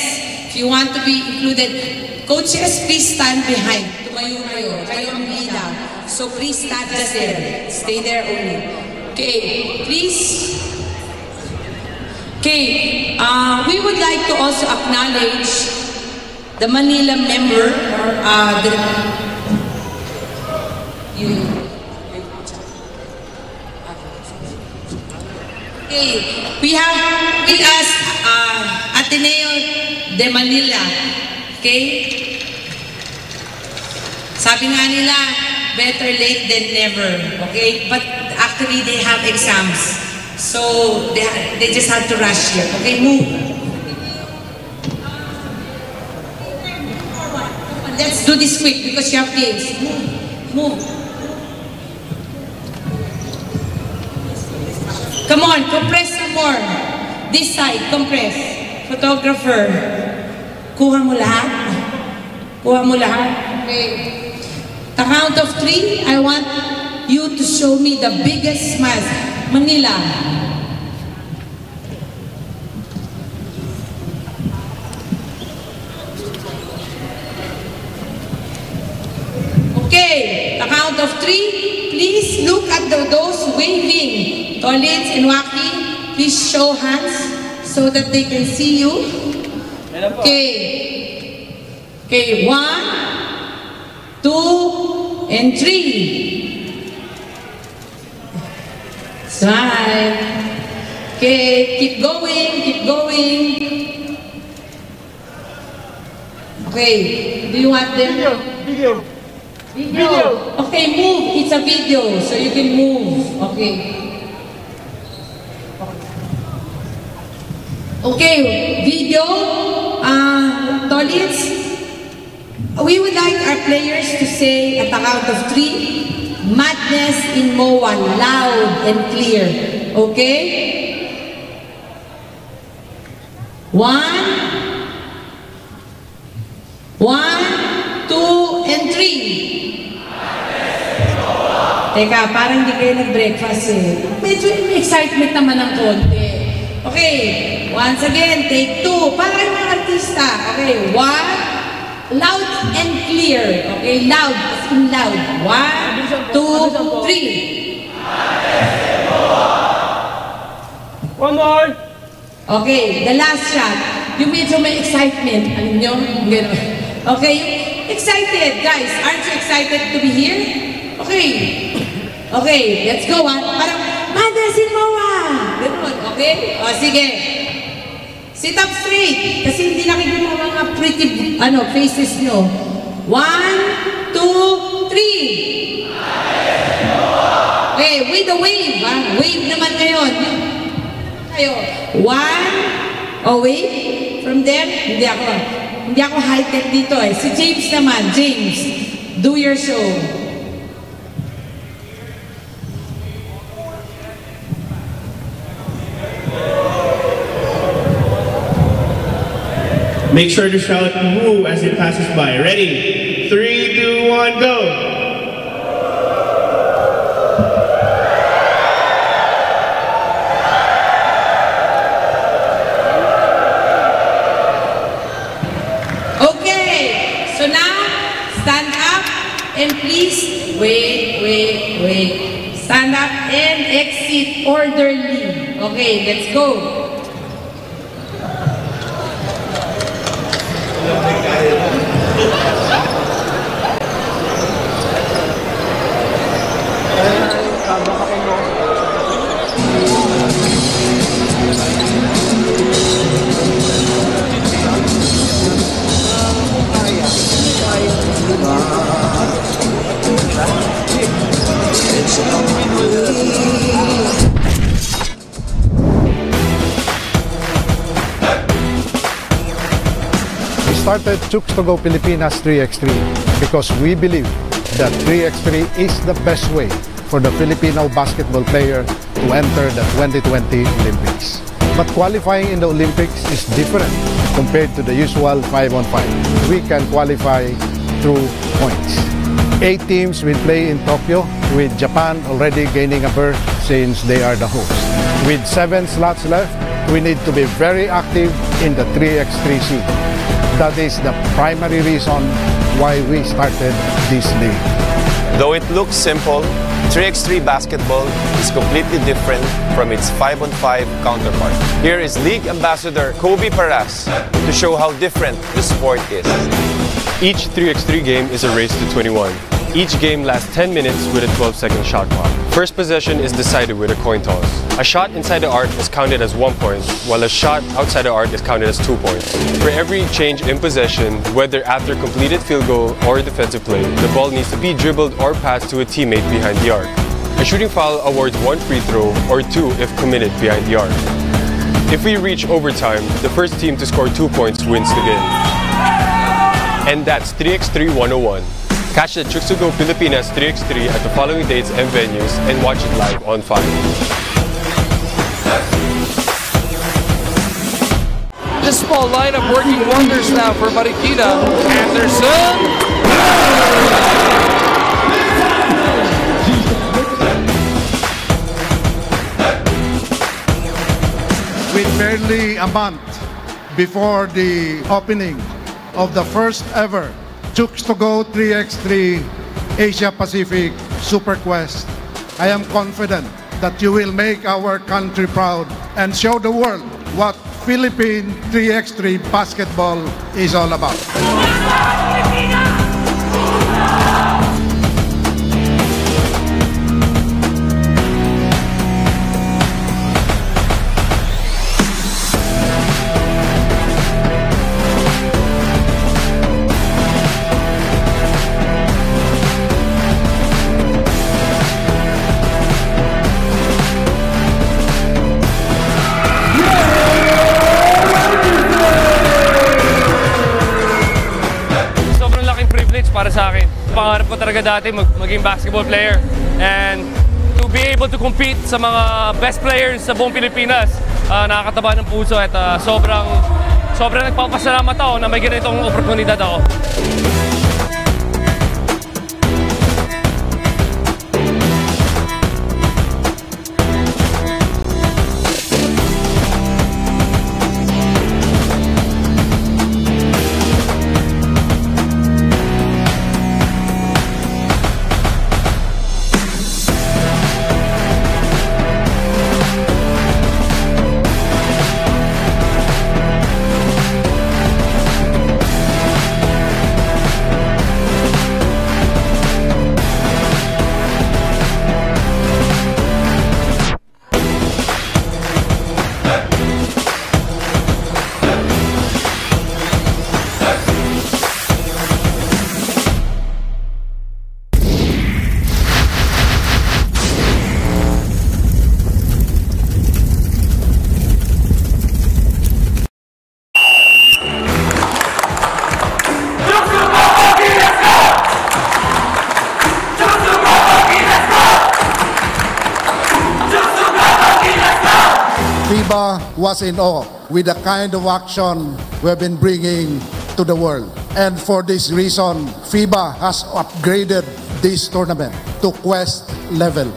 If you want to be included, coaches, please stand behind. Tumayo kayo. Kayo ang leader. So please stand just there. Stay there only. Okay, please. Okay, we would like to also acknowledge the Manila member, okay, we have with us Ateneo de Manila. Okay? Sabi nga nila, better late than never. Okay? But actually, they have exams. So, they just had to rush here. Okay, move. Let's do this quick because you have games. Move. Move. Come on, compress some more. This side, compress. Photographer. Kuha mo lahat? Kuha mo lahat? Okay. The count of 3, I want you to show me the biggest smiles. Manila. count of 3, please look at those waving. Tolitz and Waki, please show hands so that they can see you. Okay. Okay, 1, 2, and 3. Smile. Okay, keep going, keep going. Okay, do you want them? Video. Okay, move. It's a video, so you can move. Okay. Okay, video. Tolitz, we would like our players to say at the count of 3, madness in MOA, loud and clear. Okay? 1, 2, and 3. Teka, parang hindi kayo nag-breakfast eh. Medyo may excitement naman ng konti. Okay, once again, take 2. Para kayong mga artista. Okay, 1, loud and clear. Okay, loud, as in loud. 1, 2, 3. One more. Okay, the last shot. Yung medyo may excitement. Alam nyo? Okay, excited, guys. Aren't you excited to be here? Okay. Okay, let's go. Parang, madness in MOA. Ganun, okay? O, sige. Sit up straight. Kasi hindi nakikita mo mga pretty, faces nyo. 1, 2, 3. Okay, with the wave, ha? Wave naman ngayon. Kayo. 1, wave. From there, hindi ako high-tech dito eh. Si James naman. James, do your show. Make sure to shout "woo" as it passes by. Ready? 3, 2, 1, go! Okay, so now stand up and please wait. Stand up and exit orderly. Okay, let's go. We started Chooks to Go Pilipinas 3x3 because we believe that 3x3 is the best way for the Filipino basketball player to enter the 2020 Olympics. But qualifying in the Olympics is different compared to the usual 5-on-5. We can qualify through points. 8 teams will play in Tokyo, with Japan already gaining a berth since they are the host. With 7 slots left, we need to be very active in the 3x3 scene. That is the primary reason why we started this league. Though it looks simple, 3x3 basketball is completely different from its 5-on-5 counterpart. Here is League Ambassador Kobe Paras to show how different the sport is. Each 3x3 game is a race to 21. Each game lasts 10 minutes with a 12-second shot clock. First possession is decided with a coin toss. A shot inside the arc is counted as 1 point, while a shot outside the arc is counted as 2 points. For every change in possession, whether after completed field goal or defensive play, the ball needs to be dribbled or passed to a teammate behind the arc. A shooting foul awards 1 free throw or 2 if committed behind the arc. If we reach overtime, the first team to score 2 points wins the game. And that's 3x3 101. Catch the Chooks to Go Pilipinas 3x3 at the following dates and venues and watch it live on 5. This small lineup working wonders now for Marikina. Anderson. With barely a month before the opening of the first ever Chooks to Go 3x3 Asia Pacific Super Quest. I am confident that you will make our country proud and show the world what Philippine 3x3 basketball is all about. Para sa akin, pangarap ko talaga dati maging basketball player, and to be able to compete sa mga best players sa buong Pilipinas, nakakataba ng puso at sobrang nagpapasalamat ako na may ganitong oportunidad ako. FIBA was in awe with the kind of action we've been bringing to the world. And for this reason, FIBA has upgraded this tournament to Quest level.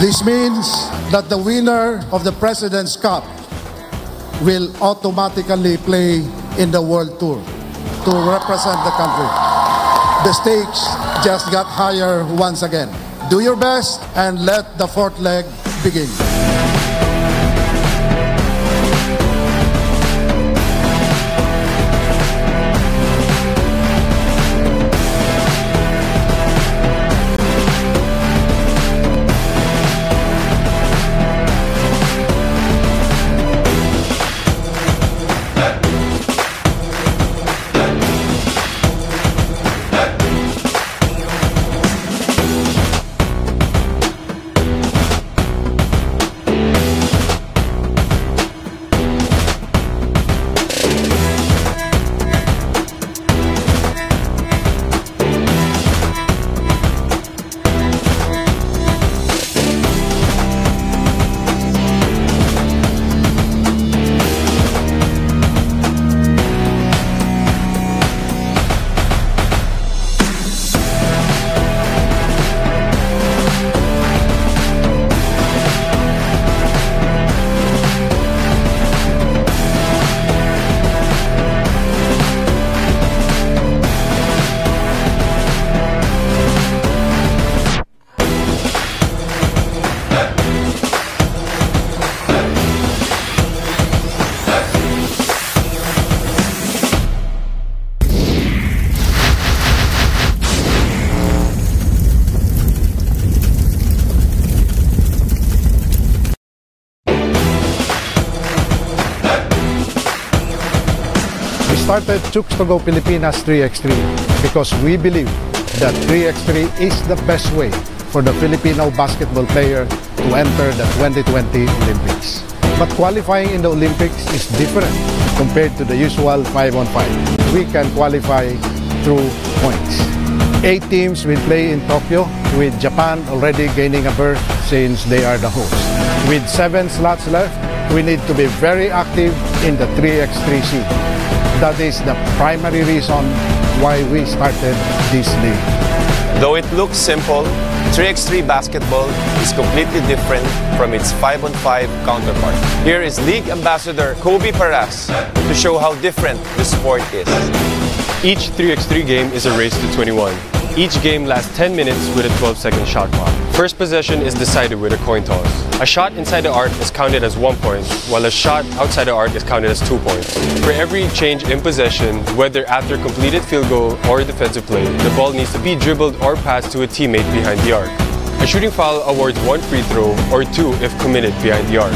This means that the winner of the President's Cup will automatically play in the World Tour to represent the country. The stakes just got higher once again. Do your best and let the fourth leg begin. Started Chooks to Go Pilipinas 3x3 because we believe that 3x3 is the best way for the Filipino basketball player to enter the 2020 Olympics. But qualifying in the Olympics is different compared to the usual 5-on-5. We can qualify through points. 8 teams will play in Tokyo, with Japan already gaining a berth since they are the host. With 7 slots left, we need to be very active in the 3x3 scene. That is the primary reason why we started this league. Though it looks simple, 3x3 basketball is completely different from its 5-on-5 counterpart. Here is League Ambassador Kobe Paras to show how different the sport is. Each 3x3 game is a race to 21. Each game lasts 10 minutes with a 12-second shot clock. First possession is decided with a coin toss. A shot inside the arc is counted as 1 point, while a shot outside the arc is counted as 2 points. For every change in possession, whether after completed field goal or defensive play, the ball needs to be dribbled or passed to a teammate behind the arc. A shooting foul awards 1 free throw or 2 if committed behind the arc.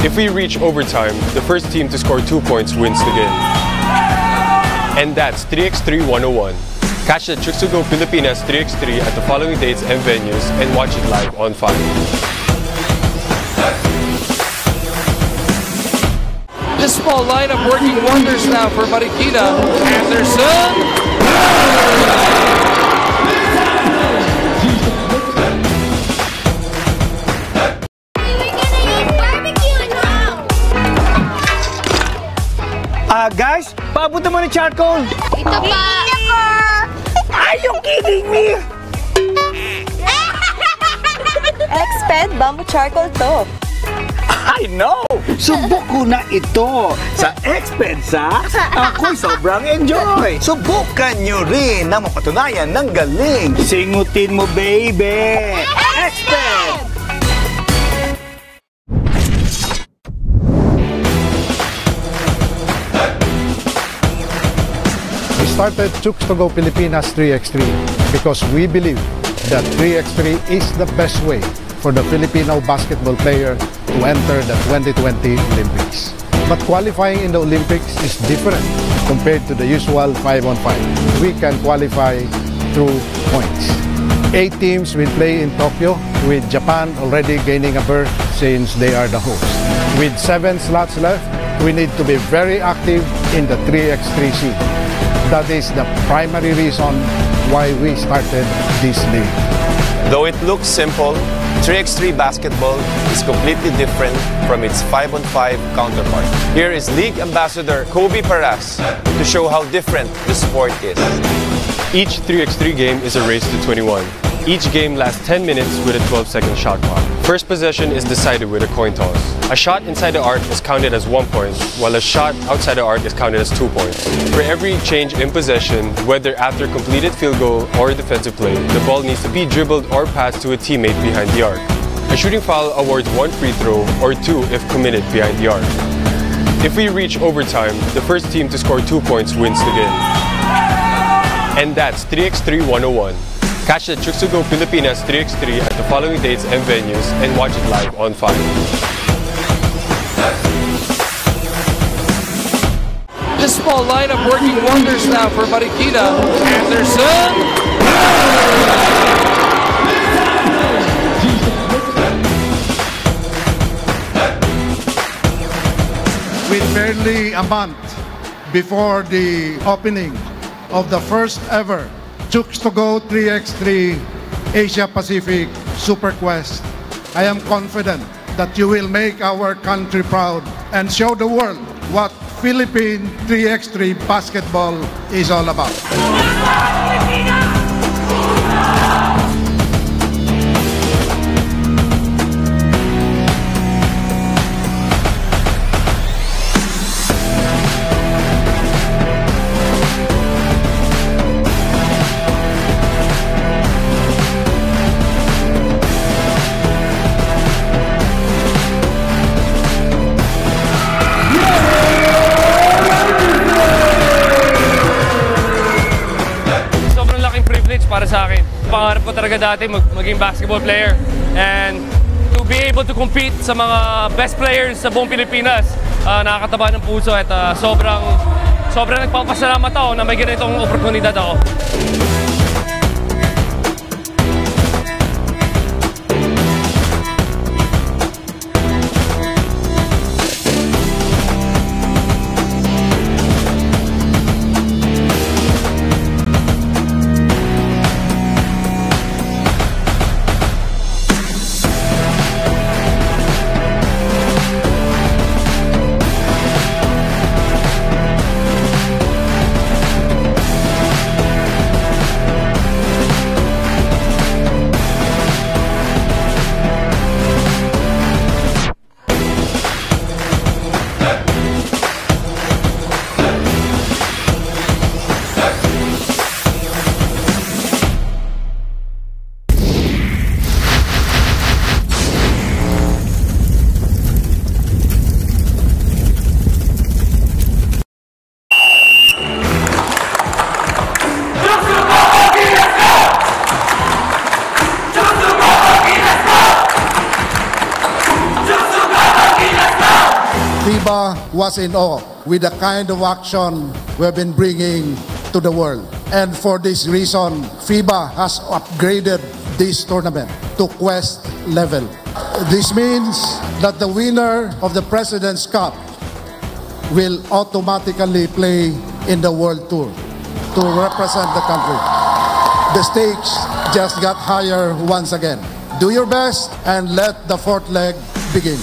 If we reach overtime, the first team to score 2 points wins the game. And that's 3x3 101. Catch the Chooks to Go Pilipinas 3x3 at the following dates and venues and watch it live on 5. This small lineup working wonders now for Marikina. Anderson. Guys, paabot naman ng charcoal. Ito pa. Are you kidding me? Exped Bamboo Charcoal to. I know! Subok ko na ito sa Expensa. Ako'y sobrang enjoy. Subukan nyo rin na mapatunayan ng galing. Singutin mo, baby! Exped! We started Chooks to Go Pilipinas 3x3 because we believe that 3x3 is the best way for the Filipino basketball player to enter the 2020 Olympics. But qualifying in the Olympics is different compared to the usual 5-on-5. We can qualify through points. 8 teams will play in Tokyo, with Japan already gaining a berth since they are the host. With 7 slots left, we need to be very active in the 3x3 scene. That is the primary reason why we started this league. Though it looks simple, 3x3 basketball is completely different from its 5-on-5 counterpart. Here is League Ambassador Kobe Paras to show how different the sport is. Each 3x3 game is a race to 21. Each game lasts 10 minutes with a 12-second shot clock. First possession is decided with a coin toss. A shot inside the arc is counted as 1 point, while a shot outside the arc is counted as 2 points. For every change in possession, whether after completed field goal or defensive play, the ball needs to be dribbled or passed to a teammate behind the arc. A shooting foul awards 1 free throw or 2 if committed behind the arc. If we reach overtime, the first team to score 2 points wins the game. And that's 3x3 101. Catch the Chooks to Go Pilipinas 3x3 at the following dates and venues and watch it live on 5. This small lineup working wonders now for Marikina. Anderson. With barely a month before the opening of the first ever Chooks to Go 3x3 Asia Pacific Super Quest, I am confident that you will make our country proud and show the world what Philippine 3x3 basketball is all about. Para sa akin, pangarap ko talaga dati maging basketball player, and to be able to compete sa mga best players sa buong Pilipinas, nakakataba ng puso at sobrang nagpapasalamat ako na may ganitong oportunidad ako. FIBA was in awe with the kind of action we've been bringing to the world. And for this reason, FIBA has upgraded this tournament to Quest level. This means that the winner of the President's Cup will automatically play in the World Tour to represent the country. The stakes just got higher once again. Do your best and let the fourth leg begin.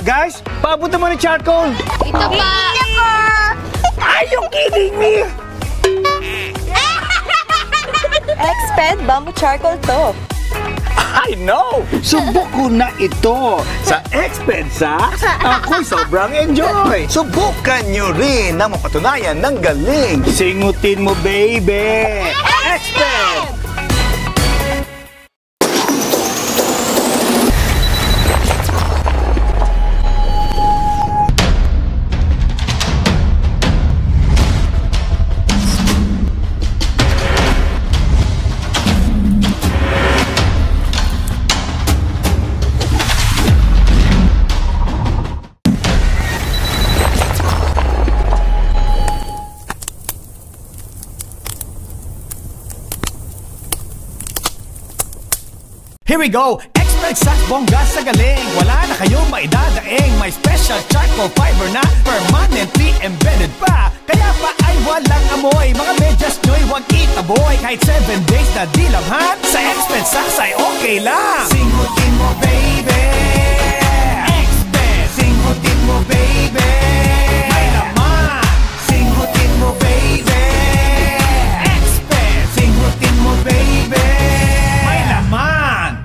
Guys, paabot naman ng charcoal. Ito pa. Are you kidding me? Exped Bamboo Charcoal to. I know! Subok ko na ito sa Expensa. Ako'y sobrang enjoy. Subukan nyo rin na mapatunayan ng galing. Singutin mo, baby! Exped! Here we go! Expert sa bongga sa galing. Wala na kayong maidadaing. May special charcoal fiber na permanently embedded pa. Kaya pa ay walang amoy. Mga medyas nyo'y wag itaboy. Kahit 7 days na dilamhan, sa Expert Sacks ay okay lang. Singutin mo, baby. Expert. Singutin mo, baby. May laman. Singutin mo, baby. Expert. Singutin mo, baby. May laman.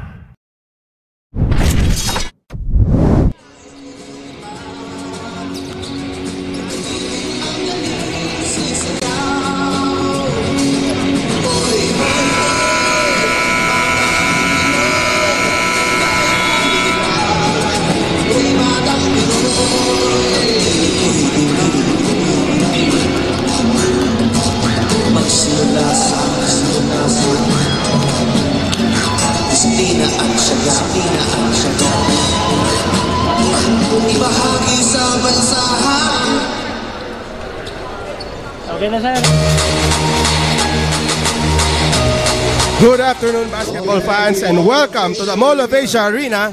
Disiplina ang syaga, ibahagi sa bansahan. Okay na, sir. Good afternoon, basketball fans, and welcome to the Mall of Asia Arena.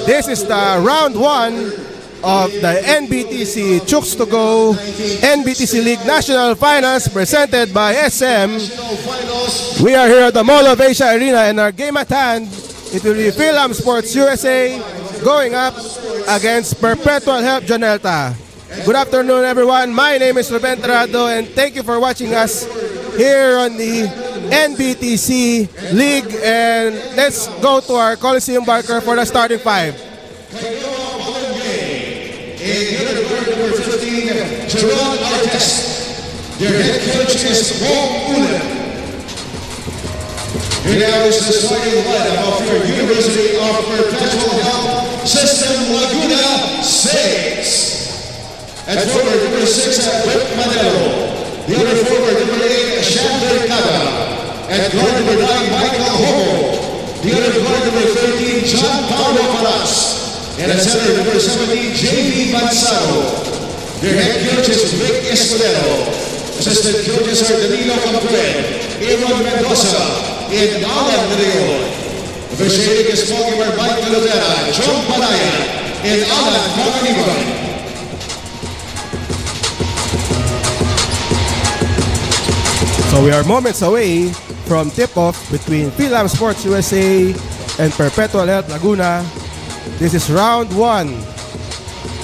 This is the round 1 of the NBTC Chooks to Go NBTC League National Finals presented by SM. We are here at the Mall of Asia Arena, and our game at hand, it will be Philham Sports USA going up against Perpetual Help Jonelta. Good afternoon, everyone. My name is Ruben Terrado, and thank you for watching us here on the NBTC League. And let's go to our Coliseum marker for the starting five. Gerard Artes. Their head coach is Paul Ulen. Here now is the starting lineup of your University of Perpetual Help System Laguna 6. At forward number 6, Brett Manelo. The other forward number 8, Chandler Cada. At guard number 9, Michael Homo. The other guard number 13, John Paulo Paras. And at center number 17, J.V. Manzano. Their head coach is Rick Escudero. Assistant coaches are Danilo Campuen, Aaron Mendoza, and Alan De Leon. Officiating is goalkeeper Mike Calotera, John Panaya, and Alan Macaniban. So we are moments away from tip-off between Philam Sports USA and Perpetual Help Laguna. This is round 1.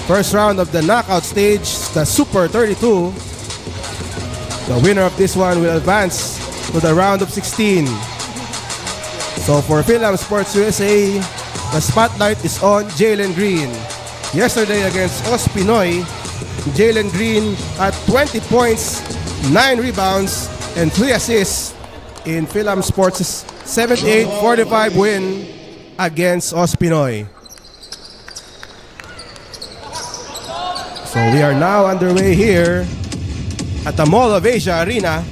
First round of the knockout stage, the Super 32. The winner of this one will advance to the round of 16. So for Philam Sports USA, the spotlight is on Jalen Green. Yesterday against Ospinoy, Jalen Green had 20 points, 9 rebounds, and 3 assists in Philam Sports' 78-45 win against Ospinoy. So we are now underway here at the Mall of Asia Arena.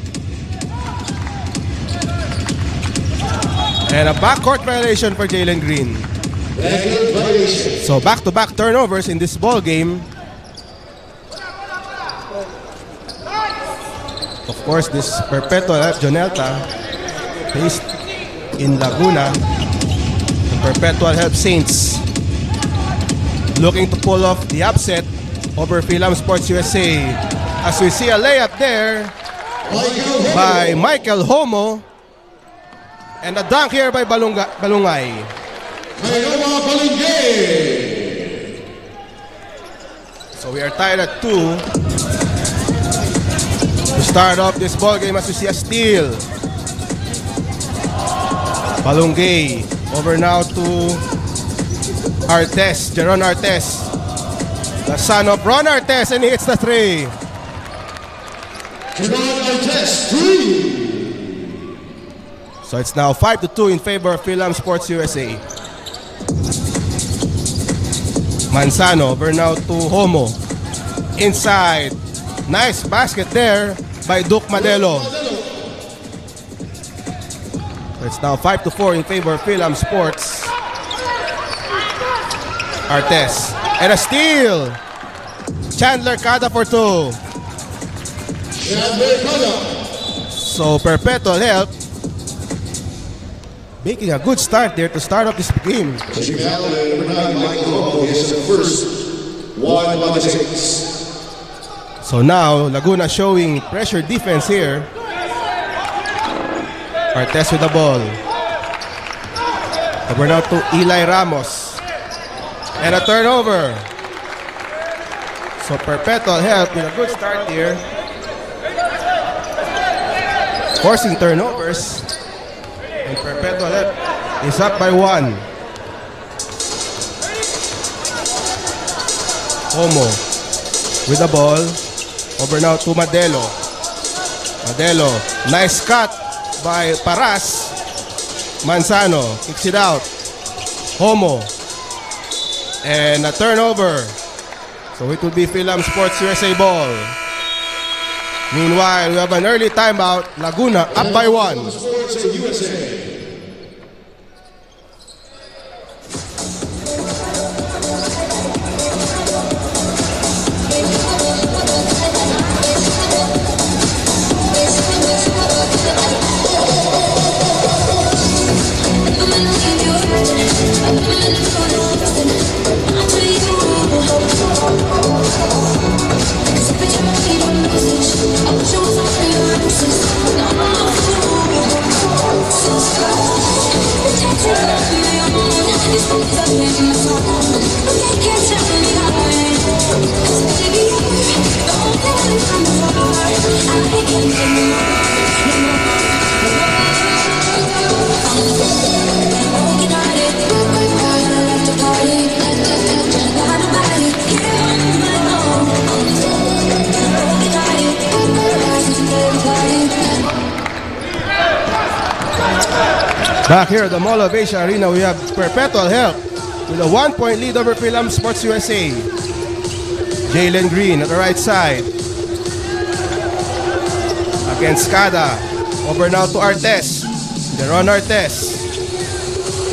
And a backcourt violation for Jalen Green. So back-to-back turnovers in this ball game. Of course, this Perpetual Help Jonelta based in Laguna. The Perpetual Help Saints looking to pull off the upset over Philam Sports USA. As we see a layup there by Michael Homo. And a dunk here by Balungay. So we are tied at 2. To start off this ball game, as we see a steal. Balungay over now to Artes, Jeron Artes. The son of Ron Artes, and he hits the 3. So it's now 5-2 in favor of Philam Sports USA. Manzano over now to Homo. Inside. Nice basket there by Duke Madelo. So it's now 5-4 in favor of Philam Sports. Artes. And a steal. Chandler Cada for 2. So Perpetual Help making a good start there to start off this game. So now Laguna showing pressure defense here. Artes with the ball. Over now to Eli Ramos. And a turnover. So Perpetual Help with a good start here. Forcing turnovers. And Perpetual Help is up by 1. Homo with the ball. Over now to Madelo. Madelo. Nice cut by Paras. Manzano kicks it out. Homo. And a turnover. So it will be Philam Sports USA ball. Meanwhile, we have an early timeout. Laguna up by 1. It's Back here at the Mall of Asia Arena, we have Perpetual Health with a 1-point lead over Philam Sports USA. Jalen Green at the right side. Against Kada. Over now to Artes. Deron Artes.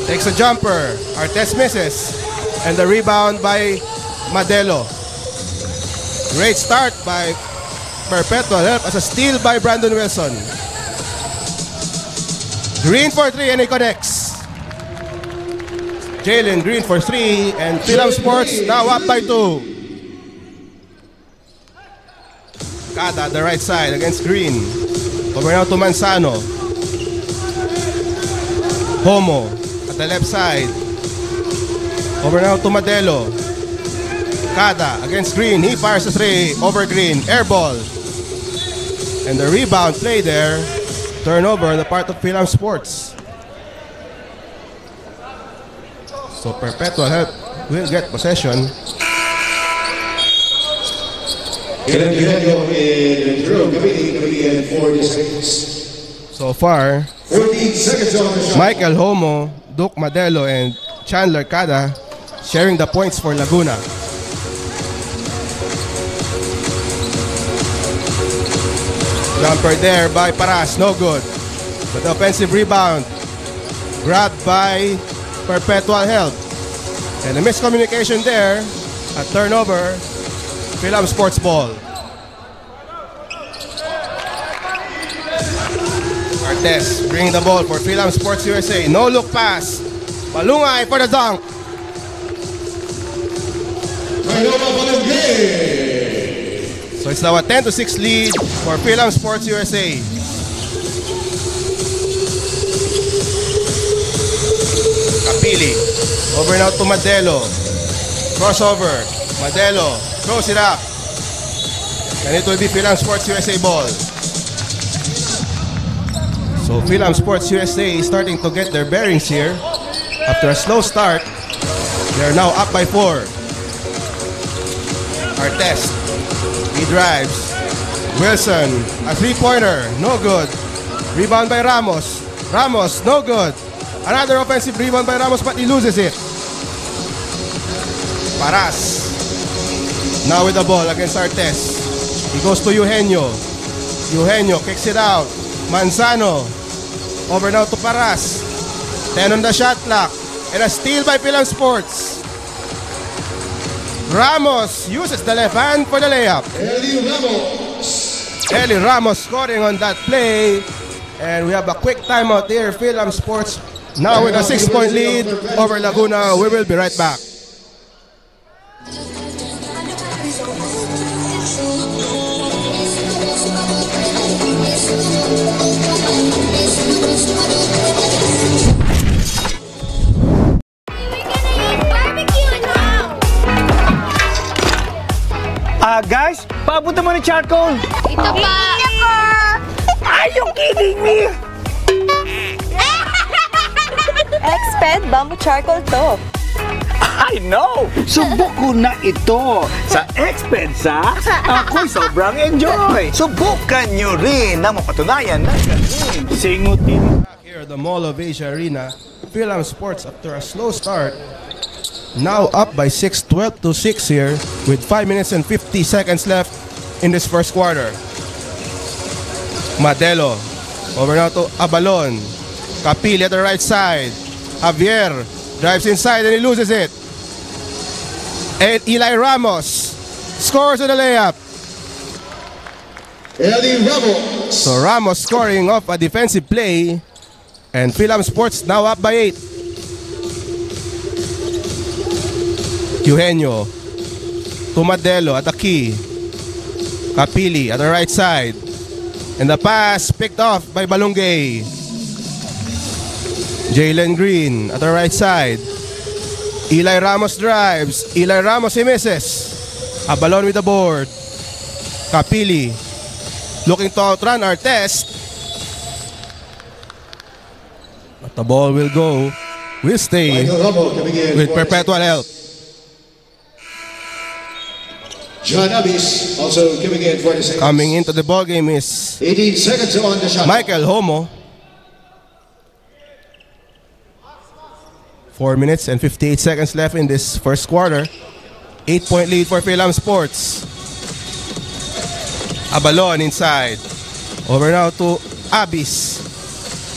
Takes a jumper. Artes misses. And the rebound by Madelo. Great start by Perpetual Health as a steal by Brandon Wilson. Green for 3 and he connects. Jalen Green for 3 and Philam Sports now up by 2. Kada at the right side against Green. Over now to Manzano. Homo at the left side. Over now to Madelo. Kada against Green. He fires a 3 over Green. Air ball. And the rebound play there. Turnover on the part of Philam Sports. So Perpetual Health will get possession. So far, Michael Homo, Duke Madelo, and Chandler Kada sharing the points for Laguna. Jumper there by Paras, no good. But the offensive rebound grabbed by Perpetual Health. And a miscommunication there. A turnover. Philam Sports ball. Artes bringing the ball for Philam Sports USA. No look pass. Malungay for the dunk. So it's now a 10-6 lead for Philam Sports USA. Kapili. Over now to Madelo. Crossover. Madelo throws it up. And it will be Philam Sports USA ball. So Philam Sports USA is starting to get their bearings here. After a slow start, they are now up by 4. Artes. He drives. Wilson, a 3-pointer, no good. Rebound by Ramos. Ramos, no good. Another offensive rebound by Ramos, but he loses it. Paras. Now with the ball against Artes. He goes to Eugenio. Eugenio kicks it out. Manzano. Over now to Paras. 10 on the shot clock. And a steal by Philam Sports. Ramos uses the left hand for the layup. Eli Ramos scoring on that play. And we have a quick timeout here. Philam Sports now with a 6-point lead over Laguna. We will be right back. Guys, paabot naman ng charcoal. Ito pa. Are you kidding me? Exped Bamboo Charcoal to. I know! Subok ko na ito sa Expensa. Ako'y sobrang enjoy. Subukan nyo rin na mapatunayan ng galing. Singutin. Here at the Mall of Asia Arena, Philam Sports after a slow start now up by 6, 12-6 here with 5 minutes and 50 seconds left in this first quarter. Madelo over now to Abalon. Kapili at the right side. Javier drives inside and he loses it. And Eli Ramos scores on the layup. Eli Ramos. So Ramos scoring off a defensive play. And Philam Sports now up by 8. Eugenio to Madelo at the key. Kapili at the right side. And the pass picked off by Balungay. Jalen Green at the right side. Eli Ramos drives. Eli Ramos, he misses. Abalon with the board. Kapili looking to outrun Artes. But the ball will go. Will stay with Perpetual Health. John Abis also giving in 40 seconds. Coming into the ball game is 18 seconds on the shot. Michael Homo. 4 minutes and 58 seconds left in this first quarter. 8-point lead for Philam Sports. Abalon inside. Over now to Abis.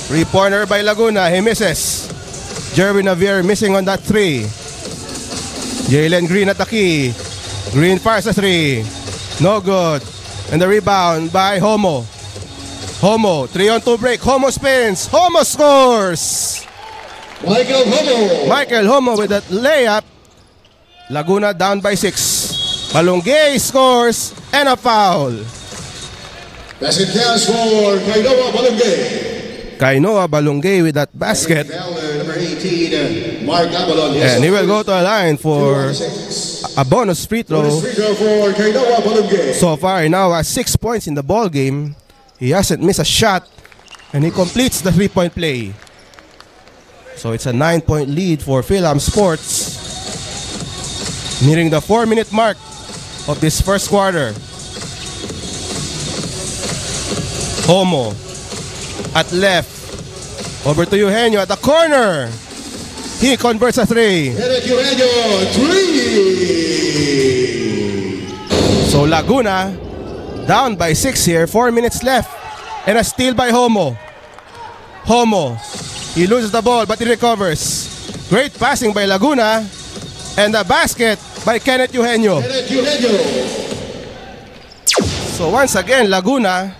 3-pointer by Laguna. He misses. Jerwin Javier missing on that 3. Jalen Green at the key. Green fires a 3. No good. And the rebound by Homo. Homo, 3-on-2 break. Homo spins. Homo scores. Michael Homo with that layup. Laguna down by 6. Balungay scores and a foul. Basket counts for Kainoa Balungay. Kainoa Balungay with that basket. Number 18, Mark Abalon. And he will go to a line for a bonus free throw. For Kainoa Balungay. So far, he now has 6 points in the ball game. He hasn't missed a shot, and he completes the 3-point play. So it's a 9-point lead for Philam Sports, nearing the 4-minute mark of this first quarter. Homo at left. Over to Eugenio at the corner. He converts a 3. Eugenio, 3. So Laguna down by 6 here. 4 minutes left. And a steal by Homo. Homo. He loses the ball but he recovers. Great passing by Laguna. And the basket by Kenneth Eugenio. So once again, Laguna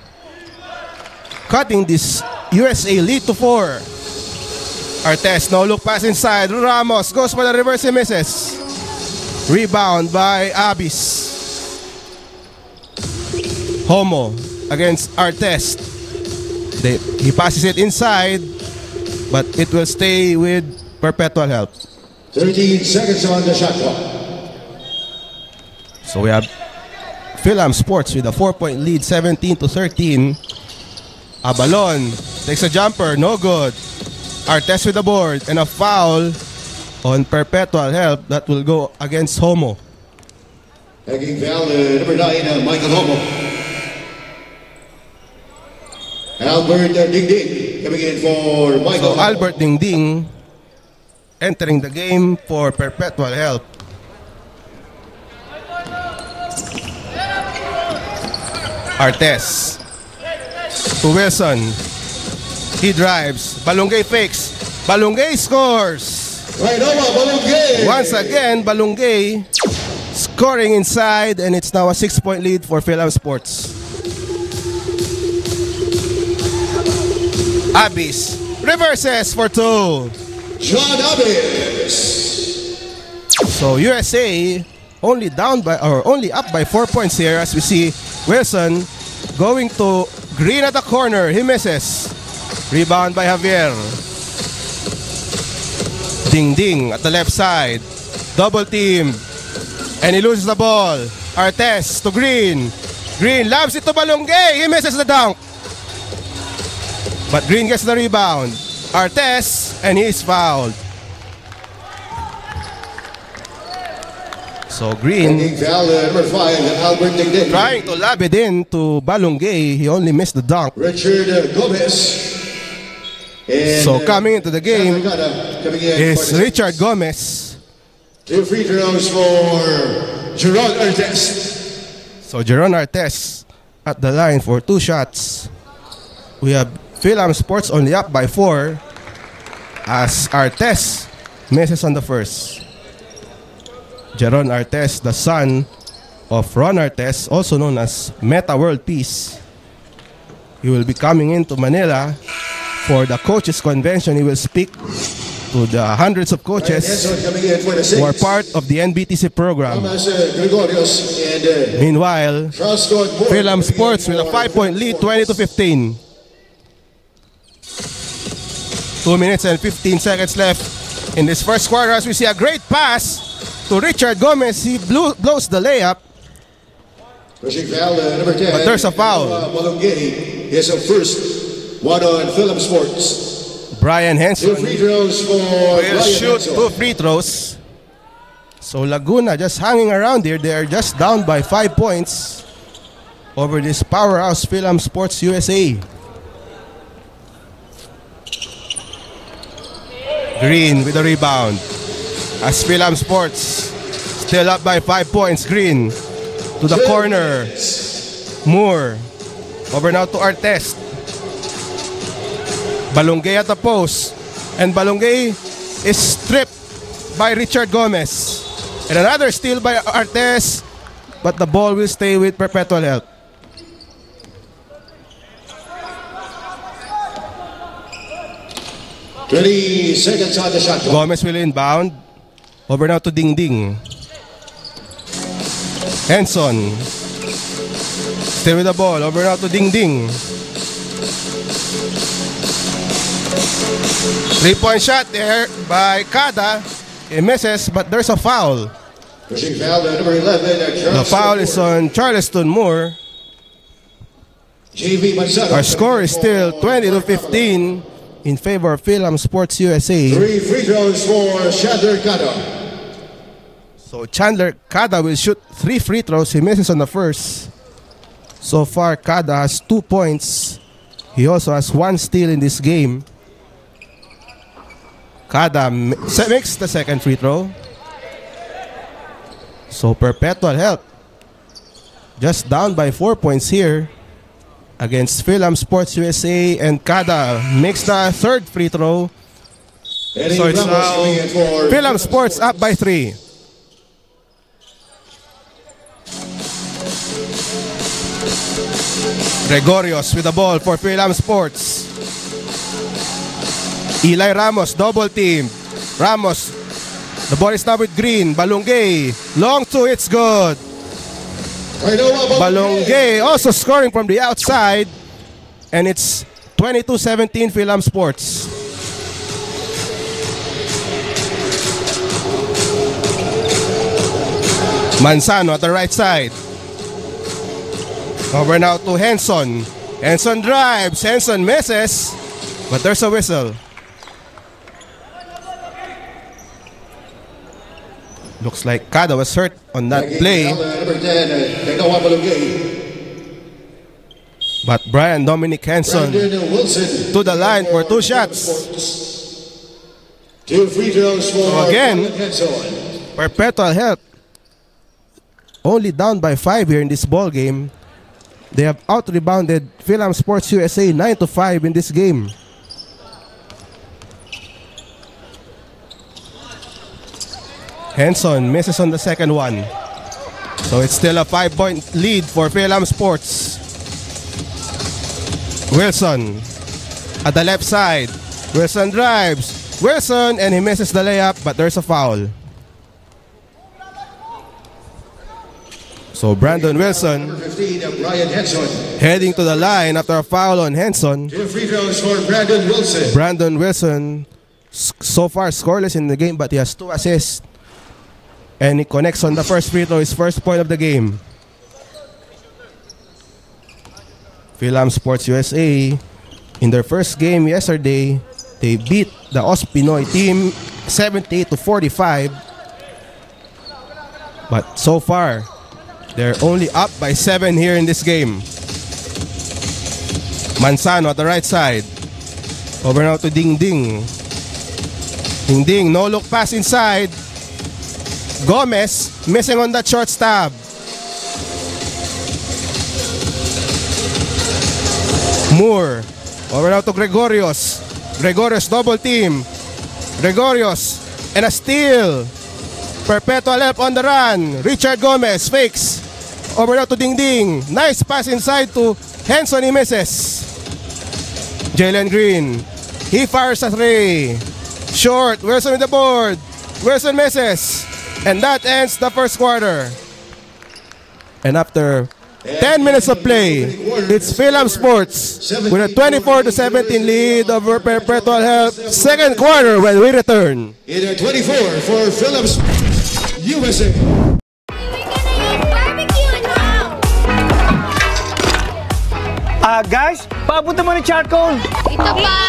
cutting this USA lead to 4. Artes, no look pass inside. Ramos goes for the reverse, he misses. Rebound by Abis. Homo against Artes. He passes it inside, but it will stay with Perpetual Help. 13 seconds on the shot clock. So we have Philam Sports with a 4-point lead, 17-13. Abalon takes a jumper, no good. Artes with the board and a foul on Perpetual Help that will go against Homo. Taking foul, number 9, Michael Homo. Albert Dingding coming in for Michael. So Albert Dingding entering the game for Perpetual Help. Artes to Wilson. He drives. Balungay fakes. Balungay scores. Balungay. Once again, Balungay scoring inside, and it's now a 6-point lead for Philam Sports. Abis reverses for 2. John Abis. So USA only down by or only up by 4 points here as we see Wilson going to Green at the corner. He misses. Rebound by Javier. Ding at the left side. Double team. And he loses the ball. Artes to Green. Green lobs it to Balungay. He misses the dunk. But Green gets the rebound. Artes, and he is fouled. So Green number 5, Albert Dingding. trying to lob it in to Balungay. He only missed the dunk. Richard Gomez. And so coming into the game is Richard Gomez. 2 free throws for Jeron Artes. So Jeron Artes at the line for 2 shots. We have Philam Sports only up by 4 as Artes misses on the first. Jeron Artes, the son of Ron Artes, also known as Meta World Peace. He will be coming into Manila for the coaches convention. He will speak to the hundreds of coaches who are part of the NBTC program. Meanwhile, Philam Sports with a 5-point lead, 20-15. 2 minutes and 15 seconds left in this first quarter as we see a great pass to Richard Gomez. He blows the layup. Pushing foul, number 10. But there's a foul. Balungay is a first one on Philam Sports. Brian Henson 2 free throws for will shoot 2 free throws. So Laguna just hanging around here. They are just down by 5 points over this powerhouse Philam Sports USA. Green with the rebound. As Philam Sports still up by 5 points. Green to the corner. Moore. Over now to Artest. Balongay at the post. And Balongay is stripped by Richard Gomez. And another steal by Artest. But the ball will stay with Perpetual Help. Seconds on the shot clock. Gomez will inbound. Over now to Ding Ding. Henson. Stay with the ball. Over now to Ding Ding. 3-point shot there by Cada. It misses, but there's a foul. Pushing foul to number 11. The foul is on Charleston Moore. Our score is still 20-15 in favor of Philam Sports USA. 3 free throws for Chandler Cada. So Chandler Cada will shoot 3 free throws. He misses on the first. So far, Cada has 2 points. He also has 1 steal in this game. Cada makes the second free throw. So Perpetual Help just down by 4 points here against Philam Sports USA, and Cada makes the third free throw. So it's now Philam Sports up by 3. Gregorios with the ball for Philam Sports. Eli Ramos double team. Ramos, the ball is now with Green. Balongay, long two, it's good. Balongay also scoring from the outside, and it's 22-17 Philam Sports. Manzano at the right side. Over now to Henson. Henson drives. Henson misses, but there's a whistle. Looks like Cada was hurt on that play. But Brian Dominic Henson to the line for 2 shots. 2 free throws for so again, Perpetual Help only down by 5 here in this ball game. They have out-rebounded Philam Sports USA 9-5 in this game. Henson misses on the second one. So it's still a 5-point lead for Philam Sports. Wilson at the left side. Wilson drives. Wilson, and he misses the layup, but there's a foul. So Brandon Wilson heading to the line after a foul on Henson. 2 free throws for Brandon Wilson. Brandon Wilson so far scoreless in the game, but he has 2 assists. And he connects on the first free throw, his first point of the game. Philam Sports USA, in their first game yesterday, they beat the Ospinoy team 78-45. But so far, they're only up by 7 here in this game. Manzano at the right side. Over now to Ding Ding. Ding Ding, no look pass inside. Gomez missing on that short stab. Moore. Over now to Gregorios. Gregorios double team. Gregorios. And a steal. Perpetual Help on the run. Richard Gomez fakes. Over now to Ding Ding. Nice pass inside to Henson. He misses. Jalen Green. He fires a 3. Short. Wilson with the board. Wilson misses. And that ends the first quarter. And after 10 minutes of play, it's Philam Sports with a 24-17 lead over Perpetual Help. Second quarter when we return. In 24 for Philam Sports USA. Guys, papunta mo ng charcoal. Ito pa.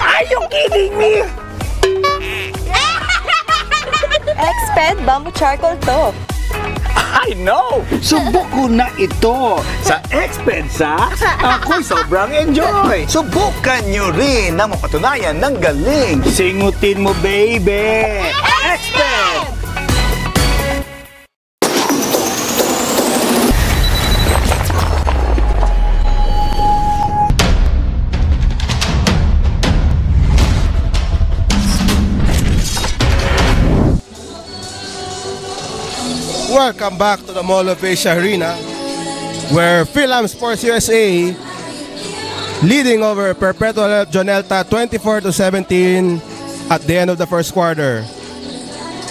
Are you kidding me? Exped Bamboo Charcoal to. I know! Subok ko na ito sa Expensa. Ako'y sobrang enjoy. Subukan nyo rin na mapatunayan ng galing. Singutin mo, baby! Exped! Welcome back to the Mall of Asia Arena, where Philam Sports USA leading over Perpetual Jonelta 24-17 at the end of the first quarter.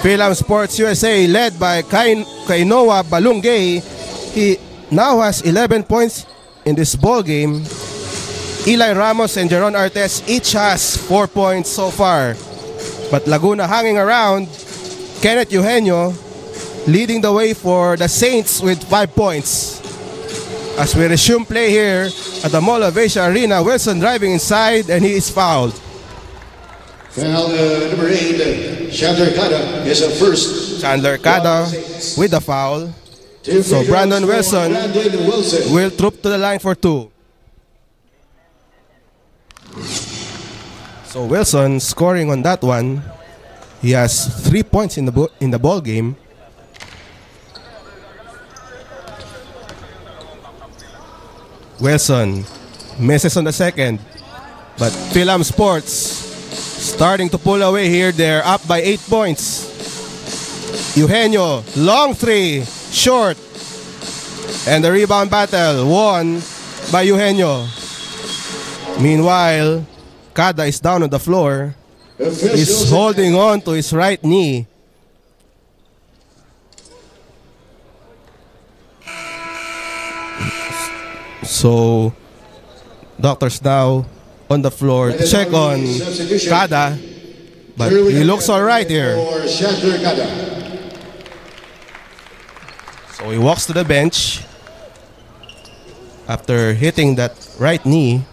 Philam Sports USA led by Kainoa Balungay. He now has 11 points in this ball game. Eli Ramos and Jeron Artes each has 4 points so far. But Laguna hanging around. Kenneth Eugenio leading the way for the Saints with 5 points. As we resume play here at the Mall of Asia Arena, Wilson driving inside and he is fouled. Foul number 8, Chandler Cada is a first. Chandler Cada with the foul. So Brandon Wilson will troop to the line for 2. So Wilson scoring on that one. He has 3 points in the ball game. Wilson misses on the second, but Philam Sports starting to pull away here. They're up by 8 points. Eugenio, long 3, short, and the rebound battle won by Eugenio. Meanwhile, Cada is down on the floor. He's holding on to his right knee. So, doctors now on the floor to check on Cada, but he looks all right here. So he walks to the bench after hitting that right knee,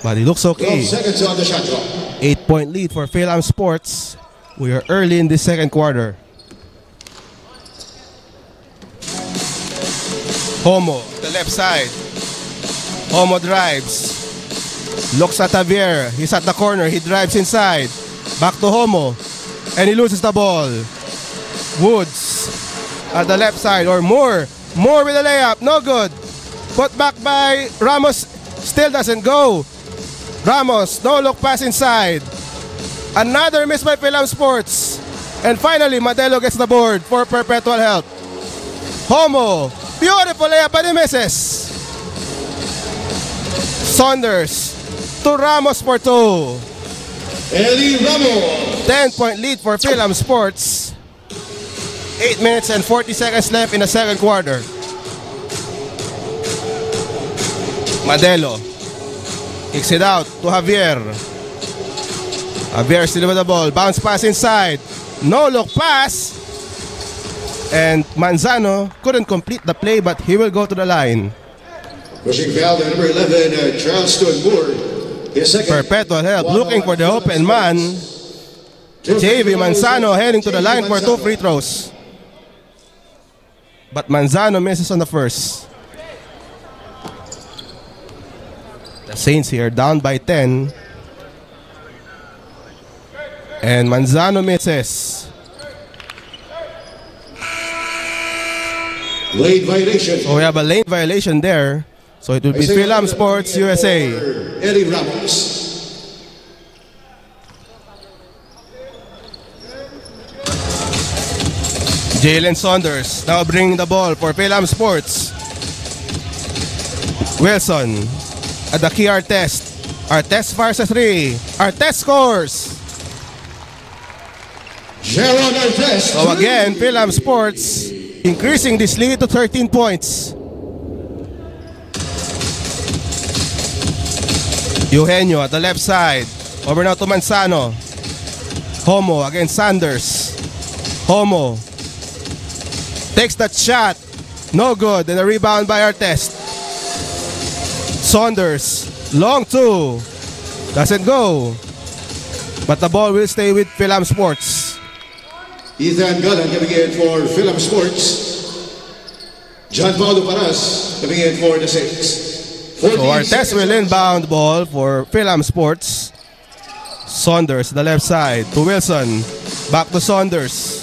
but he looks okay. 8-point lead for Philam Sports. We are early in the second quarter. Homo, the left side. Homo drives. Looks at Javier. He's at the corner. He drives inside. Back to Homo. And he loses the ball. Woods at the left side. Or Moore. Moore with a layup. No good. Put back by Ramos. Still doesn't go. Ramos. No look pass inside. Another miss by Philam Sports. And finally, Madelo gets the board for Perpetual Health. Homo. Beautiful layup by the misses. Saunders to Ramos for 2. Eli Ramos. 10-point lead for Philam Sports. 8 minutes and 40 seconds left in the second quarter. Madelo kicks it out to Javier. Javier still with the ball. Bounce pass inside. No look pass. And Manzano couldn't complete the play, but he will go to the line. Pushing foul to number 11, Charleston Moore. His second. Perpetual Health looking for the open man. JV Manzano heading to the line for 2 free throws. But Manzano misses on the first. The Saints here down by 10. And Manzano misses. Lane violation. So we have a lane violation there. So it will be Philam Sports USA. Eli Ramos. Jalen Saunders now bringing the ball for Philam Sports. Wilson at the key Artes. Artes fires a 3. Artes scores. Jeron Artes. So again, Philam Sports increasing this lead to 13 points. Eugenio at the left side. Over now to Manzano. Homo against Sanders. Homo takes that shot. No good. And a rebound by Artes. Saunders. Long 2. Doesn't go. But the ball will stay with Philam Sports. Ethan Galan coming in for Film Sports. John Paulo Paras coming in for the 6. So Artes will inbound ball for Film Sports. Saunders, the left side to Wilson. Back to Saunders.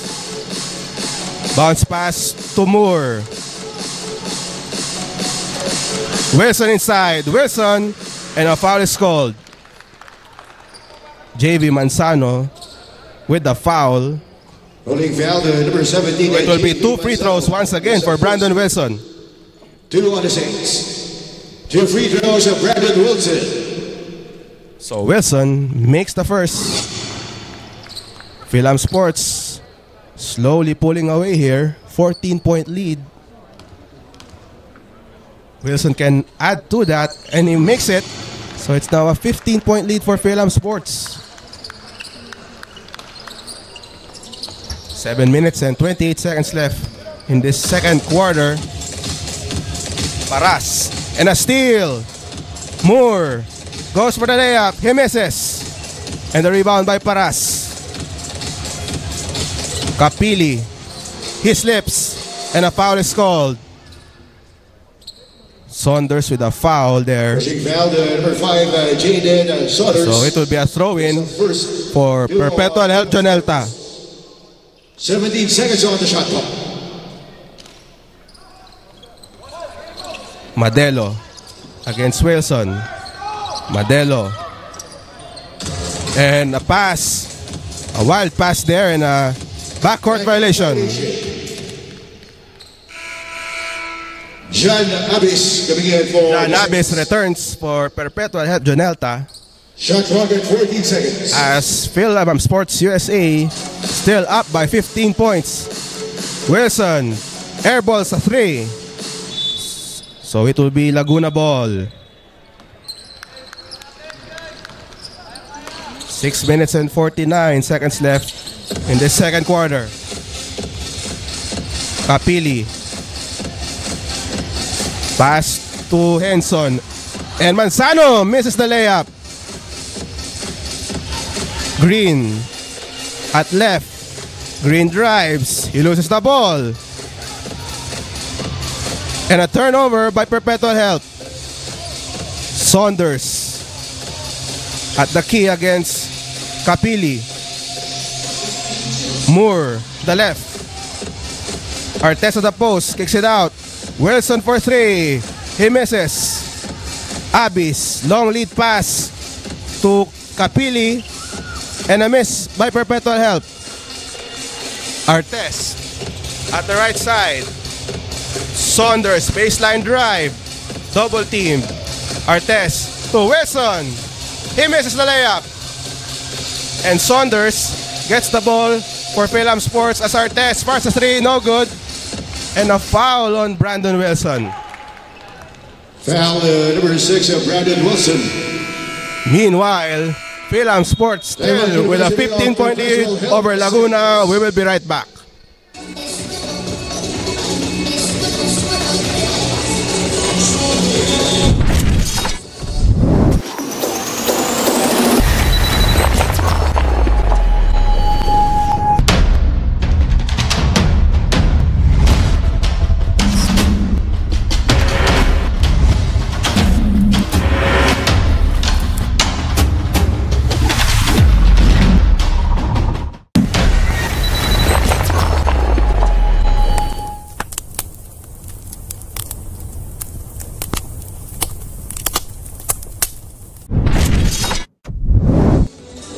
Bounce pass to Moore. Wilson inside. Wilson, and a foul is called. JV Manzano with the foul. Rolling foul to number 17. It will be 2 free throws once again for Brandon Wilson. 2 on the 6. 2 free throws of Brandon Wilson. So Wilson makes the first. Film Sports slowly pulling away here. 14-point lead. Wilson can add to that, and he makes it. So it's now a 15-point lead for Film Sports. 7 minutes and 28 seconds left in this second quarter. Paras, and a steal. Moore goes for the layup. He misses. And the rebound by Paras. Kapili, he slips, and a foul is called. Saunders with a foul there. Foul to number 5, Jaden Saunders. So it will be a throw-in for Perpetual Help Jonelta. 17 seconds on the shot clock. Madelo against Wilson. Madelo. And a pass. A wild pass there and a backcourt violation. John Abis coming in for... John Abis returns for Perpetual Help Jonelta. Shot clock at 14 seconds. As Film Sports USA still up by 15 points. Wilson airballs a 3. So it will be Laguna ball. 6 minutes and 49 seconds left in the second quarter. Kapili. Pass to Henson. And Manzano misses the layup. Green at left. Green drives. He loses the ball. And a turnover by Perpetual Help. Saunders at the key against Kapili. Moore, the left. Artes at the post, kicks it out. Wilson for 3. He misses. Abis, long lead pass to Kapili. And a miss by Perpetual Help. Artes at the right side. Saunders, baseline drive. Double team. Artes to Wilson. He misses the layup. And Saunders gets the ball for Film Sports as Artes fires a 3, no good. And a foul on Brandon Wilson. Foul number 6 of Brandon Wilson. Meanwhile, Film Sports still with a 15-point lead over Laguna. We will be right back.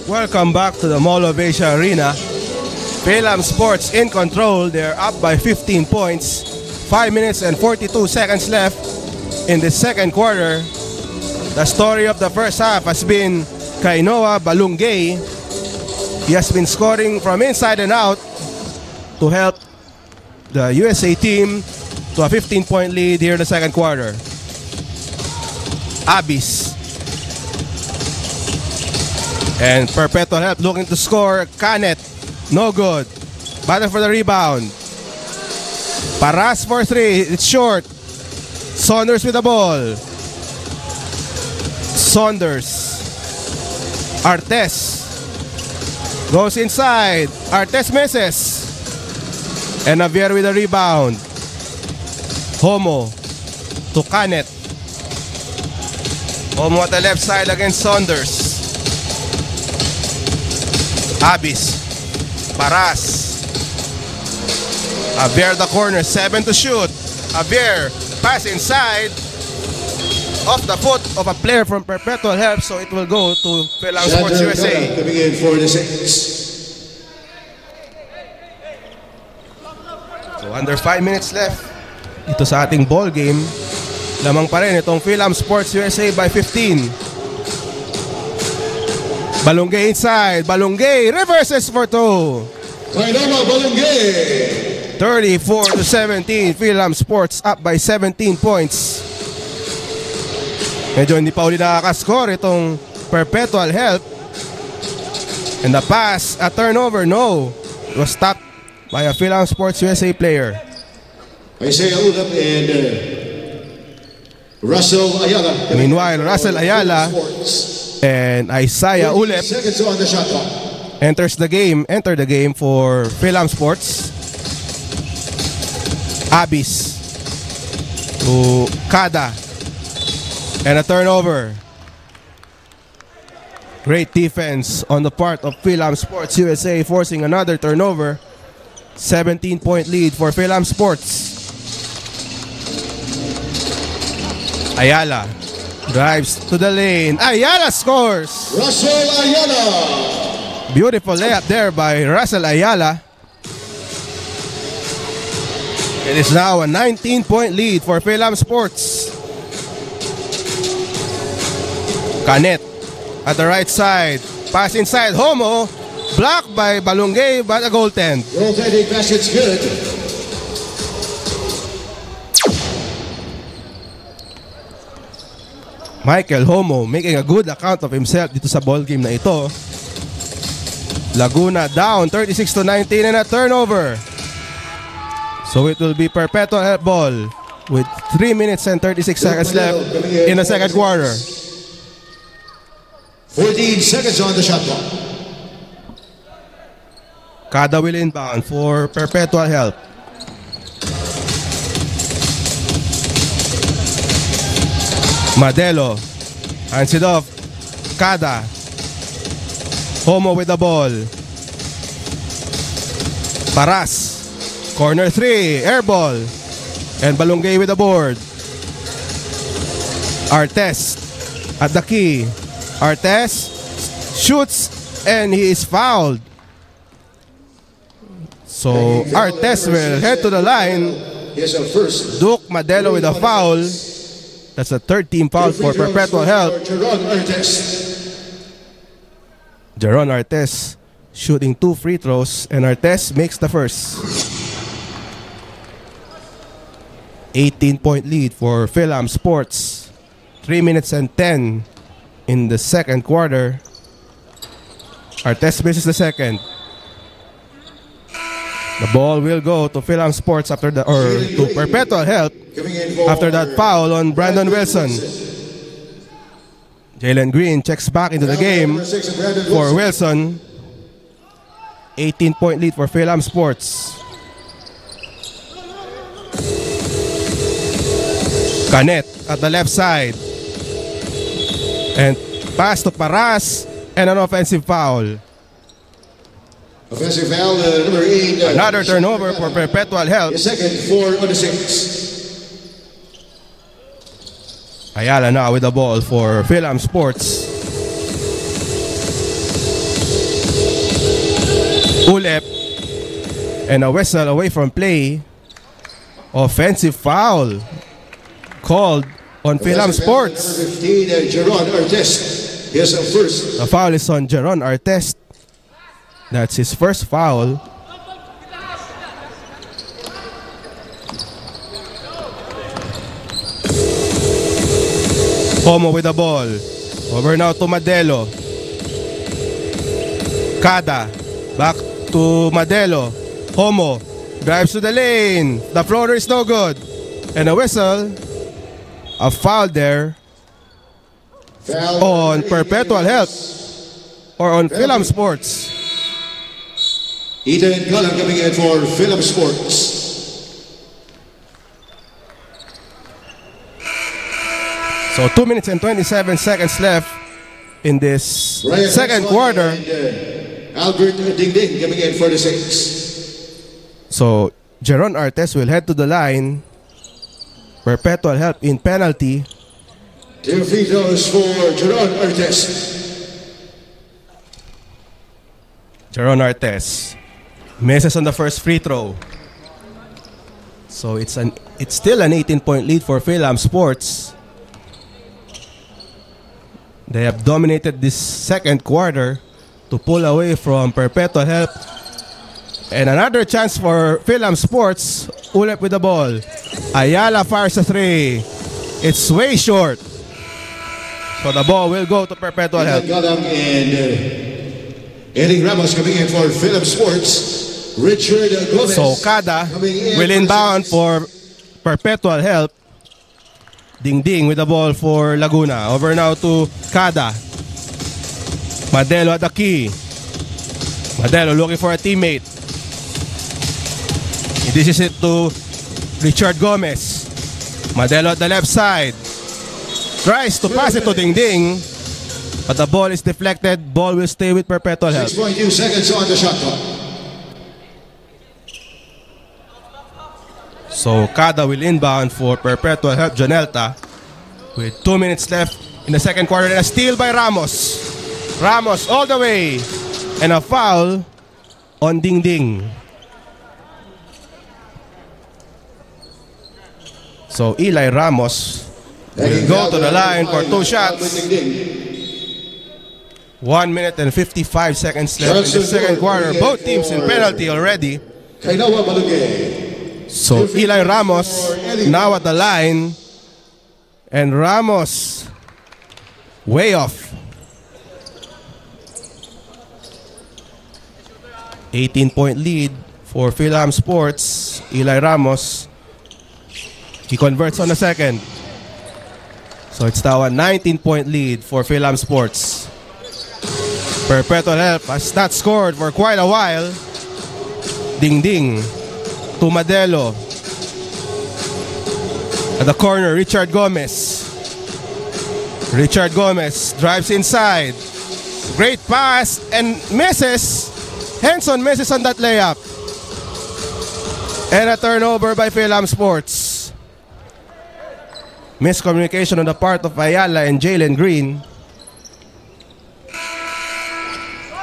Welcome back to the Mall of Asia Arena. Film Sports in control. They're up by 15 points. 5 minutes and 42 seconds left in the second quarter. The story of the first half has been Kainoa Balungay. He has been scoring from inside and out to help the USA team to a 15-point lead here in the second quarter. Abis. And Perpetual Help looking to score. Canet, no good. Battle for the rebound. Paras for 3, it's short. Saunders with the ball. Saunders. Artes goes inside. Artes misses. And Javier with a rebound. Homo to Canet. Homo at the left side against Saunders. Abis. Paras. Javier the corner, 7 to shoot. Javier, pass inside. Off the foot of a player from Perpetual Help, so it will go to Philam Sports USA. Coming in for the Saints. So under 5 minutes left ito sa ating ball game. Lamang pa rin itong Philam Sports USA by 15. Balungay inside. Balungay reverses for 2. Balungay. 34 to 17. Philam Sports up by 17 points. Medyo hindi pa uli nakakascore itong Perpetual Help. And the pass, a turnover, no. It was stopped by a Philam Sports USA player. Isaiah Ulap and Russell Ayala. Meanwhile, Russell Ayala and Isaiah Ulep entered the game for Philam Sports. Abis to Kada. And a turnover. Great defense on the part of Philam Sports USA, forcing another turnover. 17-point lead for Philam Sports. Ayala drives to the lane. Ayala scores. Russell Ayala. Beautiful layup there by Russell Ayala. It is now a 19-point lead for Philam Sports. Canet at the right side. Pass inside. Homo. Blocked by Balungay, but a goaltend. Goaltending pass, it's good. Michael Homo making a good account of himself dito sa ball game na ito. Laguna down 36 to 19 and a turnover. So it will be Perpetual Help ball with 3 minutes and 36 seconds left in the second quarter. 14 seconds on the shot clock. Kada will inbound for Perpetual Help. Madelo hands it off. Kada. Homo with the ball. Paras. Corner 3. Air ball. And Balungay with the board. Artes at the key. Artes shoots and he is fouled. So Artes will head to the line. Duke Madelo with a foul. That's a third team foul for Perpetual Help. Jeron Artes shooting 2 free throws and Artes makes the first. 18-point lead for Philam Sports. 3 minutes and 10 in the second quarter. Artes misses the second. The ball will go to Philam Sports after the to Perpetual Help after that foul on Brandon Wilson. Jalen Green checks back into the game for Wilson. 18-point lead for Philam Sports. Canet at the left side. And pass to Paras and an offensive foul. Offensive foul, number 8. Another turnover for Perpetual Help. Second, 4 on the 6. Ayala now with the ball for Philam Sports. Ulep. And a whistle away from play. Offensive foul called on Philam Sports. Number 15, Jeron Artes. Here's a first. The foul is on Jeron Artes. That's his first foul. Homo with the ball. Over now to Madelo. Kada. Back to Madelo. Homo. Drives to the lane. The floater is no good. And a whistle. A foul there. Foul on Perpetual Help. Or on Philam Sports. Ethan Galang coming in for Philip Sports. So 2 minutes and 27 seconds left in this second quarter. Albert Dingding coming in for the 6. So Jeron Artes will head to the line. Perpetual help in penalty. 2 free throws for Jeron Artes. Jeron Artes misses on the first free throw. So it's still an 18-point lead for Philam Sports. They have dominated this second quarter to pull away from Perpetual Help. And another chance for Philam Sports. Ulep with the ball. Ayala fires a 3. It's way short. So the ball will go to Perpetual Help. And Eric Ramos coming in for Philip Sports. Richard Gomez. So Kada will inbound for Perpetual Help. Dingding with the ball for Laguna. Over now to Kada. Madelo at the key. Madelo looking for a teammate. This is it to Richard Gomez. Madelo at the left side. Tries to pass it to Dingding. But the ball is deflected. Ball will stay with Perpetual Help. 6.2 seconds on the shot clock. So Kada will inbound for Perpetual Help Jonelta with 2 minutes left in the second quarter. And a steal by Ramos. Ramos all the way. And a foul on Dingding. So Eli Ramos will go to the line for 2 shots. 1 minute and 55 seconds left in the second quarter. Both teams in penalty already. So Eli Ramos now at the line. And Ramos way off. 18-point lead for Philam Sports. Eli Ramos. He converts on the second. So it's now a 19-point lead for Philam Sports. Perpetual Help has not scored for quite a while. Dingding to Madelo. At the corner, Richard Gomez. Richard Gomez drives inside. Great pass and misses. Henson misses on that layup. And a turnover by Philam Sports. Miscommunication on the part of Ayala and Jalen Green.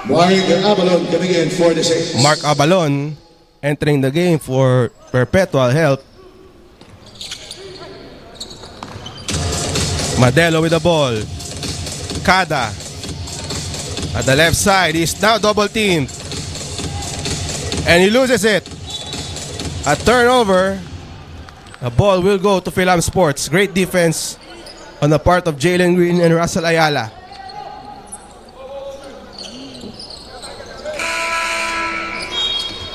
Mark Abalon coming in for the 6. Mark Abalon entering the game for Perpetual Help. Madelo with the ball. Kada at the left side. He's now double teamed. And he loses it. A turnover. The ball will go to Philam Sports. Great defense on the part of Jalen Green and Russell Ayala.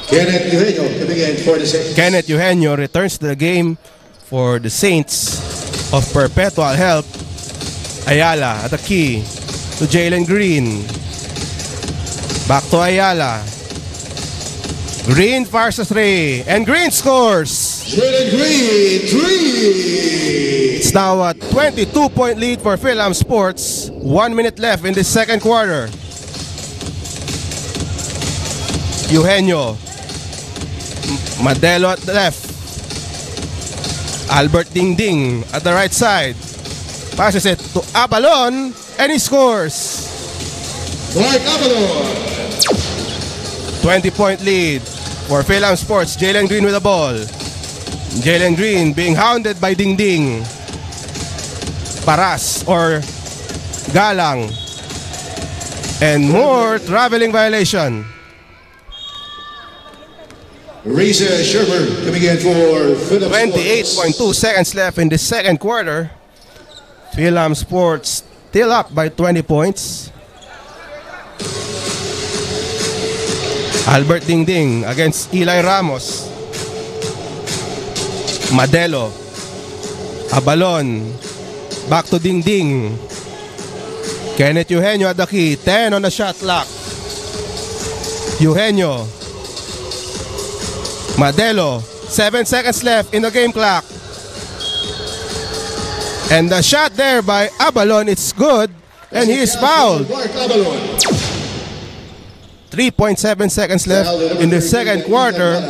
Kenneth Eugenio coming in for the Saints. Kenneth Eugenio returns to the game for the Saints of Perpetual Help. Ayala at the key to Jalen Green. Back to Ayala. Green fires a 3 and Green scores. Jalen Green, 3. It's now a 22-point lead for Philam Sports. 1 minute left in the second quarter. Eugenio. Madelo at the left. Albert Dingding at the right side. Passes it to Abalon and he scores. Mark Abalon. 20-point lead for Philam Sports. Jalen Green with the ball. Jalen Green being hounded by Dingding. Paras or Galang. And more traveling violation. Reza Shermer coming in for Philam 28.2 seconds left in the second quarter. Philam Sports still up by 20 points. Albert Dingding against Eli Ramos. Madelo. Abalon. Back to Dingding. Kenneth Eugenio at the key. 10 on the shot clock. Eugenio. Madelo, 7 seconds left in the game clock. And the shot there by Abalon, it's good, and he is fouled. 3.7 seconds left in the second quarter.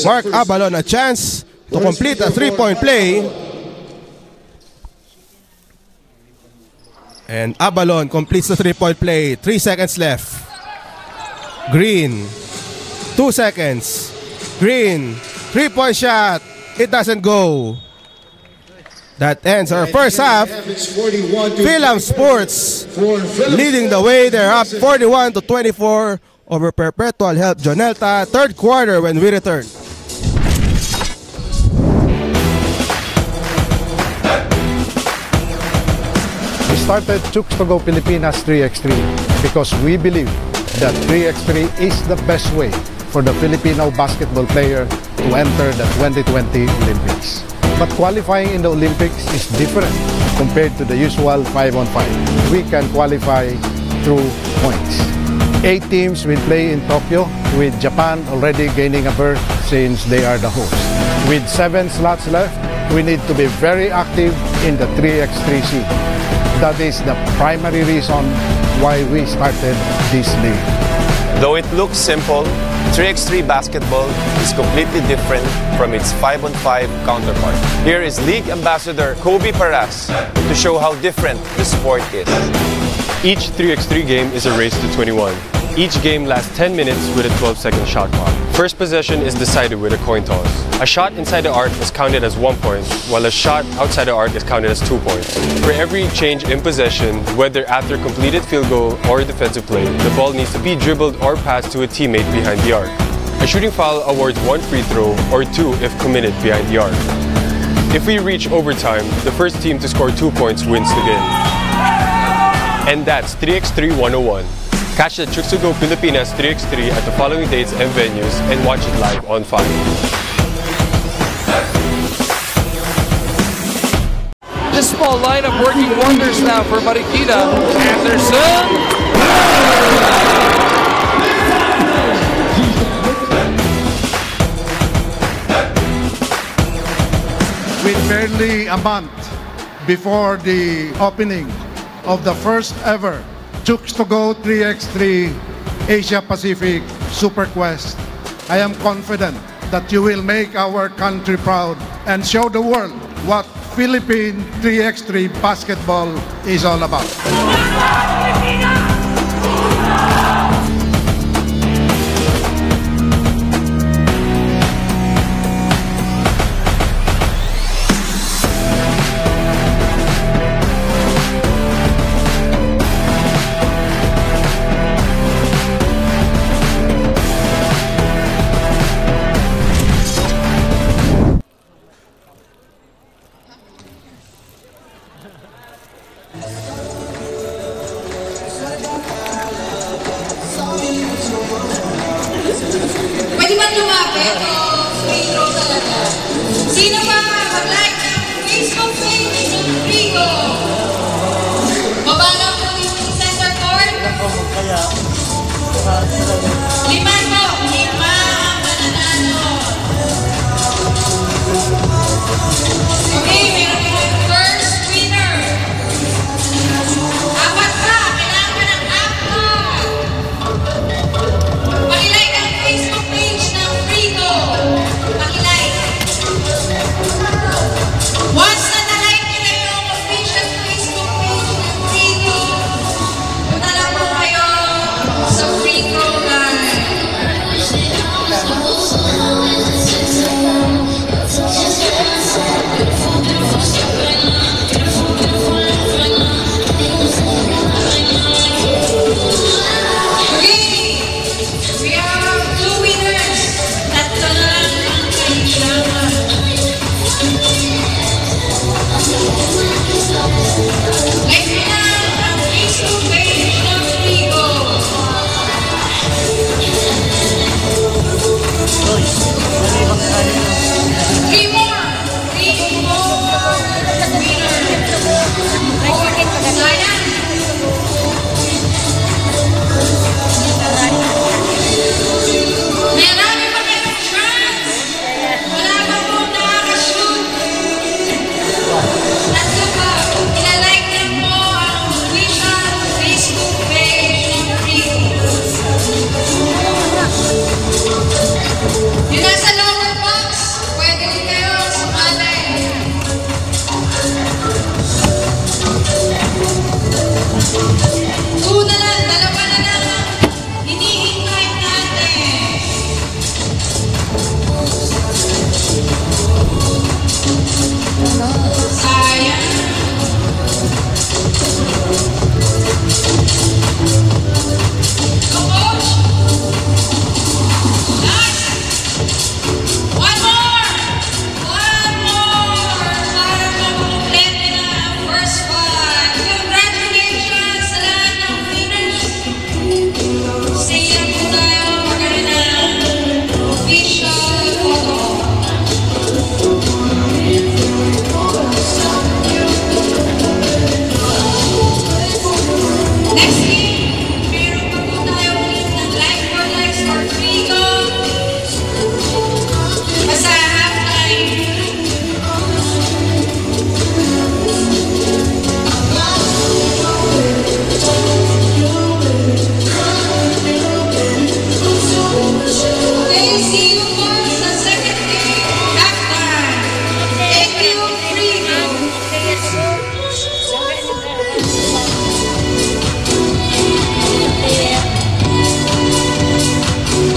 Mark Abalon a chance to complete a three-point play. And Abalon completes the three-point play. 3 seconds left. Green, 2 seconds. Green, three-point shot. It doesn't go. That ends our first half. Philam Sports leading the way. They're up 41-24 over Perpetual Help Jonelta. Third quarter when we return. We started Chooks to Go Pilipinas 3x3 because we believe that 3x3 is the best way for the Filipino basketball player to enter the 2020 Olympics. But qualifying in the Olympics is different compared to the usual 5-on-5. We can qualify through points. 8 teams will play in Tokyo, with Japan already gaining a berth since they are the host. With 7 slots left, we need to be very active in the 3x3 scene. That is the primary reason why we started this league. Though it looks simple, 3x3 basketball is completely different from its 5-on-5 counterpart. Here is League Ambassador Kobe Paras to show how different the sport is. Each 3x3 game is a race to 21. Each game lasts 10 minutes with a 12-second shot clock. First possession is decided with a coin toss. A shot inside the arc is counted as 1 point, while a shot outside the arc is counted as 2 points. For every change in possession, whether after completed field goal or defensive play, the ball needs to be dribbled or passed to a teammate behind the arc. A shooting foul awards 1 free throw or 2 if committed behind the arc. If we reach overtime, the first team to score 2 points wins the game. And that's 3x3 101. Catch the Chooks to Go Pilipinas 3x3 at the following dates and venues and watch it live on 5. This small lineup working wonders now for Marikina. Anderson! With barely a month before the opening of the first ever Chooks to Go 3x3 Asia Pacific Super Quest, I am confident that you will make our country proud and show the world what Philippine 3x3 basketball is all about.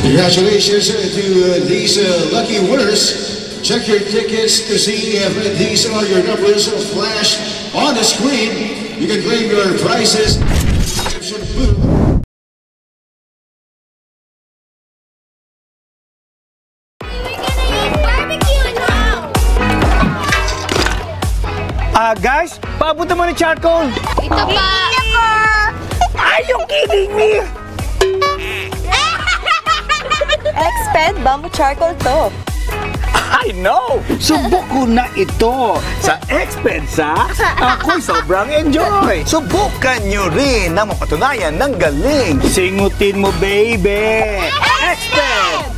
Congratulations to these lucky winners. Check your tickets to see if these are your numbers flash on the screen. You can claim your prizes. Guys, paabot naman ni charcoal. Ito pa. Are you kidding me? Exped Bamboo Charcoal to. I know! Subok ko na ito sa Expensa. Ako'y sobrang enjoy. Subukan nyo rin na mapatunayan ng galing. Singutin mo, baby! Exped!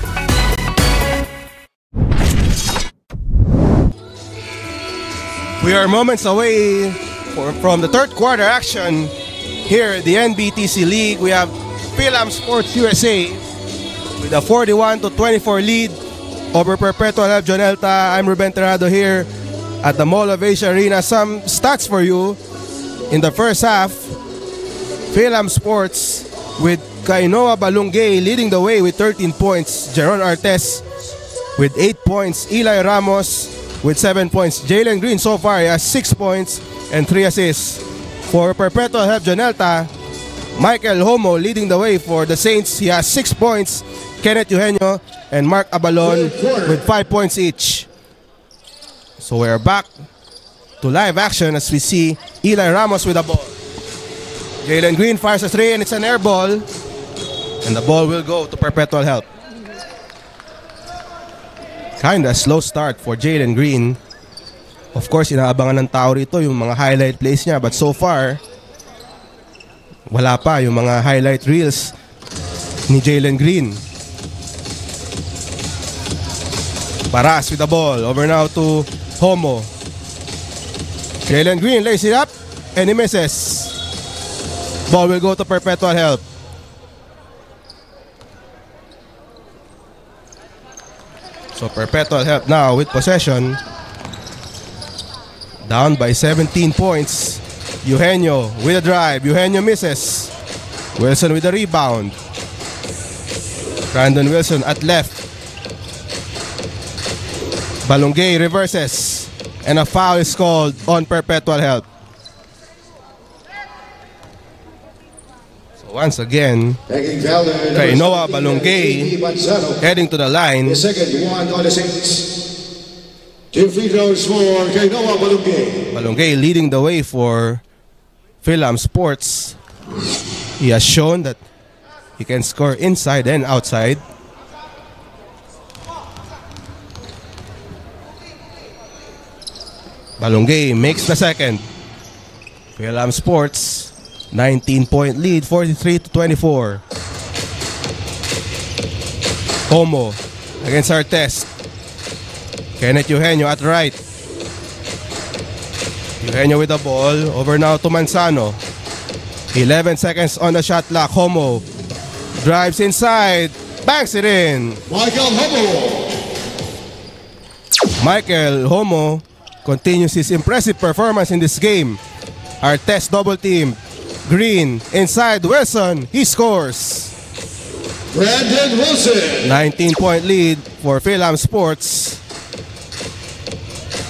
We are moments away from the third quarter action here at the NBTC League. We have Philam Sports USA with a 41-24 lead over Perpetual Help Jonelta. I'm Ruben Terrado here at the Mall of Asia Arena. Some stats for you. In the first half, Philam Sports with Kainoa Balungay leading the way with 13 points. Jeron Artes with 8 points. Eli Ramos with 7 points. Jalen Green so far has 6 points and 3 assists. For Perpetual Help Jonelta, Michael Homo leading the way for the Saints. He has 6 points. Kenneth Eugenio and Mark Abalon with 5 points each. So we're back to live action as we see Eli Ramos with the ball. Jalen Green fires a 3 and it's an air ball. And the ball will go to Perpetual Help. Kinda slow start for Jalen Green. Of course, inaabangan ng tao rito yung mga highlight plays niya. But so far, wala pa yung mga highlight reels ni Jalen Green. Paras with the ball. Over now to Homo. Jalen Green lays it up and he misses. Ball will go to Perpetual Help. So Perpetual Help now with possession. Down by 17 points. Eugenio with a drive. Eugenio misses. Wilson with a rebound. Brandon Wilson at left. Balungay reverses. And a foul is called on Perpetual Help. So once again, Kainoa Balungay heading to the line. The second one on the Saints. 2 free throws for Kainoa Balungay. Balungay leading the way for Philam Sports. He has shown that he can score inside and outside. Balungay makes the second. Philam Sports 19-point lead, 43-24. Homo against Artes. Kenneth Eugenio at right. Eugenio with the ball. Over now to Manzano. 11 seconds on the shot clock. Homo drives inside. Banks it in. Michael Homo. Michael Homo continues his impressive performance in this game. Artes double team. Green inside Wilson. He scores. Brandon Wilson. 19-point lead for Philam Sports.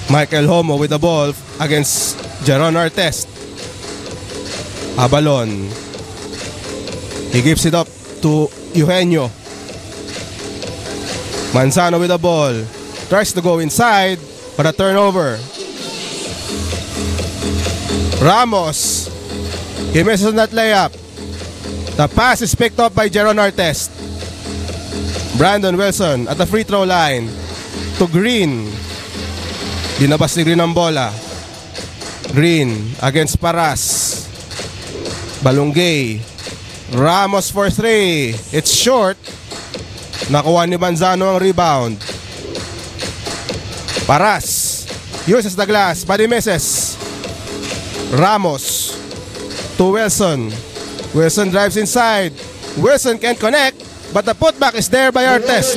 Michael Homo with the ball against Jeron Artes. Abalon. He gives it up to Eugenio. Manzano with the ball. Tries to go inside, but a turnover. Ramos. He misses that layup. The pass is picked up by Jeron Artes. Brandon Wilson at the free throw line. To Green. Dinabas ni Green ang bola. Green against Paras. Balungay. Ramos for 3. It's short. Nakuha ni Manzano ang rebound. Paras uses the glass, but he misses. Ramos to Wilson. Wilson drives inside. Wilson can't connect, but the putback is there by Artes.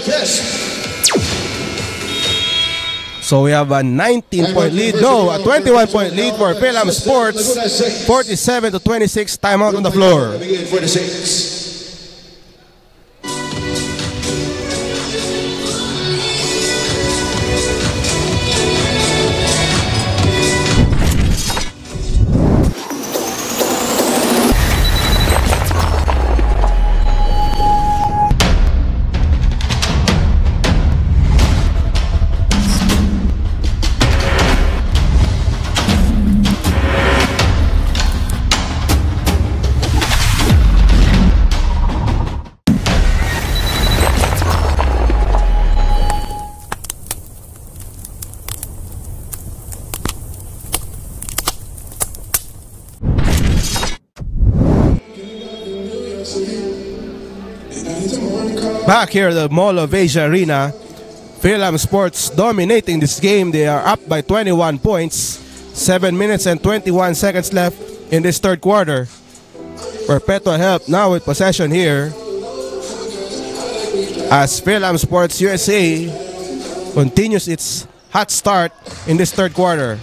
So we have a 19-point lead, no, a 21-point lead for Philam Sports. 47-26, timeout on the floor. Back here at the Mall of Asia Arena, Philam Sports dominating this game. They are up by 21 points. 7 minutes and 21 seconds left in this third quarter. Perpetual Help now with possession here, as Philam Sports USA continues its hot start in this third quarter.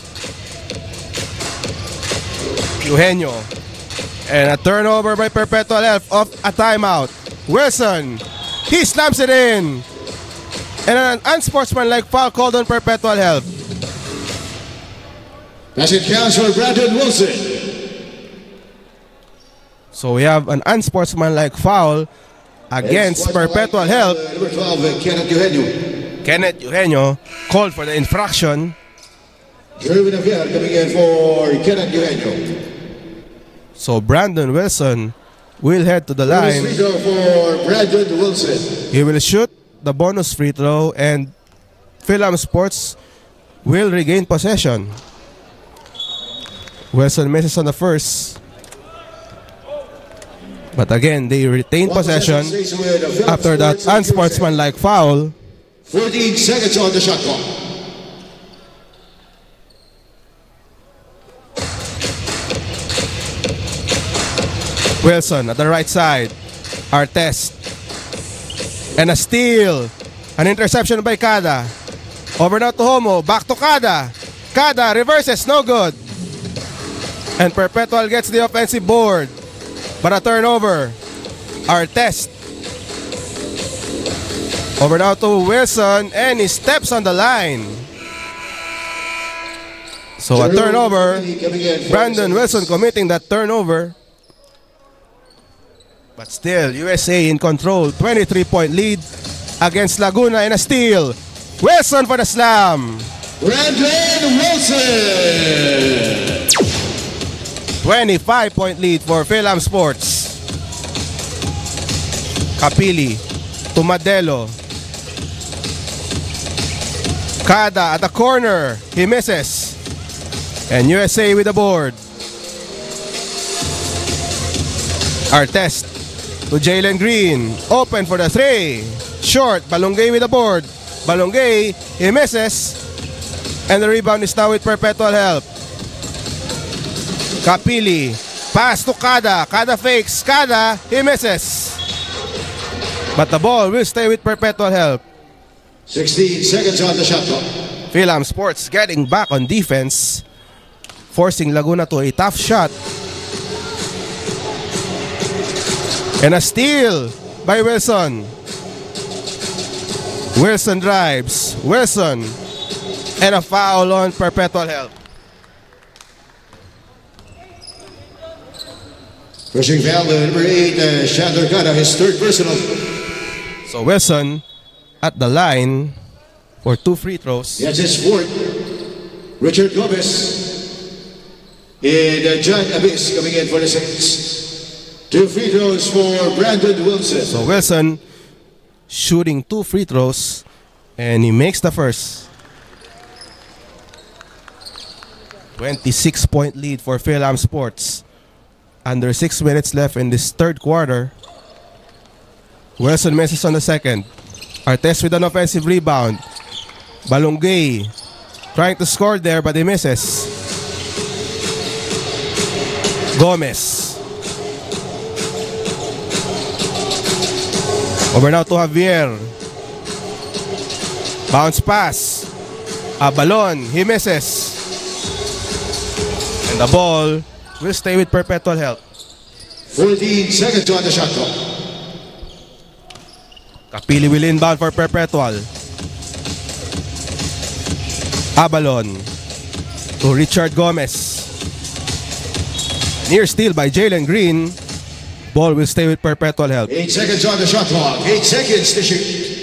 Eugenio, and a turnover by Perpetual Help off a timeout. Wilson, he slams it in, and an unsportsmanlike foul called on Perpetual Help. Basket counts for Brandon Wilson. So we have an unsportsmanlike foul against Perpetual Help. Number 12, Kenneth Eugenio. Kenneth Eugenio called for the infraction. Jeremy Navier coming in for Kenneth Eugenio. So Brandon Wilson will head to the line. Free throw for Brandon Wilson. He will shoot the bonus free throw, and Philam Sports will regain possession. Wilson misses on the first, but again they retain possession after that unsportsmanlike foul. 14 seconds on the shot clock. Wilson at the right side. Artest. And a steal. An interception by Kada. Over now to Homo. Back to Kada. Kada reverses. No good. And Perpetual gets the offensive board. But a turnover. Artest. Over now to Wilson. And he steps on the line. So a turnover. Brandon Wilson committing that turnover. But still, USA in control. 23-point lead against Laguna, and a steal. Wilson for the slam. Brandon Wilson. 25-point lead for Philam Sports. Capili to Madelo. Kada at the corner. He misses. And USA with the board. Artest to Jalen Green. Open for the three. Short. Balongay with the board. Balongay. He misses. And the rebound is now with Perpetual Help. Capili. Pass to Kada. Kada fakes. Kada. He misses. But the ball will stay with Perpetual Help. 16 seconds on the shot clock. Philam Sports getting back on defense, forcing Laguna to a tough shot. And a steal by Wilson. Wilson drives. Wilson. And a foul on Perpetual Help. Pushing foul, number 8, Chandler Kada, his third personal. So Wilson at the line for 2 free throws. Yes, his fourth. Richard Gomez. And John Abyss coming in for the 6. 2 free throws for Brandon Wilson. So Wilson shooting 2 free throws, and he makes the first. 26-point lead for Philam Sports. Under 6 minutes left in this third quarter. Wilson misses on the second. Artest with an offensive rebound. Balongay trying to score there, but he misses. Gomez. Over now to Javier. Bounce pass. Abalon. He misses. And the ball will stay with Perpetual Help. 14 seconds on the shot clock. Capili will inbound for Perpetual. Abalon to Richard Gomez. Near steal by Jalen Green. Ball will stay with Perpetual Help. 8 seconds on the shot clock. 8 seconds to shoot.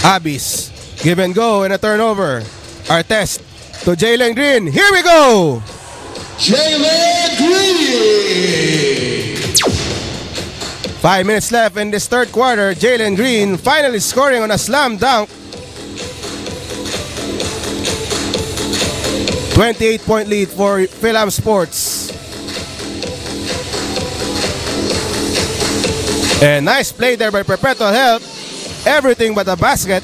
Abyss. Give and go and a turnover. Artest to Jalen Green. Here we go. Jalen Green. 5 minutes left in this third quarter. Jalen Green finally scoring on a slam dunk. 28-point lead for Philam Sports. And nice play there by Perpetual Help. Everything but a basket.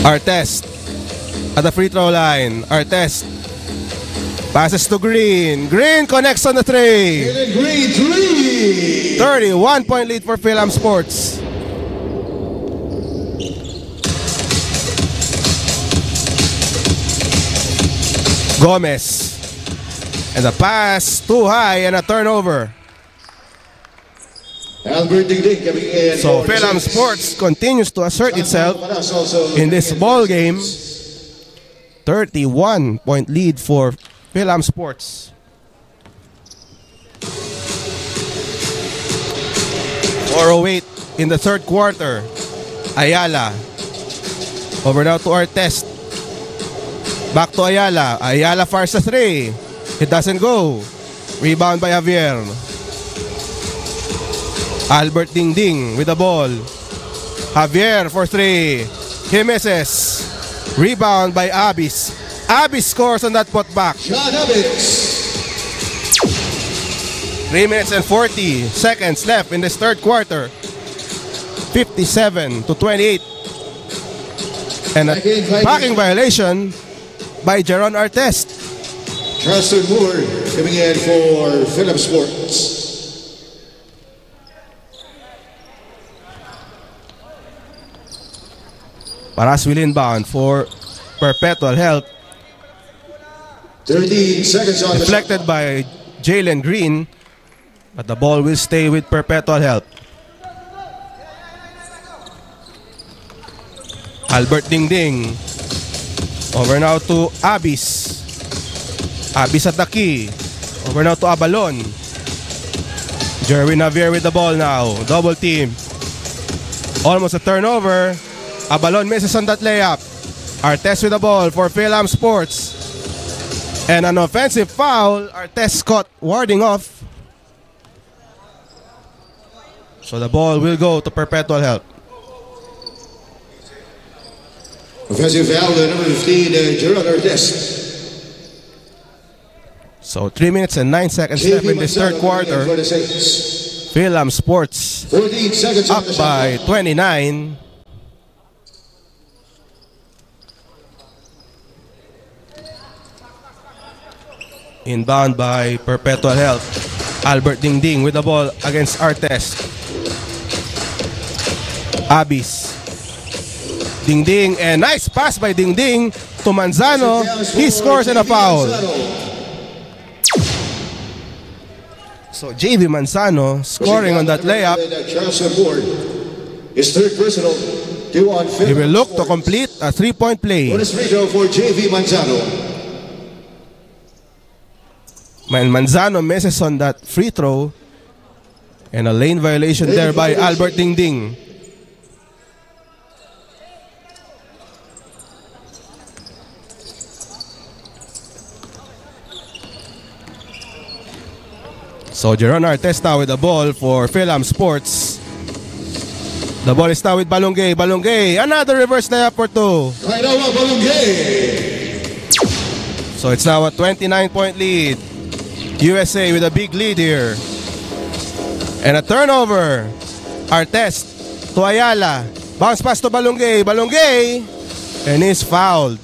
Artest at the free throw line. Artest passes to Green. Green connects on the three. Green 3. 31-point lead for Philem Sports. Gomez. And the pass too high and a turnover. Albert Dingding coming in. So Philem Sports continues to assert itself in this ball game. 31-point lead for Philem Sports. .408 in the third quarter. Ayala. Over now to Artest. Back to Ayala. Ayala fires the three. It doesn't go. Rebound by Javier. Albert Dingding with the ball. Javier for three. He misses. Rebound by Abis. Abis scores on that putback. 3 minutes and 40 seconds left in this third quarter. 57-28. And a backing violation by Jeron Artest. Trusted Moore coming in for Philem Sports. Paras will inbound for Perpetual Help. 13 seconds on deflected by Jalen Green, but the ball will stay with Perpetual Help. Albert Dingding. Over now to Abis. Abis at the key. Over now to Abalon. Jerwin Javier with the ball now. Double team. Almost a turnover. Abalon misses on that layup. Artest with the ball for Philem Sports. And an offensive foul. Artest caught warding off. So the ball will go to Perpetual Help. Offensive foul, number 15, Jeron Artest. So 3 minutes and 9 seconds left in this third quarter. Philem Sports 14 seconds up by 29. Inbound by Perpetual Help. Albert Dingding with the ball against Artest. Abis. Dingding, and nice pass by Dingding to Manzano. He scores and a foul. So JV Manzano scoring on that layup. His third personal. He will look to complete a 3-point play. Bonus free throw for JV Manzano. Manzano misses on that free throw, and a lane violation there by Albert Dingding. So Jeron Artest now with the ball for Philem Sports. The ball is now with Balongay. Balongay, another reverse layup for two. So it's now a 29-point lead. USA with a big lead here. And a turnover. Artest to Ayala. Bounce pass to Balongay. Balongay. And he's fouled.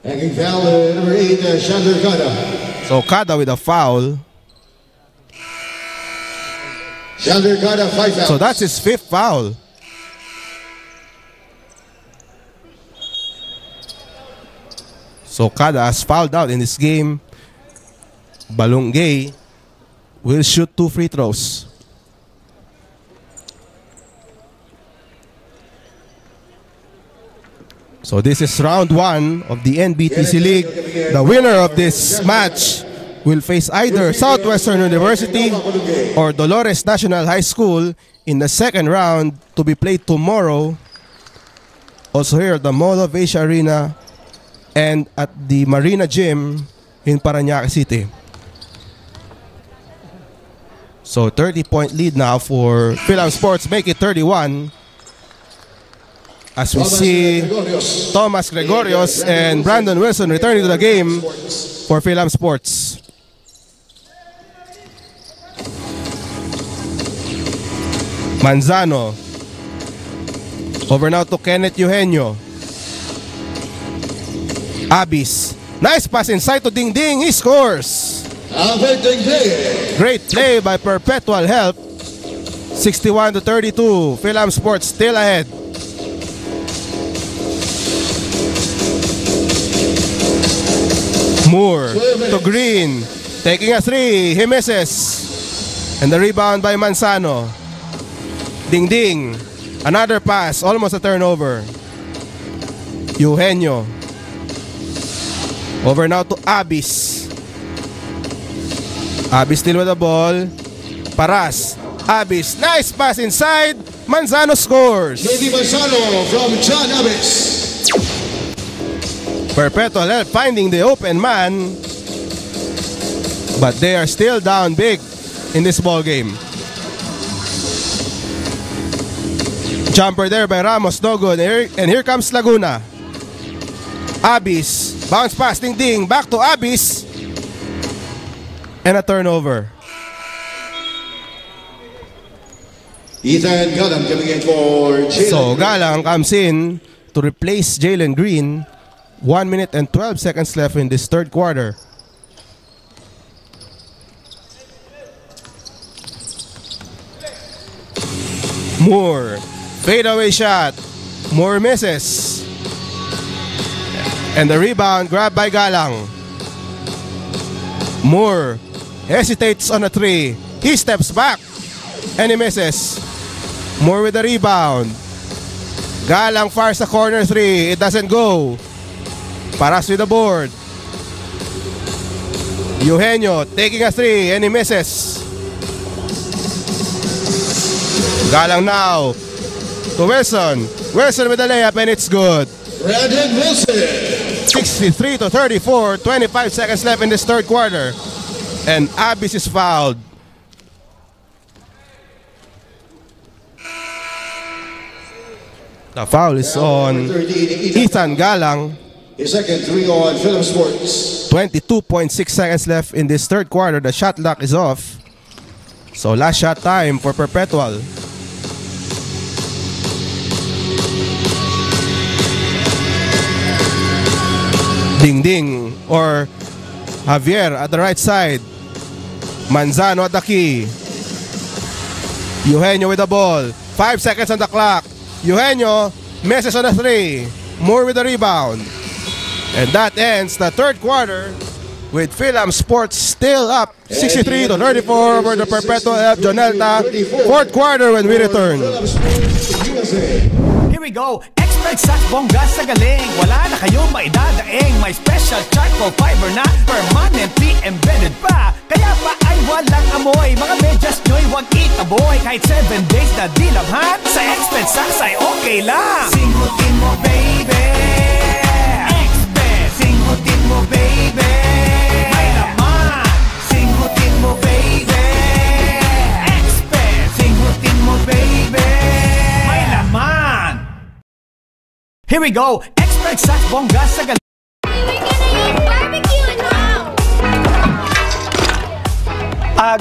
Hanging foul, number 8, Chandler Kada. So Kada with a foul. Chandler Kada, 5 fouls. So that's his 5th foul. So Kada has fouled out in this game. Balongay will shoot 2 free throws. So this is round 1 of the NBTC League. The winner of this match will face either Southwestern University or Dolores National High School in the second round to be played tomorrow. Also here at the Mall of Asia Arena and at the Marina Gym in Parañaque City. So 30-point lead now for Philem Sports, make it 31. As we see Thomas Gregorios and Brandon Wilson returning to the game for Philam Sports. Manzano. Over now to Kenneth Eugenio. Abis. Nice pass inside to Ding Ding. He scores. Great play by Perpetual Help. 61-32. Philam Sports still ahead. Moore to Green, taking a three, he misses. And the rebound by Manzano. Ding Ding, another pass, almost a turnover. Eugenio. Over now to Abis. Abis still with the ball. Paras, Abis, nice pass inside. Manzano scores. Manzano from John Abis. Perpetual Help finding the open man, but they are still down big in this ball game. Jumper there by Ramos, no good. And here comes Laguna. Abis, bounce pass, Ding Ding, back to Abis, and a turnover. Ethan Galang coming in for Jalen. So Galang comes in to replace Jalen Green. 1 minute and 12 seconds left in this third quarter. Moore, fadeaway shot. Moore misses. And the rebound grabbed by Galang. Moore hesitates on a three. He steps back and he misses. Moore with the rebound. Galang fires the corner three. It doesn't go. Paras with the board. Eugenio taking a three and he misses. Galang now to Wilson. Wilson with the layup and it's good. Brandon Wilson. 63-34. 25 seconds left in this third quarter. And Abis is fouled. The foul is on Ethan Galang. His second three on Philam Sports. 22.6 seconds left in this third quarter. The shot clock is off. So last shot time for Perpetual. Ding Ding or Javier at the right side. Manzano at the key. Eugenio with the ball. 5 seconds on the clock. Eugenio misses on the three. Moore with the rebound. And that ends the third quarter with Philam Sports still up 63-34 over the Perpetual Help Jonelta. Fourth quarter when we return. Here we go. Expert sa bongga sa galing. Wala na kayong maidadaing. May special charcoal fiber na permanently embedded pa. Kaya pa ay walang amoy. Mga medyas nyo'y wag itaboy. Kahit 7 days na dilabhan. Sa Expert Saks ay okay lang. Singutin mo baby. Singutin mo baby. May laman. Singutin mo baby. Expert. Singutin mo baby. May laman. Here we go. Expert sa bongga sa galing. We're gonna eat barbecue now.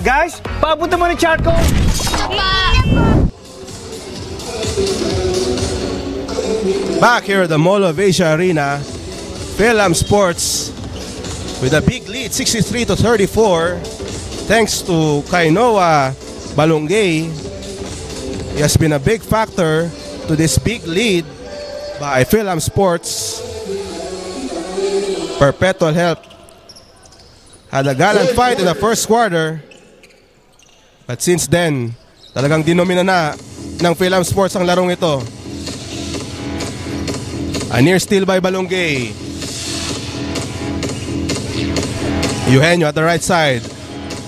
Guys, paabot naman ng charcoal. Back here at the Mall of Asia Arena, Philam Sports with a big lead, 63-34, thanks to Kainoa Balongay. He has been a big factor to this big lead by Philam Sports. Perpetual Help had a gallant fight in the first quarter, but since then, talagang dinomina na ng Philam Sports ang larong ito. A near steal by Balongay. Eugenio at the right side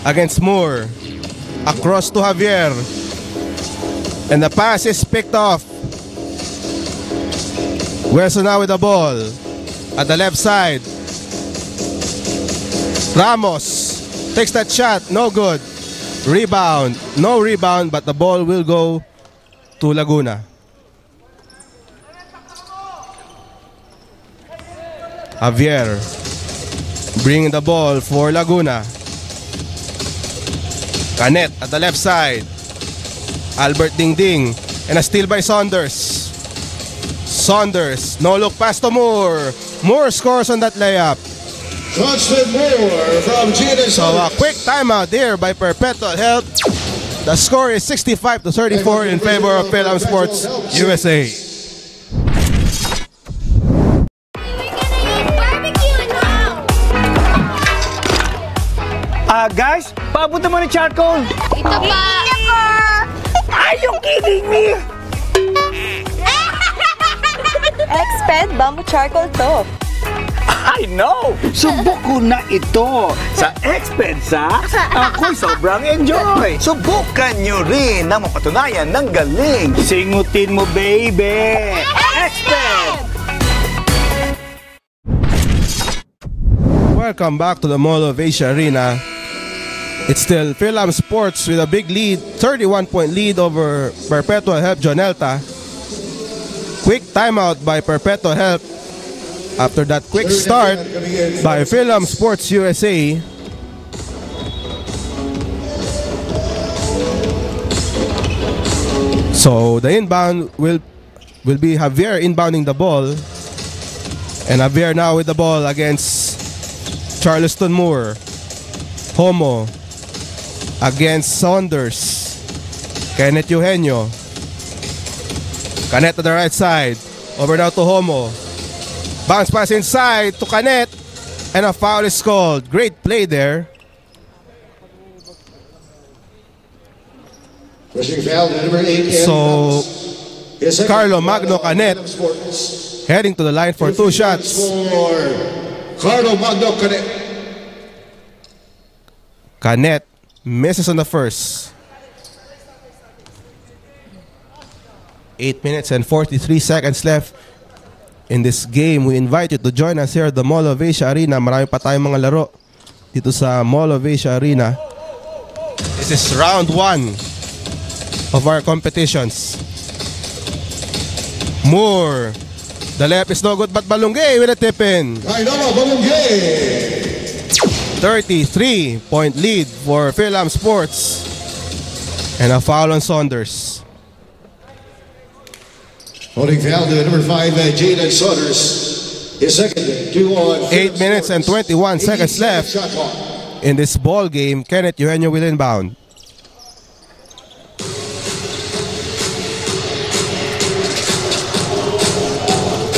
against Moore. Across to Javier. And the pass is picked off. Wilson now with the ball. At the left side. Ramos takes that shot. No good. Rebound. No rebound, but the ball will go to Laguna. Javier bringing the ball for Laguna. Canet at the left side. Albert Dingding and a steal by Saunders. Saunders, no look pass to Moore. Moore scores on that layup. Constant Moore from Jaden So a quick timeout there by Perpetual Health. The score is 65-34 in favor of Phelan Sports USA. Guys, paabot naman ng charcoal. Ito pa. Are you kidding me? Exped Bamboo Charcoal to. I know! Subok ko na ito sa Expensa. Ako'y sobrang enjoy. Subukan nyo rin na mapatunayan ng galing. Singutin mo, baby! Exped! Welcome back to the Mall of Asia Arena. It's still Phelan Sports with a big lead, 31-point lead over Perpetual Help Jonelta. Quick timeout by Perpetual Help after that quick start by Phelan Sports USA. So the inbound will be Javier inbounding the ball, and Javier now with the ball against Charleston Moore. Homo against Saunders. Kenneth Eugenio. Canet to the right side. Over now to Homo. Bounce pass inside to Canet. And a foul is called. Great play there. Rushing foul, number 8. So, Carlo Magno Canet heading to the line for 2 shots. For Carlo Magno Canet. Canet misses on the first. 8 minutes and 43 seconds left in this game. We invite you to join us here at the Mall of Asia Arena. Marami pa tayong mga laro dito sa Mall of Asia Arena. This is round 1 of our competitions. Moore. The left is no good, but Balungay with a tip in. 33-point lead for Phelan Sports. And a foul on Saunders. Holding foul to number 5, Jaden Saunders. His second, 8 minutes and 21 seconds left in this ball game. Kenneth Eugenio will inbound.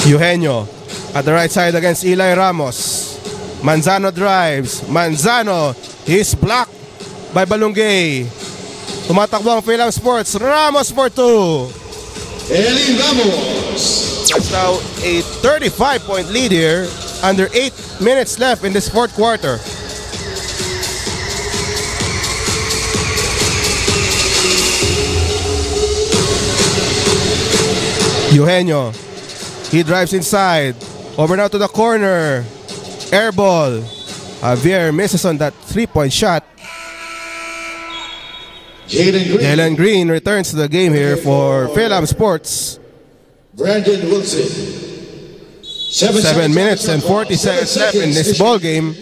Eugenio at the right side against Eli Ramos. Manzano drives. Manzano, he's blocked by Balungay. Tumatakbo ang Phelan Sports. Ramos for 2. Eli Ramos. There's now a 35-point lead here. Under 8 minutes left in this fourth quarter. Eugenio. He drives inside. Over now to the corner. Air ball. Javier misses on that 3-point shot. Jalen Green returns to the game here for Phelan Sports. Brandon Wilson. 7 minutes and 40 seconds left in this ball game.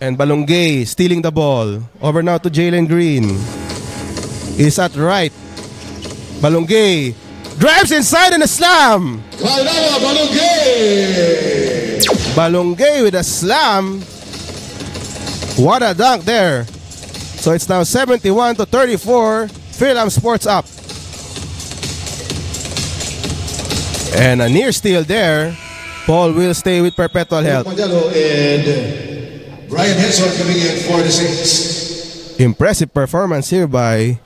And Balungay stealing the ball. Over now to Jalen Green. He's at right. Balungay drives inside and a slam. Balungay with a slam. What a dunk there. So it's now 71-34. Phelan Sports up. And a near steal there. Paul will stay with Perpetual Health. And Brian Henson coming in for the Saints. Impressive performance here by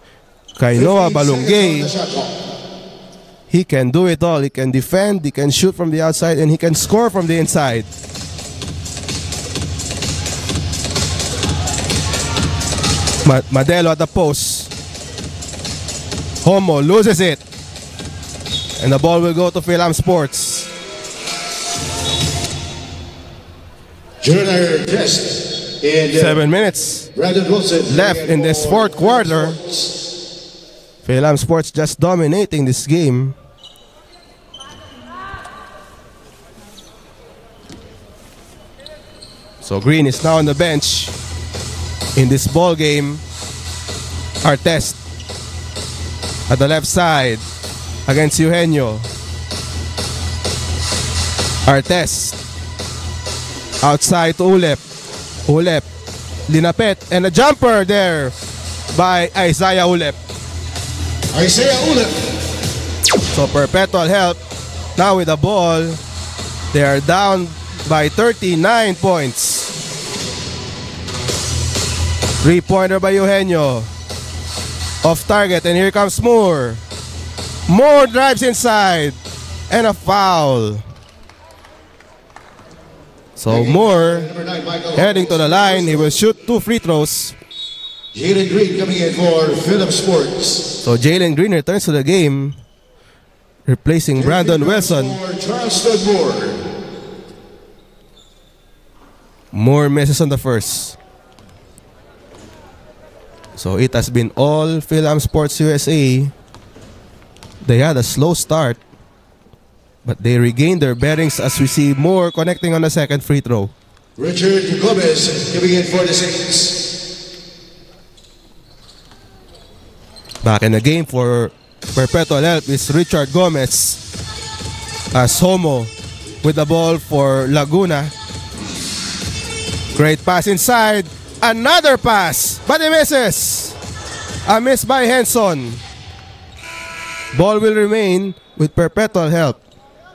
Kainoa Balungay. He can do it all. He can defend, he can shoot from the outside, and he can score from the inside. Madelo at the post. Homo loses it. And the ball will go to Phelan Sports. 7 minutes left in this fourth quarter. Phelan Sports just dominating this game. So Green is now on the bench in this ball game. Artest at the left side against Eugenio. Artest outside to Ulep. Ulep, linapet, and a jumper there by Isaiah Ulep. Isaiah Ulep. So Perpetual help now with the ball. They are down by 39 points. 3-pointer by Eugenio. Off target, and here comes Moore. Moore drives inside, and a foul. So Moore heading to the line. He will shoot 2 free throws. Jalen Green coming in for Philip Sports. So Jalen Green returns to the game, replacing Brandon Wilson. Charleston Moore. Moore misses on the first. So it has been all Phil-Am Sports USA. They had a slow start, but they regained their bearings as we see Moore connecting on the second free throw. Richard Gomez coming in for the Saints. Back in the game for Perpetual help is Richard Gomez, as Homo with the ball for Laguna. Great pass inside. Another pass, but he misses. A miss by Henson. Ball will remain with Perpetual help.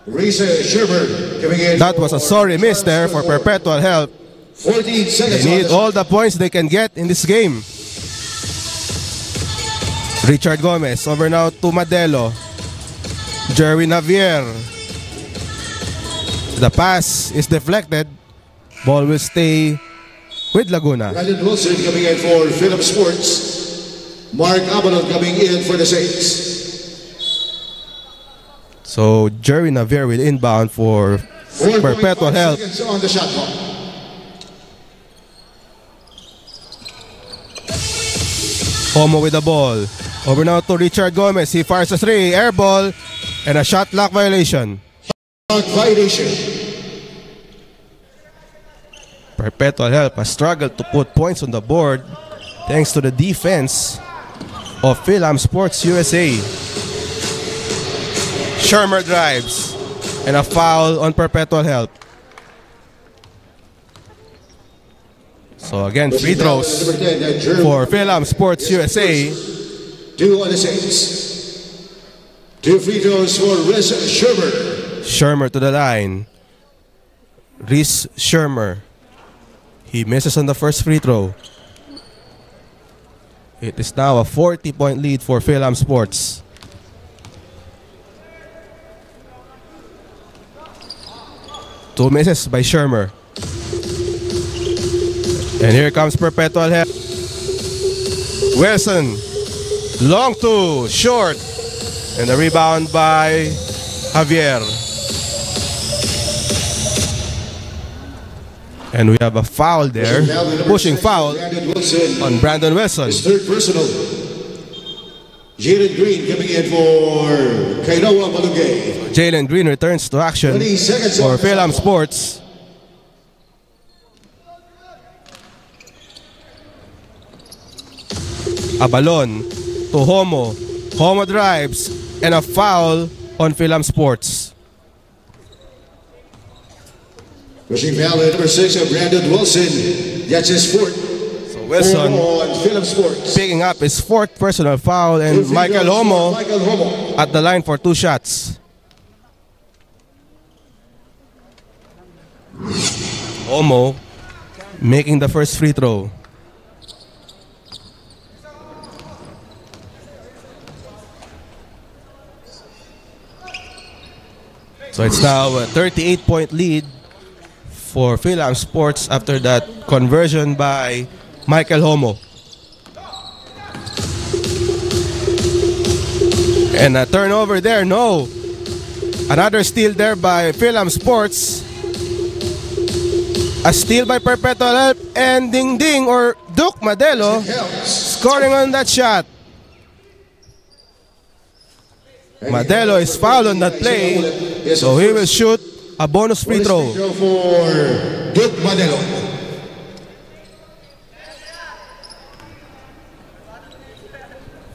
That was a sorry miss there for Perpetual help. 14 seconds. They need all the points they can get in this game. Richard Gomez over now to Madelo. Jerwin Javier. The pass is deflected. Ball will stay with Laguna. Brandon Wilson coming in for Philip Sports. Mark Abalon coming in for the Saints. So Jerry Navier will inbound for Perpetual help. On the shot clock. Homo with the ball. Over now to Richard Gomez. He fires a 3. Air ball and a shot clock violation. Shot violation. Perpetual help has struggled to put points on the board thanks to the defense of Phil-Am Sports USA. Shermer drives and a foul on Perpetual help. So again, free throws for Phil-Am Sports USA. 2 on the Saints. 2 free throws for Rhys Shermer. Shermer to the line. Rhys Shermer. He misses on the first free throw. It is now a 40-point lead for Phil-Am Sports. Two misses by Shermer. And here comes Perpetual help. Wilson. Long 2. Short. And the rebound by Javier. And we have a foul there. Pushing foul on Brandon Wilson. His third personal. Jalen Green coming in for Kainoa Malungay. Jalen Green returns to action for Phil-Am Sports. Abalon to Homo. Homo drives and a foul on Phil-Am Sports. Rushing foul at number 6 of Brandon Wilson. That's his fourth. So Wilson picking up his fourth personal foul, and Michael Homo at the line for 2 shots. Homo making the first free throw. So it's now a 38-point lead for Phil-Am Sports after that conversion by Michael Homo. And a turnover there, no. Another steal there by Phil-Am Sports. A steal by Perpetual help, and Ding Ding or Duke Madelo scoring on that shot. Madelo is fouled on that play, so he will shoot a bonus free throw. For Duke Madelo.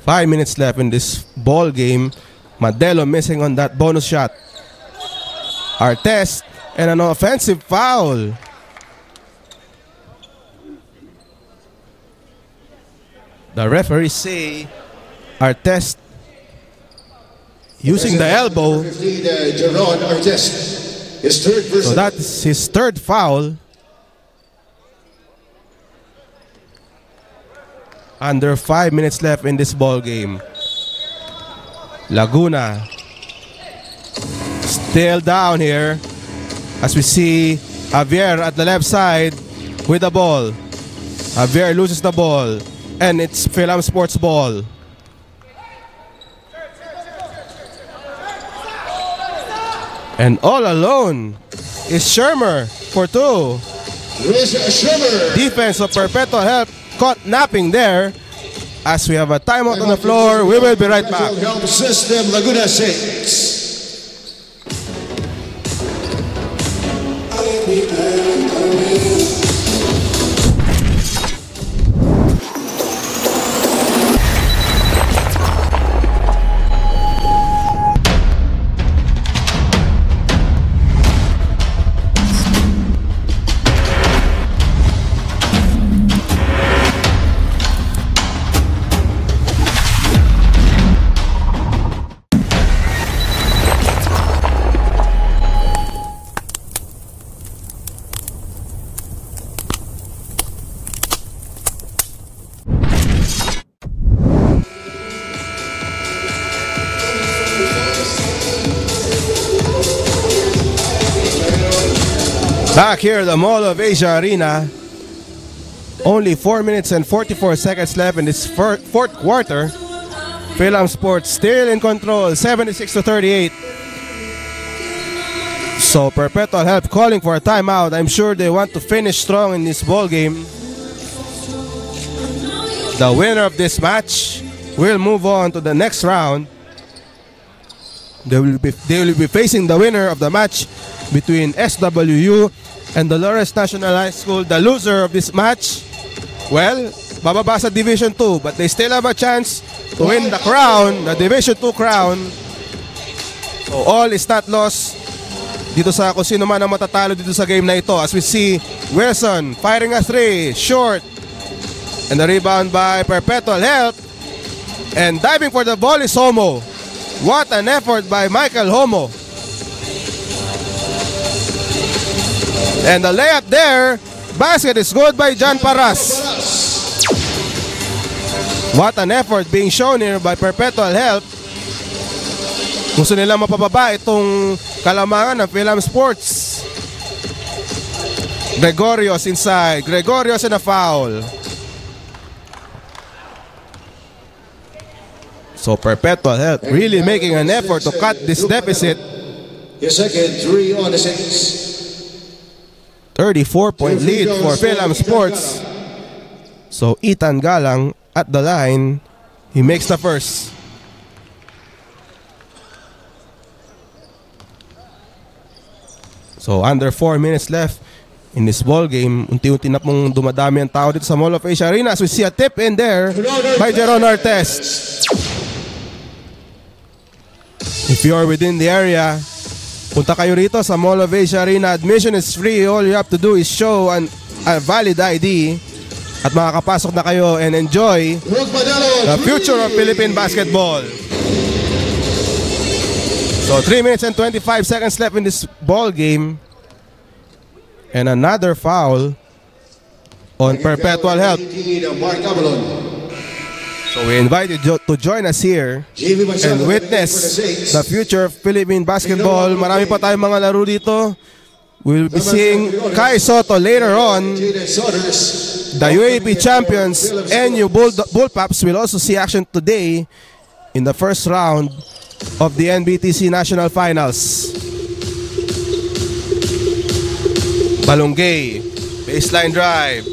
5 minutes left in this ball game. Madelo missing on that bonus shot. Artes and an offensive foul. The referees say Artes using the elbow. 15, Jeron Artes, his third So that's his third foul. Under 5 minutes left in this ball game. Laguna still down here as we see Javier at the left side with the ball. Javier loses the ball and it's Philam Sports ball. And all alone is Shermer for two. Defense of Perpetual Help caught napping there. As we have a timeout on the floor, we will be right back. Help System Laguna 6. Back here at the Mall of Asia Arena. Only 4 minutes and 44 seconds left in this fourth quarter. Philam Sports still in control, 76-38. So Perpetual Help calling for a timeout. I'm sure they want to finish strong in this ball game. The winner of this match will move on to the next round. They will be facing the winner of the match between SWU and Dolores National High School. The loser of this match, well, bababa sa Division 2, but they still have a chance to win the crown, the Division 2 crown. So all is not lost dito sa kung sino man ang matatalo dito sa game na ito. As we see Wilson firing a three, short, and the rebound by Perpetual Help. And diving for the ball is Homo. What an effort by Michael Homo. And the layup there, basket is good by John Paras. What an effort being shown here by Perpetual Help. Gusto nila mapababa itong kalamangan ng Philam Sports. Gregorios inside. Gregorios and a foul. So Perpetual Help really making an effort to cut this deficit. His second three on the 6. 34-point lead for Philam Sports. So Ethan Galang at the line. He makes the first. So under 4 minutes left in this ball game. Unti-unti na pong dumadami ang tao dito sa Mall of Asia Arena as we see a tip in there by Jeron Artes. If you are within the area, punta kayo rito sa Mall of Asia Arena. Admission is free. All you have to do is show a valid ID at makakapasok na kayo and enjoy the future of Philippine basketball. So 3 minutes and 25 seconds left in this ball game. And another foul on Perpetual Help. So we invite you to join us here and witness the future of Philippine basketball. Marami pa tayong mga laro dito. We'll be seeing Kai Soto later on. The UAP champions NU Bullpups will also see action today in the first round of the NBTC National Finals. Balungay, baseline drive,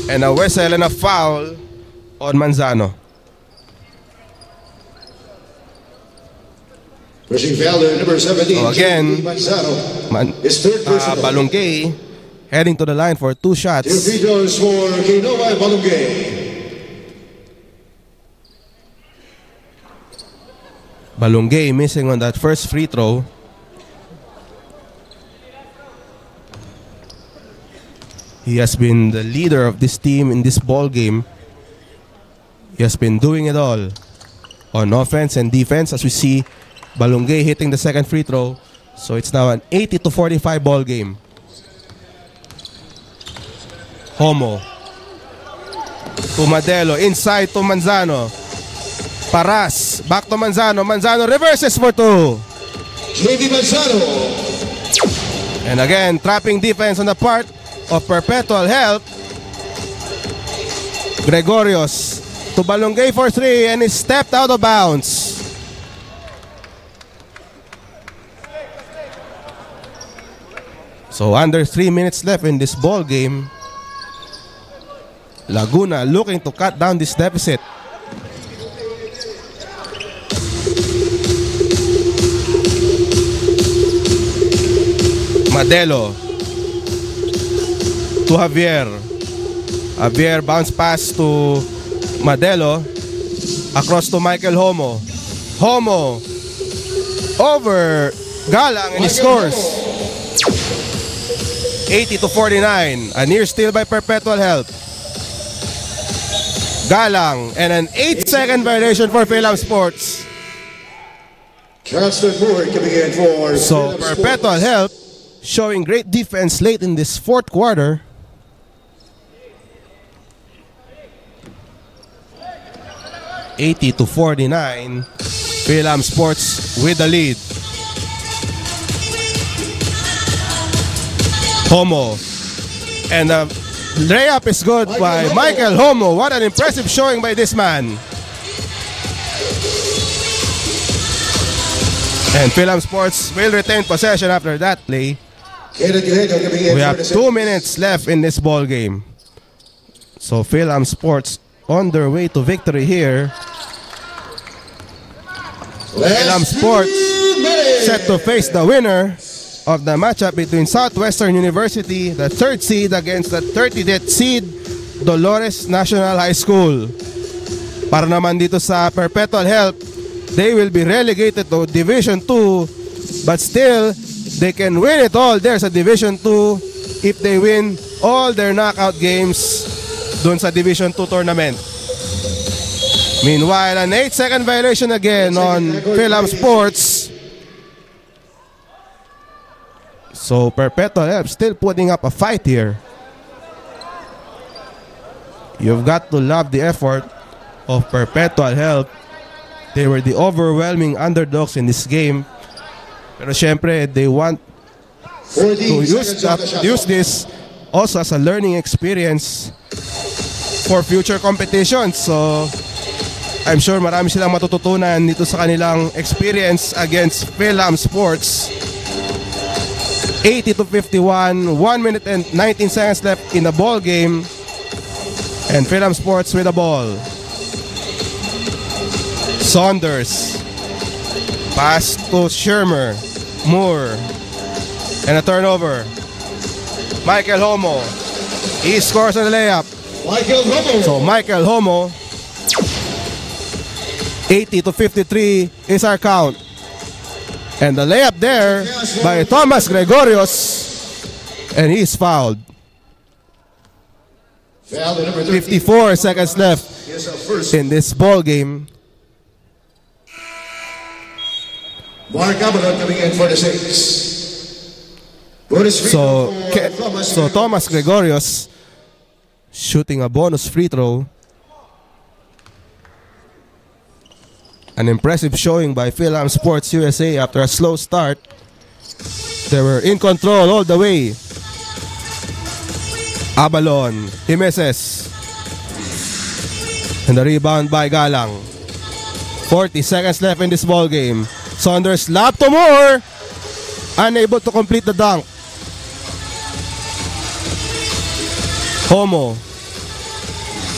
and a whistle and a foul on Manzano. Rushing fielder number 17. So again, his third personal. Balungay heading to the line for 2 shots. Two free throws for Kinoa Balungay. Balungay missing on that first free throw. He has been the leader of this team in this ball game. He has been doing it all on offense and defense, as we see Balungay hitting the second free throw. So it's now an 80-45 ball game. Homo to Madelo, inside to Manzano. Paras, back to Manzano. Manzano reverses for two. JV Manzano. And again, trapping defense on the part of Perpetual Help. Gregorios to Balungay for three, and he stepped out of bounds. So under 3 minutes left in this ball game. Laguna looking to cut down this deficit. Madelo to Javier. Javier bounce pass to Madelo. Across to Michael Homo. Homo over Galang, and he scores. 80-49. A near steal by Perpetual Help. Galang, and an 8-second violation for Philam Sports. Justin Moore coming in for So Perpetual Help showing great defense late in this fourth quarter. $80-49. Philam Sports with the lead. Homo, and the layup is good by Michael Homo. What an impressive showing by this man. And Philam Sports will retain possession after that play. We have 2 minutes left in this ball game. So Philam Sports on their way to victory here. Philam Sports set to face the winner of the matchup between Southwestern University, the 3rd seed, against the 30th seed, Dolores National High School. Para naman dito sa Perpetual Help, they will be relegated to Division 2, but still, they can win it all there sa Division 2 if they win all their knockout games dun sa Division 2 tournament. Meanwhile, an 8-second violation again on Philam Sports. So Perpetual Help still putting up a fight here. You've got to love the effort of Perpetual Help. They were the overwhelming underdogs in this game. Pero syempre, they want to use this also as a learning experience for future competitions. So I'm sure marami silang matututunan dito sa kanilang experience against Philam Sports. 80-51, 1 minute and 19 seconds left in the ball game, and Philam Sports with the ball. Saunders, pass to Shermer, Moore, and a turnover. Michael Homo, he scores on the layup. Michael Homo. So Michael Homo, 80-53 is our count. And the layup there by Thomas Gregorios, and he's fouled. 54 seconds left in this ball game. Mark Abalon coming in for the 6. So Thomas Gregorios shooting a bonus free throw. An impressive showing by Philam Sports USA after a slow start. They were in control all the way. Abalon, he misses. And the rebound by Galang. 40 seconds left in this ball game. Saunders lob to Moore. Unable to complete the dunk. Homo.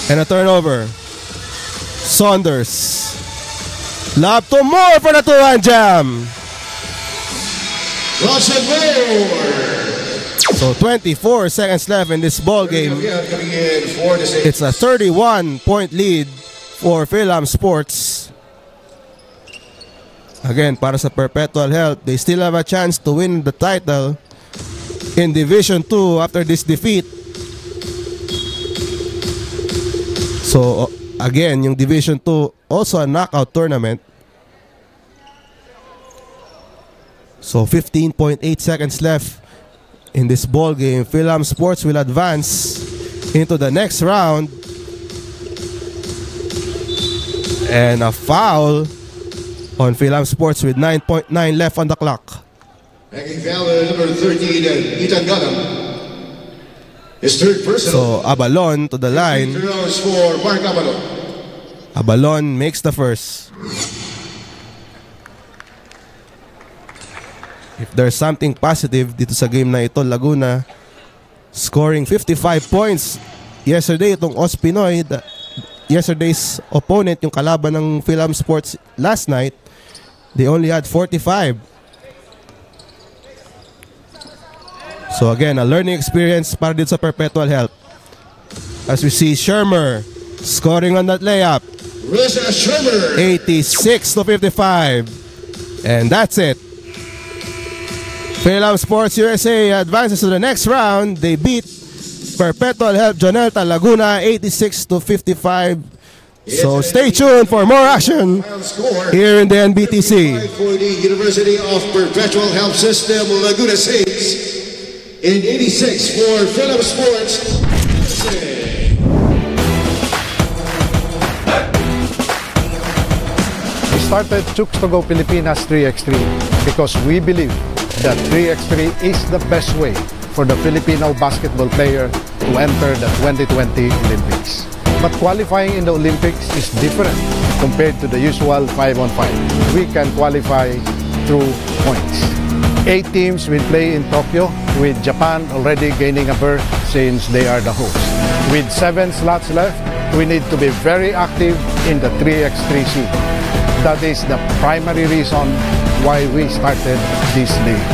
And a turnover. Saunders. Lob to Moore for the two-hand jam. Russell Moore. So 24 seconds left in this ball game. It's a 31-point lead for Philam Sports. Again, para sa Perpetual Health, they still have a chance to win the title in Division 2 after this defeat. So, again, yung Division 2, also a knockout tournament. So, 15.8 seconds left in this ball game. Philam Sports will advance into the next round. And a foul on Philam Sports with 9.9 left on the clock. Making foul number 13, Ethan Gallum. His third personal. So, Abalon to the line. For Mark Abalon. Abalon makes the first. If there's something positive dito sa game na ito, Laguna scoring 55 points. Yesterday, itong Ospinoy, yesterday's opponent, yung kalaban ng Philam Sports last night, they only had 45. So again, a learning experience para dito sa Perpetual Health. As we see Shermer scoring on that layup. 86 to 55. And that's it. Philam Sports USA advances to the next round. They beat Perpetual Health Jonelta Laguna 86 to 55. So stay tuned for more action here in the NBTC. For the University of Perpetual Health System, Laguna Saints. In 86 for Philam Sports. We started Chooks to Go Pilipinas 3x3 because we believe that 3x3 is the best way for the Filipino basketball player to enter the 2020 Olympics. But qualifying in the Olympics is different compared to the usual 5-on-5. We can qualify through points. 8 teams will play in Tokyo, with Japan already gaining a berth since they are the host. With 7 slots left, we need to be very active in the 3x3 scene. That is the primary reason why we started this league.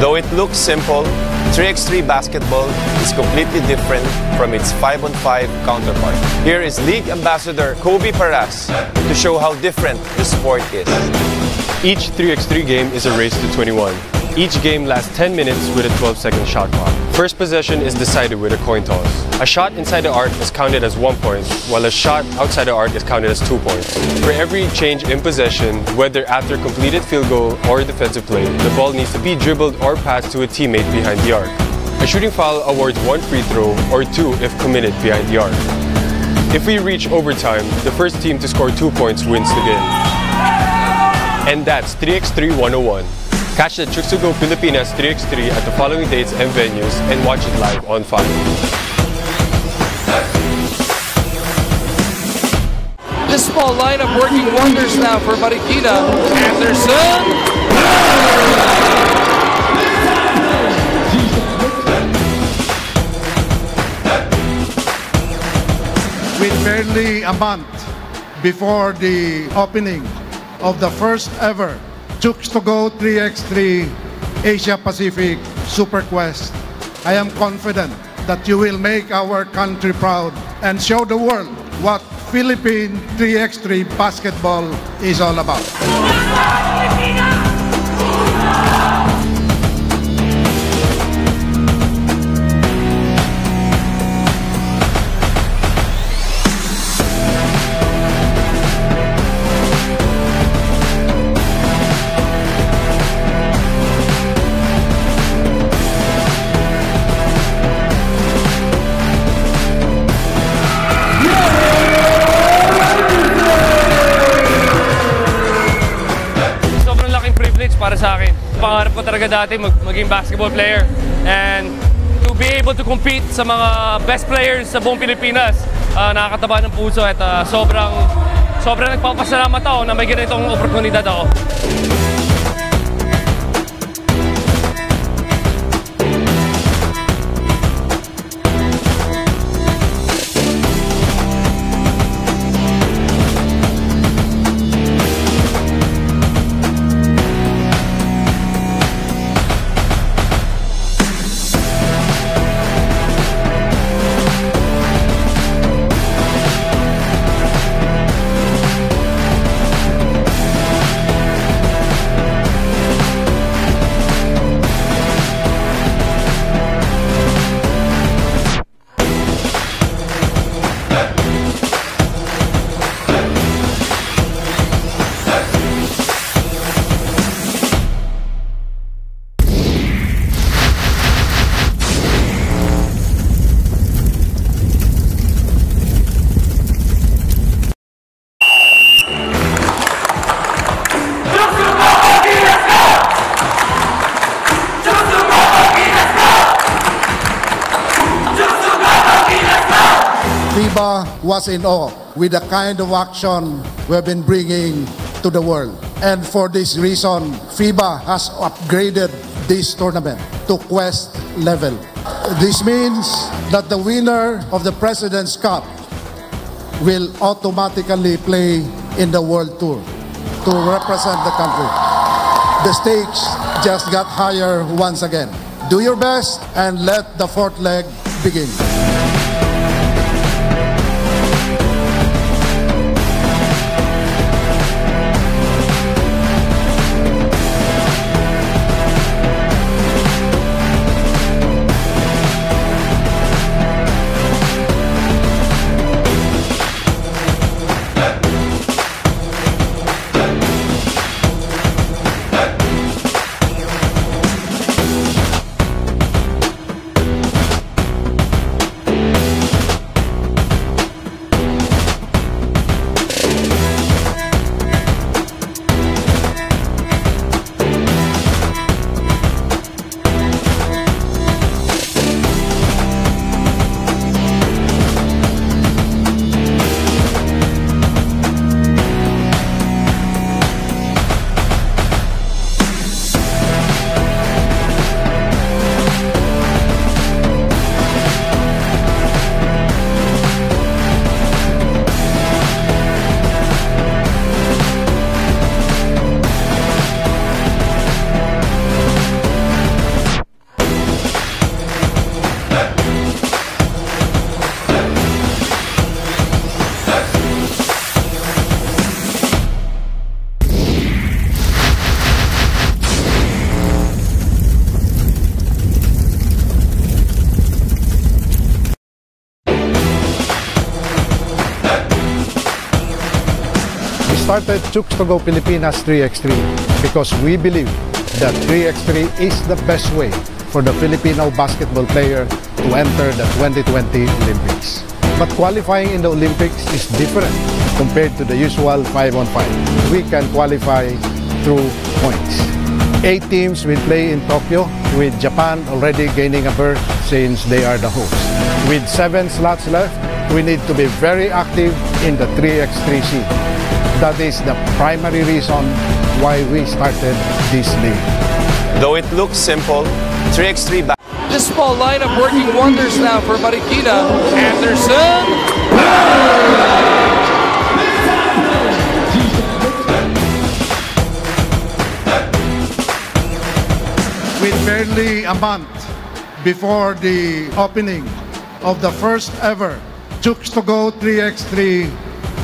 Though it looks simple, 3x3 basketball is completely different from its 5-on-5 counterpart. Here is League Ambassador Kobe Paras to show how different the sport is. Each 3x3 game is a race to 21. Each game lasts 10 minutes with a 12-second shot clock. First possession is decided with a coin toss. A shot inside the arc is counted as 1 point, while a shot outside the arc is counted as 2 points. For every change in possession, whether after completed field goal or defensive play, the ball needs to be dribbled or passed to a teammate behind the arc. A shooting foul awards 1 free throw or 2 if committed behind the arc. If we reach overtime, the first team to score 2 points wins the game. And that's 3x3 101. Catch the Chooks to Go Pilipinas 3x3 at the following dates and venues and watch it live on 5. This small lineup working wonders now for Marikina. Anderson! With barely a month before the opening of the first ever Chooks to Go 3x3 Asia Pacific Super Quest, I am confident that you will make our country proud and show the world what Philippine 3x3 basketball is all about. Para sa akin, pangarap ko talaga dati maging basketball player, and to be able to compete sa mga best players sa buong Pilipinas, nakakataba ng puso at sobrang nagpapasalamat ako na may ganitong oportunidad ako. FIBA was in awe with the kind of action we've been bringing to the world. And for this reason, FIBA has upgraded this tournament to Quest level. This means that the winner of the President's Cup will automatically play in the World Tour to represent the country. The stakes just got higher once again. Do your best and let the fourth leg begin. Started Chooks to Go Pilipinas 3x3 because we believe that 3x3 is the best way for the Filipino basketball player to enter the 2020 Olympics. But qualifying in the Olympics is different compared to the usual 5-on-5. We can qualify through points. 8 teams will play in Tokyo, with Japan already gaining a berth since they are the hosts. With 7 slots left, we need to be very active in the 3x3 scene. That is the primary reason why we started this league. Though it looks simple, 3x3 This small lineup working wonders now for Marikina. Anderson. With barely a month before the opening of the first ever Chooks to Go 3x3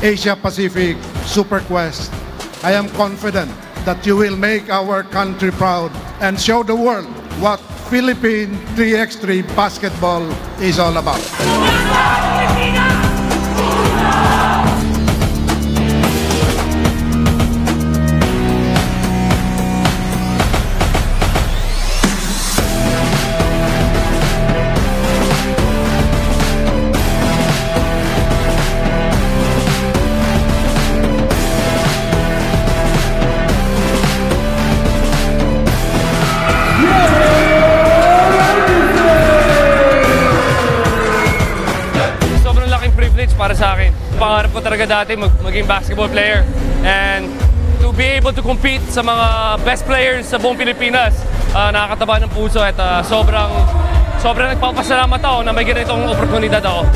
Asia Pacific Super Quest, I am confident that you will make our country proud and show the world what Philippine 3x3 basketball is all about. Para sa akin, pangarap ko talaga dati maging basketball player, and to be able to compete sa mga best players sa buong Pilipinas, nakakataba ng puso at sobrang nagpapasalamat ako na may ganitong oportunidad ako.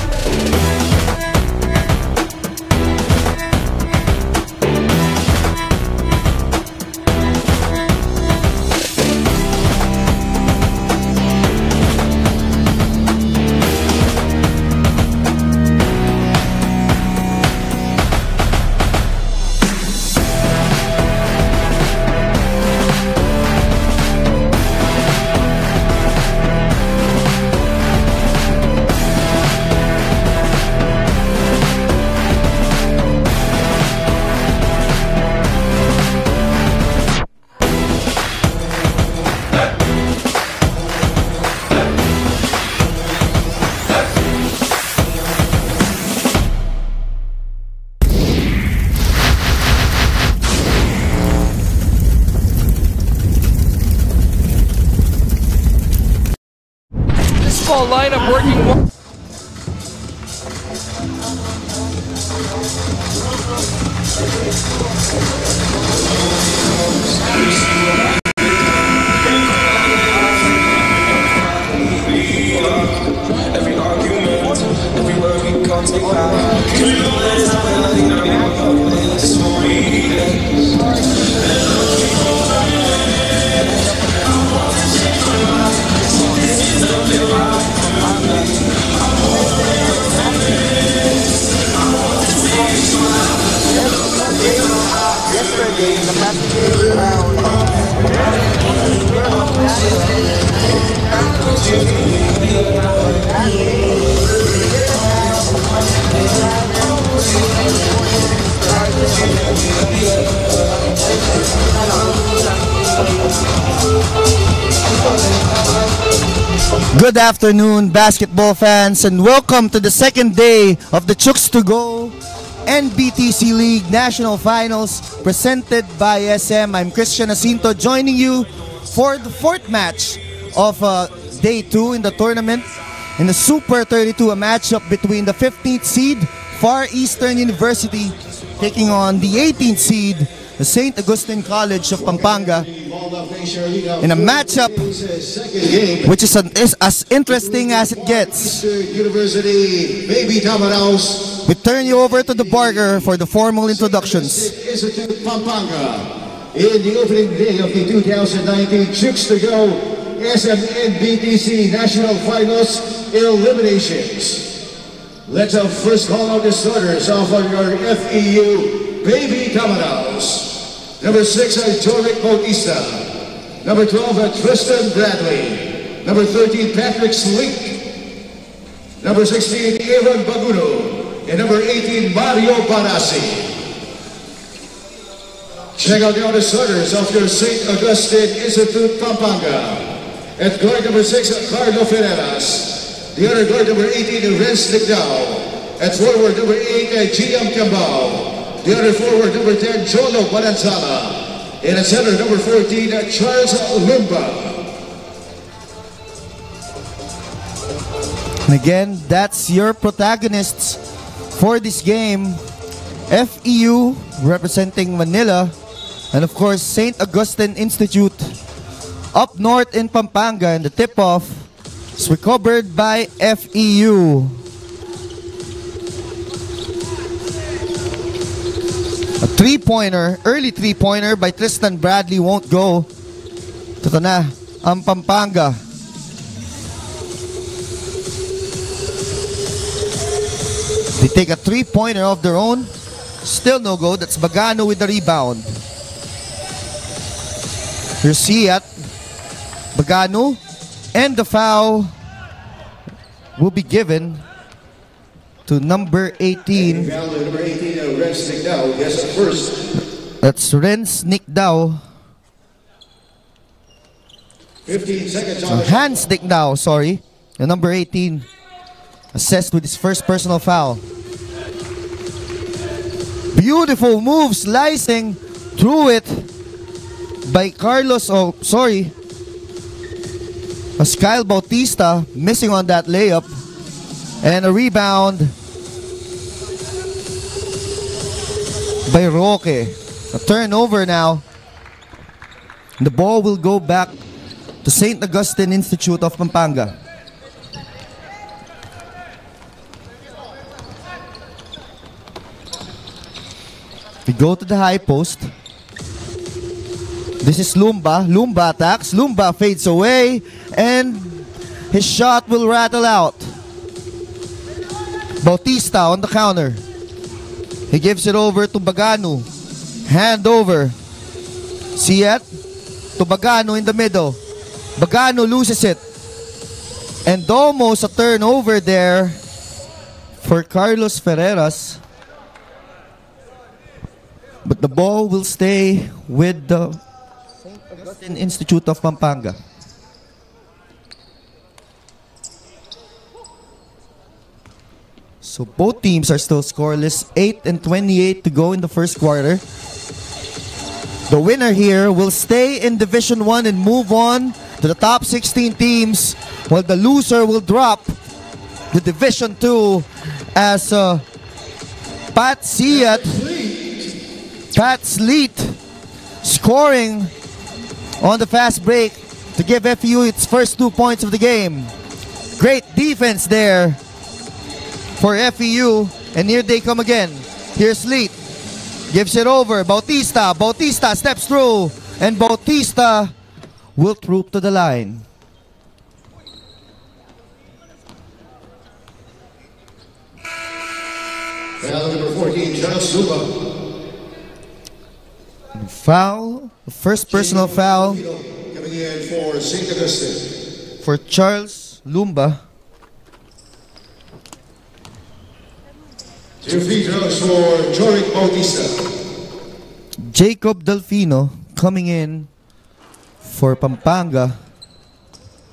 Lineup working. Good afternoon, basketball fans, and welcome to the second day of the Chooks to Go NBTC League National Finals presented by SM. I'm Christian Jacinto, joining you for the fourth match of day 2 in the tournament. In the Super 32, a matchup between the 15th seed Far Eastern University taking on the 18th seed, the St. Augustine College of Pampanga, in a matchup which is as interesting as it gets. University, Baby Tamaraos. We turn you over to the Barger for the formal introductions. Institute Pampanga in the opening day of the 2019 Chooks to Go SMNBTC National Finals eliminations. Let's first call out the starters of your FEU Baby Tamaraos. Number 6, Joric Bautista. Number 12, Tristan Bradley. Number 13, Patrick Slink. Number 16, Aaron Baguno. And number 18, Mario Barasi. Check out the other starters of your St. Augustine Institute Pampanga. At guard number 6, Carlo Ferreras. The other guard number 18, Renz Ligdao. At forward number 8, Giam Cambao. The other forward number 10, Jolo Balanzala. And at center number 14, Charles Lumba. And again, that's your protagonists for this game. FEU representing Manila, and of course St. Augustine Institute up north in Pampanga, and the tip-off is recovered by FEU. A three-pointer, early three-pointer by Tristan Bradley won't go. Ito na ang Pampanga. They take a three-pointer of their own. Still no go. That's Bagano with the rebound. You see at Bagano, and the foul will be given to number 18. Number 18, Renz Ligdao. Yes, first. That's Renz Ligdao. 15 seconds on the Hans Ligdao, sorry. The number 18 assessed with his first personal foul. Beautiful move, slicing through it by Carlos, Kyle Bautista missing on that layup. And a rebound by Roque. A turnover now. The ball will go back to St. Augustine Institute of Pampanga. We go to the high post. This is Lumba. Lumba attacks. Lumba fades away. And his shot will rattle out. Bautista on the counter. He gives it over to Bagano. Hand over. Siet to Bagano in the middle. Bagano loses it. And almost a turnover there for Carlos Ferreras. But the ball will stay with the St. Augustine Institute of Pampanga. So both teams are still scoreless. 8:28 to go in the first quarter. The winner here will stay in Division 1 and move on to the top 16 teams, while the loser will drop to Division 2 as Pat Siat, Pat Sleet scoring on the fast break to give FEU its first 2 points of the game. Great defense there for FEU, and here they come again. Here's Sleet, gives it over, Bautista steps through, and Bautista will troop to the line. Foul number 14, Charles Lumba. Foul, the first personal foul Coming in for St. Augustine. for Charles Lumba. 2 free throws for Joric Bautista. Jacob Delfino coming in for Pampanga.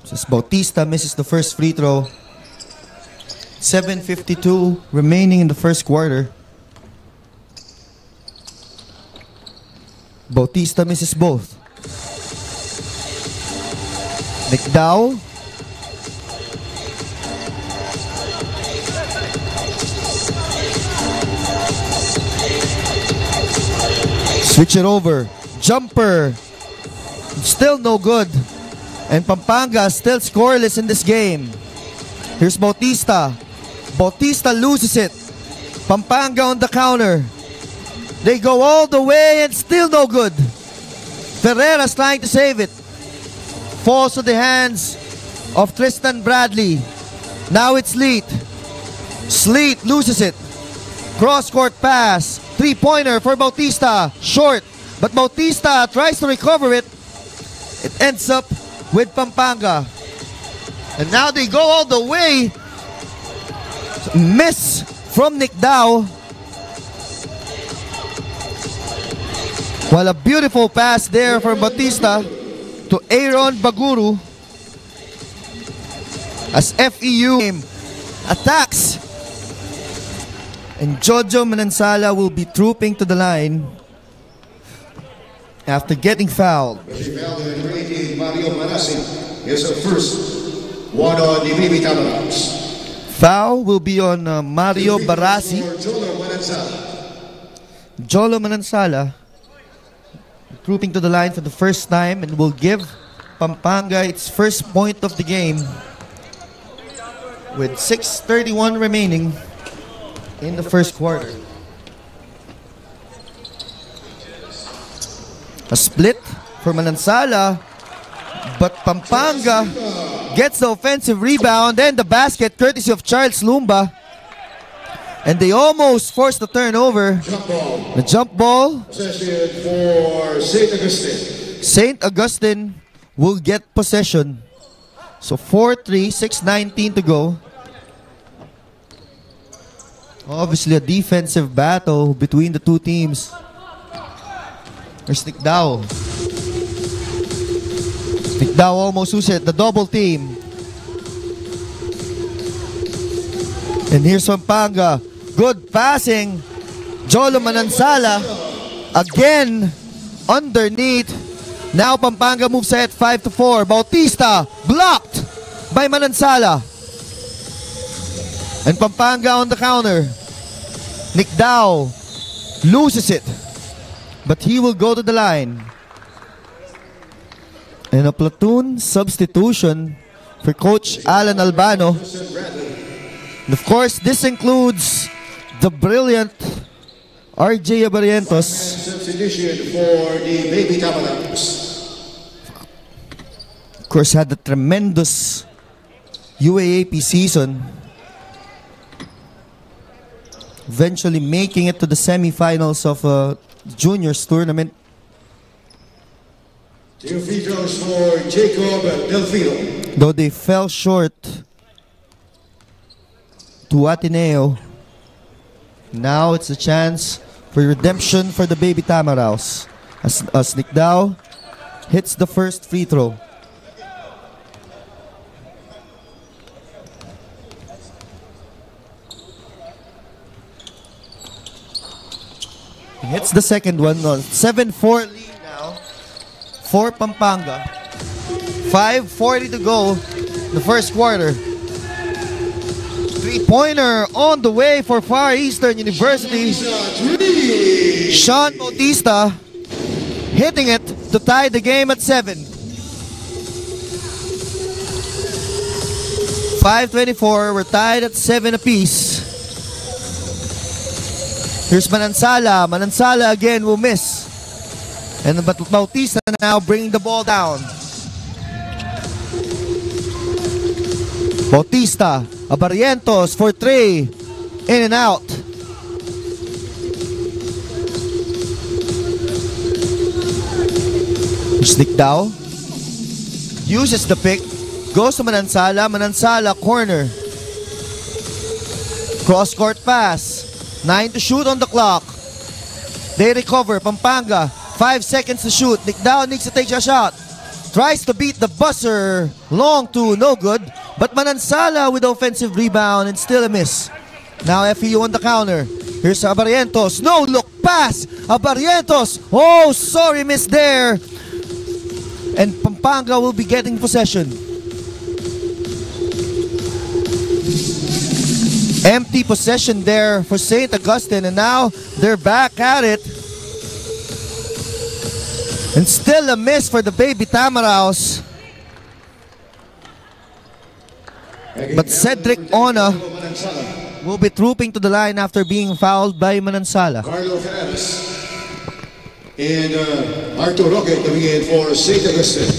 As Bautista misses the first free throw. 7:52 remaining in the first quarter. Bautista misses both. Nicdao. Switch it over. Jumper. Still no good. And Pampanga still scoreless in this game. Here's Bautista. Bautista loses it. Pampanga on the counter. They go all the way and still no good. Ferreira's trying to save it. Falls to the hands of Tristan Bradley. Now it's Sleet. Sleet loses it. Cross-court pass. Three-pointer for Bautista. Short. But Bautista tries to recover it. It ends up with Pampanga. And now they go all the way. Miss from Nicdao. Well, a beautiful pass there from Bautista to Aaron Baguru. As FEU attacks. And Jojo Manansala will be trooping to the line after getting fouled. Mario Manasi is the first one on the Baby Tamaraws. Foul will be on Mario Barasi. Jolo Manansala trooping to the line for the first time and will give Pampanga its first point of the game with 6:31 remaining in the first quarter. A split for Manansala, but Pampanga gets the offensive rebound and the basket courtesy of Charles Lumba. And they almost forced the turnover. The jump ball. Possession for St. Augustine. St. Augustine will get possession. So 4-3, 6:19 to go. Obviously a defensive battle between the two teams. There's Nicdao. Nicdao almost loses it. The double team. And here's Pampanga. Good passing. Jolo Manansala. Again, underneath. Now Pampanga moves ahead 5-4. Bautista blocked by Manansala. And Pampanga on the counter. Nicdao loses it. But he will go to the line. And a platoon substitution for Coach Alan Albano. And of course, this includes the brilliant RJ Abarientos. Substitution for the Baby Tamaraws. Of course, had the tremendous UAAP season. Eventually making it to the semifinals of a juniors tournament. 2 free throws for Jacob Delfino. Though they fell short to Ateneo. Now it's a chance for redemption for the Baby Tamaraws. As Nicdao hits the first free throw. He hits the second one. 7-4 lead now for Pampanga. 5:40 to go the first quarter. Three-pointer on the way for Far Eastern University. Sean Bautista hitting it to tie the game at 7. 5:24, we're tied at 7 apiece. Here's Manansala. Manansala again will miss. And Bautista now bringing the ball down. Bautista, Abarrientos for 3. In and out. Nickdao uses the pick. Goes to Manansala. Manansala corner. Cross-court pass. 9 to shoot on the clock. They recover. Pampanga. 5 seconds to shoot. Nickdao needs to take a shot. Tries to beat the buzzer. Long two. No good. But Manansala with the offensive rebound and still a miss. Now FEU on the counter. Here's Abarrientos. No look pass. Abarrientos. Oh, sorry, miss there. And Pampanga will be getting possession. Empty possession there for St. Augustine, and now they're back at it. And still a miss for the Baby Tamaraos. But Cedric Ona will be trooping to the line after being fouled by Manansala. Carlo Ferreras and Arthur Roque coming in for St. Augustine.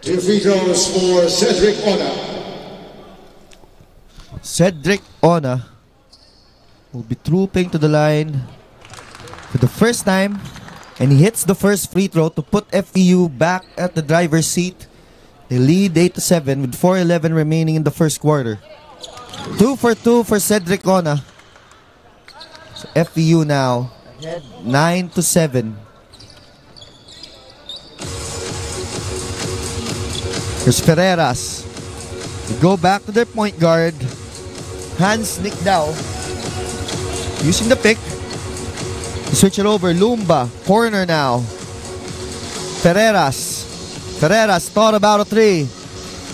2 free throws for Cedric Ona. Cedric Ona will be trooping to the line for the first time, and he hits the first free throw to put FEU back at the driver's seat. They lead 8-7 with 4:11 remaining in the first quarter. 2 for 2 for Cedric Ona. So FEU now 9-7. Here's Ferreras. They go back to their point guard. Hans Nickdao using the pick. Switch it over. Lumba. Corner now. Ferreras. Ferreras thought about a 3.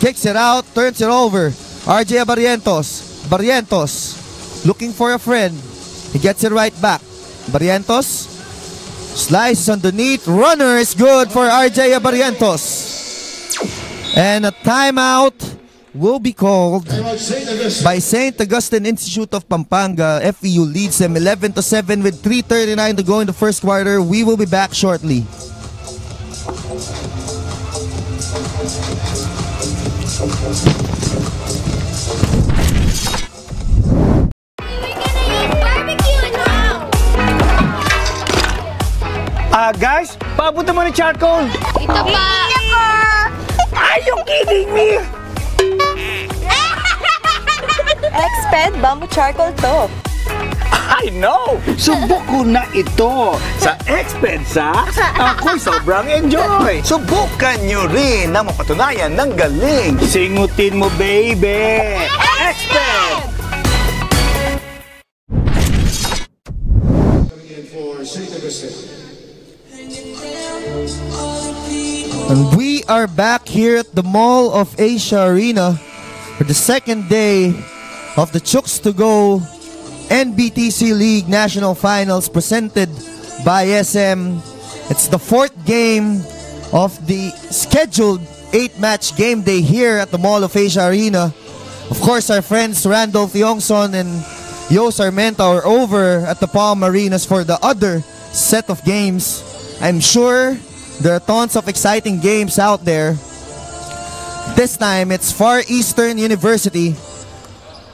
Kicks it out. Turns it over. RJ Abarrientos. Barrientos looking for a friend. He gets it right back. Barrientos. Slices underneath. Runner is good for RJ Abarrientos. And a timeout will be called by St. Augustine Institute of Pampanga. FEU leads them 11-7 with 3:39 to go in the first quarter. We will be back shortly. Guys, papunta mo ng charcoal. Ito pa. Are you kidding me? Exped Bamboo Charcoal to. I know! Subok ko na ito sa Expensa. Ako'y sobrang enjoy. Subukan nyo rin na mapatunayan ng galing. Singutin mo, baby! Exped! For St. Augustine. And we are back here at the Mall of Asia Arena for the second day of the Chooks to Go NBTC League National Finals presented by SM. It's the 4th game of the scheduled 8-match game day here at the Mall of Asia Arena. Of course, our friends Randolph Yongson and Yo Sarmento are over at the Palm Arenas for the other set of games. I'm sure there are tons of exciting games out there. This time, it's Far Eastern University,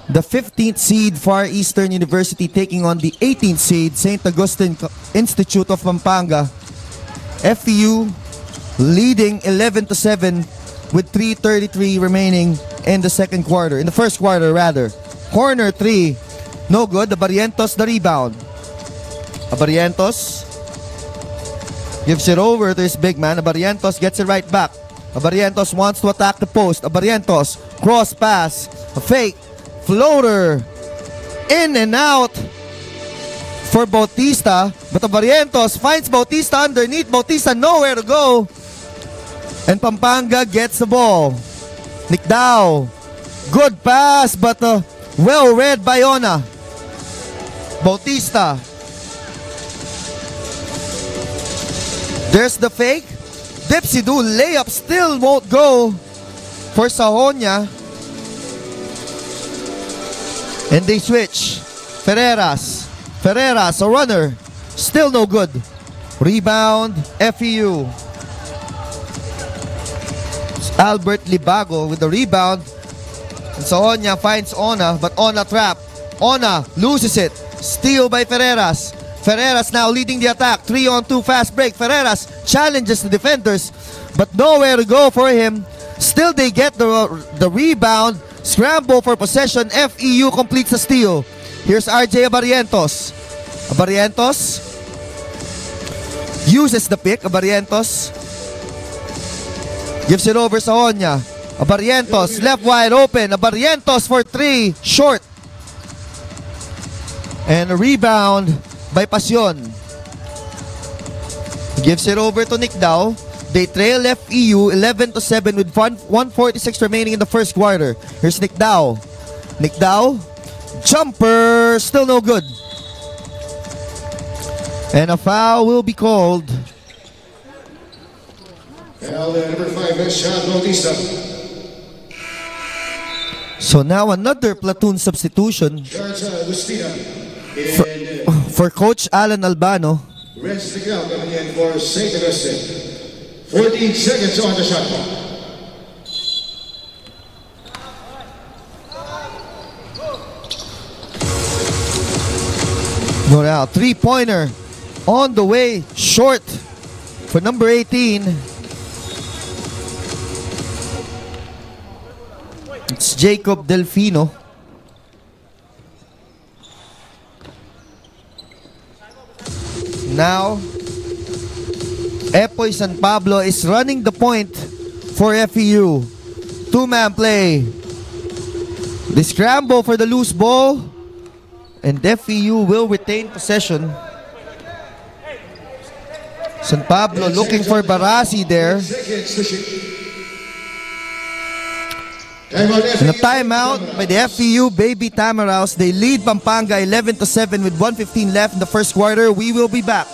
the 15th seed Far Eastern University taking on the 18th seed St. Augustine Institute of Pampanga. FEU leading 11-7 with 3:33 remaining in the second quarter. In the first quarter, rather. Corner 3, no good. Abarrientos the rebound. Abarrientos gives it over to his big man. Abarrientos gets it right back. Abarrientos wants to attack the post. Abarrientos, cross pass, a fake, floater, in and out for Bautista. But Abarrientos finds Bautista underneath. Bautista nowhere to go. And Pampanga gets the ball. Nickdao Good pass, but well read by Ona. Bautista. There's the fake. Dipsy-do layup still won't go for Sahonia. And they switch. Ferreras, a runner. Still no good. Rebound, FEU. Albert Libago with the rebound. And Sahonia finds Ona, but Ona trapped. Ona loses it. Steal by Ferreras. Ferreras now leading the attack. 3-on-2 fast break. Ferreras challenges the defenders, but nowhere to go for him. Still they get the rebound. Scramble for possession. FEU completes the steal. Here's RJ Abarientos. Abarientos uses the pick. Abarientos gives it over Sahonia. Abarientos left wide open. Abarientos for 3. Short. And a rebound by Pasion. Gives it over to Nick Dao. They trail FEU 11-7 with 1:46 remaining in the first quarter. Here's Nick Dao. Nick Dao. Jumper. Still no good. And a foul will be called. Foul number 5 is Sean Bautista. So now another platoon substitution for Coach Alan Albano. Rest the count coming in for St. Augustine. 14 seconds on the shot clock. No doubt. 3-pointer on the way. Short for number 18. It's Jacob Delfino. Now, Epoy San Pablo is running the point for FEU. Two-man play. They scramble for the loose ball, and FEU will retain possession. San Pablo looking for Barasi there. And a timeout by the FEU Baby Tamaraos. They lead Pampanga 11-7 with 1:15 left in the first quarter. We will be back.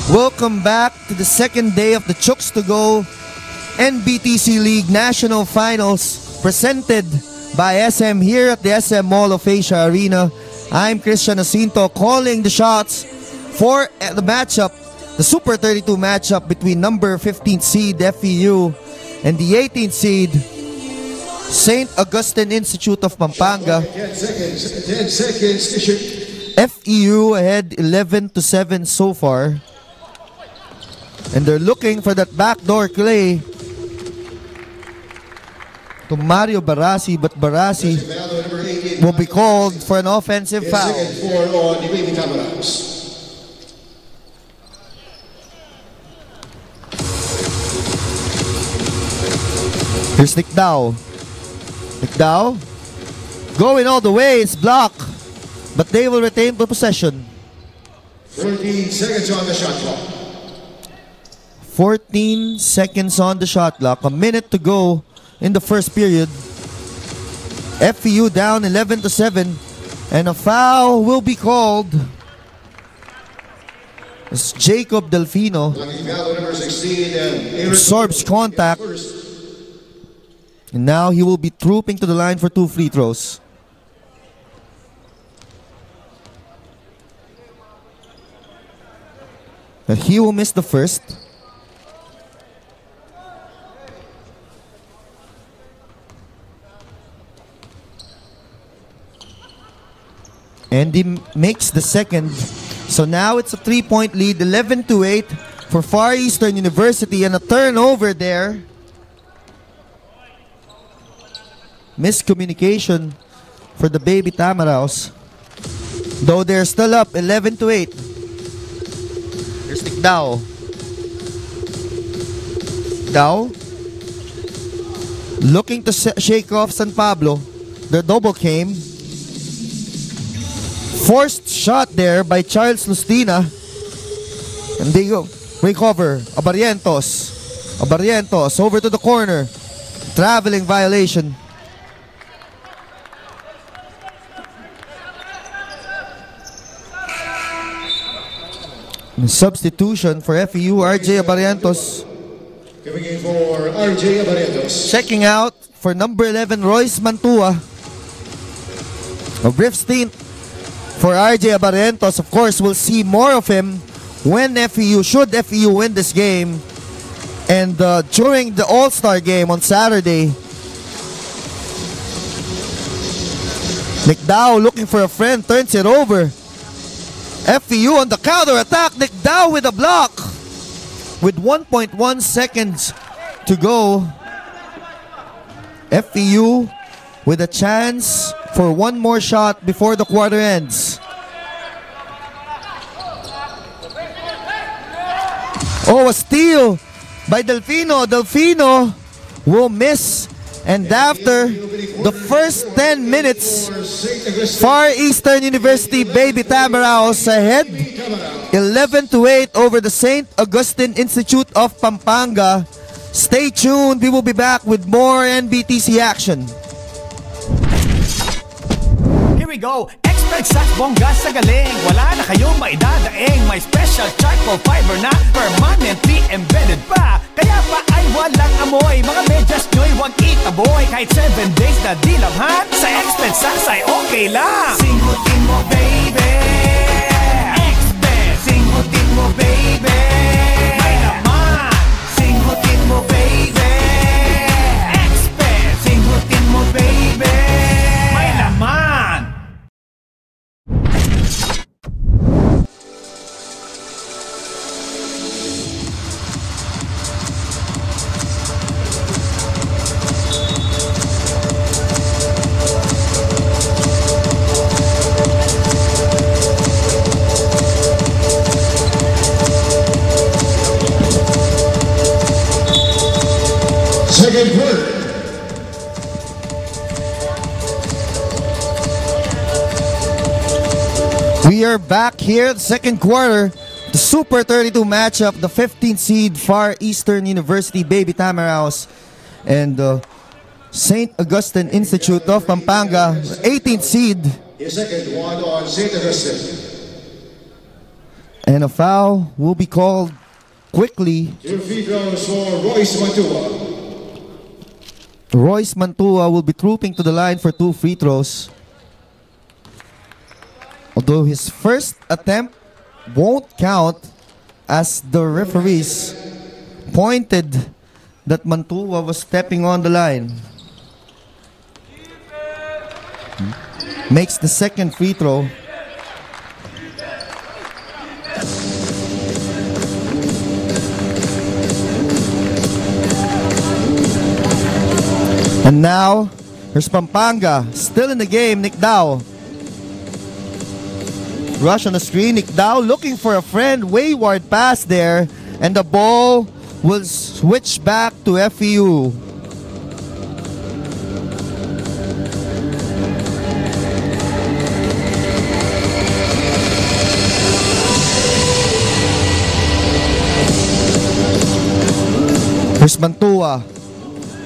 Welcome back to the second day of the Chooks to Go NBTC League National Finals presented by SM here at the SM Mall of Asia Arena. I'm Christian Jacinto calling the shots for the matchup, the Super 32 matchup between number 15th seed FEU and the 18th seed St. Augustine Institute of Pampanga. 10 seconds. FEU ahead 11-7 so far. And they're looking for that backdoor play to Mario Barasi, but Barasi will be called for an offensive foul. Here's Nick Dao. Nick Dao going all the way, it's blocked, but they will retain the possession. 14 seconds on the shot clock. 14 seconds on the shot clock. A minute to go in the first period. FEU down 11-7. And a foul will be called. It's Jacob Delfino. Absorbs contact. And now he will be trooping to the line for 2 free throws. And he will miss the first. And he makes the second So now it's a 3-point lead, 11-8 for Far Eastern University, and a turnover there. Miscommunication for the Baby Tamaraos. Though they're still up 11-8. Here's Nick Dao. Dao looking to shake off San Pablo. The double came. Forced shot there by Charles Lustina. And they go. Recover. Abarrientos. Abarrientos over to the corner. Traveling violation. Substitution for FEU, RJ Abarrientos. Coming in for RJ Abarrientos. Checking out for number 11, Royce Mantua. A brief stint for RJ Abarrientos. Of course, we'll see more of him when should FEU win this game. And during the All-Star game on Saturday. Nick Dao looking for a friend, turns it over. FEU on the counter attack. Nick Dao with a block. With 1.1 seconds to go. FEU with a chance for one more shot before the quarter ends. Oh, a steal by Delfino. Delfino will miss. And after the first 10 minutes, Far Eastern University Baby Tamaraos ahead 11-8 over the St. Augustine Institute of Pampanga. Stay tuned. We will be back with more NBTC action. Here we go. Expert sa bongga sa galing. Wala na kayong maidadaing. May special charcoal fiber na permanently embedded pa. Kaya pa ay walang amoy. Mga medyas nyo'y wag itaboy. Kahit 7 days na dilamhan, sa Expert Sacks ay okay lang. Singutin mo baby. Expert. Singutin mo baby. May naman. Singutin mo baby. Expert. Singutin mo baby. May naman. Second quarter. We are back here, the second quarter. The Super 32 matchup, the 15th seed Far Eastern University Baby Tamaraos and the St. Augustine Institute of Pampanga, 18th seed. The second one on St. Augustine. And a foul will be called quickly. 2 free throws for Royce Mantua. Royce Mantua will be trooping to the line for 2 free throws. Although his first attempt won't count, as the referees pointed that Mantua was stepping on the line. Makes the second free throw. And now, here's Pampanga, still in the game, Nick Dao. Rush on the screen, Nick Dao looking for a friend, wayward pass there, and the ball will switch back to FEU. Here's Mantua.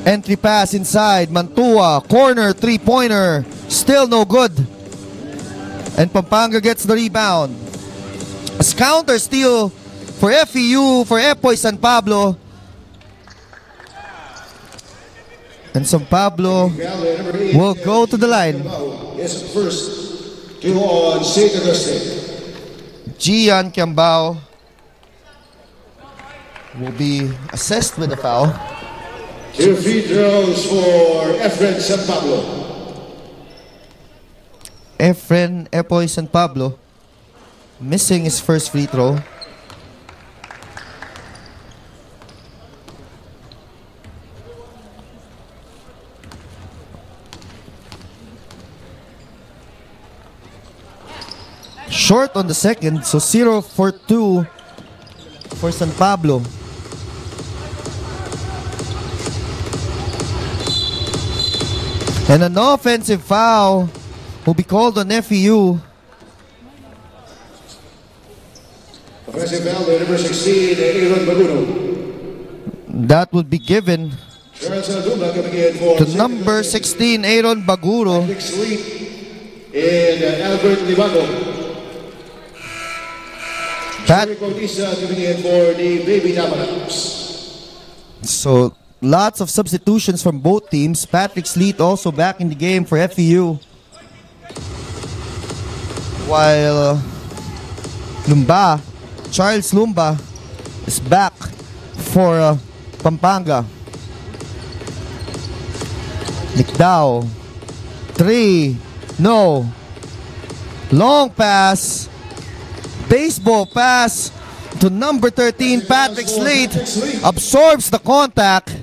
Entry pass inside. Mantua. Corner. Three-pointer. Still no good. And Pampanga gets the rebound. A counter steal for FEU, for Epoy San Pablo. And San Pablo will go to the line. Yes, first, 2 on St. Augustine. Gian Kiambao will be assessed with a foul. 2 free throws for Efren San Pablo. Efren Epoy San Pablo missing his first free throw. Short on the second, so 0 for 2 for San Pablo. And an offensive foul will be called on FEU. Offensive foul by number 16, Aaron Baguno. That would be given to number 16, Aaron Baguro. And Albert Libago. Jerry Bautista coming in for the Baby Damalas. So lots of substitutions from both teams. Patrick Sleet also back in the game for FEU. While Lumba, Charles Lumba is back for Pampanga. Nikdao. 3. No. Long pass. Baseball pass to number 13, Patrick Sleet. Absorbs the contact.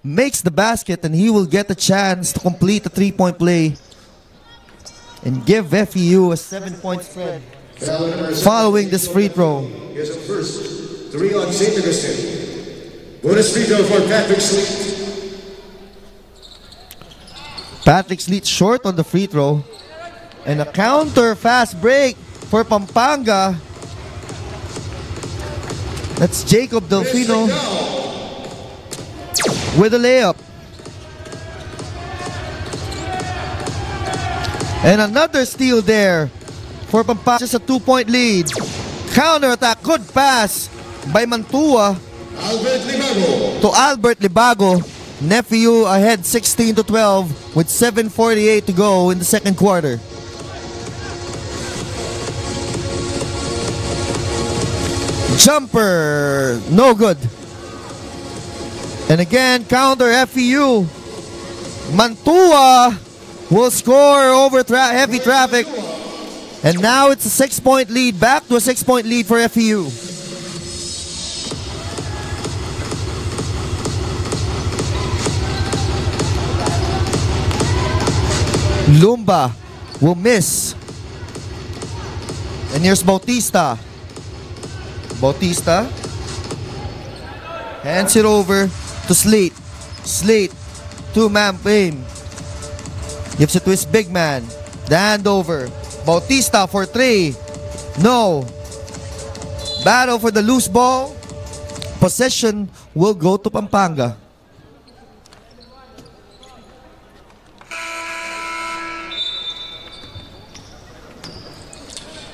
Makes the basket, and he will get a chance to complete the three-point play and give FEU a 7-point spread following this free throw. Here's the first 3 on St. Augustine. Bonus free throw for Patrick Sleet. Patrick Sleet short on the free throw. And a counter fast break for Pampanga. That's Jacob Delfino with a layup. And another steal there for Pampanga. Just a 2-point lead. Counter attack. Good pass by Mantua to Albert Libago. Nephew ahead 16-12 with 7:48 to go in the second quarter. Jumper, no good. And again, counter FEU. Mantua will score over heavy traffic. And now it's a 6-point lead, back to a 6-point lead for FEU. Lumba will miss. And here's Bautista. Bautista hands it over to Sleet. Sleet, 2-man game. Gives it to his big man. The handover. Bautista for 3. No. Battle for the loose ball. Possession will go to Pampanga.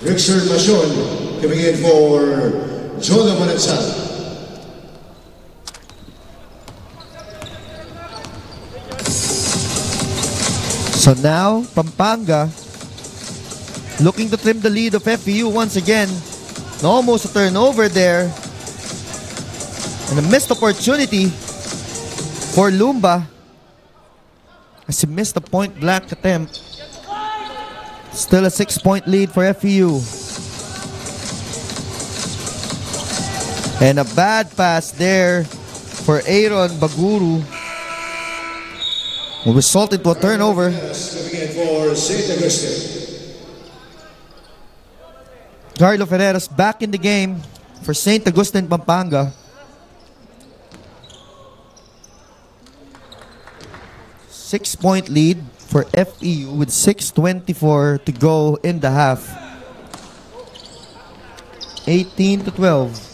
Richard Machon coming in for Jonah Manensal. So now, Pampanga looking to trim the lead of FEU once again. Almost a turnover there. And a missed opportunity for Lumba as he missed a point blank attempt. Still a 6-point lead for FEU. And a bad pass there for Aaron Baguru will result into a turnover. Carlo Ferreras back in the game for St. Augustine, Pampanga. 6-point lead for FEU with 6:24 to go in the half. 18-12.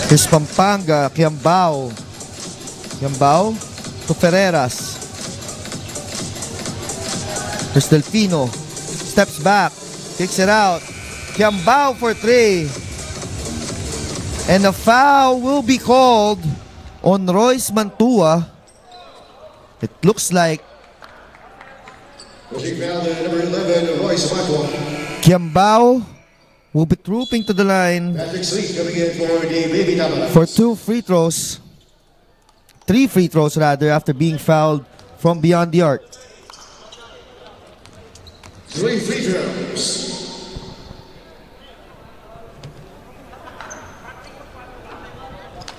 Here's Pampanga, Kiambao. Kiambao to Ferreras. Here's Delfino. Steps back, kicks it out. Kiambao for 3. And a foul will be called on Royce Mantua. It looks like Number 11, Royce Mantua. Kiambao will be trooping to the line Patrick Sleet coming in for the Baby Damalas. for 2 free throws. 3 free throws rather, after being fouled from beyond the arc. 3 free throws.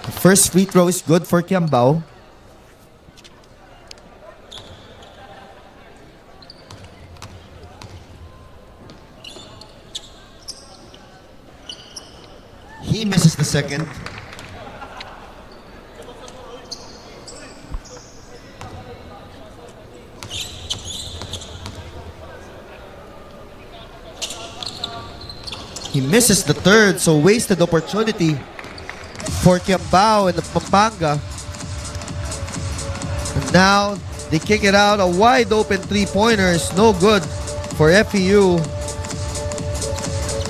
The first free throw is good for Kiambao. He misses the second. He misses the third, so wasted opportunity for Kiambao and the Pampanga. And now they kick it out. A wide open three-pointer is no good for FEU.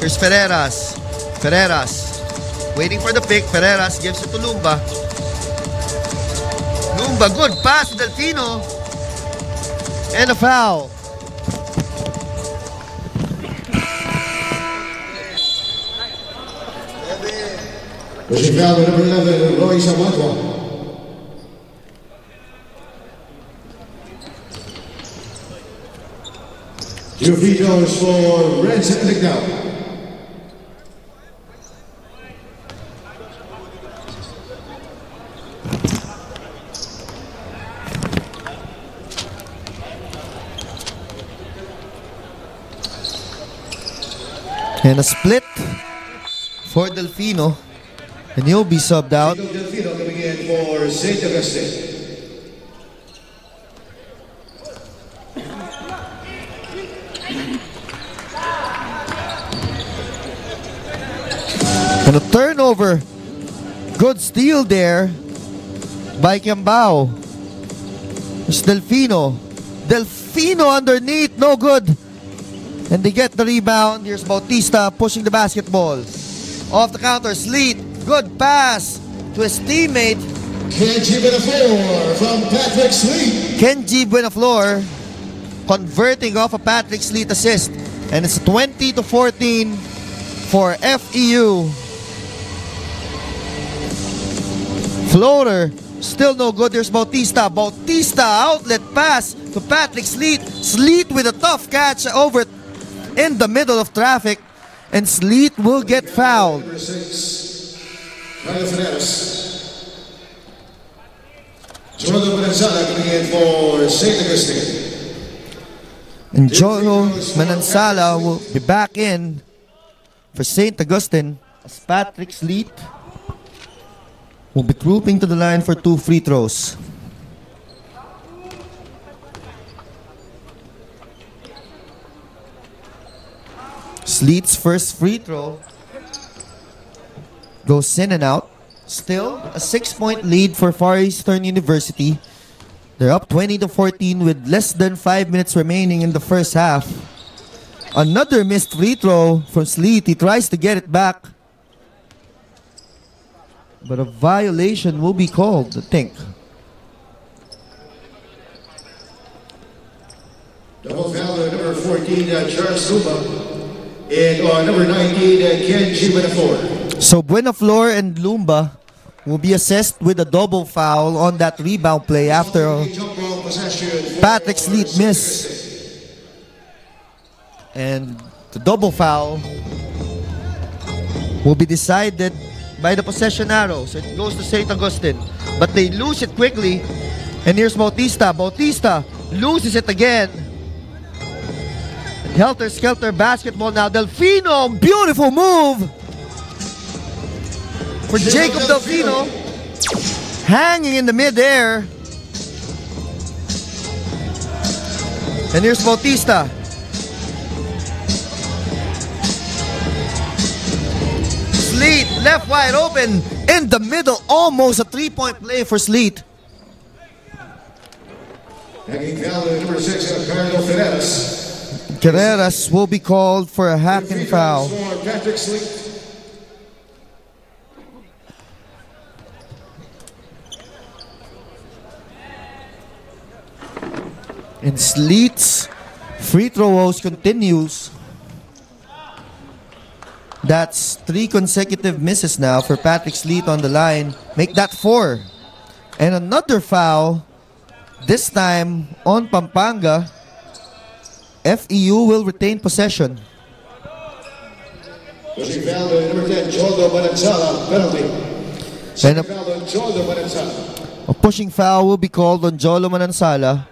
Here's Ferreras. Ferreras waiting for the pick. Ferreras gives it to Lumba. Lumba, good pass to Delfino. And a foul. Pushing foul with number 11, Roy Samatwa. Two free throws for Renz and Lignau. And a split for Delfino. And he'll be subbed out. Delfino coming in for St. Augustine. And a turnover. Good steal there by Kiambao. It's Delfino. Delfino underneath, no good. And they get the rebound. Here's Bautista pushing the basketball. Off the counter, Sleet. Good pass to his teammate. Kenji Buenaflor from Patrick Sleet. Kenji Buenaflor converting off a Patrick Sleet assist. And it's 20-14 for FEU. Floater, still no good. There's Bautista. Bautista, outlet pass to Patrick Sleet. Sleet with a tough catch over in the middle of traffic. And Sleet will get fouled. Number 6, Carlo Ferreras. Jolo Manansala coming in for St. Augustine. And Jolo Manansala will be back in for St. Augustine as Patrick Sleet will be trooping to the line for 2 free throws. Sleet's first free throw goes in and out. Still a 6-point lead for Far Eastern University. They're up 20-14 with less than 5 minutes remaining in the first half. Another missed free throw from Sleet. He tries to get it back, but a violation will be called, I think. Double foul number 14, Charles Lumba. And on number 19, Kenji Buenaflor. So Buenaflor and Lumba will be assessed with a double foul on that rebound play after Patrick Sleet miss. And the double foul will be decided by the possession arrow. So it goes to St. Augustine. But they lose it quickly. And here's Bautista. Bautista loses it again. Helter-skelter basketball now. Delfino, beautiful move for Jacob Delfino. Hanging in the mid-air. And here's Bautista. Sleet, left wide open. In the middle, almost a 3-point play for Sleet. Hacking foul number 6, Carlo Ferreras. Carreras will be called for a hacking foul. Patrick Sleet. And Sleet's free throw woes continues. That's 3 consecutive misses now for Patrick Sleet on the line. Make that 4. And another foul, this time on Pampanga. FEU will retain possession. Pushing foul to number 10, Joldo Manansala, penalty. And Foul on Joldo Manansala. a pushing foul will be called on Jolo Manansala.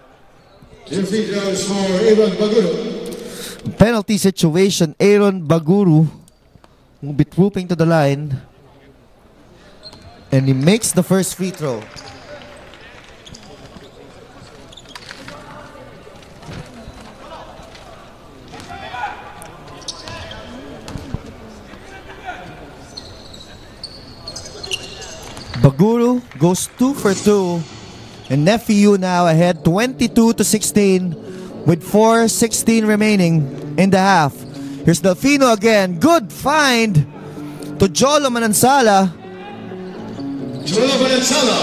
2 free throws for Aaron Baguro. Penalty situation, Aaron Baguru will be trooping to the line. And he makes the first free throw. Baguru goes 2 for 2, and FEU now ahead 22-16 with 4:16 remaining in the half. Here's Delfino again. Good find to Jolo Manansala. Jolo Manansala.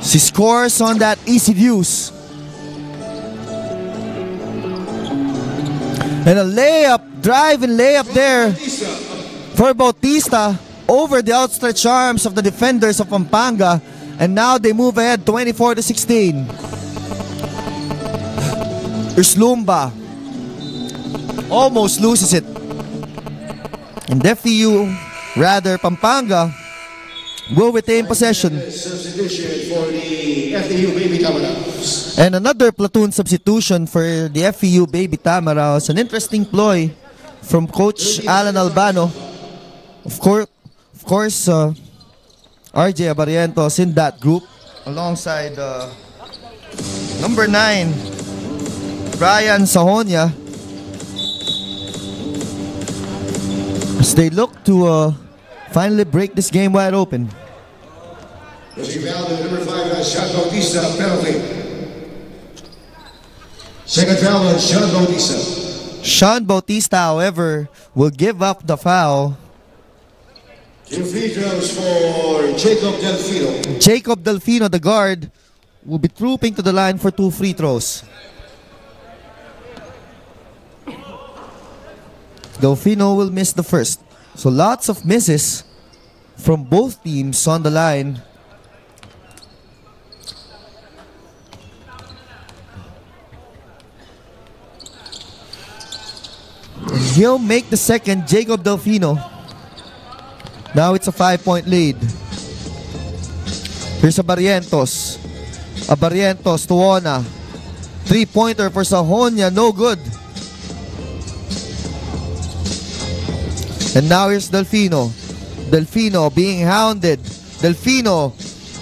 She scores on that easy deuce. And a layup, drive and layup there for Bautista over the outstretched arms of the defenders of Pampanga. And now they move ahead 24-16. Here's Lumba. Almost loses it. And FEU, rather Pampanga, will retain possession. Substitution for the FEU Baby Tamaraos. And another platoon substitution for the FEU Baby Tamaraos. An interesting ploy from Coach Alan Albano. Of course, RJ Abarientos in that group alongside number 9, Brian Sahonia, as they look to finally break this game wide open. Pushing foul to number 5, Sean Bautista, penalty. Second foul on Sean Bautista. Sean Bautista, however, will give up the foul. 2 free throws for Jacob Delfino. Jacob Delfino, the guard, will be trooping to the line for 2 free throws. Delfino will miss the first. So lots of misses from both teams on the line. And he'll make the second, Jacob Delfino. Now it's a 5-point lead. Here's Abarientos. Abarientos to Ona. 3-pointer for Sahonia, no good. And now here's Delfino. Delfino being hounded. Delfino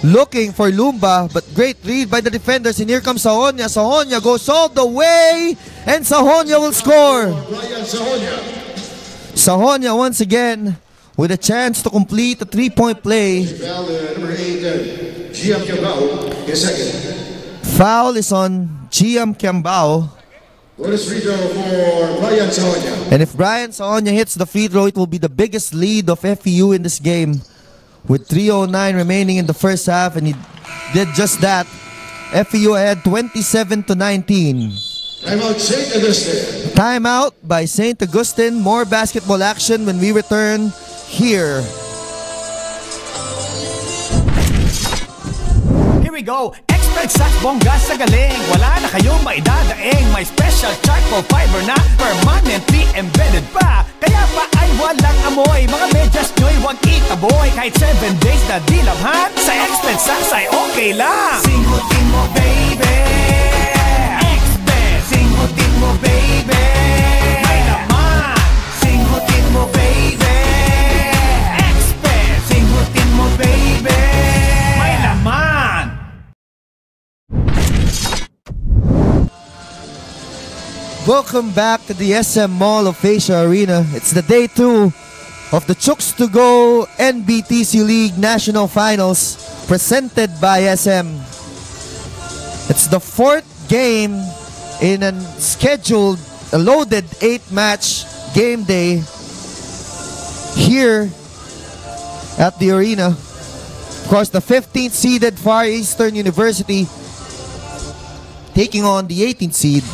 looking for Lumba, but great read by the defenders. And here comes Sahonia. Sahonia goes all the way, and Sahonia will score. Sahonia once again with a chance to complete a 3-point play. Number 8, Giam Kiambao, his second. Foul is on Giam Kiambao. Bonus free throw for Brian Sahonia. And if Brian Sahonia hits the free throw, it will be the biggest lead of FEU in this game. With 3:09 remaining in the first half, and he did just that. FEU ahead 27-19. Timeout, St. Augustine. Timeout by St. Augustine. More basketball action when we return here. Here we go. Expert bongga sa galing. Wala na kayong maidadaing. May special charcoal fiber na permanently embedded pa. Kaya pa ay walang amoy. Mga medyas nyo'y huwag itaboy. Kahit 7 days na dilabhan, sa Expert Sacks ay okay lang. Singutin mo baby. Expert. Singutin mo baby. May laman. Singutin mo baby. Expert. Singutin mo baby. May laman. Welcome back to the SM Mall of Asia Arena. It's the day 2 of the Chooks to Go NBTC League National Finals presented by SM. It's the 4th game in a scheduled, a loaded 8-match game day here at the arena. Of course, the 15th seeded Far Eastern University taking on the 18th seed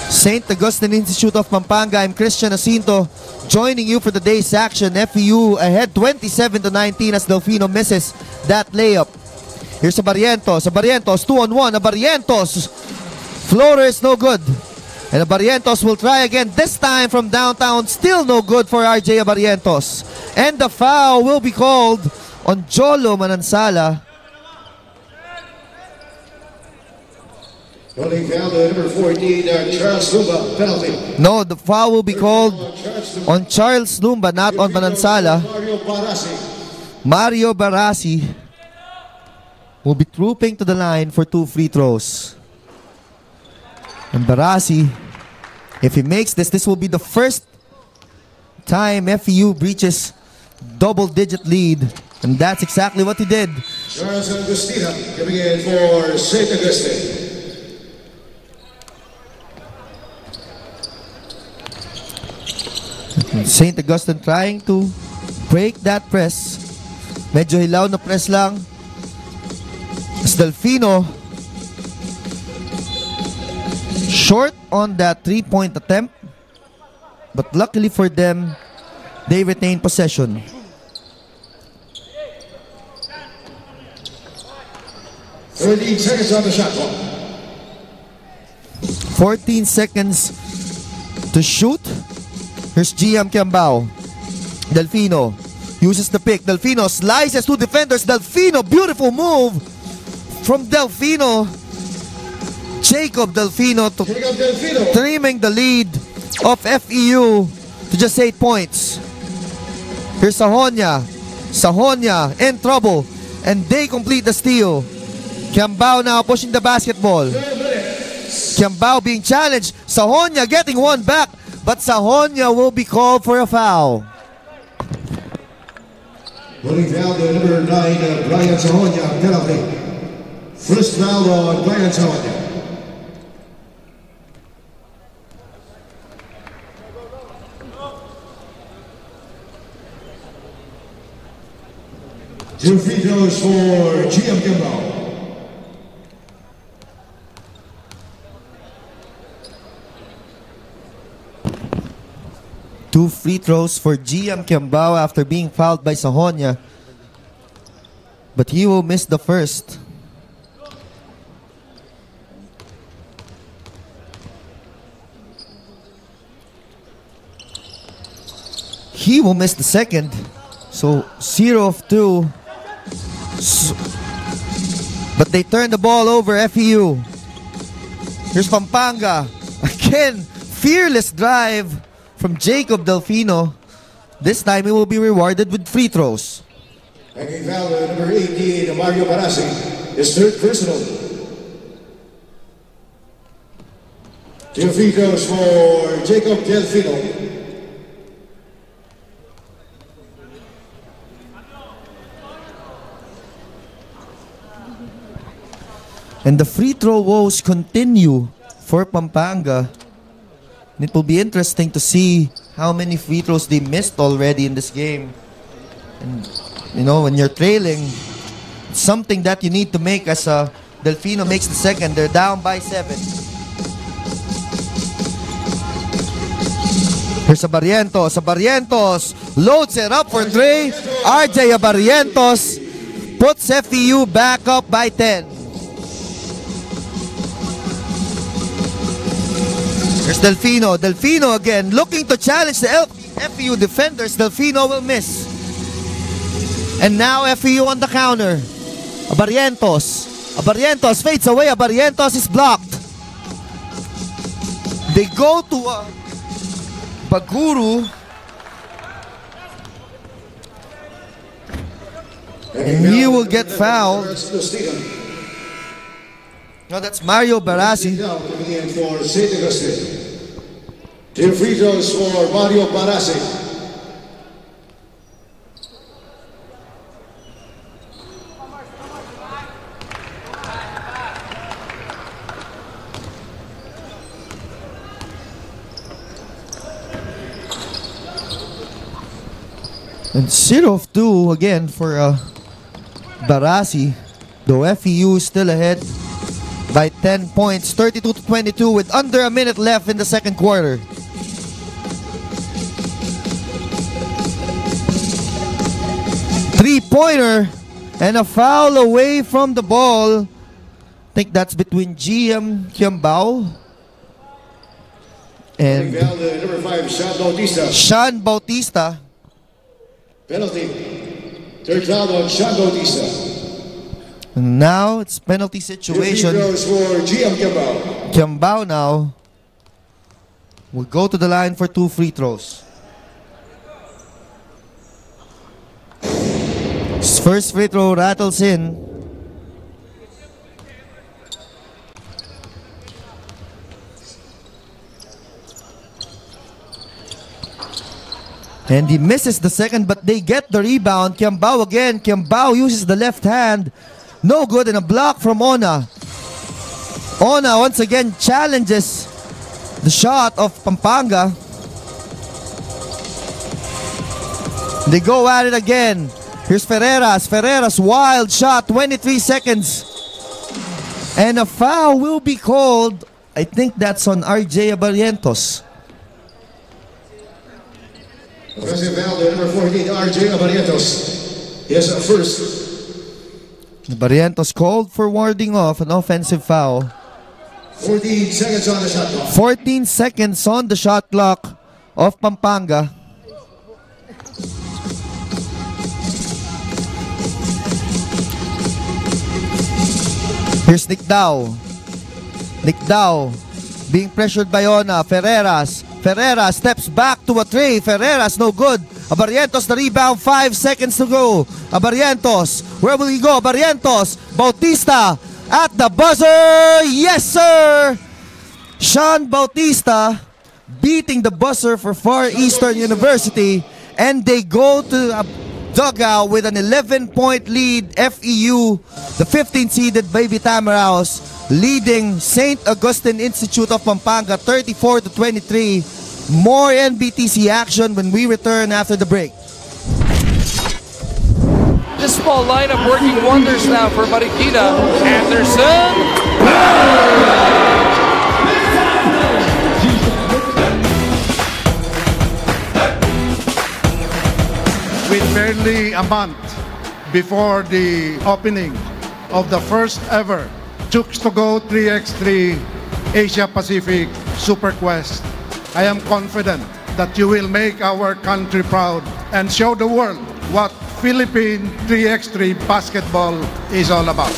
St. Augustine Institute of Pampanga. I'm Christian Jacinto, joining you for the day's action. FEU ahead 27-19 as Delfino misses that layup. Here's Abarientos. Abarientos 2-on-1. Abarientos. Floater is no good. And Barrientos will try again, this time from downtown. Still no good for RJ Barrientos. And the foul will be called on Jolo Manansala. Calling foul to number 14, Charles Lumba, penalty. No, the foul will be called on Charles Lumba, not on Manansala. Mario Barasi will be trooping to the line for 2 free throws. And Barasi, if he makes this, this will be the first time FEU breaches double-digit lead. And that's exactly what he did. Charles Agustina coming in for St. Augustine. St. Augustine trying to break that press. Medyo hilaw na press lang. As Delfino short on that 3-point attempt. But luckily for them, they retain possession. Seconds on the shot clock. 14 seconds to shoot. Here's GM Kiambao. Delfino uses the pick. Delfino slices 2 defenders. Delfino, beautiful move from Delfino. Jacob Delfino to trimming the lead of FEU to just 8 points. Here's Sahonia. Sahonia in trouble. And they complete the steal. Kiambao now pushing the basketball. Kiambao being challenged. Sahonia getting one back. But Sahonia will be called for a foul. Calling foul to number 9, Brian Sahonia, penalty. First foul on Brian Sahonia. Two free throws for GM Kimball. Two free throws for GM Kiambao after being fouled by Sahonia. But he will miss the first. He will miss the second. So 0 of 2. But they turn the ball over, FEU. Here's Pampanga. Again, fearless drive from Jacob Delfino. This time he will be rewarded with free throws. Taking foul to number 18, Mario Barasi, his third personal. 2 free throws for Jacob Delfino. And the free throw woes continue for Pampanga. And it will be interesting to see how many free throws they missed already in this game. And, you know, when you're trailing, it's something that you need to make as Delfino makes the second. They're down by 7. Here's Barrientos. Barrientos loads it up for 3. RJ Barrientos puts FEU back up by 10. Here's Delfino. Delfino again looking to challenge the FEU defenders. Delfino will miss. And now FEU on the counter. Barrientos. Barrientos fades away. Barrientos is blocked. They go to Baguru. And he will get fouled. No, that's Mario Barasi. For St. Augustine. 2 free throws for Mario Barasi. And 0 of 2 again for Barasi. Though FEU is still ahead by 10 points, 32-22 with under a minute left in the second quarter. Three-pointer and a foul away from the ball. I think that's between GM Kiambao And Number 5, Sean Bautista. Sean Bautista. Penalty. Third foul on Sean Bautista. And now it's penalty situation. Free throws for GM Kiambao. Kiambao now will go to the line for 2 free throws. His first free throw rattles in. And he misses the second, but they get the rebound. Kiambao again. Kiambao uses the left hand. No good, and a block from Ona. Ona once again challenges the shot of Pampanga. They go at it again. Here's Ferreras. Ferreras, wild shot, 23 seconds. And a foul will be called. I think that's on RJ Abarientos. Offensive foul to number 14, RJ Abarientos. Yes, first. Barrientos called for warding off an offensive foul. 14 seconds on the shot clock. 14 seconds on the shot clock of Pampanga. Here's Nick Dao. Nick Dao being pressured by Ona. Ferreras. Ferreras steps back to a three. Ferreras no good. Abarientos the rebound. 5 seconds to go. Abarientos. Where will he go? Abarientos. Bautista at the buzzer. Yes, sir. Sean Bautista beating the buzzer for Far Eastern University. And they go to a dugout with an 11-point lead. FEU, the 15th-seeded Baby Tamaraos, leading St. Augustine Institute of Pampanga 34-23. More NBTC action when we return after the break. This small lineup working wonders now for Marikina. Anderson. With barely a month before the opening of the first ever Chooks to Go 3x3 Asia Pacific Super Quest, I am confident that you will make our country proud and show the world what Philippine 3x3 basketball is all about.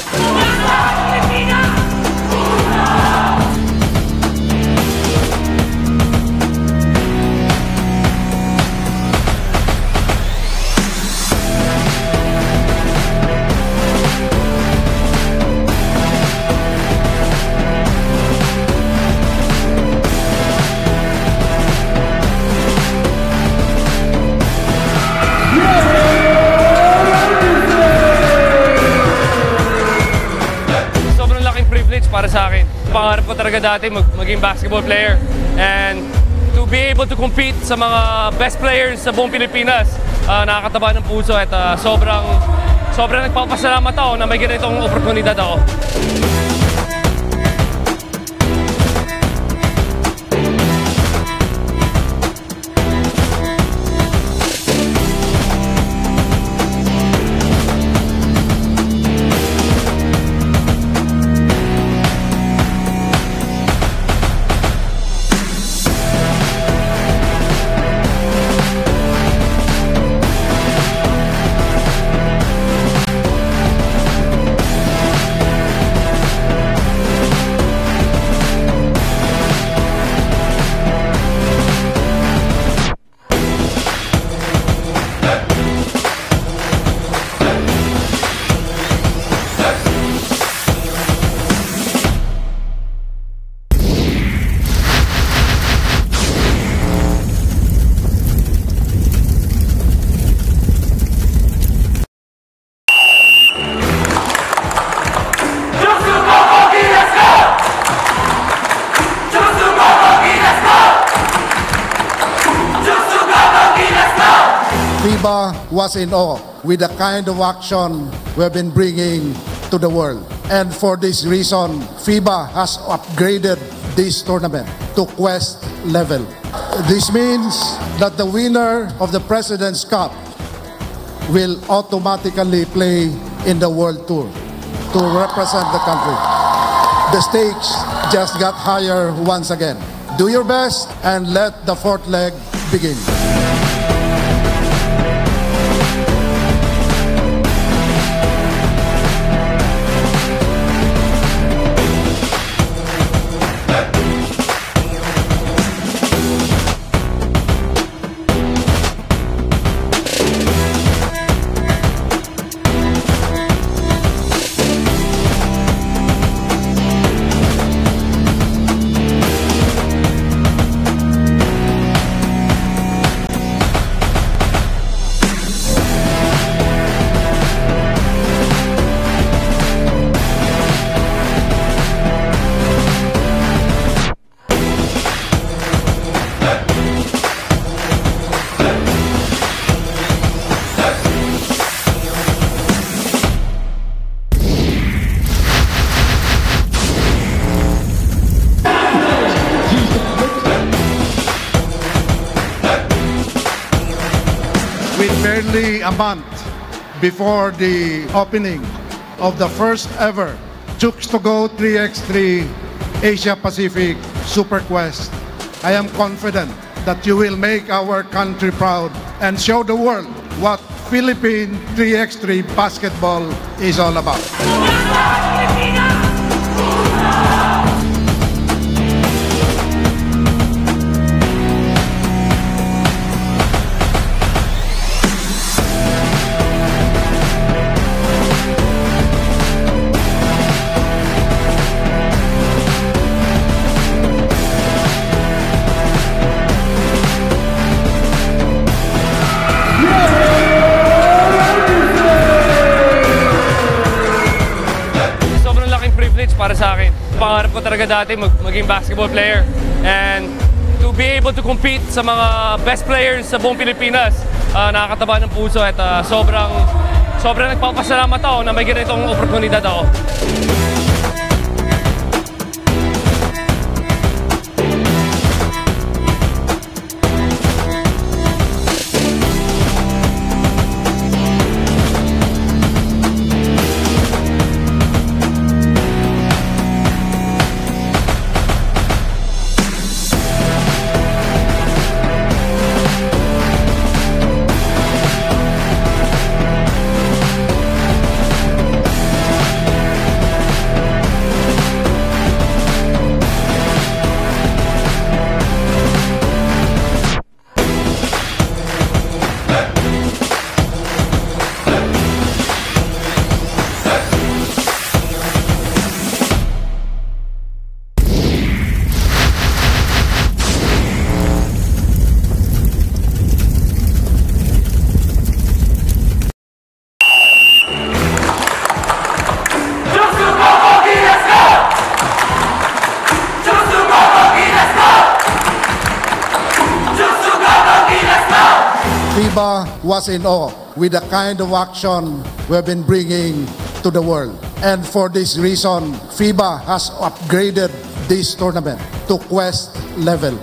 Para sa akin, pangarap ko talaga dati maging basketball player, and to be able to compete sa mga best players sa buong Pilipinas, nakakataba ng puso at sobrang nagpapasalamat ako na may ganitong oportunidad ako. FIBA was in awe with the kind of action we've been bringing to the world. And for this reason, FIBA has upgraded this tournament to Quest level. This means that the winner of the President's Cup will automatically play in the World Tour to represent the country. The stakes just got higher once again. Do your best and let the fourth leg begin. With barely a month before the opening of the first ever Chooks to Go 3x3 Asia Pacific Super Quest, I am confident that you will make our country proud and show the world what Philippine 3x3 basketball is all about. Para sa akin, pangarap ko talaga dati maging basketball player, and to be able to compete sa mga best players sa buong Pilipinas, nakakataba ng puso at sobrang nagpapasalamat ako na may ganitong oportunidad ako. FIBA was in awe with the kind of action we've been bringing to the world. And for this reason, FIBA has upgraded this tournament to Quest level.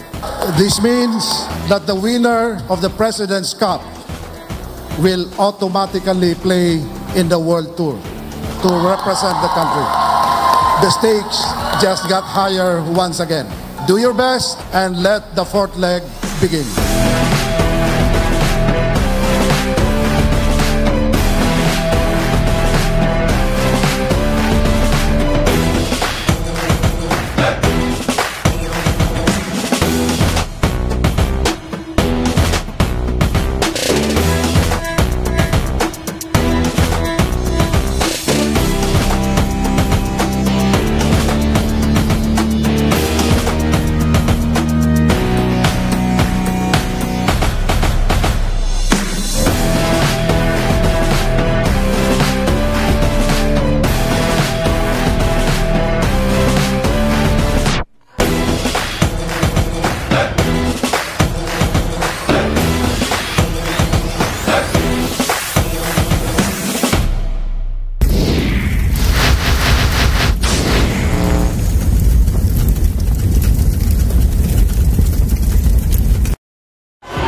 This means that the winner of the President's Cup will automatically play in the World Tour to represent the country. The stakes just got higher once again. Do your best and let the fourth leg begin.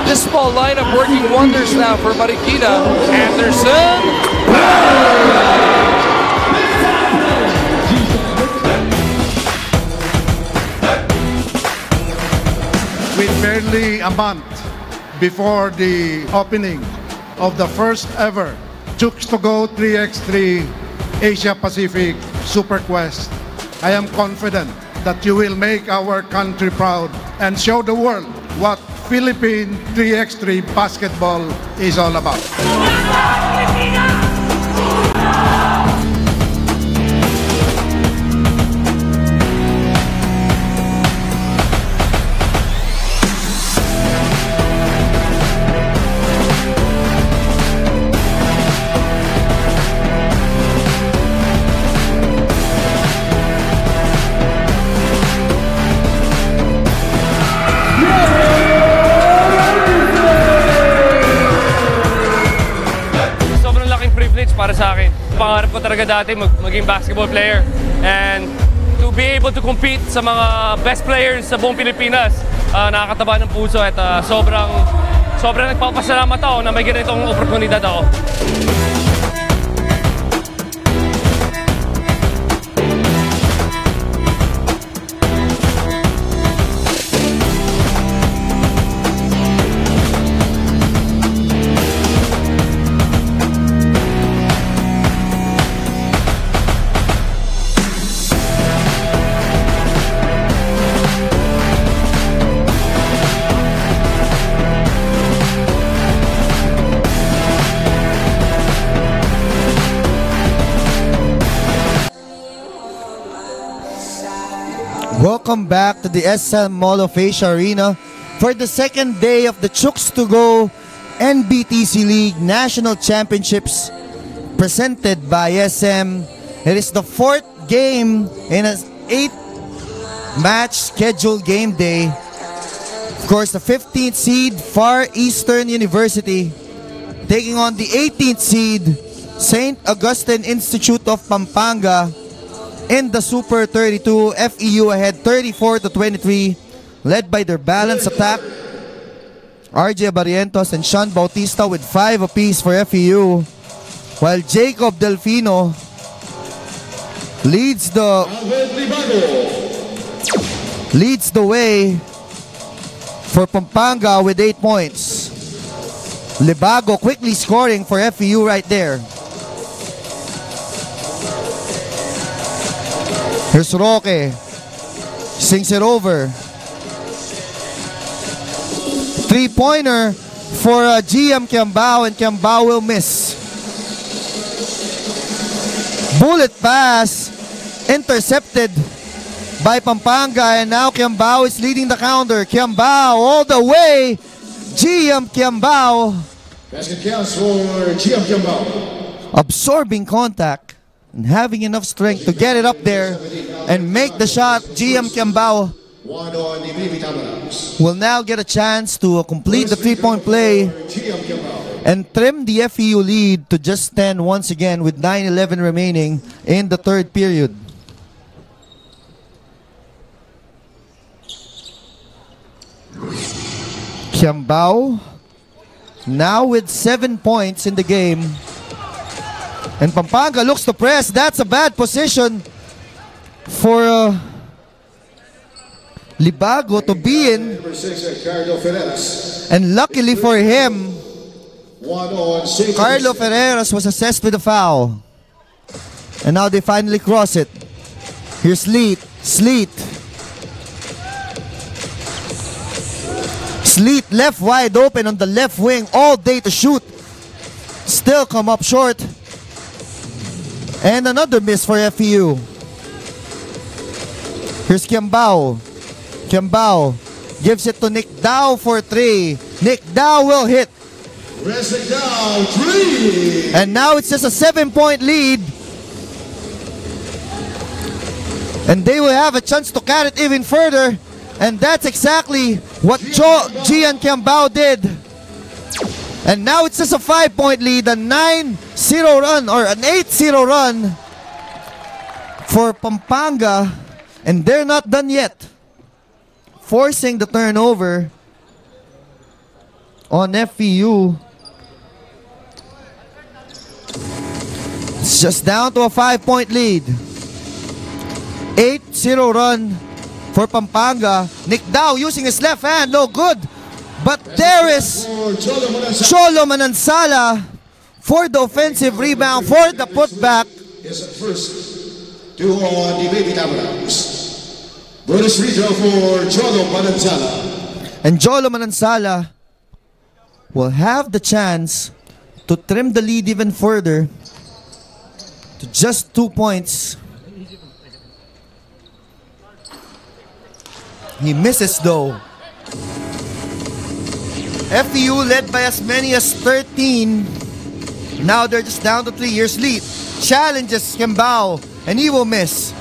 This small lineup working wonders now for Marikina. Anderson. barely a month before the opening of the first ever Chooks to Go 3x3 Asia Pacific Super Quest, I am confident that you will make our country proud and show the world what Philippine 3x3 basketball is all about. Para sa akin, pangarap ko talaga dati maging basketball player, and to be able to compete sa mga best players sa buong Pilipinas, nakakataba ng puso at sobrang nagpapasalamat ako na may ganitong oportunidad ako. Welcome back to the SM Mall of Asia Arena for the second day of the Chooks to Go NBTC League National Championships presented by SM. It is the fourth game in an 8-match scheduled game day. Of course, the 15th seed Far Eastern University taking on the 18th seed St. Augustine Institute of Pampanga. In the Super 32, FEU ahead 34-23, led by their balanced attack, RJ Barrientos and Sean Bautista with 5 apiece for FEU, while Jacob Delfino leads the way for Pampanga with 8 points. Libago quickly scoring for FEU right there. Here's Roque, sings it over. 3-pointer for GM Kiambao, and Kiambao will miss. Bullet pass intercepted by Pampanga, and now Kiambao is leading the counter. Kiambao all the way. GM Kiambao. Basket counts for GM Kiambao. Absorbing contact and having enough strength to get it up there and make the shot. GM Kiambao will now get a chance to complete the 3-point play and trim the FEU lead to just 10 once again with 9:11 remaining in the third period. Kiambao now with 7 points in the game. And Pampanga looks to press. That's a bad position for Libago to be in. And luckily for him, Carlo Ferreras was assessed with a foul. And now they finally cross it. Here's Sleet. Sleet left wide open on the left wing all day to shoot. Still come up short. And another miss for FEU. Here's Kiambao. Kiambao gives it to Nick Dow for 3. Nick Dow will hit. Dow, 3. And now it's just a 7-point lead. And they will have a chance to carry it even further. And that's exactly what Gian Kiambao did. And now it's just a 5-point lead, a 9-0 run or an 8-0 run for Pampanga. And they're not done yet. Forcing the turnover on FEU. It's just down to a 5-point lead. 8-0 run for Pampanga. Nick Dao using his left hand, no good. But there is Cholo Manansala for the offensive rebound, for the putback. Is at first to the Baby Tamarans. Bonus free throw for Cholo Manansala. And Cholo Manansala will have the chance to trim the lead even further to just 2 points. He misses though. FEU led by as many as 13. Now they're just down to 3 years lead. Challenges Kiambao and he will miss.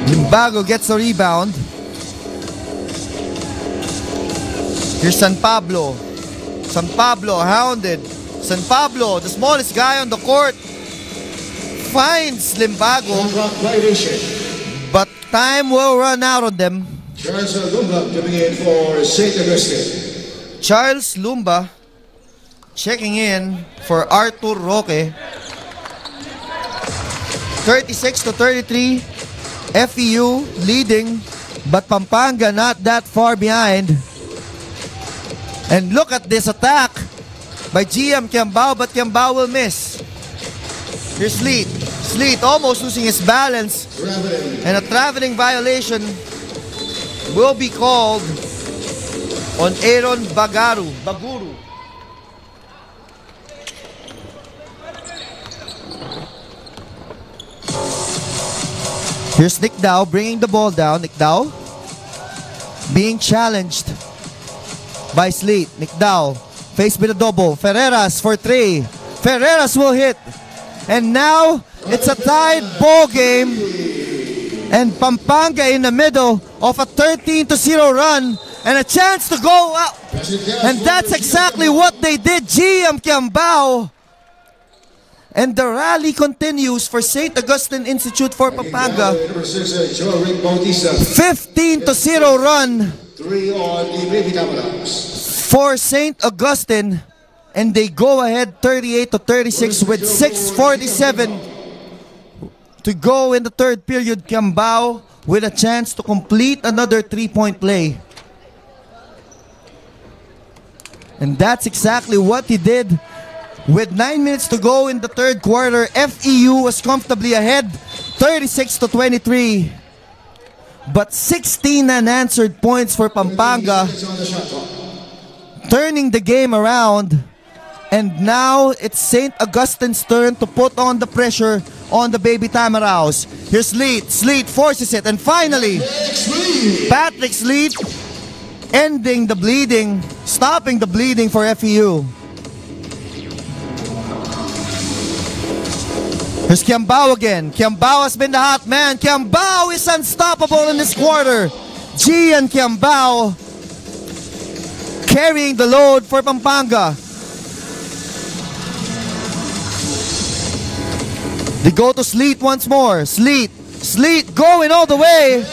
Limbago gets a rebound. Here's San Pablo. San Pablo hounded. San Pablo, the smallest guy on the court, finds Limbago. But time will run out on them. Charles Lumba coming in for St. Augustine. Charles Lumba checking in for Arthur Roque. 36-33. FEU leading, but Pampanga not that far behind. And look at this attack by GM Kiambao, but Kiambao will miss. Here's Sleet. Sleet almost losing his balance. And a traveling violation will be called on Aaron Baguru. Here's Nick Dao bringing the ball down. Nick Dao being challenged by Sleet. Nick Dao faced with a double. Ferreras for 3. Ferreras will hit. And now it's a tied ball game. And Pampanga in the middle of a 13-0 run and a chance to go up. And that's exactly what they did. GM Kiambao. And the rally continues for St. Augustine Institute for Pampanga. 15-0 run for St. Augustine. And they go ahead 38-36 with 6:47 to go in the third period. Kiambao with a chance to complete another 3-point play. And that's exactly what he did. With 9 minutes to go in the third quarter, FEU was comfortably ahead, 36-23. But 16 unanswered points for Pampanga, turning the game around. And now it's St. Augustine's turn to put on the pressure on the Baby Tamaraos. Here's Sleet. Sleet forces it. And finally, Patrick Sleet ending the bleeding, stopping the bleeding for FEU. Here's Kiambao again. Kiambao has been the hot man. Kiambao is unstoppable in this quarter. Gian Kiambao carrying the load for Pampanga. They go to Sleet once more. Sleet going all the way.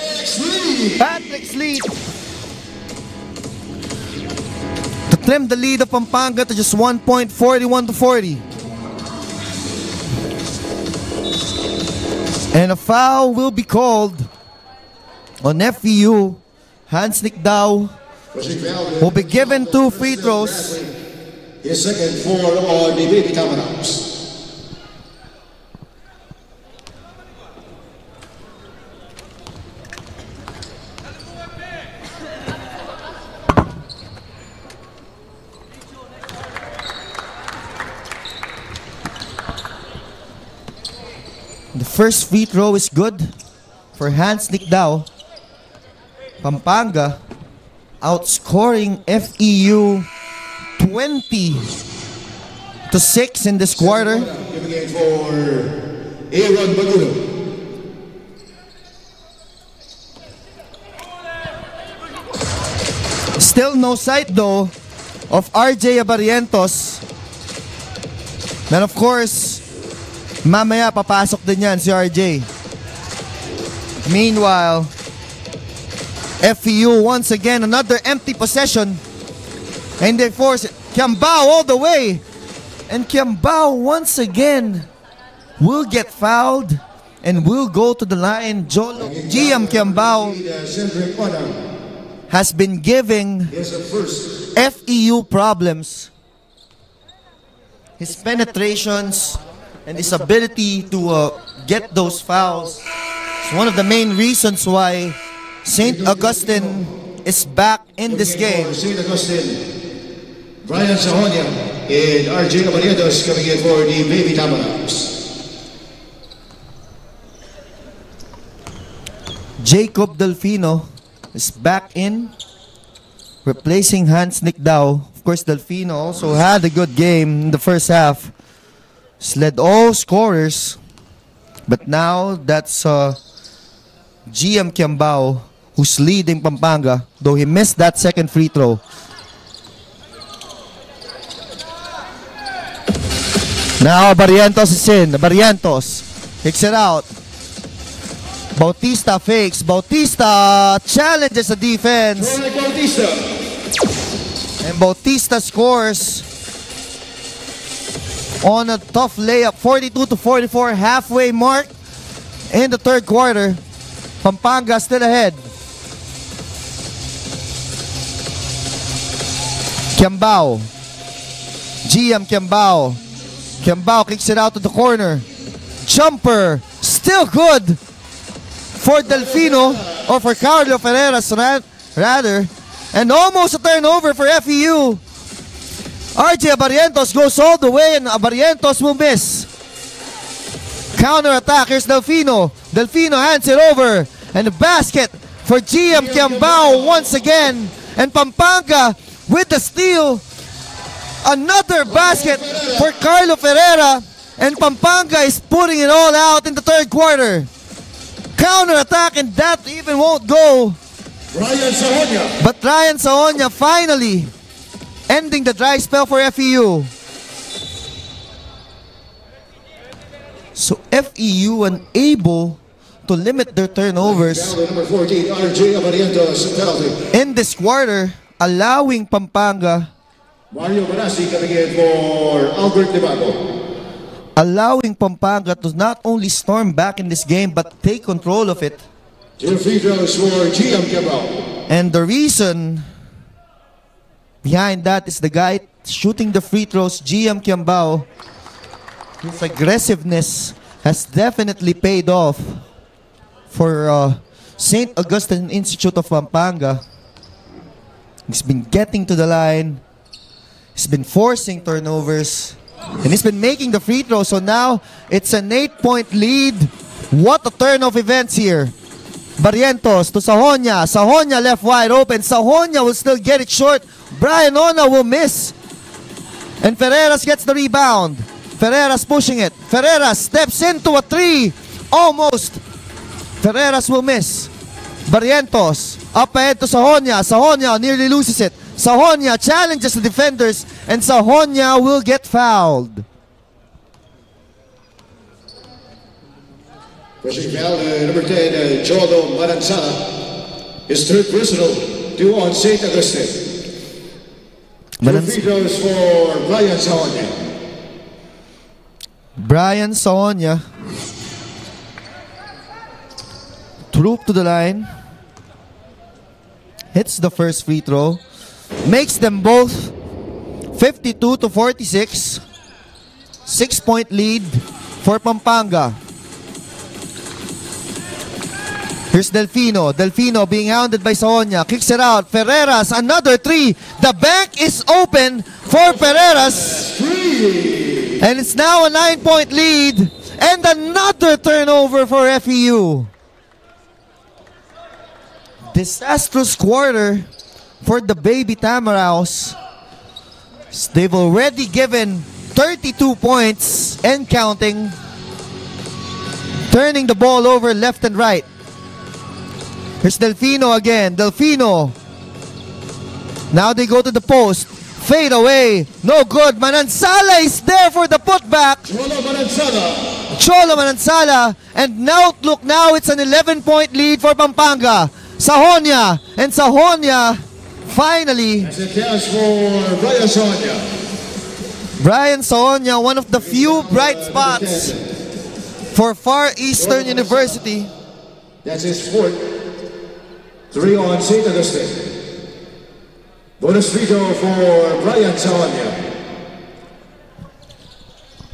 Patrick Sleet to trim the lead of Pampanga to just 1 point, 41-40. And a foul will be called on FEU. Hans Nick Dao will be given 2 free throws. His second for the Baby Tamaraos. The first free throw is good for Hans Nick Dao. Pampanga outscoring FEU 20-6 in this quarter. Giving it for Aaron Baguro. Still no sight though of RJ Abarientos. And of course, mamaya papasok din yan si RJ. Meanwhile, FEU once again another empty possession. And they force it. Kiambao all the way. And Kiambao once again will get fouled. and will go to the line. GM Kiambao has been giving FEU problems. His penetrations and his ability to get those fouls is one of the main reasons why St. Augustine is back in this game. St. Augustine, Brian Sahonia and RJ Abarientos coming in for the Baby Tamarals. Jacob Delfino is back in, replacing Hans Nickdao. Of course, Delfino also had a good game in the first half. He's led all scorers. But now that's GM Kiambao who's leading Pampanga, though he missed that second free throw. Now Barrientos is in. Barrientos kicks it out. Bautista fakes. Bautista challenges the defense. And Bautista scores on a tough layup. 42-44, halfway mark in the third quarter. Pampanga still ahead. Kiambao. GM Kiambao. Kiambao kicks it out to the corner. Jumper. Still good for Delfino, or for Carlo Ferreras rather. And almost a turnover for FEU. RJ Abarientos goes all the way and Abarientos will miss. Counter attack. Here's Delfino. Delfino hands it over. And the basket for GM Kiambao once again. And Pampanga with the steal. Another basket for Carlo Ferreira. And Pampanga is putting it all out in the third quarter. Counter attack, and that even won't go. Ryan Sahonia. But Ryan Sahonia finally ending the dry spell for FEU. So FEU unable to limit their turnovers Number 14, RJ Abarientos, penalty. in this quarter, allowing Pampanga, Mario Manasi coming in for Albert Limago. allowing Pampanga to not only storm back in this game but take control of it. Two free throws for GM Kiambao. And the reason behind that is the guy shooting the free throws, GM Kiambao. His aggressiveness has definitely paid off for St. Augustine Institute of Pampanga. He's been getting to the line. He's been forcing turnovers. And he's been making the free throw. So now it's an 8-point lead. What a turn of events here. Barrientos to Sahonia. Sahonia left wide open. Sahonia will still get it short. Brian Ona will miss. And Ferreras gets the rebound. Ferreras pushing it. Ferreras steps into a three. Almost. Ferreras will miss. Barrientos up ahead to Sahonia. Sahonia nearly loses it. Sahonia challenges the defenders, and Sahonia will get fouled. Pushing foul, number 10, Jolo Manansala. His third personal, 2 on St. Augustine. Two free throws for Brian Sahonia. Brian Sahonia. Troop to the line. Hits the first free throw. Makes them both 52-46. 6-point lead for Pampanga. Here's Delfino. Delfino being hounded by Sahonia. Kicks it out. Ferreras, another three. The bank is open for Ferreras. And it's now a 9-point lead. And another turnover for FEU. Disastrous quarter for the Baby Tamaraos. They've already given 32 points and counting. Turning the ball over left and right. Here's Delfino again. Delfino. Now they go to the post. Fade away. No good. Manansala is there for the putback. Cholo Manansala. Cholo Manansala. And now, look, now it's an 11-point lead for Pampanga. Sahonia. And Sahonia finally. As it counts for Brian Sahonia. Brian Sahonia, one of the few bright spots for Far Eastern University. That's his fourth. 3 on St. Augustine. Bonus free throw for Brian Saonya.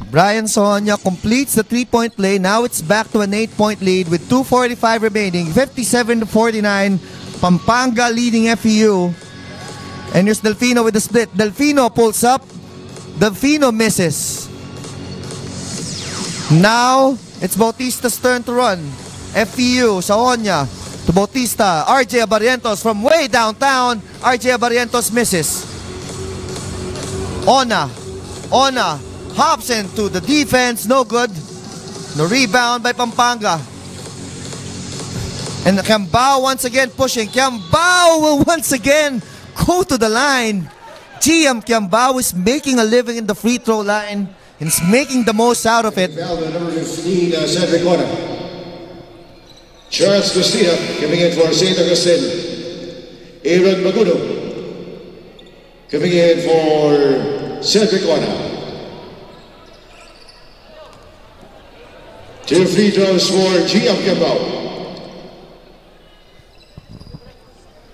Brian Saonya completes the 3-point play. Now it's back to an 8-point lead with 2:45 remaining. 57-49. Pampanga leading FEU. And here's Delfino with the split. Delfino pulls up. Delfino misses. Now it's Bautista's turn to run. FEU, Saonya to Bautista. RJ Abarientos from way downtown. RJ Abarientos misses. Ona hops into the defense. No good. No rebound by Pampanga. And Kiambao once again pushing. Kiambao will once again go to the line. GM Kiambao is making a living in the free throw line and is making the most out of it. Number 15, Cedric Ona. Charles Costilla coming in for St. Augustine. Aaron Magudo coming in for Cedric Ona. 2 free throws for GM Kiambao.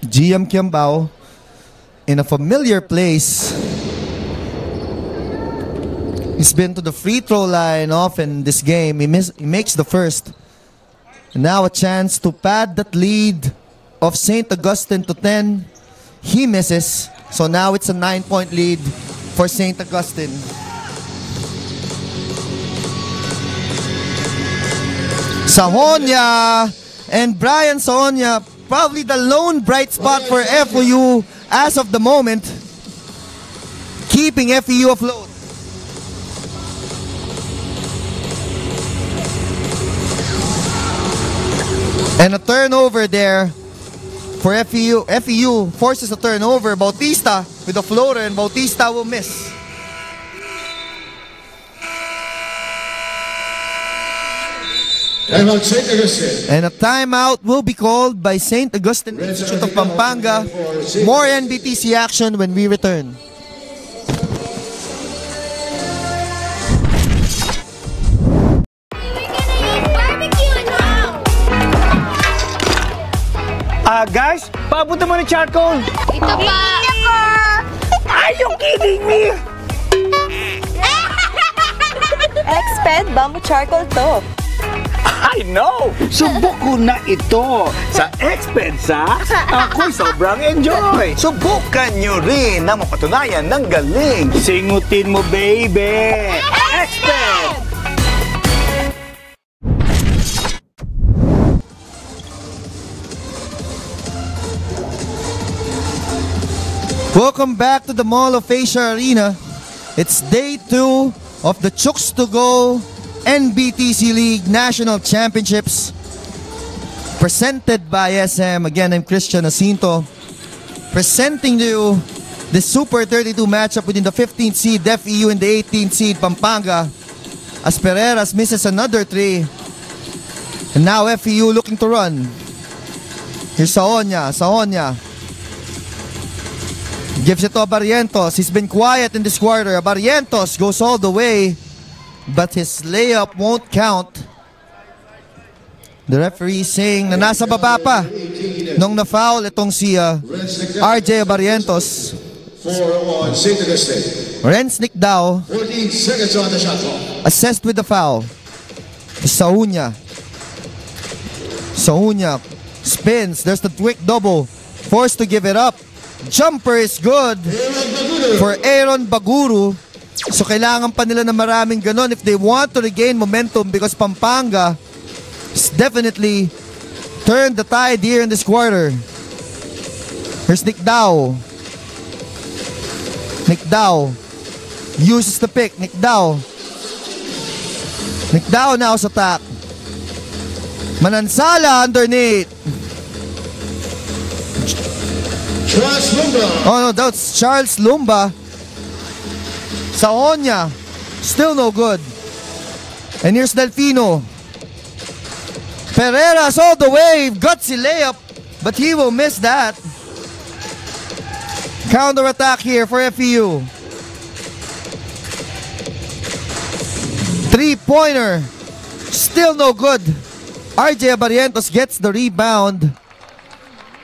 GM Kiambao in a familiar place. He's been to the free throw line often this game. He makes the first. And now a chance to pad that lead of St. Augustine to 10. He misses. So now it's a 9-point lead for St. Augustine. Saonya and Brian Saonya, probably the lone bright spot for FEU as of the moment, keeping FEU afloat. And a turnover there for FEU. FEU forces a turnover. Bautista with a floater, and Bautista will miss. Timeout St. Augustine. And a timeout will be called by St. Augustine Institute of Pampanga. More NBTC action when we return. Guys, papunta mo ng charcoal. Ito pa. Are you kidding me? Exped Bamboo Charcoal to. I know! Subok ko na ito sa Expensa. Ako'y sobrang enjoy. Subukan nyo rin na mapatunayan ng galing. Singutin mo, baby! Exped! Welcome back to the Mall of Asia Arena. It's day 2 of the Chooks to Go NBTC League National Championships presented by SM. Again, I'm Christian Jacinto presenting to you the Super 32 matchup within the 15th seed FEU and the 18th seed Pampanga, as Pereras misses another 3. And now FEU looking to run. Here's Saonya. Gives it to Abarientos. He's been quiet in this quarter. Abarientos goes all the way, but his layup won't count. The referee saying na nasa baba pa nung na-foul itong si RJ Abarientos. 4 on St. Augustine. Renz Nicdao 14 seconds on the shot clock. assessed with the foul. Saonya spins. There's the quick double. Forced to give it up. Jumper is good for Aaron Baguru. So kailangan pa nila na maraming ganon if they want to regain momentum, because Pampanga has definitely turned the tide here in this quarter. Here's Nicdao uses the pick. Nicdao now sa attack. Manansala underneath. Charles Lumba. Oh no, that's Charles Lumba. Saonya, still no good. And here's Delfino. Pereras all the way, gutsy layup, but he will miss that. Counter attack here for FEU. 3-pointer Still no good. RJ Barrientos gets the rebound,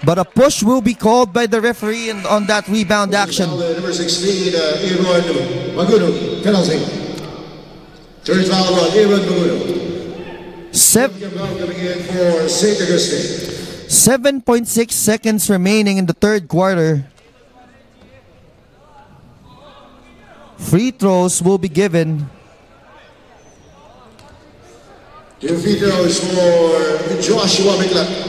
but a push will be called by the referee on that rebound action. Number 16, Aaron Maguno, penalty. Turn foul on Aaron Maguno. 7.6 seconds remaining in the third quarter. Free throws will be given. 2 free throws for Joshua Miklat.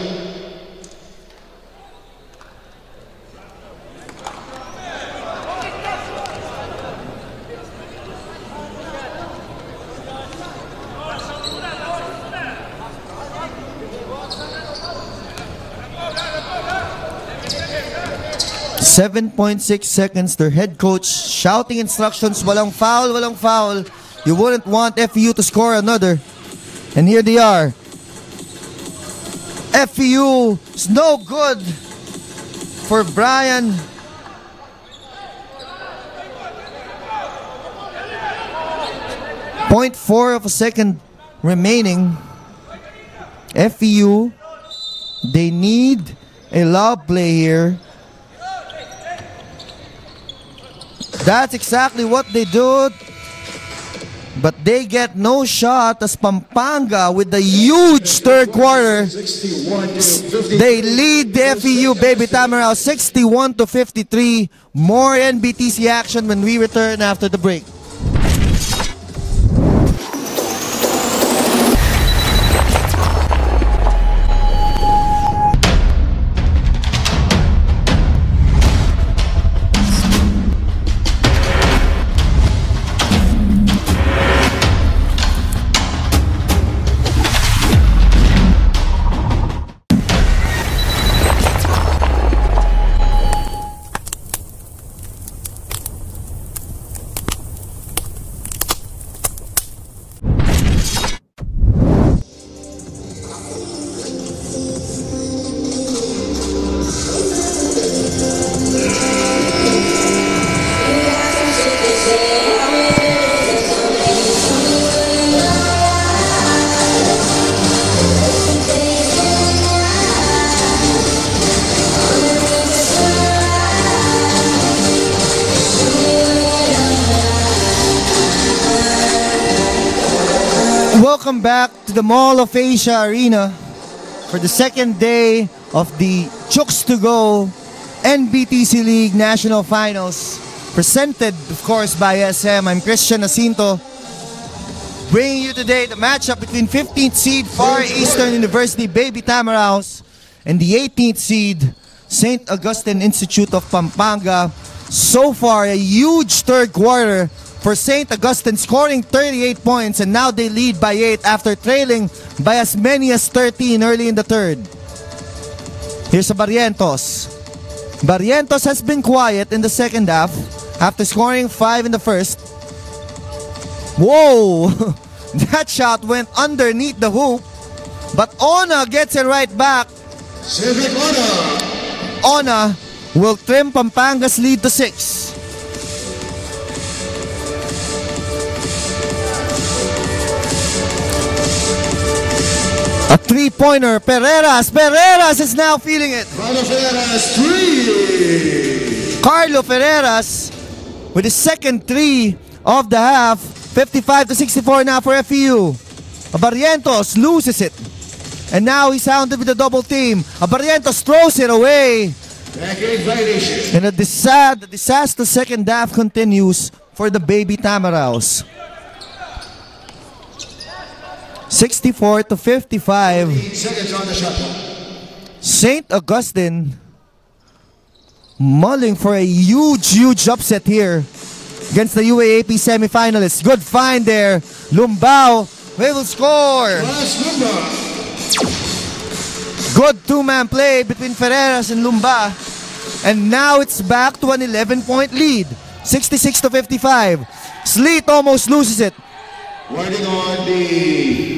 .6 seconds. Their head coach shouting instructions. Walang foul, walang foul. You wouldn't want FEU to score another. And here they are. FEU is no good for Brian. .4 of a second remaining. FEU, they need a lob play here. That's exactly what they do. But they get no shot as Pampanga with the huge third quarter. They lead the FEU Baby Tamaraw 61-53. More NBTC action when we return after the break. Welcome back to the Mall of Asia Arena for the second day of the Chooks to Go NBTC League National Finals, presented, of course, by SM. I'm Christian Jacinto, bringing you today the matchup between 15th seed Far Eastern University Baby Tamaraws and the 18th seed St. Augustine Institute of Pampanga. So far, a huge third quarter for St. Augustine, scoring 38 points, and now they lead by 8 after trailing by as many as 13 early in the third. Here's a Barrientos. Barrientos has been quiet in the second half after scoring 5 in the first. Whoa! That shot went underneath the hoop, but Ona gets it right back. Ona will trim Pampanga's lead to 6. A three-pointer, Ferreras is now feeling it. Carlo Ferreras, 3. Carlo Ferreras with his second 3 of the half. 55-64 now for FEU. Barrientos loses it. And now he's hounded with a double team. Barrientos throws it away. And the disaster second half continues for the Baby Tamaraws. 64-55. St. Augustine mulling for a huge upset here against the UAAP semifinalists. Good find there. Lumbao will score. Good two-man play between Ferreras and Lumba. And now it's back to an 11-point lead. 66-55. Sleet almost loses it. Riding on the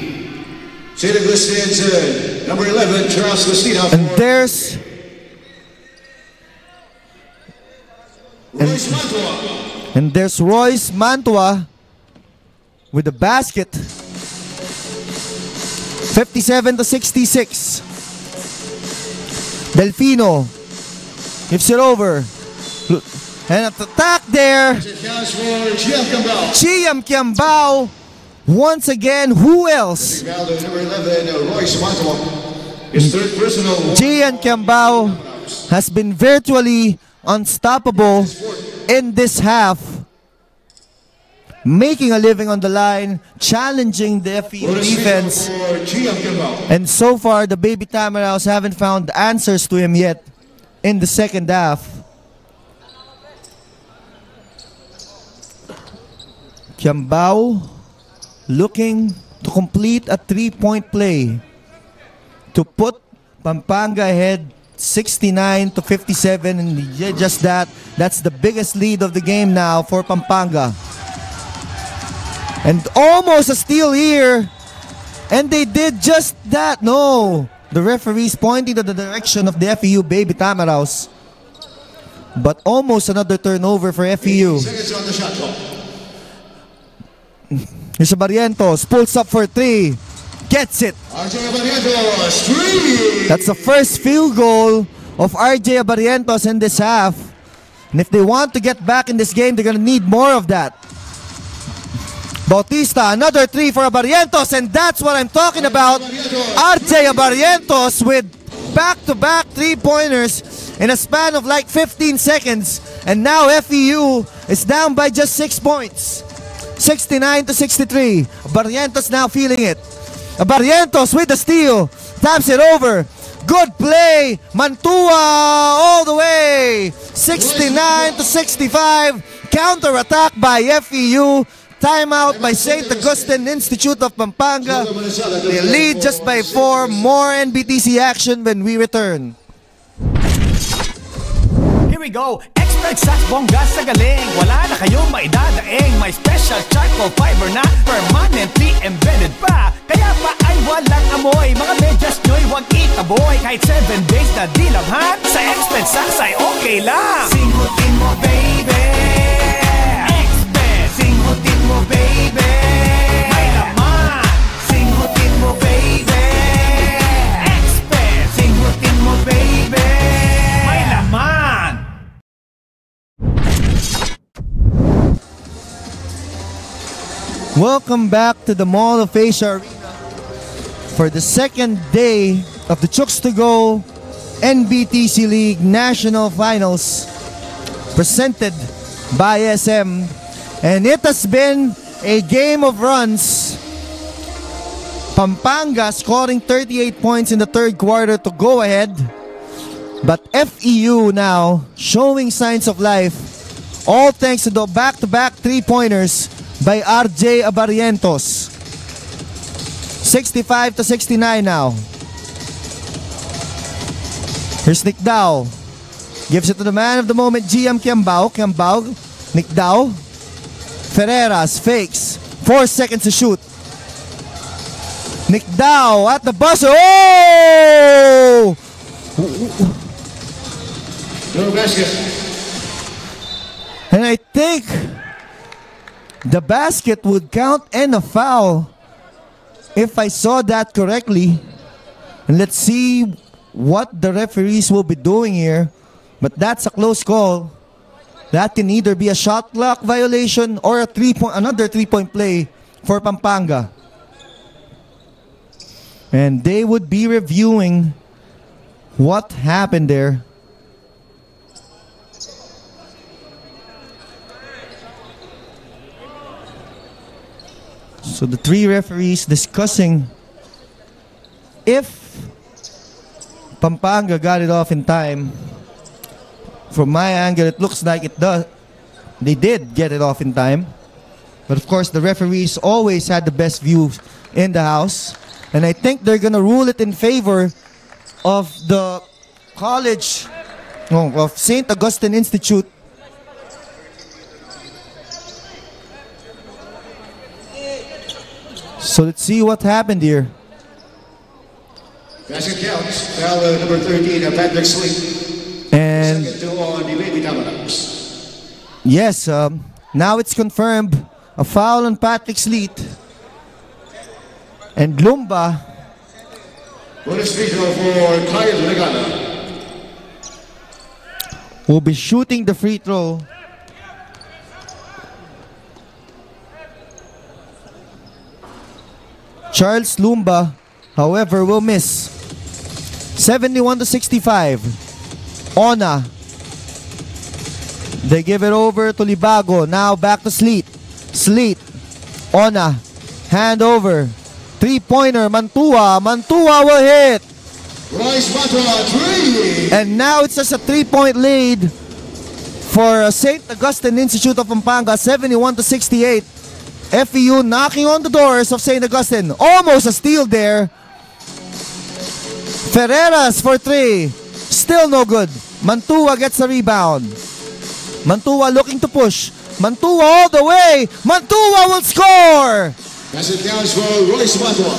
St. Augustine's number 11, Charles Cristina. And there's Royce Mantua. And there's Royce Mantua with the basket. 57-66. Delfino gives it over. And an attack there. Chiam Kiambao. Once again, who else? Number 11, Royce Montalvo. His third personal. Gian Kiambao has been virtually unstoppable in this half, making a living on the line, challenging the FEU defense. And so far, the Baby Tamaraos haven't found answers to him yet in the second half. Kiambao looking to complete a three-point play to put Pampanga ahead 69-57, and just that's the biggest lead of the game now for Pampanga. And almost a steal here, and they did just that. No, the referee's pointing to the direction of the FEU Baby Tamaraos, but almost another turnover for FEU. Here's Barrientos, pulls up for three, gets it. That's the first field goal of RJ Barrientos in this half. And if they want to get back in this game, they're going to need more of that. Bautista, another three for Barrientos, and that's what I'm talking about. RJ Barrientos with back-to-back three-pointers in a span of like 15 seconds. And now FEU is down by just 6 points. 69-63. Barrientos now feeling it. Barrientos with the steal. Taps it over. Good play. Mantua all the way. 69-65. Counter-attack by FEU. Timeout by St. Augustine Institute of Pampanga. They lead just by 4. More NBTC action when we return. Here we go. Expert Sax Bongga sa galing. Wala na kayong maidadaing. May special charcoal fiber na permanently embedded pa. Kaya pa ay walang amoy. Mga medyas nyo'y huwag itaboy. Kahit 7 days na dilabhan, sa Expert Sax ay okay lang. Singutin mo baby. Expert. Singutin mo baby. May laman. Singutin mo baby. Expert. Singutin mo baby. May laman. Welcome back to the Mall of Asia Arena for the second day of the Chooks to Go NBTC League National Finals presented by SM. And it has been a game of runs. Pampanga scoring 38 points in the third quarter to go ahead. But FEU now showing signs of life, all thanks to the back-to-back three-pointers by RJ Barrientos. 65-69 now. Here's Nick Dao. Gives it to the man of the moment, GM Kiambao. Kiambao, Nick Dao. Ferreras fakes. 4 seconds to shoot. Nick Dao at the buzzer. Oh! No basket. And I think the basket would count and a foul if I saw that correctly. And let's see what the referees will be doing here. But that's a close call. That can either be a shot clock violation or a another three-point play for Pampanga. And they would be reviewing what happened there. So the three referees discussing if Pampanga got it off in time. From my angle, it looks like it does. They did get it off in time. But of course, the referees always had the best view in the house. And I think they're going to rule it in favor of the college, of St. Augustine Institute. So let's see what happened here. Basket counts. Foul number 13, Patrick Sleep. And second to on the Baby Tamaraos. yes, now it's confirmed. A foul on Patrick Sleet. And Lumba Bonus free throw for Kyle Regana. Will be shooting the free throw. Charles Lumba, however, will miss. 71-65. Ona. They give it over to Libago. Now back to Sleet. Sleet. Ona. Hand over. Three-pointer. Mantua. Mantua will hit. Royce Mantua, three. And now it's just a three-point lead for St. Augustine Institute of Pampanga. 71-68. FEU knocking on the doors of St. Augustine. Almost a steal there. Ferreras for three. Still no good. Mantua gets a rebound. Mantua looking to push. Mantua all the way. Mantua will score. As it counts for Royce Mantua.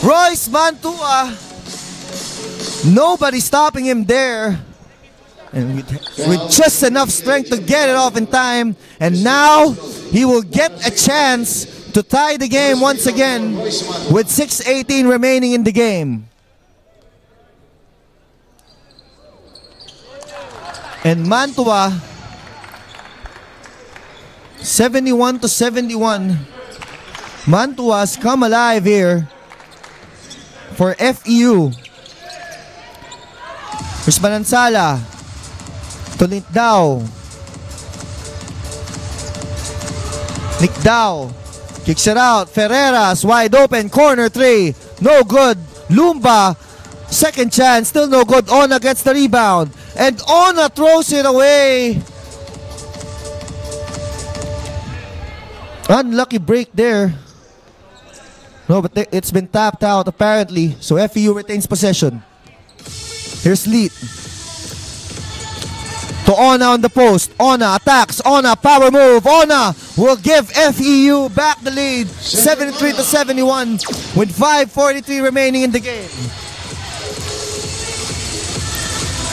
Royce Mantua. Nobody stopping him there. And with just enough strength to get it off in time. And now he will get a chance to tie the game once again with 6:18 remaining in the game. And Mantua, 71-71. Mantua has come alive here for FEU. Here's Manansala to Nikdao. Nikdao kicks it out. Ferreras wide open. Corner three. No good. Lumba. Second chance. Still no good. Ona gets the rebound. And Ona throws it away. Unlucky break there. No, but it's been tapped out apparently. So FEU retains possession. Here's Leet. To Ona on the post. Ona attacks. Ona power move. Ona will give FEU back the lead. 73-71 with 5:43 remaining in the game.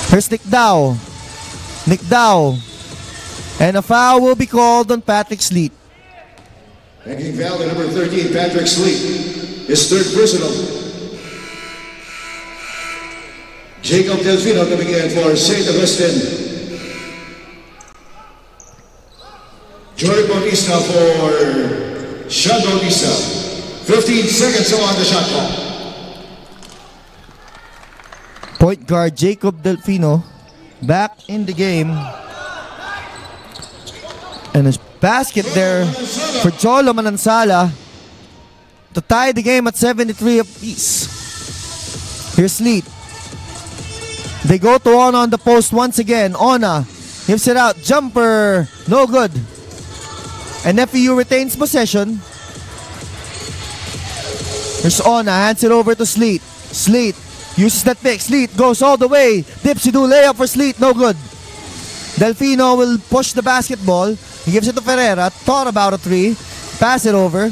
Here's Nikdao. Nikdao. And a foul will be called on Patrick Sleet. Making foul to number 13, Patrick Sleet. His third personal. Jacob Delfino coming in for St. Augustine. Jordan Bautista for Sean Bautista. 15 seconds on the shot clock. Point guard Jacob Delfino back in the game. And a basket there for Jolo Manansala to tie the game at 73 apiece. Here's Leet. They go to Ona on the post once again. Ona gives it out. Jumper. No good. And FEU retains possession. Here's Ona. Hands it over to Sleet. Sleet uses that pick. Sleet goes all the way. Dipsy-do layup for Sleet. No good. Delfino will push the basketball. He gives it to Ferreira. Thought about a three. Pass it over.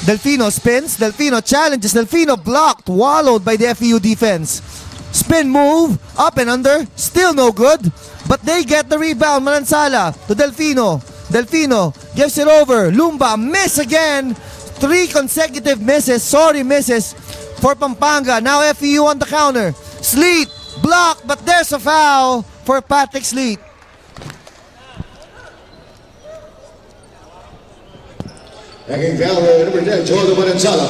Delfino spins. Delfino challenges. Delfino blocked. Wallowed by the FEU defense. Spin move. Up and under. Still no good. But they get the rebound. Manansala to Delfino. Delfino gives it over. Lumba miss again. 3 consecutive misses. Sorry misses for Pampanga. Now FEU on the counter. Sleet blocked, but there's a foul for Patrick Sleet. Taking foul number 10, Joel Manansala.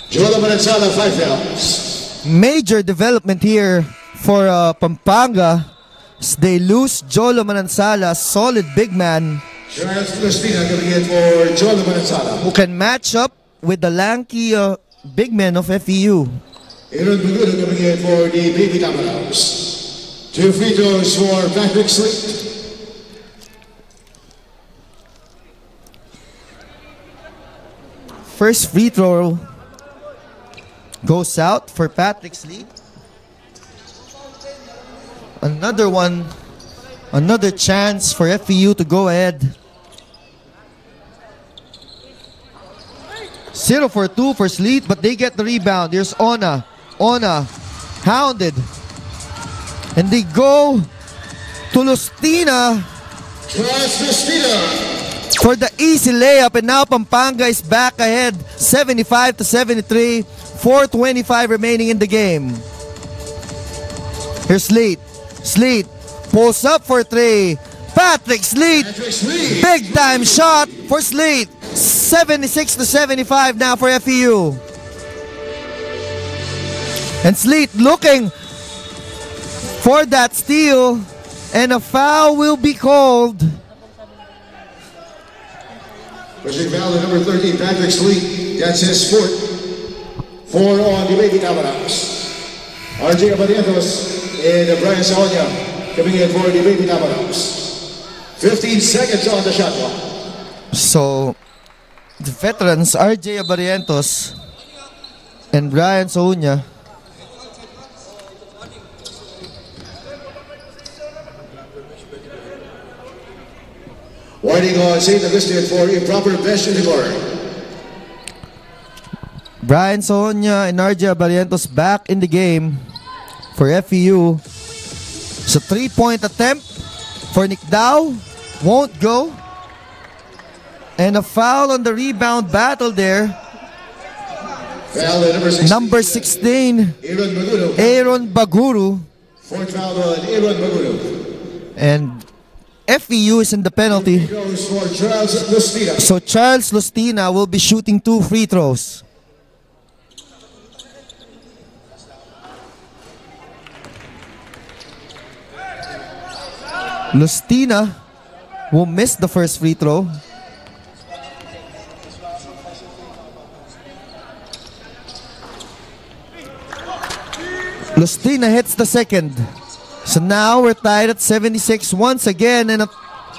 Joel Manansala, 5 fouls. Major development here for Pampanga. They lose Jolo Manansala, solid big man. Charles Cristina coming in for Jolo Manansala. Who can match up with the lanky big men of FEU. Aaron Bugudo coming in for the Baby Tamaraos. 2 free throws for Patrick Sleet. First free throw goes out for Patrick Sleet. Another one, another chance for FEU to go ahead. 0 for 2 for Sleet, but they get the rebound. Here's Ona. Ona, hounded. And they go to Lustina. for the easy layup, and now Pampanga is back ahead 75-73. 4:25 remaining in the game. Here's Sleet. Sleet pulls up for three. Patrick Sleet. Big time shot for Sleet. 76-75 now for FEU. And Sleet looking for that steal, and a foul will be called. Pushing foul to number 13, Patrick Sleet. That's his fourth. 4 on the Baby Tamaraos. RJ Abarientos and Brian Saonia coming in for the Baby Tamaraos. 15 seconds on the shot clock. So, the veterans, RJ Abarientos and Brian Saonia, warning on St. Augustine for improper bench in the corner. Brian Saonia and RJ Abarientos back in the game for FEU. It's a 3-point attempt for Nick Dow. Won't go. And a foul on the rebound battle there. Foul at number 16, Aaron Baguru. Fourth foul on Aaron Baguru. And FEU is in the penalty. So Charles Lustina will be shooting 2 free throws. Lustina will miss the first free throw. Lustina hits the second. So now we're tied at 76 once again, and a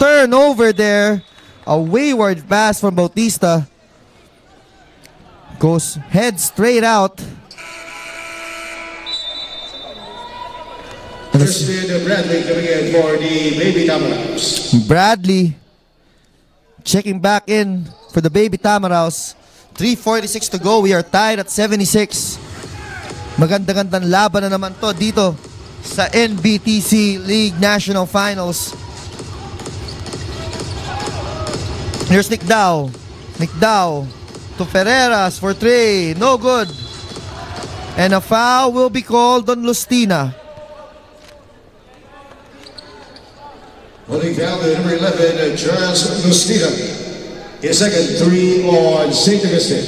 turnover there. A wayward pass from Bautista. Goes head straight out. Christian Bradley coming in for the Baby Tamaraos. Bradley checking back in for the Baby Tamaraos. 3:46 to go. We are tied at 76. Maganda-gandang laban na naman to dito sa NBTC League National Finals. Here's Nick Dow. Nick Dow to Ferreras for 3. No good. And a foul will be called on Lustina. Holding foul to number 11, Charles Lustina. His second 3 on St. Augustine.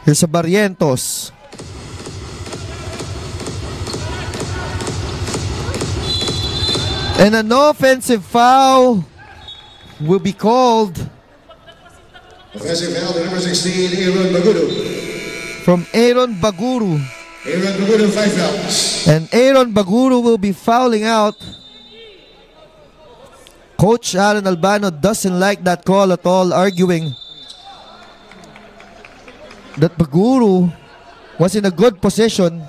Here's a Barrientos. And an offensive foul will be called. Offensive foul to number 16, Aaron Baguru. From Aaron Baguru. Aaron Baguru, 5 fouls. And Aaron Baguru will be fouling out. Coach Alan Albano doesn't like that call at all, arguing that Baguru was in a good position.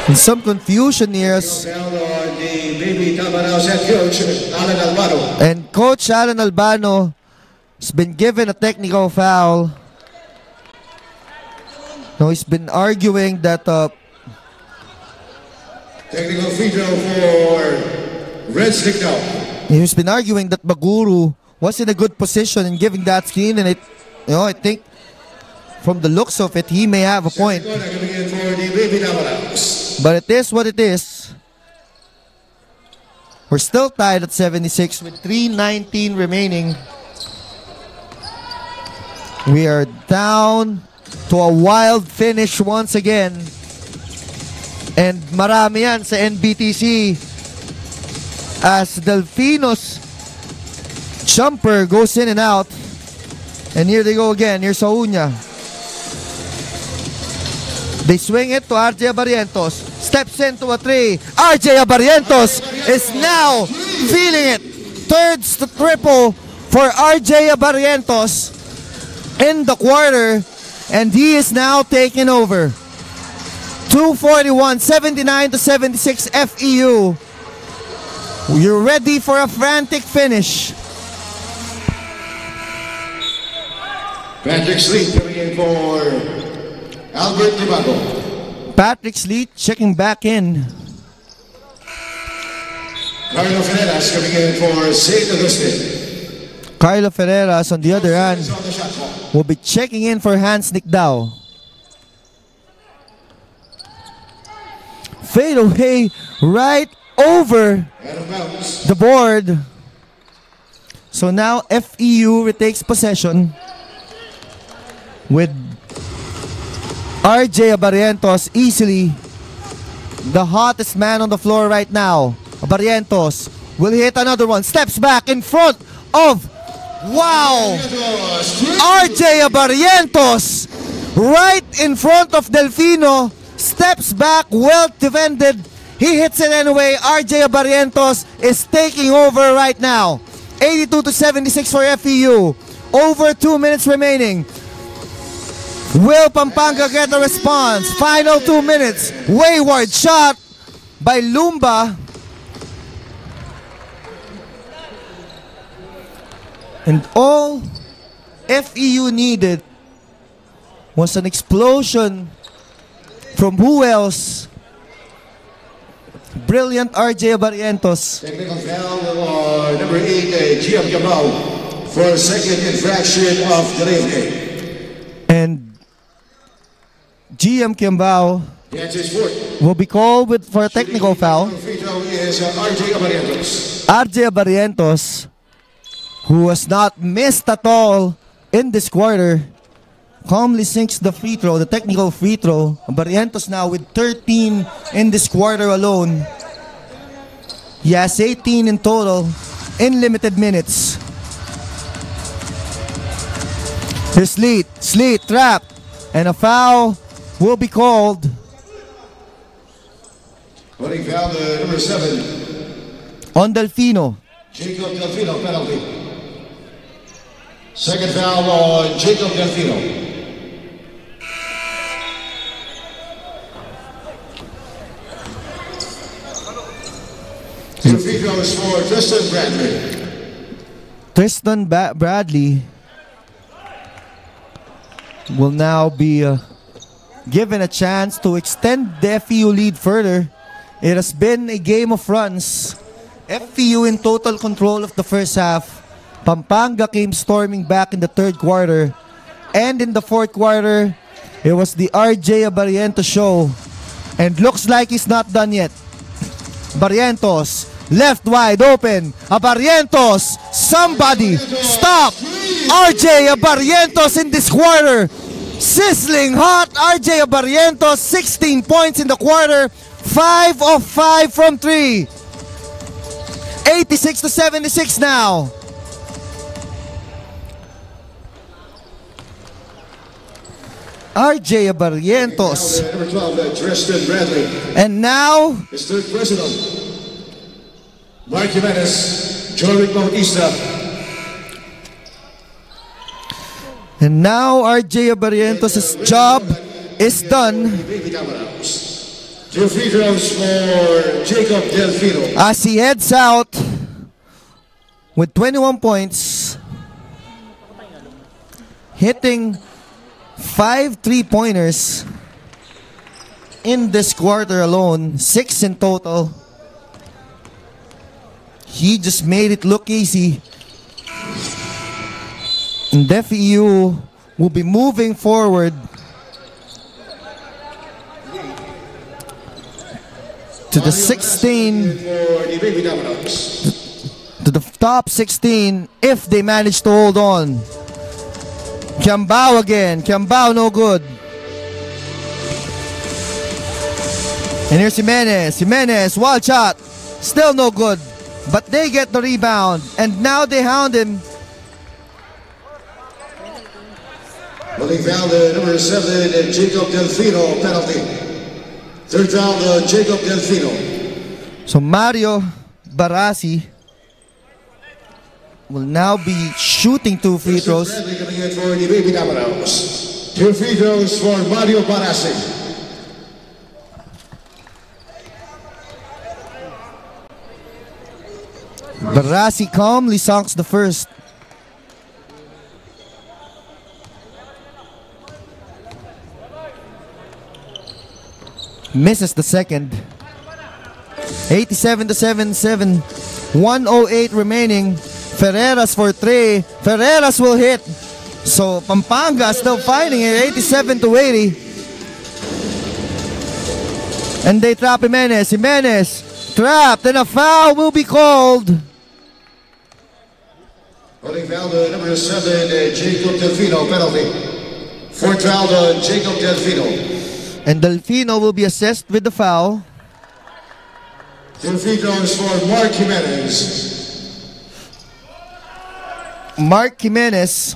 And some confusion here. And Coach Alan Albano has been given a technical foul. No, he's been arguing that technical free throw for Red Stick now. He's been arguing that Baguru was in a good position in giving that screen, and I think from the looks of it, he may have a point. But it is what it is. We're still tied at 76 with 3:19 remaining. We are down to a wild finish once again. And marami yan sa NBTC as Delfino's jumper goes in and out. And here they go again. Here's Saonia. They swing it to RJ Abarientos. Steps into a 3. RJ Abarientos is now feeling it. Third triple for RJ Abarientos in the quarter. And he is now taking over. 2:41, 79-76 FEU. You're ready for a frantic finish. Patrick Sleet coming in for Albert Tibago. Patrick Sleet checking back in. Carlo Ferreras coming in for St. Augustine. Carlo Ferreras, on the other hand, will be checking in for Hans Nickdao. Fade away right over the board. So now FEU retakes possession with RJ Abarientos easily the hottest man on the floor right now. Abarientos will hit another one. Steps back in front of, wow! RJ Abarientos right in front of Delfino. Steps back, well defended. He hits it anyway. RJ Abarientos is taking over right now. 82-76 for FEU. Over 2 minutes remaining. Will Pampanga get a response? Final 2 minutes. Wayward shot by Lumba. And all FEU needed was an explosion from who else? Brilliant RJ Abarientos. Technical foul number 8, GM Cabral for second infraction of the game. And GM Kiambao will be called for a technical foul. RJ Abarientos, who has not missed at all in this quarter, calmly sinks the free throw, the technical free throw. Barrientos now with 13 in this quarter alone. He has 18 in total in limited minutes. Here's Sleet trapped, and a foul will be called. Running foul number 7. On Delfino. Jacob Delfino penalty. Second foul on Jacob Delfino. Two free throws for Tristan Bradley. Tristan Bradley will now be given a chance to extend the FEU lead further. It has been a game of runs. FEU in total control of the first half. Pampanga came storming back in the third quarter. And in the fourth quarter, it was the RJ Abarientos show. And looks like he's not done yet. Barrientos, left wide open. Abarientos, somebody stop RJ Abarientos in this quarter. Sizzling hot RJ Abarientos, 16 points in the quarter, 5 of 5 from 3. 86-76 now. RJ Abarientos. Number 12, Tristan Bradley. And now, his third personal. Mark Jimenez, Jordan Bautista. And now RJ Abarientos' job is done. Two free throws for Jacob Delfino. As he heads out with 21 points, hitting 5 3-pointers in this quarter alone, 6 in total. He just made it look easy. And FEU will be moving forward to the 16, to the top 16 if they manage to hold on. Kiambao again. Kiambao no good. And here's Jimenez. Jimenez, wild shot. Still no good. But they get the rebound. And now they hound him. Running foul number 7, Jacob Delfino penalty. Third foul, Jacob Delfino. So Mario Barasi will now be shooting 2 free throws. Coming in for the Baby Dominoes. 2 free throws for Mario Barasi. Barasi calmly sunks the first. Misses the second. 87-77. 1:08 remaining. Ferreras for 3. Ferreras will hit. So Pampanga still fighting here. 87-80. And they trap Jimenez. Jimenez trapped, and a foul will be called. Holding foul to number 7, Jacob Delfino, penalty. Fourth foul to Jacob Delfino. And Delfino will be assessed with the foul. Delfino is for Mark Jimenez. Mark Jimenez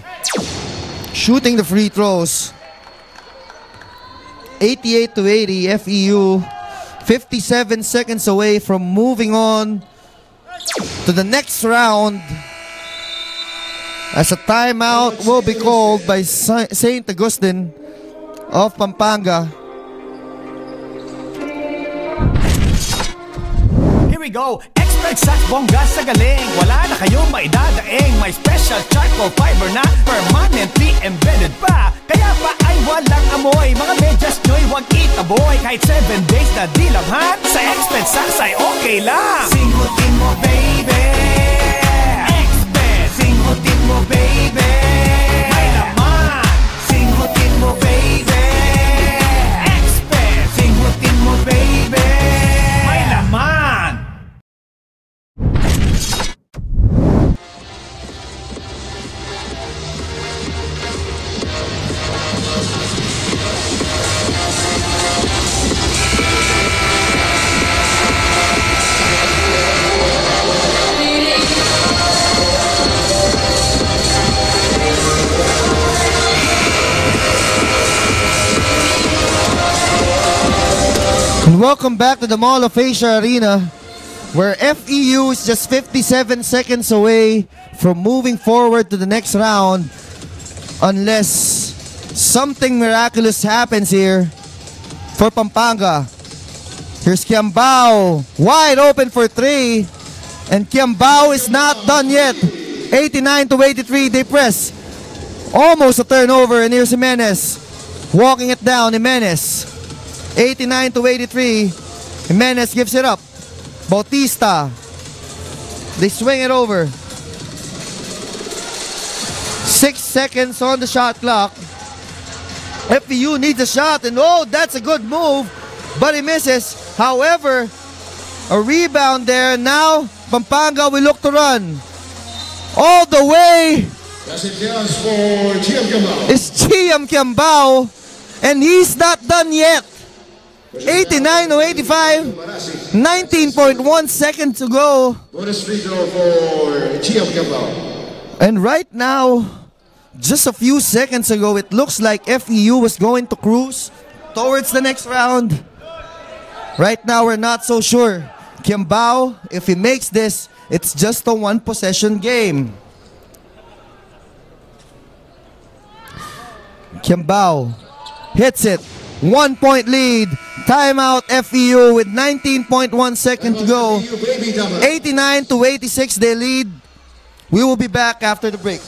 shooting the free throws. 88-80, FEU. 57 seconds away from moving on to the next round, as a timeout will be called by St. Augustine of Pampanga. Here we go. Expert sa bongga sa galing. Wala na kayong maidadaing. May special charcoal fiber na permanently embedded pa. Kaya pa ay walang amoy. Mga medyas nyo'y wag itaboy. Kahit 7 days na dilabhan, sa Expert Sacks ay okay lang. Singutin mo baby. Expert. Singutin mo baby. May laman. Singutin mo baby. Expert. Singutin mo baby. May laman. And welcome back to the Mall of Asia Arena, where FEU is just 57 seconds away from moving forward to the next round, unless something miraculous happens here for Pampanga. Here's Kiambao, wide open for 3, and Kiambao is not done yet. 89-83, they press. Almost a turnover, and here's Jimenez, walking it down. Jimenez. 89-83. Jimenez gives it up. Bautista. They swing it over. 6 seconds on the shot clock. FEU needs a shot, and oh, that's a good move, but he misses. However, a rebound there. Now Pampanga will look to run all the way. It's Chiam Kiambao, and he's not done yet. 89-85, 19.1 seconds to go. And right now, just a few seconds ago, it looks like FEU was going to cruise towards the next round. Right now, we're not so sure. Kiambao, if he makes this, it's just a one-possession game. Kiambao hits it. 1 point lead. Timeout FEU with 19.1 seconds to go. 89-86 they lead. We will be back after the break.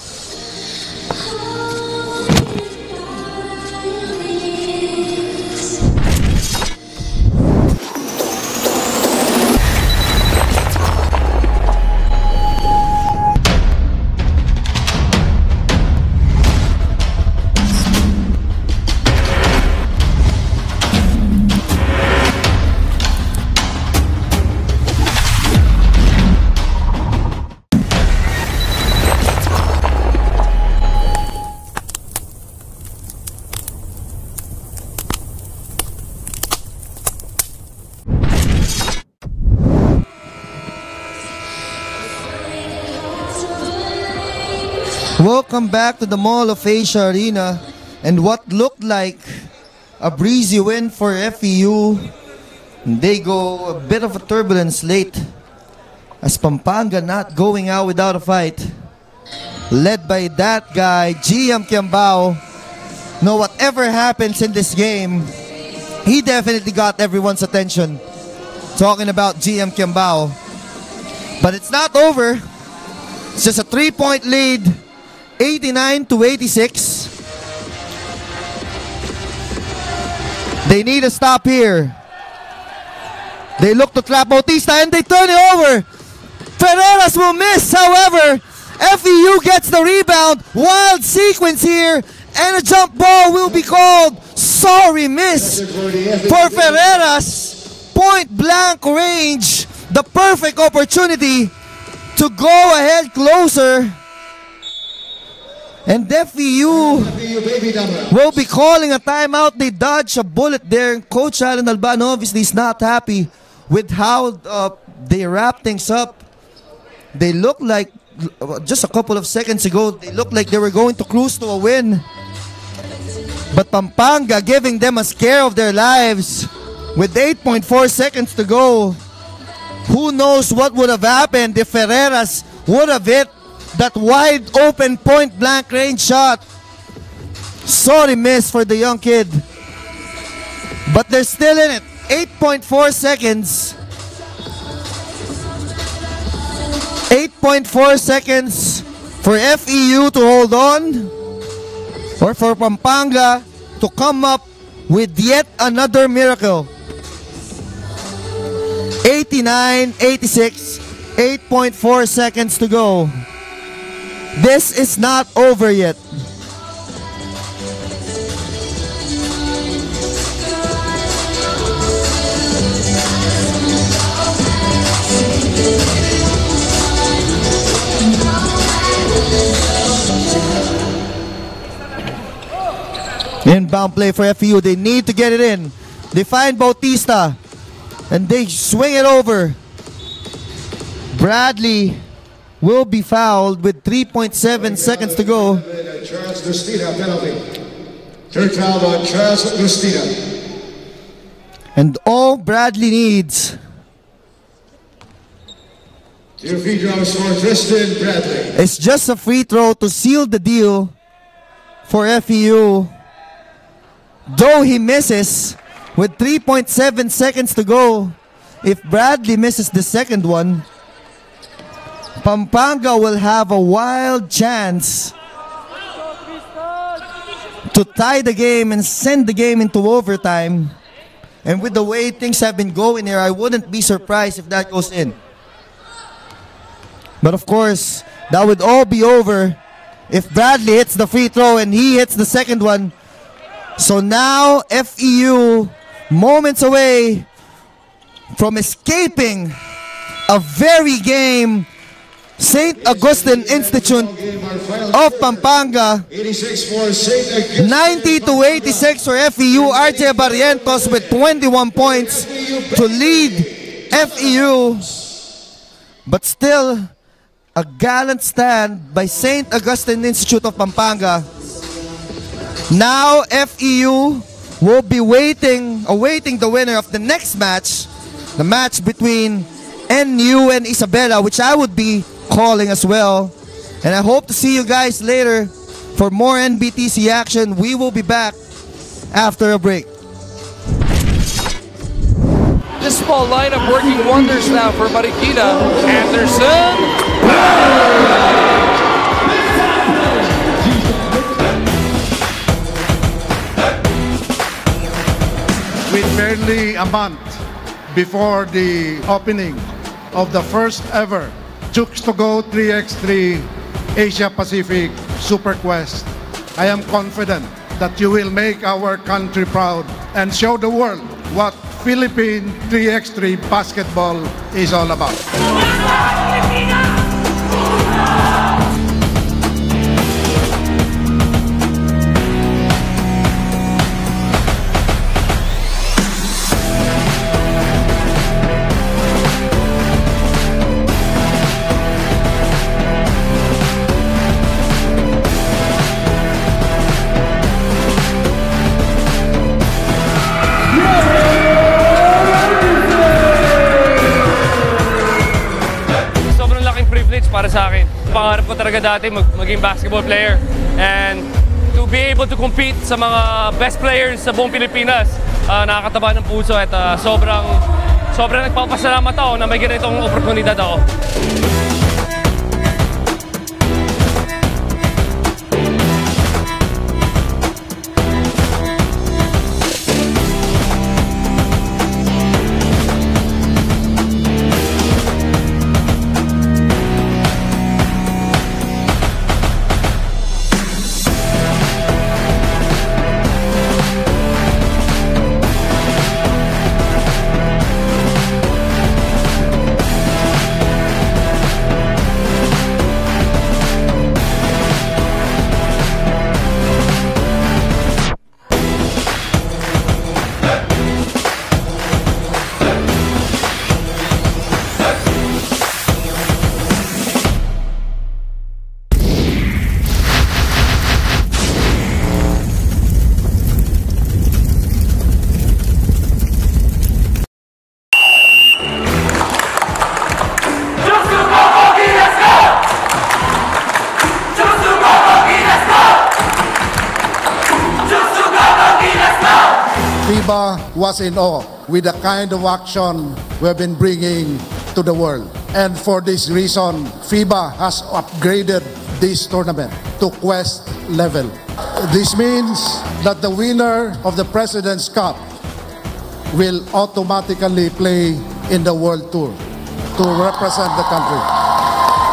Welcome back to the Mall of Asia Arena, and what looked like a breezy win for FEU, they go a bit of a turbulence late, as Pampanga not going out without a fight, led by that guy GM Kiambao. No, whatever happens in this game, he definitely got everyone's attention. Talking about GM Kiambao, but it's not over. It's just a 3-point lead. 89-86. They need a stop here. They look to trap Bautista and they turn it over. Ferreras will miss, however. FEU gets the rebound. Wild sequence here. And a jump ball will be called. Sorry, miss for Ferreras. Point blank range. The perfect opportunity to go ahead closer. And FEU will be calling a timeout. They dodge a bullet there. Coach Alan Albano obviously is not happy with how they wrap things up. They look like, just a couple of seconds ago, they looked like they were going to cruise to a win. But Pampanga giving them a scare of their lives with 8.4 seconds to go. Who knows what would have happened if Ferreras would have hit that wide open point blank range shot. Sorry miss for the young kid. But they're still in it. 8.4 seconds. 8.4 seconds for FEU to hold on, or for Pampanga to come up with yet another miracle. 89-86, 8.4 seconds to go. This is not over yet. Inbound play for FEU. They need to get it in. They find Bautista and they swing it over. Bradley will be fouled with 3.7 seconds to go. Charles Gustina penalty. Third foul on Charles Gustina. And all Bradley needs, two free throws for Tristan Bradley. It's just a free throw to seal the deal for FEU. Though he misses with 3.7 seconds to go, if Bradley misses the second one, Pampanga will have a wild chance to tie the game and send the game into overtime. And with the way things have been going here, I wouldn't be surprised if that goes in. But of course, that would all be over if Bradley hits the free throw and he hits the second one. So now FEU moments away from escaping a very game St. Augustine Institute of Pampanga. 90-86 for FEU. RJ Barrientos with 21 points to lead FEU. But still, a gallant stand by St. Augustine Institute of Pampanga. Now FEU will be awaiting the winner of the next match, the match between NU and Isabela, which I would be calling as well. And I hope to see you guys later for more NBTC action. We will be back after a break. This small lineup working wonders now for Marikina. Anderson. With barely a month before the opening of the first ever Chooks to Go 3x3 Asia Pacific Super Quest, I am confident that you will make our country proud and show the world what Philippine 3x3 basketball is all about. Para sa akin, pangarap ko talaga dati maging basketball player, and to be able to compete sa mga best players sa buong Pilipinas, nakakataba ng puso at sobrang nagpapasalamat ako na may ganitong oportunidad ako. FIBA was in awe with the kind of action we've been bringing to the world. And for this reason, FIBA has upgraded this tournament to Quest level. This means that the winner of the President's Cup will automatically play in the World Tour to represent the country.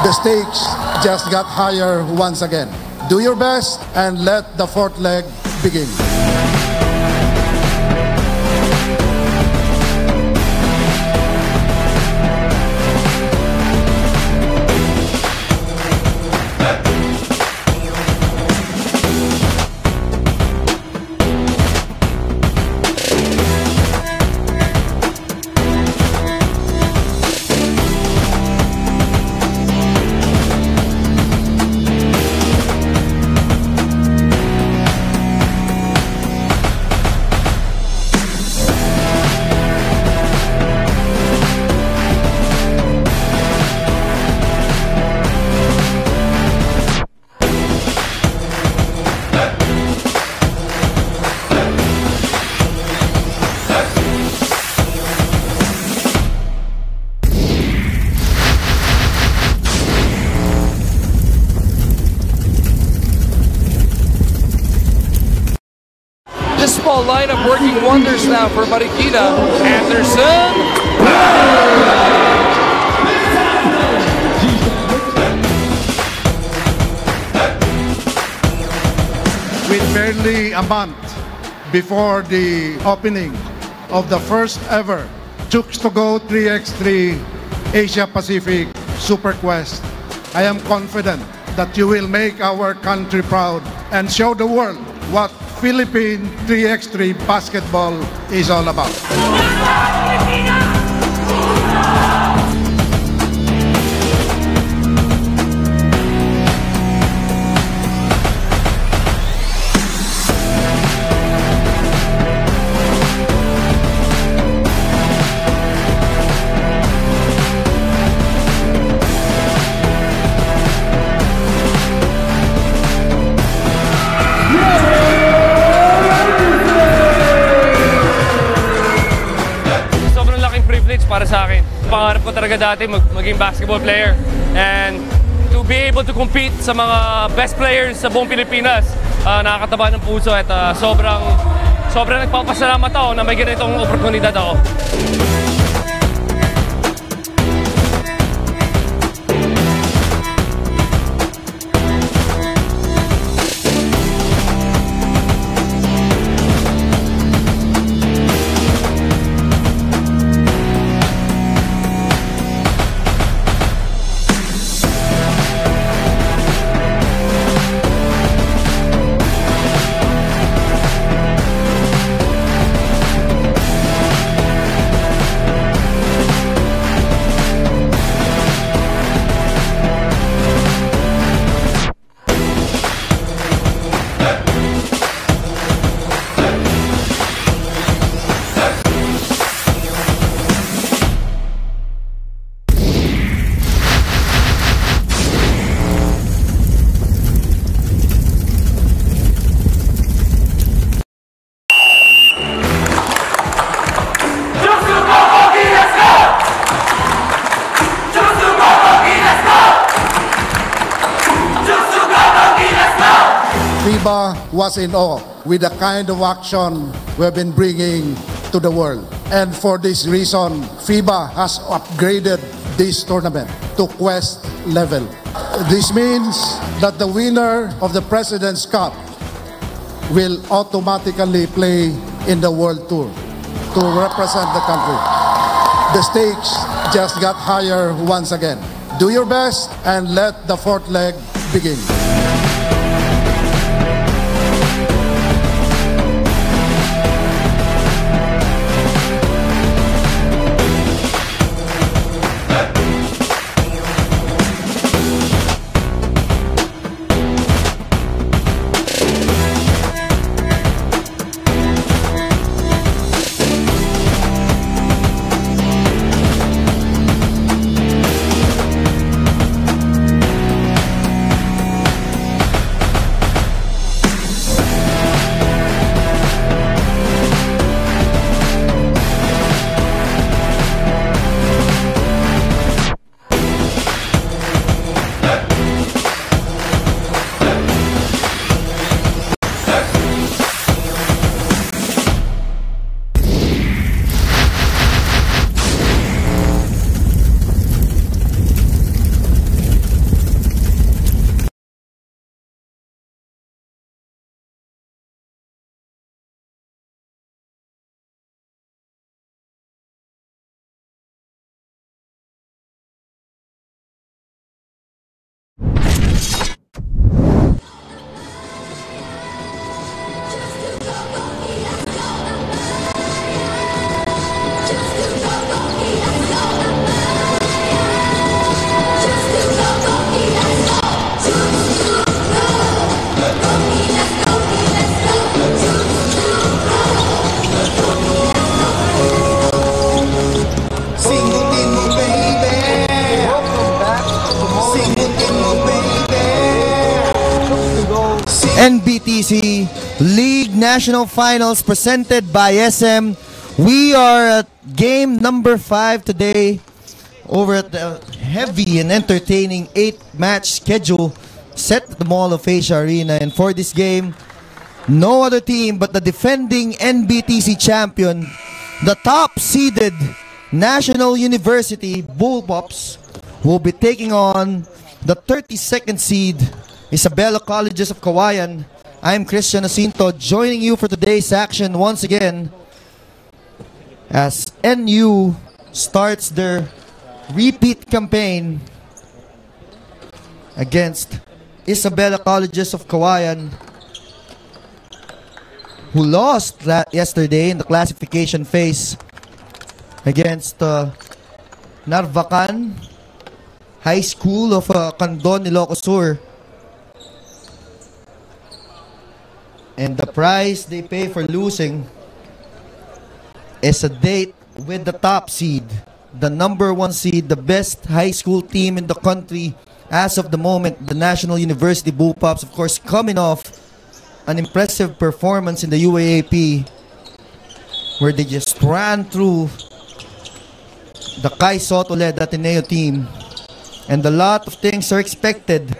The stakes just got higher once again. Do your best and let the fourth leg begin. This small lineup working wonders now for Marikina. Anderson. With barely a month before the opening of the first ever Chooks to Go 3x3 Asia Pacific Super Quest, I am confident that you will make our country proud and show the world what Philippine 3x3 basketball is all about. Para sa akin, pangarap ko talaga dati maging basketball player and to be able to compete sa mga best players sa buong Pilipinas, nakakataba ng puso at sobrang nagpapasalamat ako na may ganitong oportunidad ako. FIBA was in awe with the kind of action we've been bringing to the world. And for this reason, FIBA has upgraded this tournament to Quest level. This means that the winner of the President's Cup will automatically play in the World Tour to represent the country. The stakes just got higher once again. Do your best and let the fourth leg begin. NBTC League National Finals presented by SM. We are at game number 5 today over at the heavy and entertaining 8-match schedule set at the Mall of Asia Arena. And for this game, no other team but the defending NBTC champion, the top-seeded National University Bullpups, will be taking on the 32nd seed Isabela Colleges of Kawayan. I'm Christian Jacinto, joining you for today's action once again as NU starts their repeat campaign against Isabela Colleges of Kawayan, who lost yesterday in the classification phase against Narvacan High School of Candon, Ilocos Sur. And the price they pay for losing is a date with the top seed, the number 1 seed, the best high school team in the country as of the moment, the National University Bullpups, of course, coming off an impressive performance in the UAAP where they just ran through the Kai Soto-led Ateneo team. And a lot of things are expected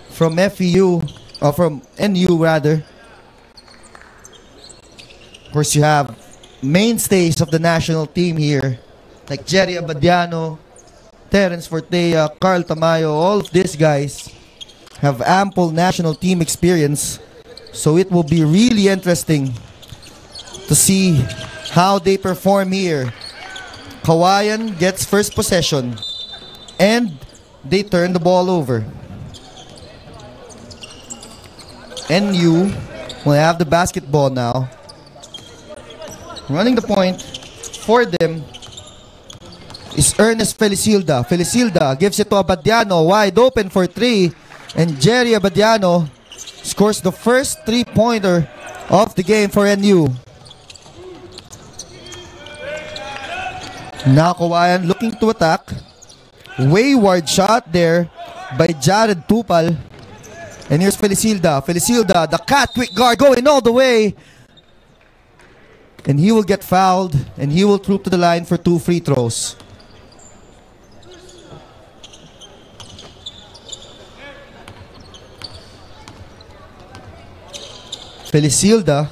from FEU, or from NU rather. Of course, you have mainstays of the national team here, like Jerry Abadiano, Terence Fortea, Carl Tamayo. All of these guys have ample national team experience. So it will be really interesting to see how they perform here. Kawayan gets first possession and they turn the ball over. NU will have the basketball now. Running the point for them is Ernest Felicilda. Felicilda gives it to Abadiano, wide open for 3. And Jerry Abadiano scores the first 3-pointer of the game for NU. Now Kawayan looking to attack. Wayward shot there by Jared Tupal. And here's Felicilda. Felicilda, the cat quick guard, going all the way. And he will get fouled, and he will troop to the line for 2 free throws. Felicilda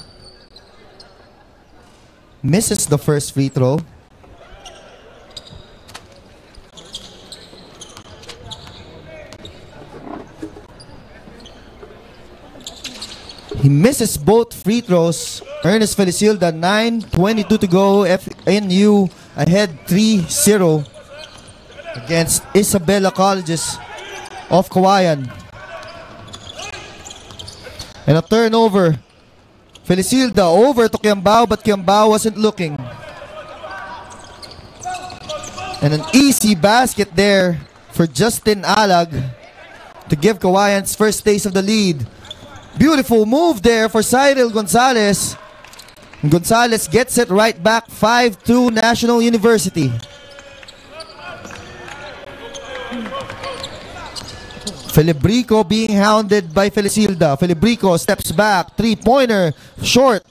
misses the first free throw. He misses both free throws. Ernest Felicilda, 9:22 to go. NU ahead 3-0 against Isabela Colleges of Kawayan. And a turnover. Felicilda over to Kiambao, but Kiambao wasn't looking. And an easy basket there for Justin Alag to give Kawayan's first taste of the lead. Beautiful move there for Cyril Gonzalez. Gonzalez gets it right back, 5-2 National University. Felibrico being hounded by Felicilda. Felibrico steps back, 3-pointer, short.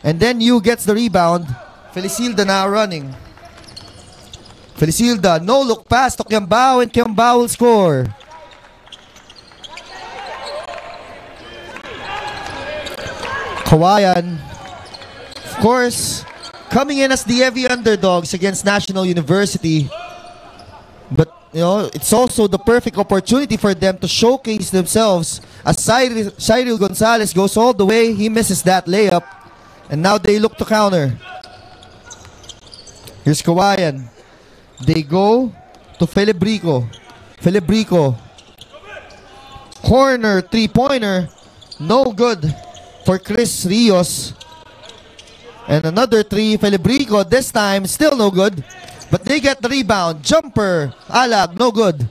And then Yu gets the rebound. Felicilda now running. Felicilda, no look pass to Kiambao, and Kiambao will score. Kawayan, of course, coming in as the heavy underdogs against National University. But, you know, it's also the perfect opportunity for them to showcase themselves as Cyril Gonzalez goes all the way. He misses that layup. And now they look to counter. Here's Kawayan. They go to Felibrico. Felibrico. Corner, 3-pointer. No good for Chris Rios. And another 3, Felibrico, this time still no good. But they get the rebound. Jumper, Alag, no good.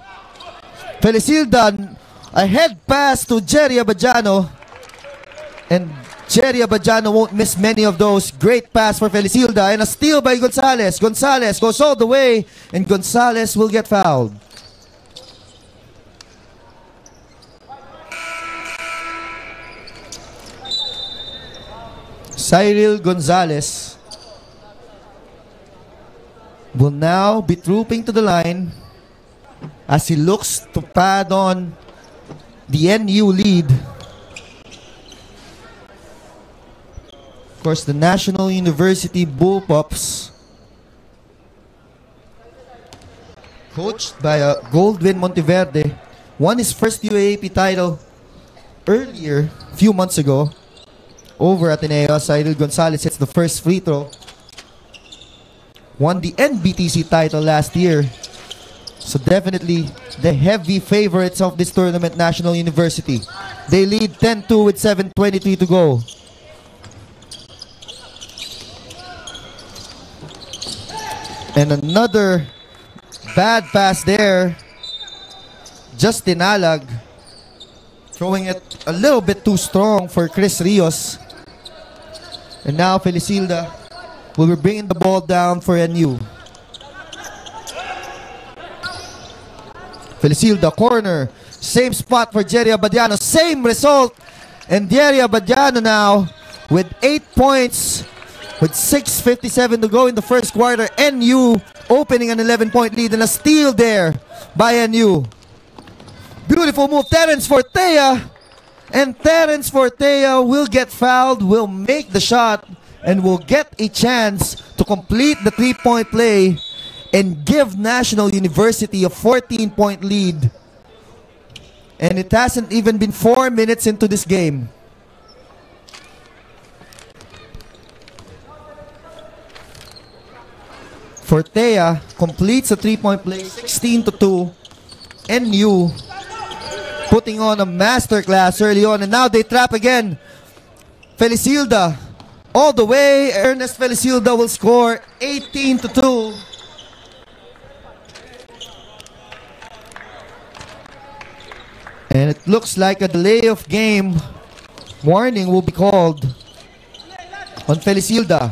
Felicilda, a head pass to Jerry Abadiano. And Jerry Abadiano won't miss many of those. Great pass for Felicilda. And a steal by Gonzalez. Gonzalez goes all the way. And Gonzalez will get fouled. Cyril Gonzalez will now be trooping to the line as he looks to pad on the NU lead. Of course, the National University Bullpups, coached by Goldwyn Monteverde, won his first UAAP title earlier, a few months ago, over Ateneo. Cyril Gonzalez hits the first free throw. Won the NBTC title last year. So definitely the heavy favorites of this tournament, National University. They lead 10-2 with 7:23 to go. And another bad pass there. Justin Alag throwing it a little bit too strong for Chris Rios. And now Felicilda will be bringing the ball down for NU. Felicilda corner. Same spot for Jerry Abadiano. Same result. And Jerry Abadiano now with 8 points with 6:57 to go in the first quarter. NU opening an 11-point lead and a steal there by NU. Beautiful move, Terence Fortea. And Terence Fortea will get fouled, will make the shot, and will get a chance to complete the three-point play and give National University a 14-point lead. And it hasn't even been 4 minutes into this game. Fortea completes a three-point play, 16-2. NU putting on a masterclass early on, and now they trap again. Felicilda all the way. Ernest Felicilda will score 18-2. And it looks like a delay of game warning will be called on Felicilda.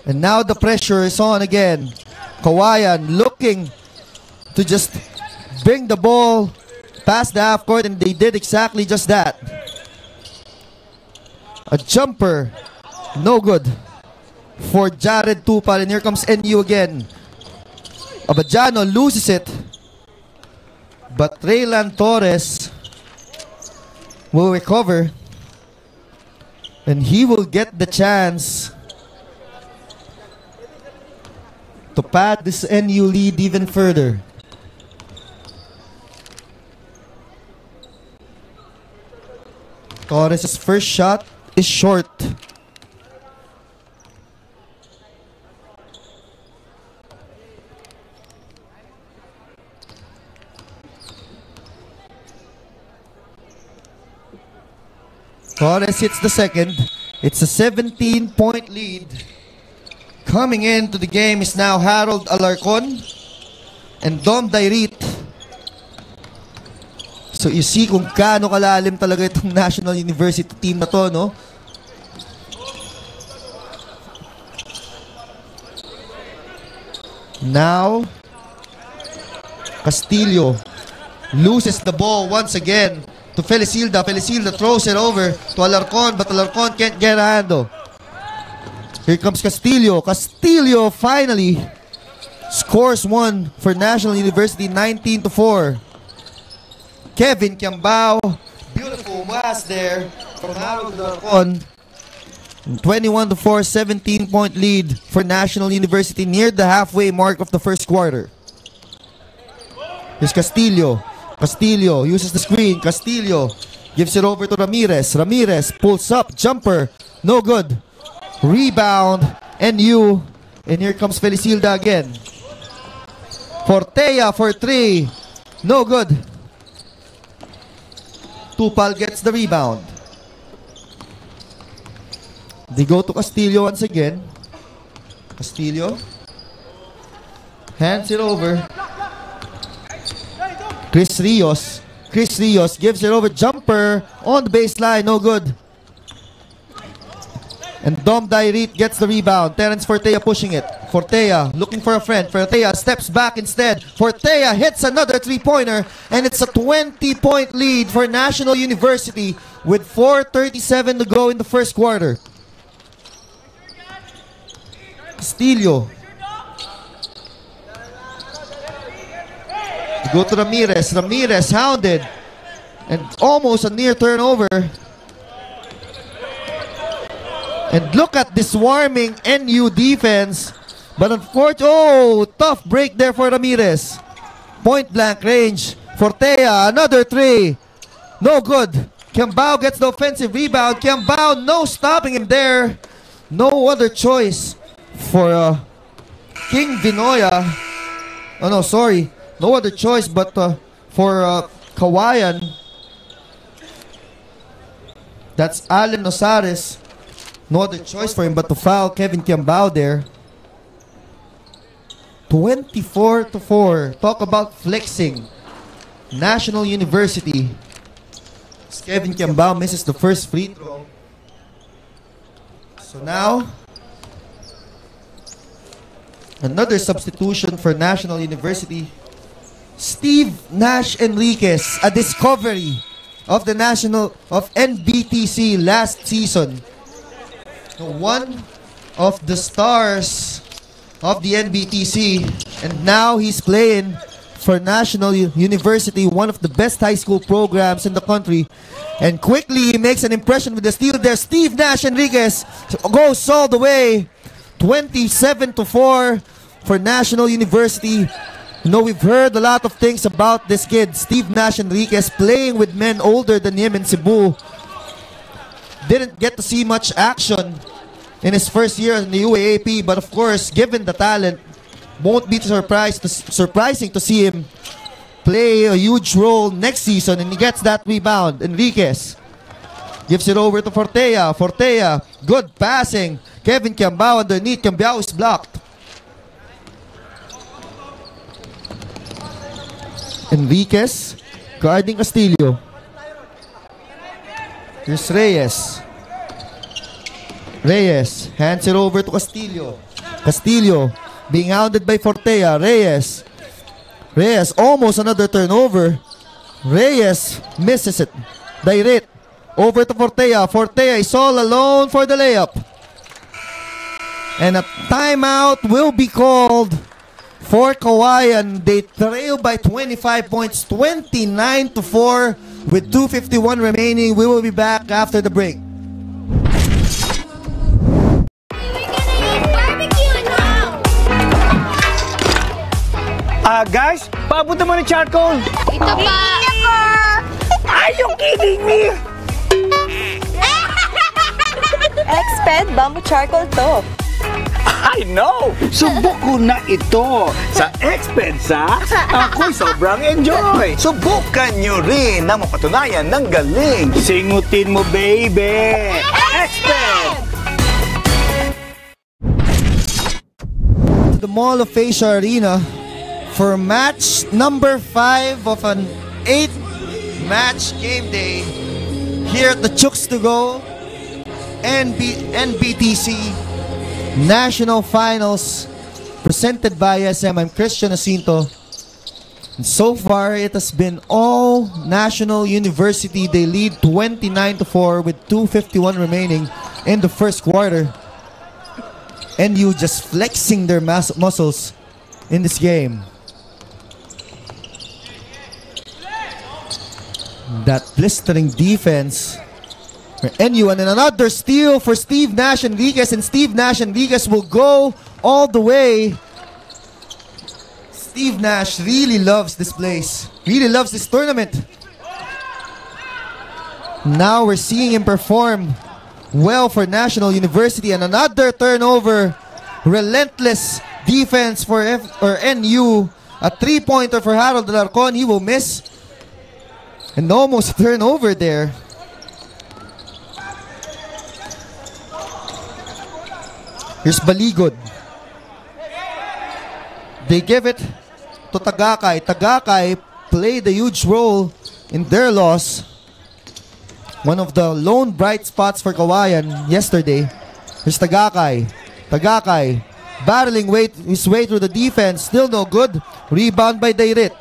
And now the pressure is on again. Kawayan looking to just bring the ball past the half court, and they did exactly just that. A jumper, no good for Jared Tupal, and here comes NU again. Abadiano loses it, but Raylan Torres will recover, and he will get the chance to pad this NU lead even further. Torres' first shot is short. Torres hits the second. It's a 17-point lead. Coming into the game is now Harold Alarcon and Dom Dairit. So you see kung gaano kalalim talaga itong National University team na to, no? Now, Castillo loses the ball once again to Felicilda. Felicilda throws it over to Alarcon, but Alarcon can't get a handle. Here comes Castillo. Castillo finally scores one for National University, 19-4. Kevin Kiambao, beautiful pass there from Harold Alarcon. 21-4, 17-point lead for National University near the halfway mark of the first quarter. Here's Castillo. Castillo uses the screen. Castillo gives it over to Ramirez. Ramirez pulls up, jumper, no good. Rebound, NU, and here comes Felicilda again. Fortea for three, no good. Tupal gets the rebound. They go to Castillo once again. Castillo hands it over. Chris Rios. Chris Rios gives it over. Jumper on the baseline, no good. And Dom Dairit gets the rebound. Terence Fortea pushing it. Fortea looking for a friend. Fortea steps back instead. Fortea hits another three-pointer, and it's a 20-point lead for National University with 4:37 to go in the first quarter. Castillo. To go to Ramirez. Ramirez hounded. And almost a near turnover. And look at this swarming NU defense. But unfortunately, oh, tough break there for Ramirez. Point blank range. Fortea, another three. No good. Kiambao gets the offensive rebound. Kiambao, no stopping him there. No other choice for King Vinoya. Oh no, sorry. No other choice but for Kawayan. That's Allen Nosares. No other choice for him but to foul Kevin Kiambao there. 24-4. Talk about flexing. National University. Kevin Kiambao misses the first free throw. So now, another substitution for National University. Steve Nash Enriquez, a discovery of the NBTC last season. One of the stars of the NBTC, and now he's playing for National University, one of the best high school programs in the country. And quickly he makes an impression with the steal there. Steve Nash Enriquez goes all the way. 27-4 for National University. You know, we've heard a lot of things about this kid, Steve Nash Enriquez, playing with men older than him in Cebu. Didn't get to see much action in his first year in the UAAP, but of course, given the talent, won't be surprising to see him play a huge role next season, and he gets that rebound. Enriquez gives it over to Fortea. Fortea, good passing. Kevin Kiambao underneath. Kiambao is blocked. Enriquez guarding Castillo. Here's Reyes. Reyes hands it over to Castillo. Castillo being hounded by Fortea. Reyes. Reyes, almost another turnover. Reyes misses it. Direct. Over to Fortea. Fortea is all alone for the layup. And a timeout will be called for Kawayan. They trail by 25 points, 29-4 with 2:51 remaining. We will be back after the break. Guys, papunta mo ng charcoal. Ito pa. Are you kidding me? Exped Bamboo Charcoal to. I know! Subok ko na ito sa Expensa. Ako'y sobrang enjoy. Subukan nyo rin na mapatunayan ng galing. Singutin mo, baby! Exped! To the Mall of Asia Arena for match number 5 of an 8-match game day here at the Chooks to Go NBTC National Finals presented by SM. I'm Christian Jacinto. And so far, it has been all National University. They lead 29-4 with 2:51 remaining in the first quarter. NU just flexing their muscles in this game. That blistering defense for NU, and then another steal for Steve Nash Enriquez, and Steve Nash Enriquez will go all the way. Steve Nash really loves this place, really loves this tournament. Now we're seeing him perform well for National University, and another turnover. Relentless defense for NU. A three-pointer for Harold Alarcon. He will miss. And almost a turnover there. Here's Baligod. They give it to Tagakay. Tagakay played a huge role in their loss. One of the lone bright spots for Kawayan yesterday. Here's Tagakay. Tagakay battling his way through the defense. Still no good. Rebound by Dairit.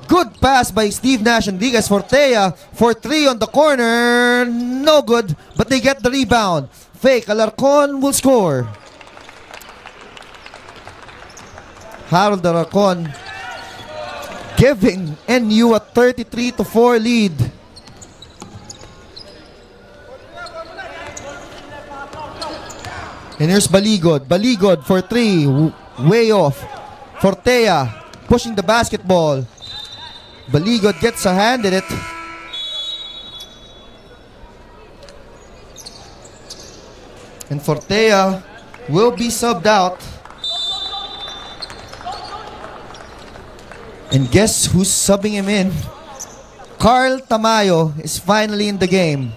Good pass by Steve Nash Enriquez. Fortea for 3 on the corner. No good, but they get the rebound. Fake. Alarcon will score. Harold Aracon giving NU a 33-4 lead. And here's Baligod. Baligod for 3. Way off. Fortea pushing the basketball. Baligod gets a hand in it. And Fortea will be subbed out. And guess who's subbing him in? Carl Tamayo is finally in the game.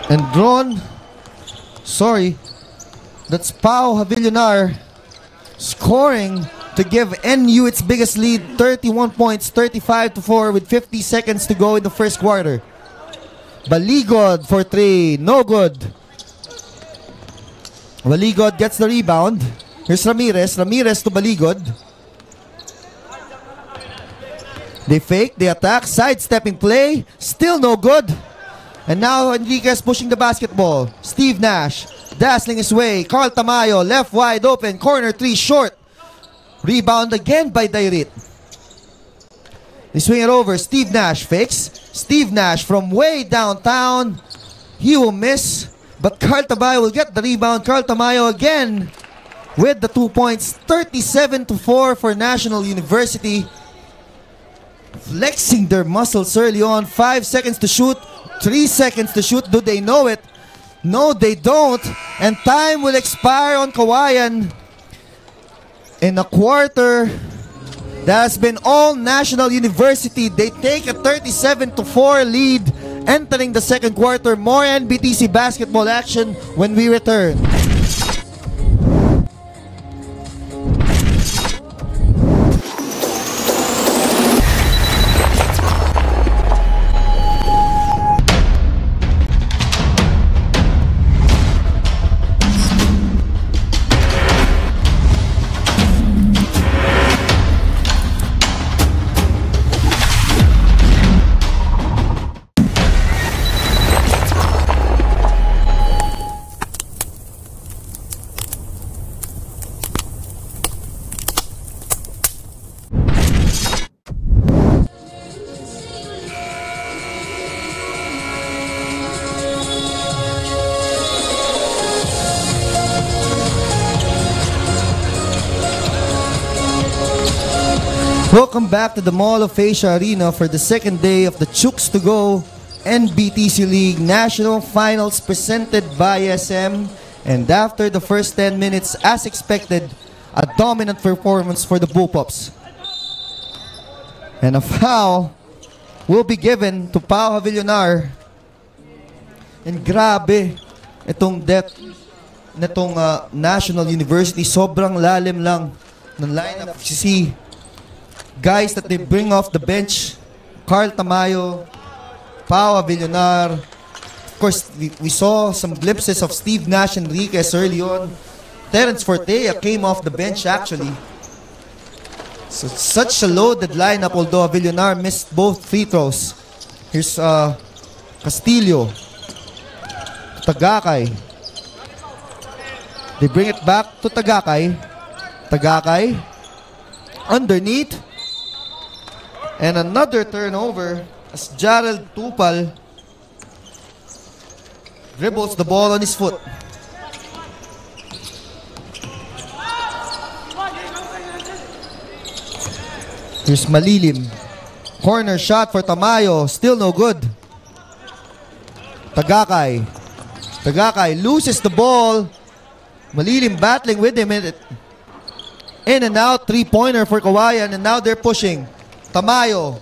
And Ron, sorry, that's Pau Havillonar scoring to give NU its biggest lead, 31 points, 35-4 with 50 seconds to go in the first quarter. Baligod for 3, no good. Baligod gets the rebound. Here's Ramirez, Ramirez to Baligod. They fake, they attack, sidestepping play, still no good. And now Enriquez pushing the basketball. Steve Nash dazzling his way. Carl Tamayo left wide open. Corner 3 short. Rebound again by Dairit. They swing it over. Steve Nash fakes. Steve Nash from way downtown. He will miss. But Carl Tamayo will get the rebound. Carl Tamayo again with the 2 points. 37-4 for National University. Flexing their muscles early on. 5 seconds to shoot. 3 seconds to shoot. Do they know it? No, they don't. And time will expire on Kawayan in a quarter that has been all National University. They take a 37-4 lead entering the second quarter. More NBTC basketball action when we return. Welcome back to the Mall of Asia Arena for the second day of the Chooks to Go NBTC League National Finals presented by SM. And after the first 10 minutes, as expected, a dominant performance for the Bullpups. And a foul will be given to Pau Havillonar. And grabe, itong depth nitong National University, sobrang lalim lang ng lineup. You see, guys that they bring off the bench, Carl Tamayo, Pau Havillonar. Of course, we saw some glimpses of Steve Nash Enriquez early on. Terence Fortea came off the bench actually. So such a loaded lineup, although Havillonar missed both free throws. Here's Castillo, Tagakay. They bring it back to Tagakay. Tagakay underneath. And another turnover as Jarrell Tupal dribbles the ball on his foot. Here's Malilim. Corner shot for Tamayo. Still no good. Tagakay. Tagakay loses the ball. Malilim battling with him. In and out. Three-pointer for Kawayan. And now they're pushing. Tamayo.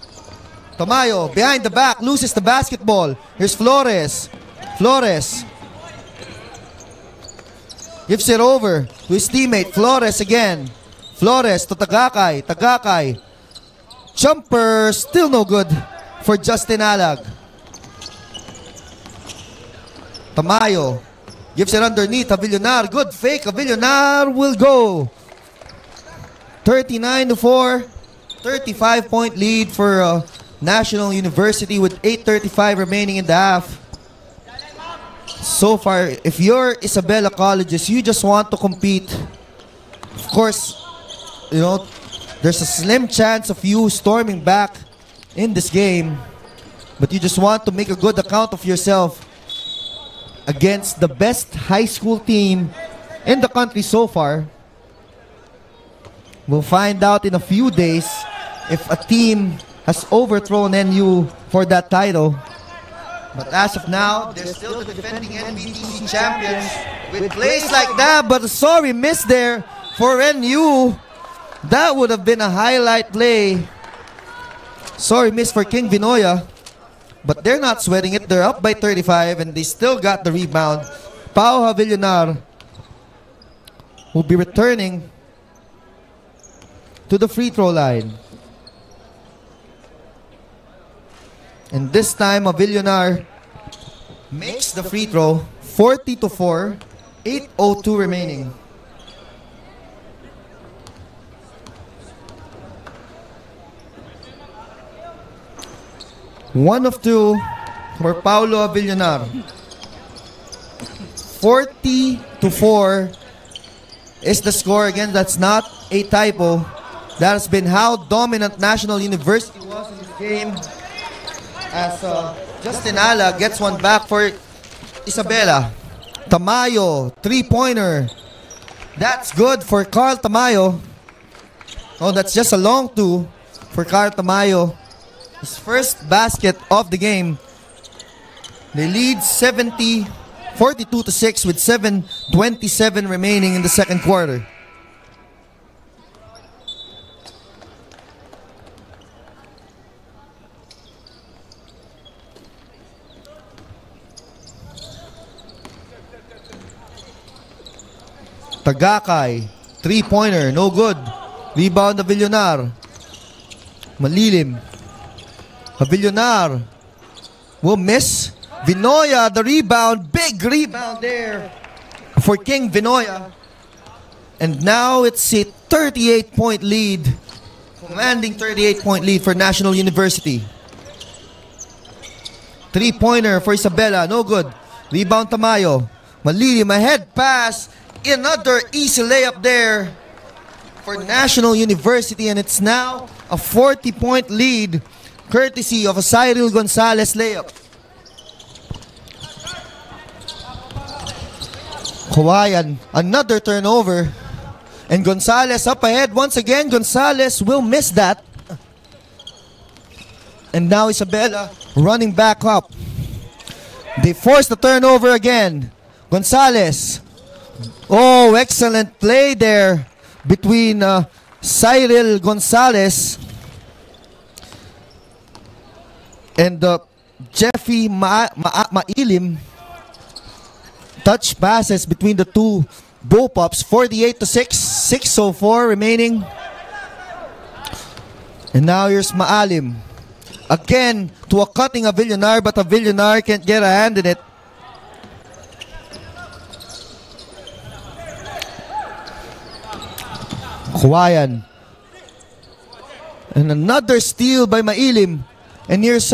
Tamayo behind the back. Loses the basketball. Here's Flores. Flores gives it over to his teammate. Flores again. Flores to Tagakay. Tagakay. Jumper. Still no good for Justin Alag. Tamayo gives it underneath. Havillonar. Good fake. Havillonar will go. 39-4. 35-point lead for National University with 8:35 remaining in the half. So far, if you're Isabela Colleges, you just want to compete. Of course, you know, there's a slim chance of you storming back in this game, but you just want to make a good account of yourself against the best high school team in the country so far. We'll find out in a few days if a team has overthrown NU for that title. But as of now, they're still the defending NBTC champions with plays like that. But sorry, miss there for NU. That would have been a highlight play. Sorry, miss for King Vinoya. But they're not sweating it. They're up by 35 and they still got the rebound. Pau Havillonar will be returning to the free throw line. And this time, Havillonar makes the free throw. 40-4, 8:02 remaining. One of two for Paulo Havillonar. 40-4 is the score. Again, that's not a typo. That has been how dominant National University was in this game. As Justin Ala gets one back for Isabela. Tamayo, three-pointer. That's good for Carl Tamayo. Oh, that's just a long two for Carl Tamayo. His first basket of the game. They lead 42-6 with 7:27 remaining in the second quarter. Tagakay, three-pointer, no good. Rebound Havillonar. Malilim. Havillonar will miss. Vinoya, the rebound. Big rebound there for King Vinoya. And now it's a 38-point lead. Commanding 38-point lead for National University. Three-pointer for Isabela, no good. Rebound Tamayo. Malilim, a head pass. Another easy layup there for National University, and it's now a 40-point lead courtesy of a Cyril Gonzalez layup. Kawayan, another turnover, and Gonzalez up ahead once again. Gonzalez will miss that, and now Isabela running back up. They force the turnover again. Gonzalez. Oh, excellent play there between Cyril Gonzalez and Jeffy Mailim. Touch passes between the two Bo-Pops. 48-6, 6:04 remaining. And now here's Maalim. Again to a cutting Havillonar, but Havillonar can't get a hand in it. Kawayan. And another steal by Mailim. And here's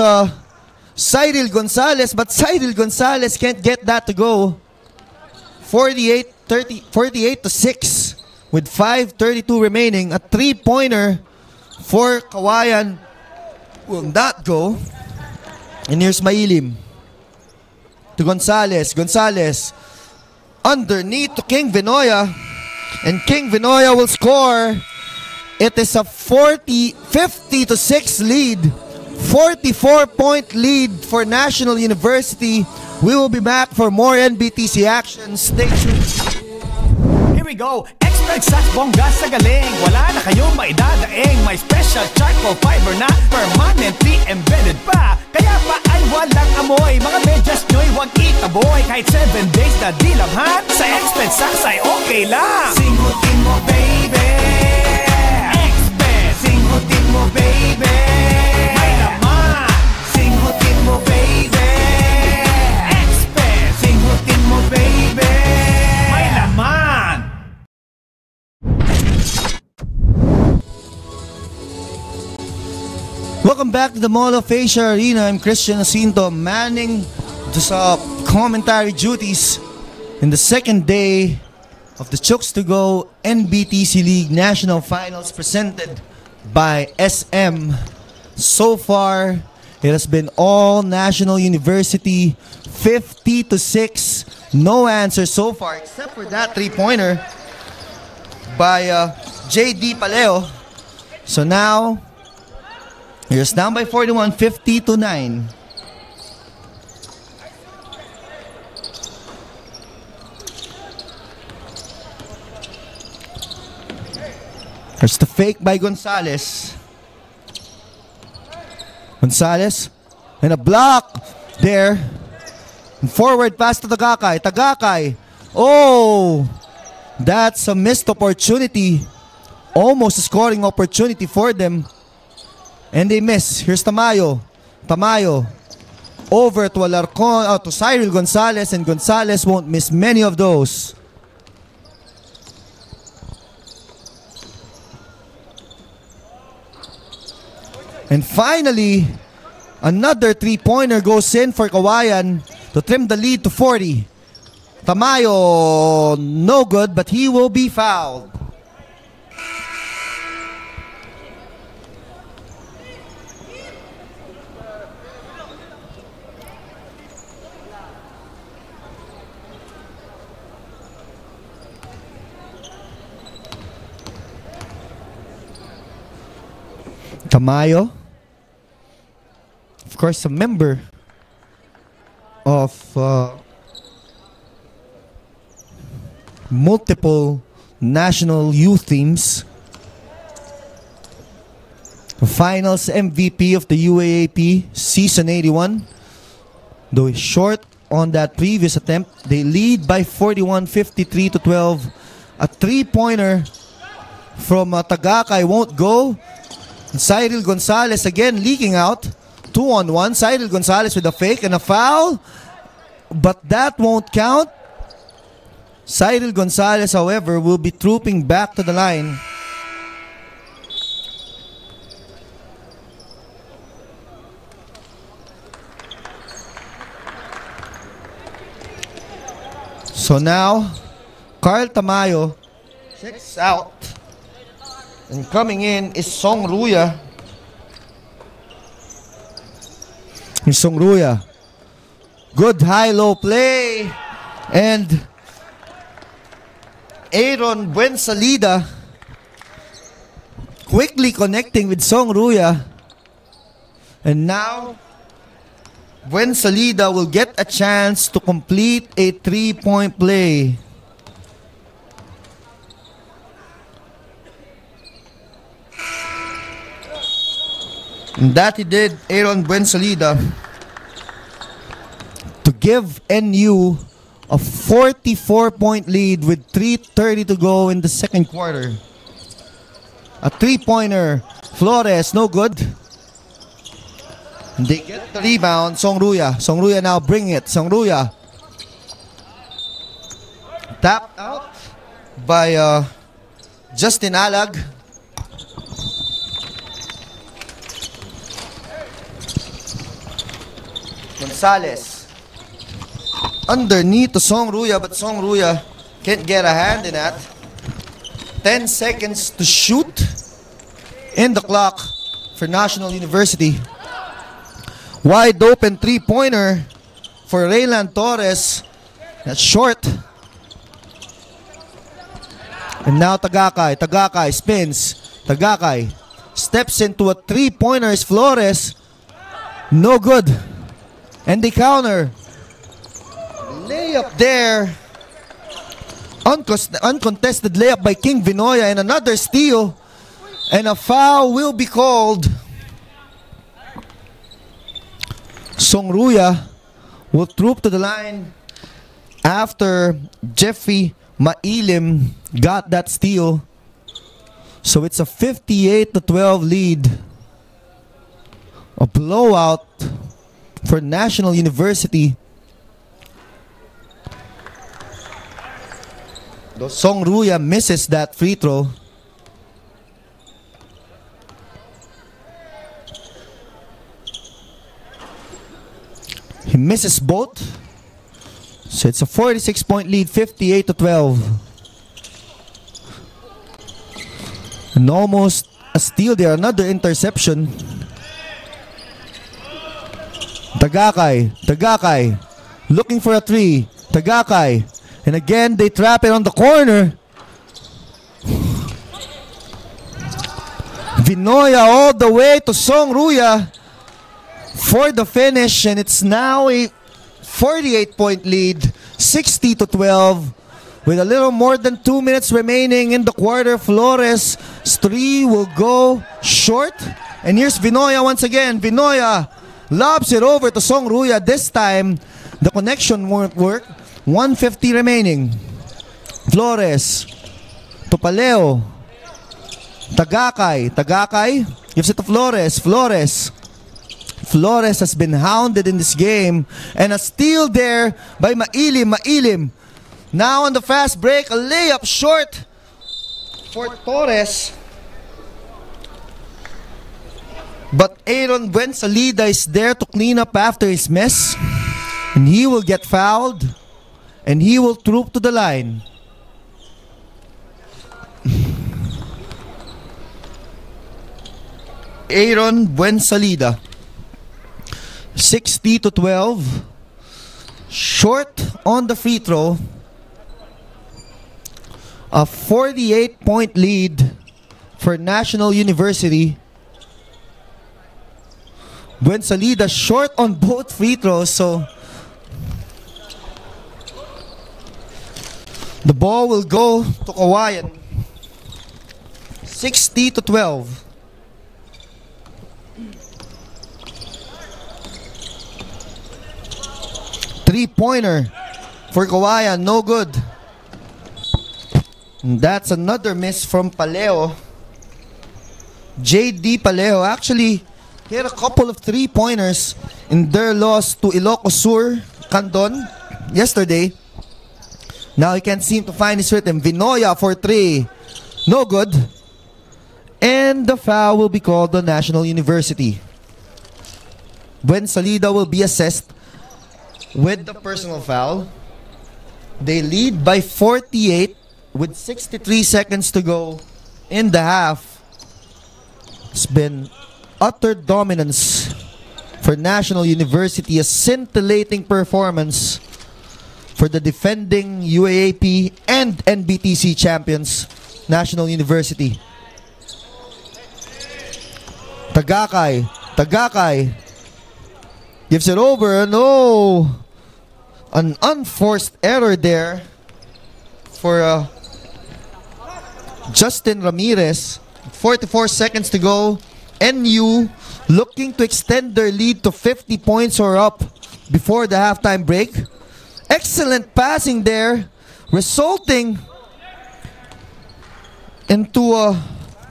Cyril Gonzalez, but Cyril Gonzalez can't get that to go. 48-6 with 5:32 remaining. A three-pointer for Kawayan will not go. And here's Mailim to Gonzalez. Gonzalez underneath to King Vinoya. And King Vinoya will score. It is a 50-6 lead. 44-point lead for National University. We will be back for more NBTC action. Stay tuned. Here we go. Expert sa bongga sa galing. Wala na kayong maidadaing. May special charcoal fiber na permanently embedded pa. Kaya pa ay walang amoy. Mga medyas nyo'y huwag itaboy. Kahit 7 days na dilabhan. Sa Expert Saks ay okay lang. Singutin mo baby. Expert. Singutin mo baby. May laman. Singutin mo baby. Expert. Singutin mo baby. May laman. Welcome back to the Mall of Asia Arena. I'm Christian Jacinto, manning sa commentary duties in the second day of the Chooks to Go NBTC League National Finals presented by SM. So far, it has been all National University, 50-6. No answer so far except for that three-pointer by JD Paleo. So now, here's down by 41, 50-9. There's the fake by Gonzalez. Gonzalez. And a block there. And forward pass to Tagakay. Tagakay. Oh! That's a missed opportunity. Almost a scoring opportunity for them. And they miss. Here's Tamayo. Tamayo. Over to Alarcon, to Cyril Gonzalez. And Gonzalez won't miss many of those. And finally, another three-pointer goes in for Kawayan to trim the lead to 40. Tamayo, no good, but he will be fouled. Tamayo, of course, a member of multiple national youth teams. The finals MVP of the UAAP season 81. Though he's short on that previous attempt, they lead by 41, 53-12. A three-pointer from Tagakay won't go. Cyril Gonzalez again leaking out. 2-on-1. Cyril Gonzalez with a fake and a foul. But that won't count. Cyril Gonzalez, however, will be trooping back to the line. So now, Carl Tamayo checks out. And coming in is Song Ruya. Song Ruya. Good high-low play. And Aaron Buensalida quickly connecting with Song Ruya. And now, Buensalida will get a chance to complete a three-point play. And that he did, Aaron Buensalida, to give NU a 44-point lead with 3:30 to go in the second quarter. A three-pointer. Flores, no good. And they get the rebound. Song Ruya. Song Ruya now bring it. Song Ruya. Tapped out by Justin Alag. Gonzalez. Underneath to Song Ruya, but Song Ruya can't get a hand in that. 10 seconds to shoot in the clock for National University. Wide open three-pointer for Raylan Torres. That's short. And now Tagakay. Tagakay spins. Tagakay steps into a three-pointer. Flores. No good. And they counter. Layup there. Uncontested layup by King Vinoya. And another steal. And a foul will be called. Song Ruya will troop to the line after Jeffrey Mailim got that steal. So it's a 58-12 lead. A blowout for National University. Though Song Ruya misses that free throw. He misses both. So it's a 46-point lead, 58-12. And almost a steal there, another interception. Tagakay, looking for a three. Tagakay, and again they trap it on the corner. Vinoya all the way to Song Ruya for the finish, and it's now a 48-point lead, 60-12. With a little more than 2 minutes remaining in the quarter, Flores' three will go short. And here's Vinoya once again. Vinoya lobs it over to Song Ruya. This time, the connection won't work. 1:50 remaining. Flores to Paleo. Tagakay gives it to Flores. Flores has been hounded in this game, and a steal there by Mailim. Now on the fast break, a layup short for Torres. But Aaron Buensalida is there to clean up after his mess, and he will get fouled, and he will troop to the line. Aaron Buensalida. 60-12. Short on the free throw. A 48-point lead for National University. Buensalida short on both free throws, so the ball will go to Kawayan. 60-12. Three-pointer for Kawayan, no good. And that's another miss from Paleo. JD Paleo actually hit a couple of three-pointers in their loss to Ilocos Sur, Candon, yesterday. Now he can't seem to find his rhythm. Vinoya for three. No good. And the foul will be called on National University. Buensalida will be assessed with the personal foul. They lead by 48 with 63 seconds to go in the half. It's been utter dominance for National University, a scintillating performance for the defending UAAP and NBTC champions, National University. Tagakay gives it over. No, an unforced error there for Justin Ramirez. 44 seconds to go. NU looking to extend their lead to 50 points or up before the halftime break. Excellent passing there, resulting into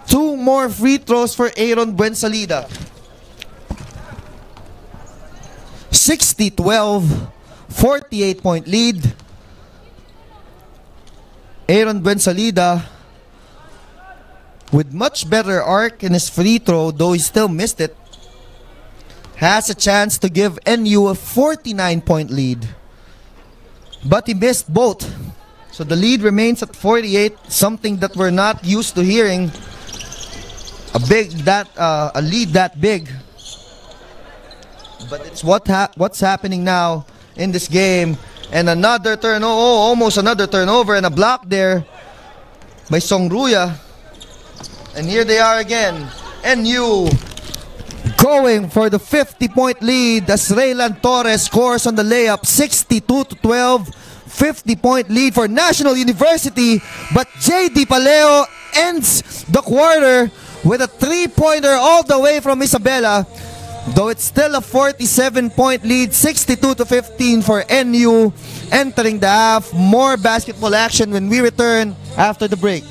two more free throws for Aaron Buensalida. 60-12, 48-point lead. Aaron Buensalida with much better arc in his free throw, though he still missed it, has a chance to give NU a 49-point lead. But he missed both. So the lead remains at 48, something that we're not used to hearing. A lead that big. But it's what's happening now in this game. And another almost another turnover and a block there by Song Ruya. And here they are again. NU going for the 50-point lead as Raylan Torres scores on the layup. 62-12. 50-point lead for National University. But JD Paleo ends the quarter with a three-pointer all the way from Isabela. Though it's still a 47-point lead, 62-15 for NU entering the half. More basketball action when we return after the break.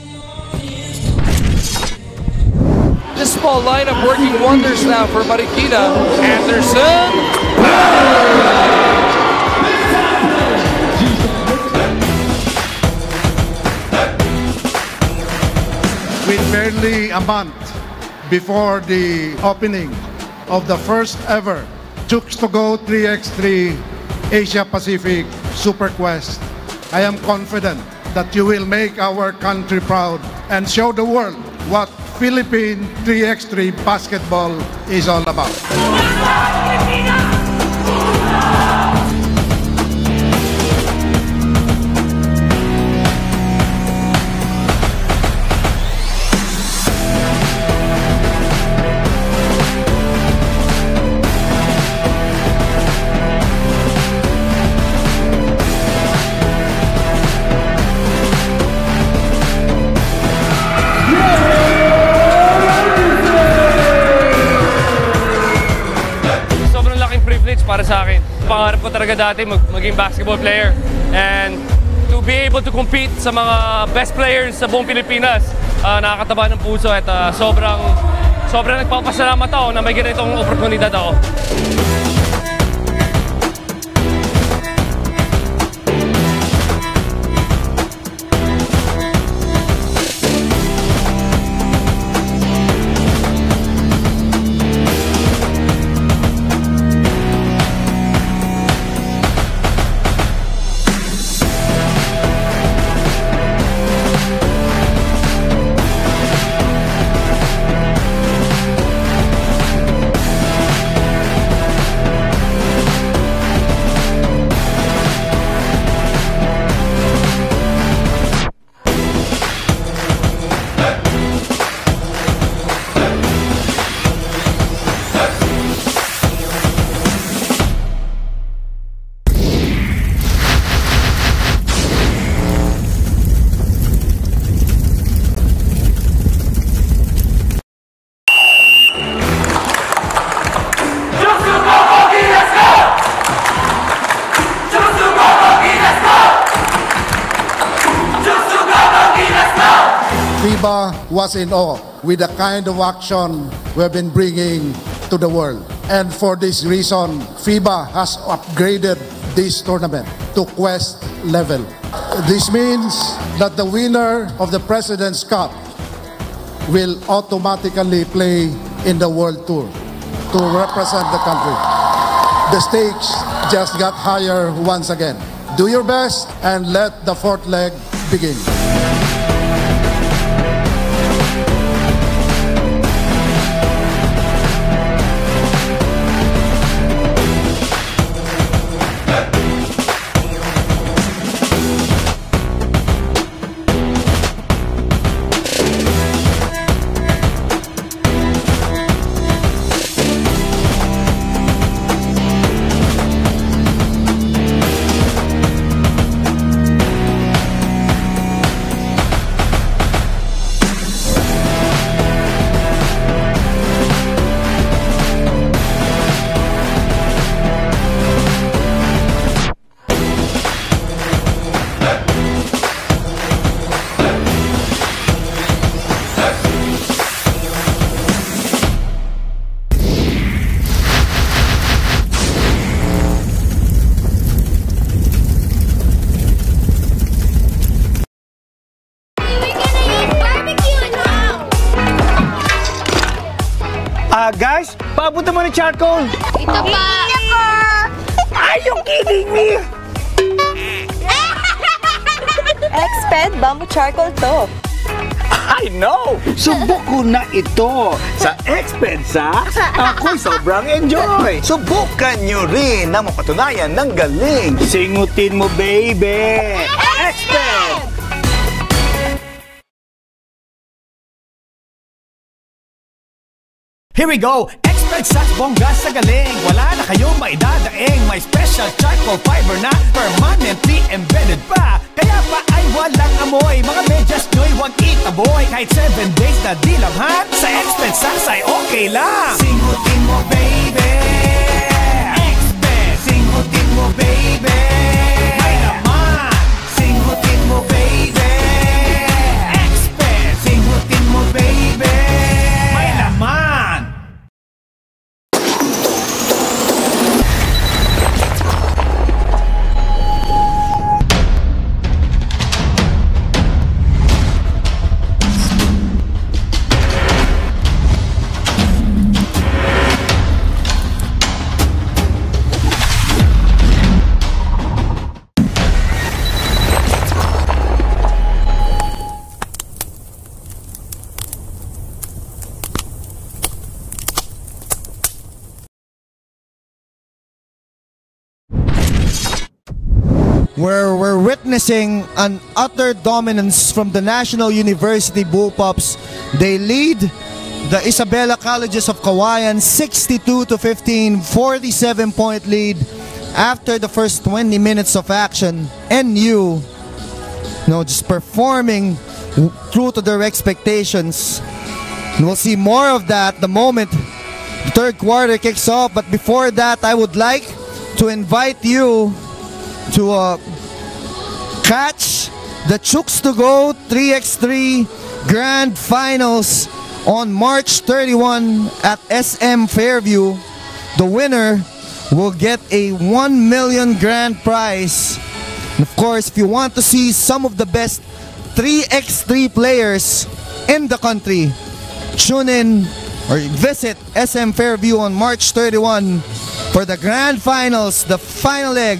This small lineup working wonders now for Marikina. Anderson. With barely a month before the opening of the first ever Chooks to Go 3x3 Asia Pacific Super Quest. I am confident that you will make our country proud and show the world what Philippine 3x3 basketball is all about. Para sa akin, pangarap ko talaga dati maging basketball player and to be able to compete sa mga best players sa buong Pilipinas, nakakataba ng puso at sobrang nagpapasalamat ako na may ganitong oportunidad ako. FIBA was in awe with the kind of action we've been bringing to the world. And for this reason, FIBA has upgraded this tournament to Quest level. This means that the winner of the President's Cup will automatically play in the World Tour to represent the country. The stakes just got higher once again. Do your best and let the fourth leg begin. Guys, papunta mo ng charcoal. Ito pa. Are you kidding me? Exped Bamboo Charcoal to. I know! Subok ko na ito. Sa Expensa, ako'y sobrang enjoy. Subukan nyo rin na mapatunayan ng galing. Singutin mo, baby! Exped! Here we go! Exped sa bongga sa galing. Wala na kayong maidadaing. May special charcoal fiber na permanently embedded pa. Kaya pa ay walang amoy. Mga medyas nyo'y wag itaboy. Kahit 7 days na dilamhan, sa Exped Saks ay okay lang. Singutin mo, baby! Exped! Singutin mo, baby! May laman! Singutin mo, baby! Exped! Singutin mo, baby! May laman! where we're witnessing an utter dominance from the National University Bullpups. They lead the Isabela Colleges of Kawayan 62-15, 47-point lead after the first 20 minutes of action. NU, just performing true to their expectations. And we'll see more of that the moment the third quarter kicks off. But before that, I would like to invite you to catch the Chooks to Go 3x3 Grand Finals on March 31 at SM Fairview. The winner will get a 1 million grand prize. And of course, if you want to see some of the best 3x3 players in the country, tune in or visit SM Fairview on March 31 for the Grand Finals, the final leg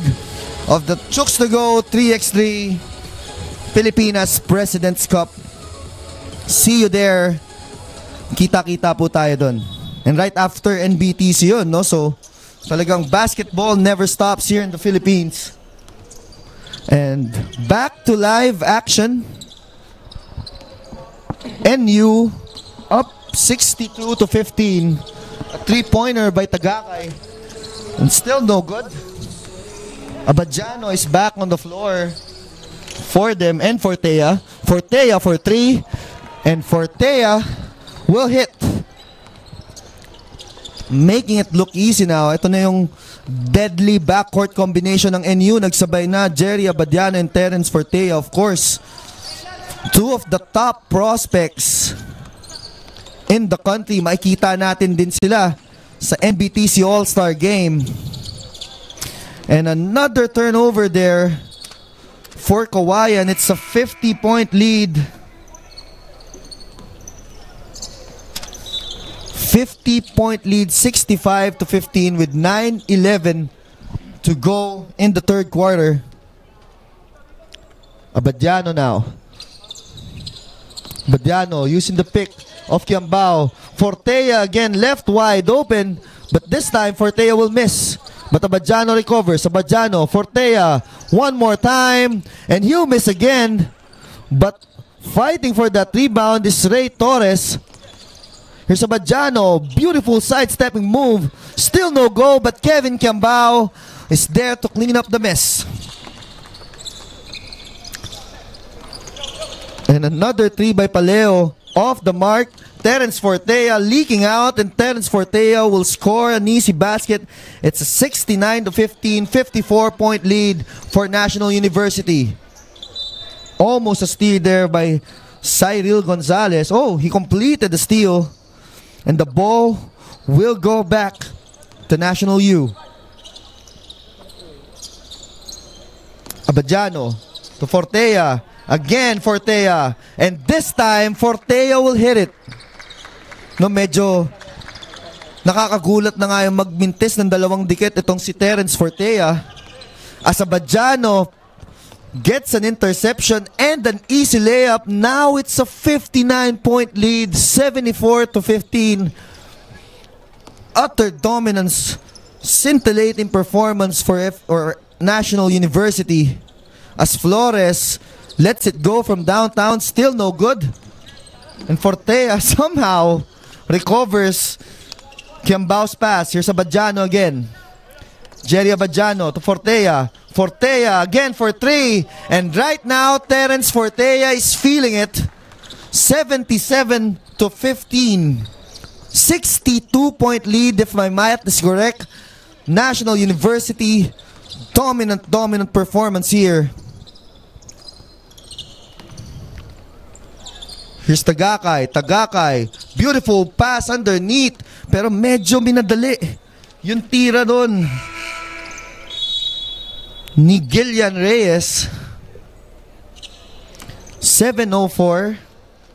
of the Chooks to Go 3x3 Pilipinas President's Cup. See you there. Kita-kita po tayo dun. And right after NBTC yun, no? So, talagang basketball never stops here in the Philippines. And back to live action. NU up 62-15. A three-pointer by Tagakay. And still no good. Abadiano is back on the floor for them and Fortea. Fortea for three. And Fortea will hit. Making it look easy now. Ito na yung deadly backcourt combination ng NU. Nagsabay na Jerry Abadiano and Terence Fortea. Of course, two of the top prospects in the country. Makikita natin din sila sa NBTC All-Star Game. And another turnover there for Kawayan. It's a 50-point lead. 50-point lead, 65-15 with 9:11 to go in the third quarter. Abadiano now. Abadiano using the pick of Kiambao. Fortea again left wide open, but this time Fortea will miss. But Abadiano recovers. Abadiano, Fortea, one more time, and he'll miss again. But fighting for that rebound is Ray Torres. Here's Abadiano, beautiful sidestepping move. Still no go, but Kevin Kiambao is there to clean up the mess. And another three by Paleo, off the mark. Terence Fortea leaking out, and Terence Fortea will score an easy basket. It's a 69-15, 54-point lead for National University. Almost a steal there by Cyril Gonzalez. Oh, he completed the steal. And the ball will go back to National U. Abadiano to Fortea. Again, Fortea. And this time, Fortea will hit it. No, medyo nakakagulat na nga yung magmintis ng dalawang dikit itong si Terence Fortea. As Abadiano gets an interception and an easy layup. Now it's a 59-point lead, 74-15. Utter dominance, scintillating performance for National University. As Flores lets it go from downtown, still no good. And Fortea somehow recovers Kiambao's pass. Here's Abadiano again. Jerry Abadiano to Fortea. Fortea again for three. And right now, Terence Fortea is feeling it. 77-15. 62-point lead, if my math is correct. National University, dominant performance here. Here's Tagakay. Tagakay. Beautiful pass underneath. Pero medyo minadali yung tira doon ni Gillian Reyes. 7:04.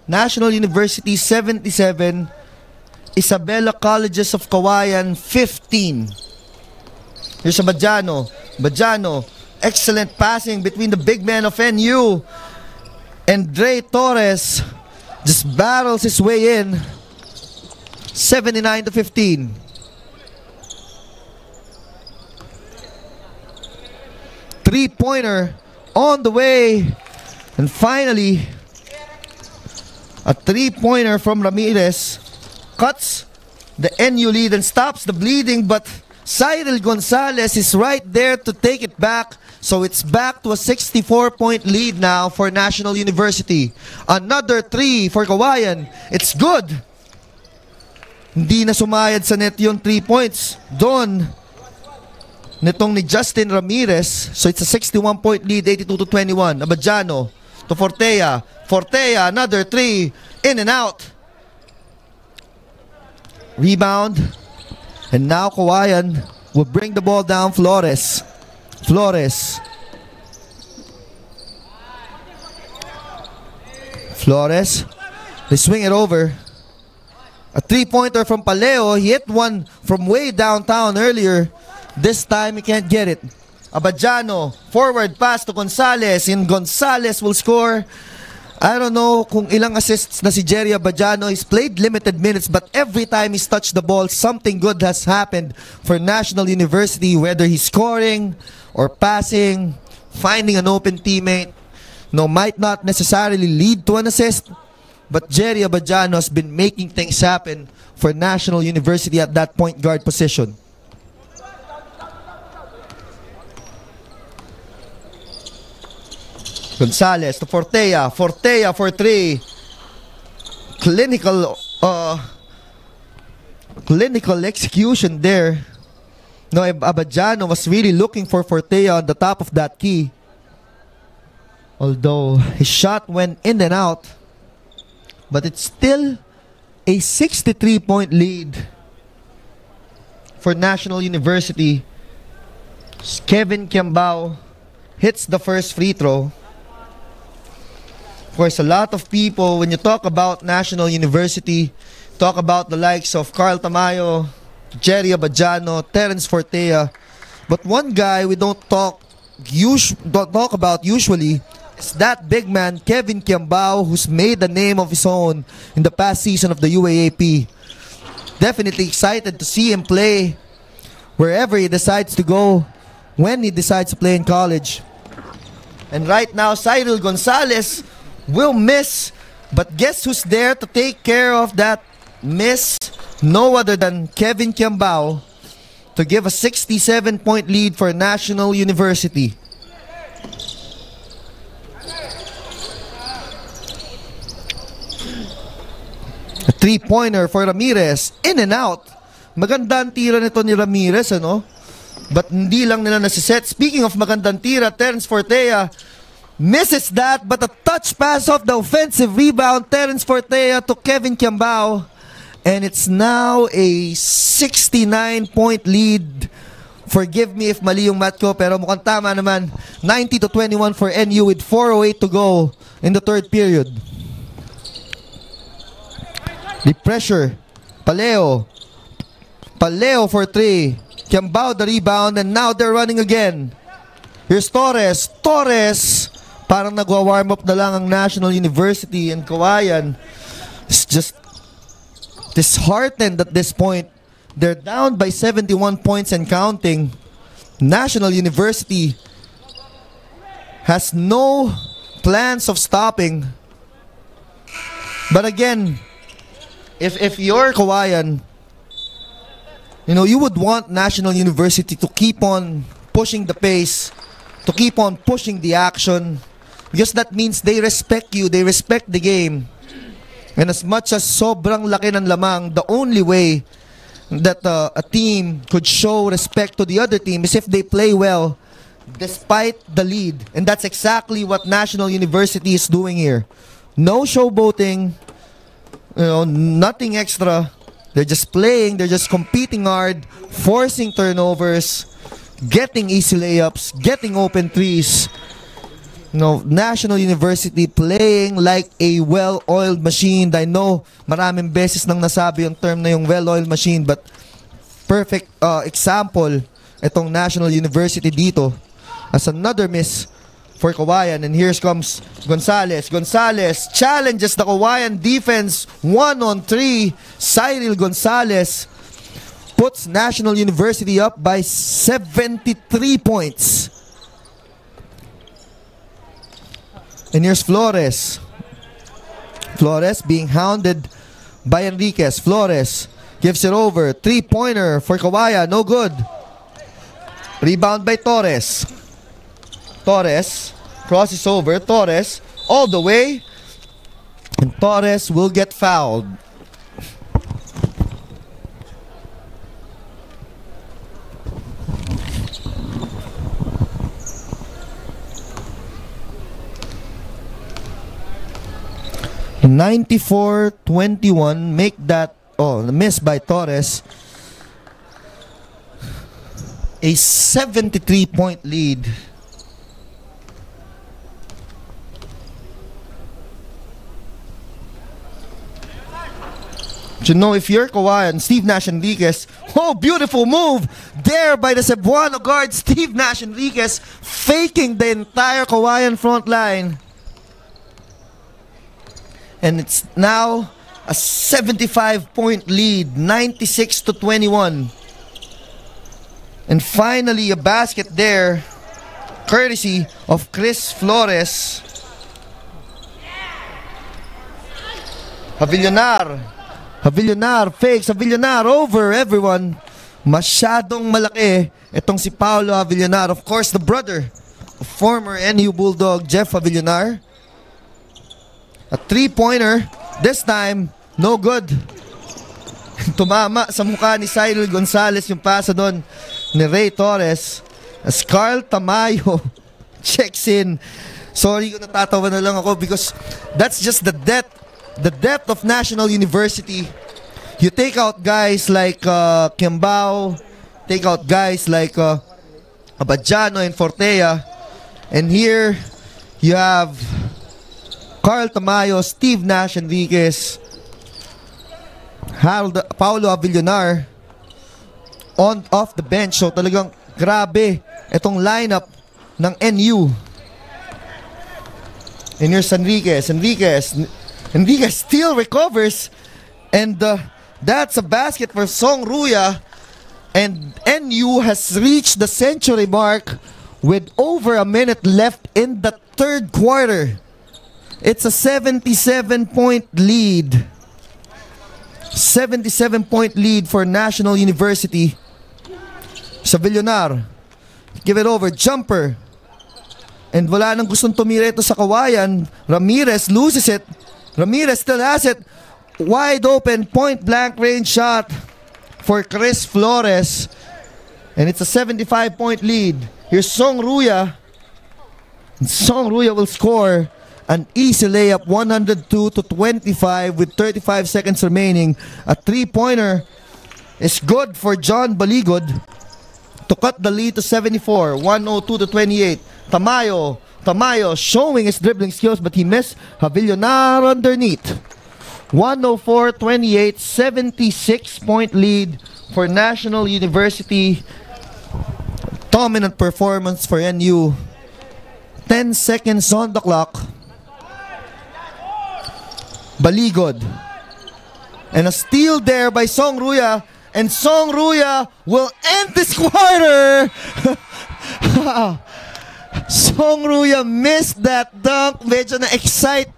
National University 77. Isabela Colleges of Kawayan 15. Here's Abadiano. Abadiano. Excellent passing between the big men of NU. And Dre Torres just battles his way in. 79-15. 3-pointer on the way. And finally, a 3-pointer from Ramirez cuts the NU lead and stops the bleeding, but Cyril Gonzalez is right there to take it back. So it's back to a 64-point lead now for National University. Another 3 for Kawayan. It's good. Hindi na sumayad sa net yung 3 points. Doon, nitong ni Justin Ramirez. So it's a 61-point lead, 82-21. Abadiano to Fortea. Fortea, another 3. In and out. Rebound. And now Kawayan will bring the ball down. Flores. Flores. They swing it over. A 3-pointer from Paleo. He hit one from way downtown earlier. This time he can't get it. Abadiano. Forward pass to Gonzalez. And Gonzalez will score. I don't know kung ilang assists na si Jerry Abadiano. He's played limited minutes, but every time he's touched the ball, something good has happened for National University, whether he's scoring or passing, finding an open teammate. No, might not necessarily lead to an assist, but Jerry Abadiano has been making things happen for National University at that point guard position. Gonzalez to Fortea. Fortea for 3. Clinical execution there. No, Abadiano was really looking for Fortea on the top of that key. Although his shot went in and out. But it's still a 63-point lead for National University. Kevin Kiambao hits the first free throw. Of course, a lot of people, when you talk about National University, talk about the likes of Carl Tamayo, Jerry Abadiano, Terence Fortea. But one guy we don't talk about usually is that big man, Kevin Kiambao, who's made a name of his own in the past season of the UAAP. Definitely excited to see him play wherever he decides to go, when he decides to play in college. And right now, Cyril Gonzalez will miss, but guess who's there to take care of that miss? No other than Kevin Kiambao to give a 67-point lead for National University. A 3-pointer for Ramirez. In and out. Magandang tira nito ni Ramirez, ano? But hindi lang nila nasiset. Speaking of magandang tira, Terence Fortea misses that, but a touch pass off the offensive rebound. Terence Fortea to Kevin Kiambao. And it's now a 69-point lead. Forgive me if mali yung math ko, pero mukhang tama naman. 90-21 for NU with 4:08 to go in the third period. The pressure. Paleo for 3. Kiambao the rebound, and now they're running again. Here's Torres. Parang nagwa-warm up na lang ang National University, and Kawayan is just disheartened at this point. They're down by 71 points and counting. National University has no plans of stopping. But again, if you're Kawayan, you know, you would want National University to keep on pushing the pace, to keep on pushing the action, because that means they respect you, they respect the game. And as much as sobrang laki ng lamang, the only way that a team could show respect to the other team is if they play well despite the lead. And that's exactly what National University is doing here. No showboating, you know, nothing extra. They're just playing, they're just competing hard, forcing turnovers, getting easy layups, getting open threes. You know, National University playing like a well-oiled machine. I know maraming beses nang nasabi yung term na yung well-oiled machine, but perfect example itong National University dito as another miss for Kawayan. And here comes Gonzalez. Gonzalez challenges the Kawayan defense 1-on-3. Cyril Gonzalez puts National University up by 73 points. And here's Flores. Flores being hounded by Enriquez. Flores gives it over. 3-pointer for Kawayan. No good. Rebound by Torres. Torres crosses over. Torres all the way. And Torres will get fouled. (94-21). Make that, the miss by Torres. A 73-point lead. You know, if you're Kawayan, Steve Nash Enriquez, beautiful move there by the Cebuano guard, Steve Nash Enriquez, faking the entire Kawayan front line. And it's now a 75-point lead, 96-21. And finally, a basket there, courtesy of Chris Flores. Havillonar fakes. Havillonar over everyone. Masyadong malaki itong si Paulo Havillonar. Of course, the brother of former NU Bulldog Jeff Havillonar. A 3-pointer. This time, no good. Tumama sa mukha ni Cyril Gonzalez yung pasa doon ni Ray Torres. As Carl Tamayo checks in. Sorry kung natatawa na lang ako because that's just the depth of National University. You take out guys like Kimbao, take out guys like Abadjano and Fortea, and here you have Carl Tamayo, Steve Nash Enriquez, Paulo Havillonar off the bench. So talagang grabe itong lineup ng NU. And here's Enriquez still recovers, and that's a basket for Song Ruya. And NU has reached the century mark with over a minute left in the third quarter. It's a 77-point lead. 77-point lead for National University. Havillonar, give it over, jumper. And wala nang gustong tumira ito sa Kawayan. Ramirez loses it. Ramirez still has it. Wide open, point blank range shot for Chris Flores. And it's a 75-point lead. Here's Song Ruya. And Song Ruya will score an easy layup, 102-25 with 35 seconds remaining. A 3-pointer is good for John Baligod to cut the lead to 74, 102-28. Tamayo showing his dribbling skills, but he missed. Havillonar underneath. 104-28, 76-point lead for National University. Dominant performance for NU. 10 seconds on the clock. Baligod. And a steal there by Song Ruya. And Song Ruya will end this quarter. Song Ruya missed that dunk. Medyo na-excite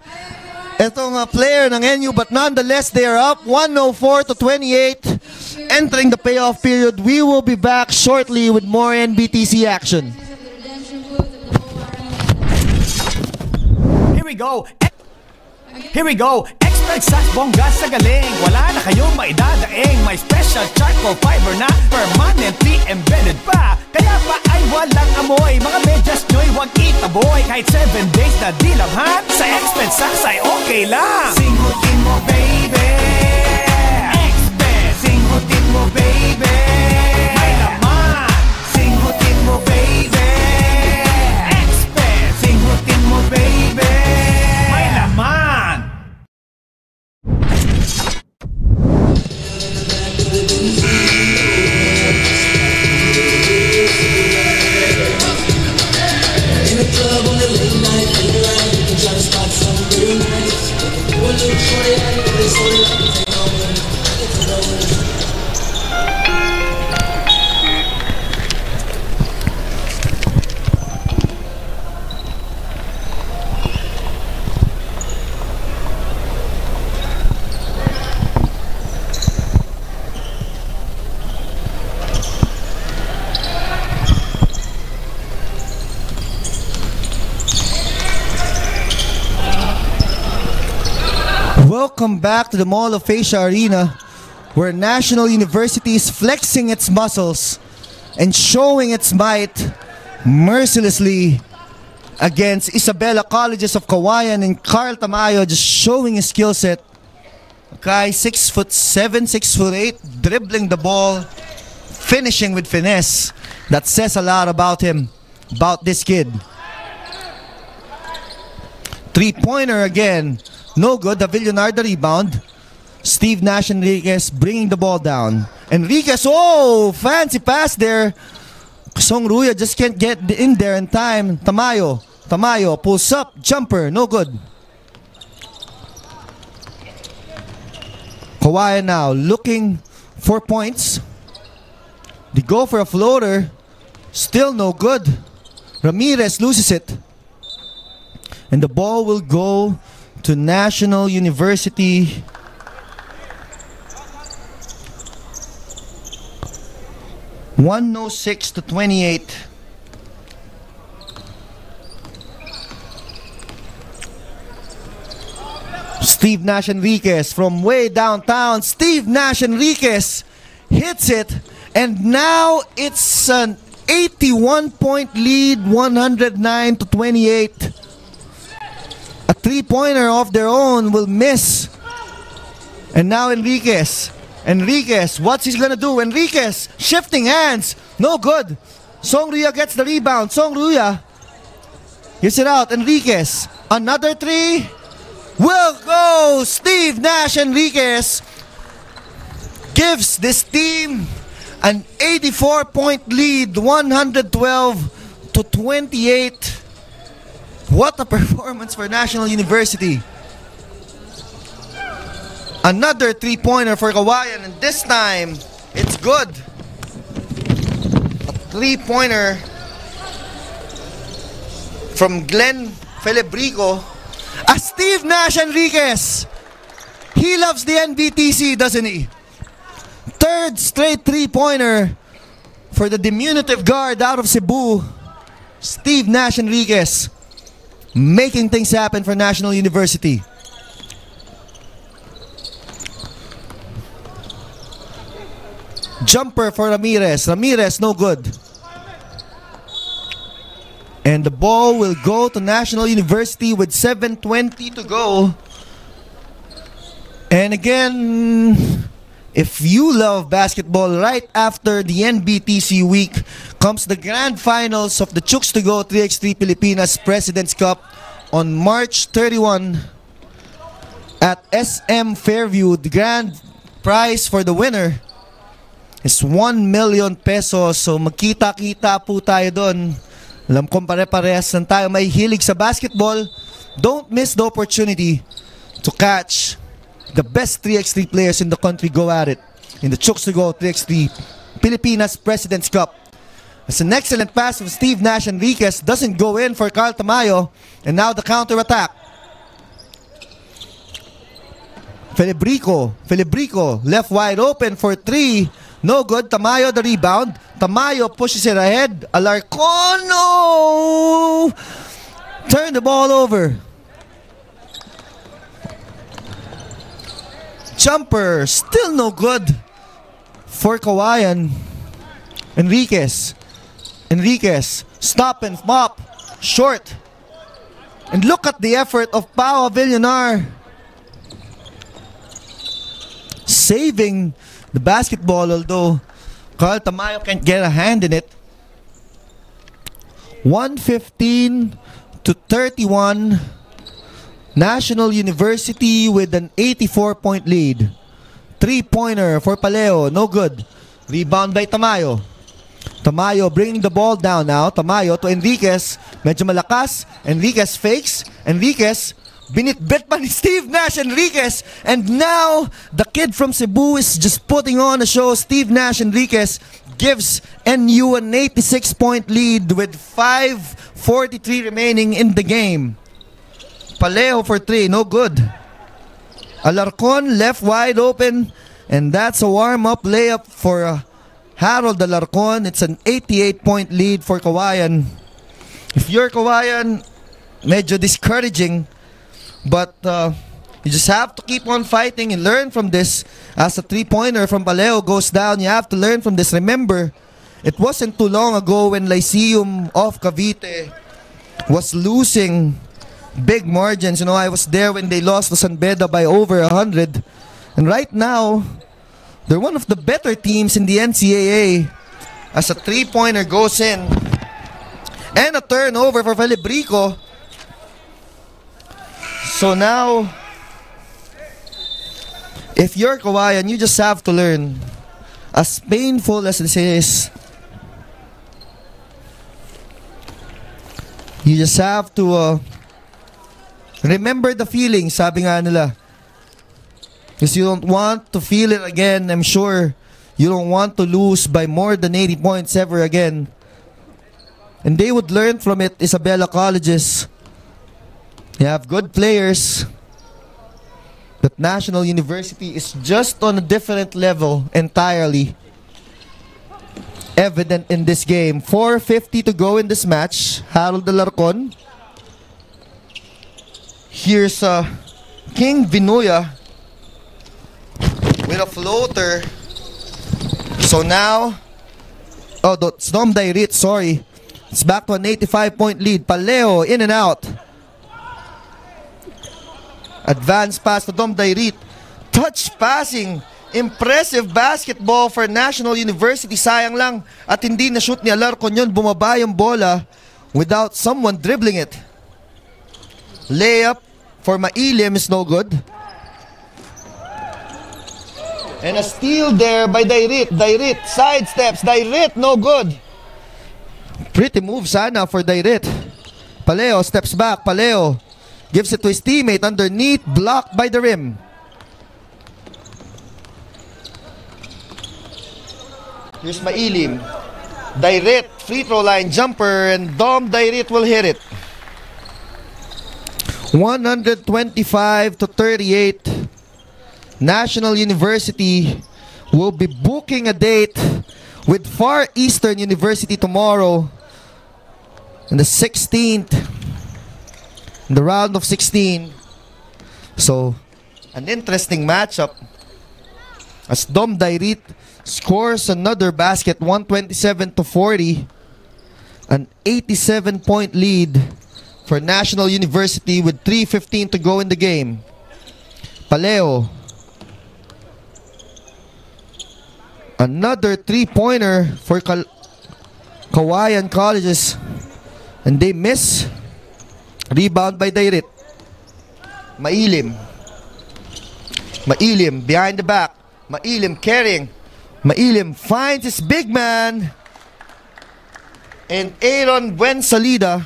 itong player ng NU, but nonetheless, they are up 104-28. Entering the payoff period, we will be back shortly with more NBTC action. Here we go. Here we go. Expert sauce, bongga sa galing. Wala na kayong maidadaing. May special charcoal fiber na permanently embedded pa. Kaya pa ay walang amoy. Mga medyas nyo'y wag itaboy. Kahit 7 days na dilabhan, sa Expert sauce ay okay lang. Singutin mo, baby. Expert. Singutin mo, baby. May laman. Singutin mo, baby. Expert. Singutin mo, baby. May laman. Welcome back to the Mall of Asia Arena, where National University is flexing its muscles and showing its might mercilessly against Isabela Colleges of Kawayan, and Carl Tamayo just showing his skill set. Guy 6'7", 6'8", dribbling the ball, finishing with finesse. That says a lot about him, about this kid. Three-pointer again. No good. The Villonar the rebound. Steve Nash Enriquez bringing the ball down. Enriquez, oh, fancy pass there. Song Ruya just can't get in there in time. Tamayo pulls up, jumper, no good. Kawayan now looking for points. They go for a floater, still no good. Ramirez loses it. And the ball will go to National University. (106-28). Steve Nash Enriquez from way downtown. Steve Nash Enriquez hits it, and now it's an 81-point lead, 109-28. A three-pointer of their own will miss. And now Enriquez, what's he gonna do? Enriquez, shifting hands, no good. Song Ruya gets the rebound. Song Ruya gets it out. Enriquez, another three. Will go. Steve Nash Enriquez gives this team an 84-point lead, 112-28. What a performance for National University. Another three-pointer for Kawayan, and this time, it's good. A three-pointer from Glenn Felebrico. Steve Nash Enriquez. He loves the NBTC, doesn't he? Third straight three-pointer for the diminutive guard out of Cebu. Steve Nash Enriquez making things happen for National University. Jumper for Ramirez. Ramirez, no good. And the ball will go to National University with 7:20 to go. And again, if you love basketball, right after the NBTC week comes the grand finals of the Chooks to Go 3x3 Pilipinas President's Cup on March 31 at SM Fairview. The grand prize for the winner is 1 million pesos. So magkita-kita po tayo doon. Alam kong pare-parehas lang tayo may hilig sa basketball. Don't miss the opportunity to catch the best 3x3 players in the country go at it in the Chooks to Go 3x3 Pilipinas President's Cup. It's an excellent pass from Steve Nash Enriquez. Doesn't go in for Carl Tamayo. And now the counter-attack. Felebrico left wide open for three. No good. Tamayo the rebound. Tamayo pushes it ahead. Alarcon, no! Turn the ball over. Jumper, still no good for Kawayan. Enriquez, stop and mop. Short. And look at the effort of Pao Villonar. Saving the basketball, although Carl Tamayo can't get a hand in it. 115-31. National University with an 84-point lead. Three-pointer for Paleo, no good. Rebound by Tamayo. Tamayo bringing the ball down now. Tamayo to Enriquez. Medyo malakas. Enriquez fakes. Enriquez binitbit pa ni Steve Nash Enriquez. And now, the kid from Cebu is just putting on a show. Steve Nash Enriquez gives NU an 86-point lead with 5:43 remaining in the game. Paleo for three, no good. Alarcon left wide open. And that's a warm-up layup for Harold Alarcon. It's an 88-point lead for Kawayan. If you're Kawayan, medyo discouraging. But You just have to keep on fighting and learn from this. As a 3-pointer from Paleo goes down, you have to learn from this. Remember, it wasn't too long ago when Lyceum of Cavite was losing big margins. You know, I was there when they lost to San Beda by over 100. And right now, they're one of the better teams in the NCAA. As a 3-pointer goes in. And a turnover for Felibrico. So now, if you're Kawayan, you just have to learn. As painful as this is, you just have to remember the feeling, sabi nga nila. Because you don't want to feel it again. I'm sure you don't want to lose by more than 80 points ever again. And they would learn from it, Isabela Colleges. You have good players. But National University is just on a different level entirely. Evident in this game. 4:50 to go in this match. Harold Alarcon. Here's King Vinoya with a floater. So now, it's Dom Dairit, sorry. It's back to an 85-point lead. Paleo in and out. Advance pass to Dom Dairit. Touch passing. Impressive basketball for National University. Sayang lang at hindi na-shoot ni Alarcon yun. Bumaba yung bola without someone dribbling it. Layup for Mailim is no good. And a steal there by Dairit. Dairit sidesteps. Dairit no good. Pretty move sana for Dairit. Paleo steps back. Paleo gives it to his teammate underneath. Blocked by the rim. Here's Mailim. Dairit, free throw line jumper, and Dom Dairit will hit it. 125 to 38. National University will be booking a date with Far Eastern University tomorrow in the 16th, in the round of 16. So, an interesting matchup as Dom Dairit scores another basket, 127 to 40. An 87-point lead for National University with 3:15 to go in the game. Paleo. Another 3-pointer for Kawayan Colleges. And they miss. Rebound by Dairit. Mailim. Mailim behind the back. Mailim carrying. Mailim finds his big man. And Aaron Buensalida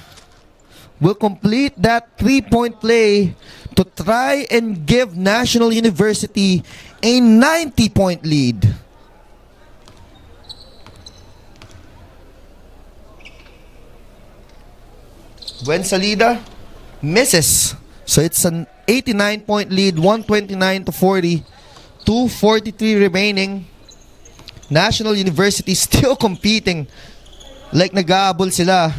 will complete that 3-point play to try and give National University a 90-point lead. Buensalida misses. So it's an 89-point lead, 129 to 40. 2:43 remaining. National University still competing like nag-aabol sila.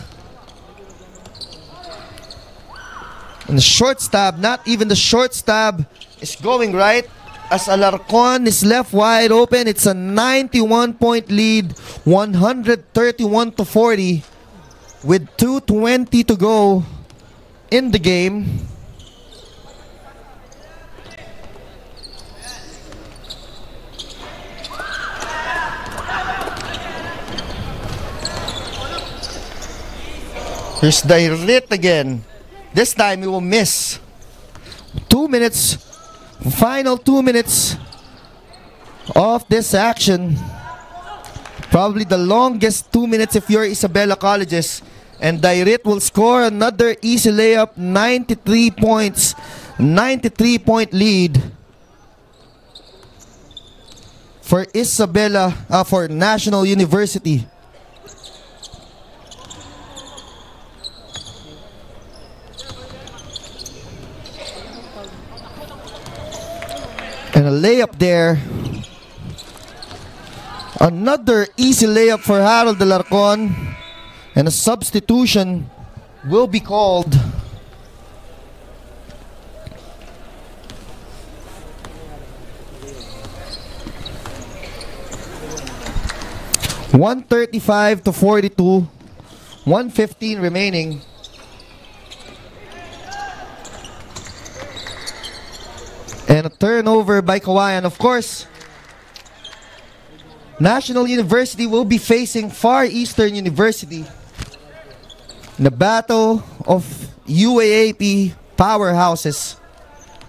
And the short stab, not even the short stab is going right as Alarcon is left wide open. It's a 91-point lead, 131 to 40 with 2:20 to go in the game. Here's Dairit again. This time he will miss. 2 minutes. Final 2 minutes of this action. Probably the longest 2 minutes if you're Isabela Colleges. And Dairit will score another easy layup. 93 points. 93-point lead for for National University. And a layup there. Another easy layup for Harold Alarcon. And a substitution will be called. 135 to 42. 1:15 remaining. And a turnover by Kawayan. Of course, National University will be facing Far Eastern University in the battle of UAAP powerhouses.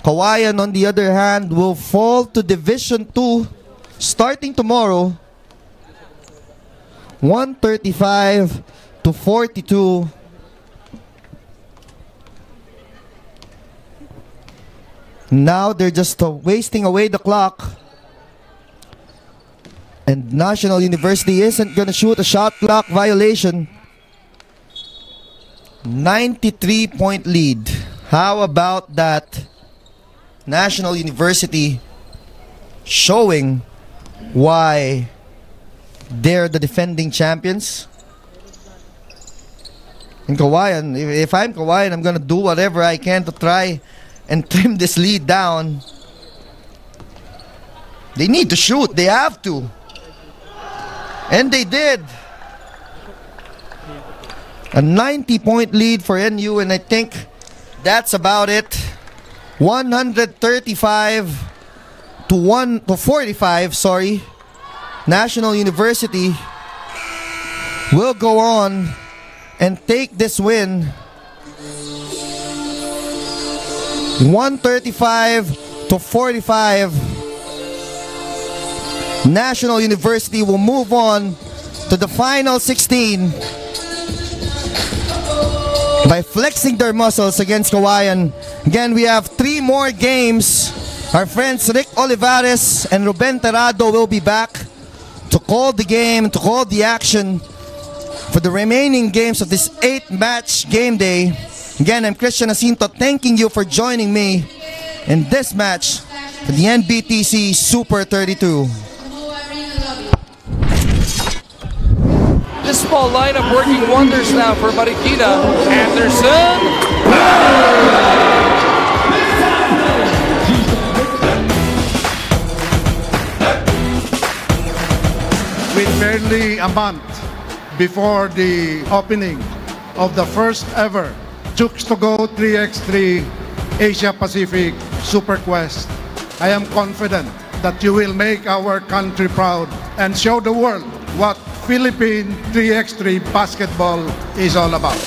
Kawayan, on the other hand, will fall to Division 2 starting tomorrow. 135 to 42. Now they're just wasting away the clock. And National University isn't going to shoot a shot clock violation. 93-point lead. How about that? National University showing why they're the defending champions. And Kawayan, if I'm Kawayan, I'm going to do whatever I can to try and trim this lead down. They need to shoot. They have to. And they did. A 90-point lead for NU, and I think that's about it. 135 to 45, sorry. National University will go on and take this win. 135 to 45. National University will move on to the final 16 by flexing their muscles against Kawayan. Again, we have 3 more games. Our friends Rick Olivares and Ruben Terrado will be back to call the game, to call the action for the remaining games of this 8-match game day. Again, I'm Christian Jacinto, thanking you for joining me in this match for the NBTC Super 32. This small lineup working wonders now for Marikina. Anderson. With barely a month before the opening of the first ever Chooks to Go 3x3 Asia Pacific Super Quest, I am confident that you will make our country proud and show the world what Philippine 3x3 basketball is all about.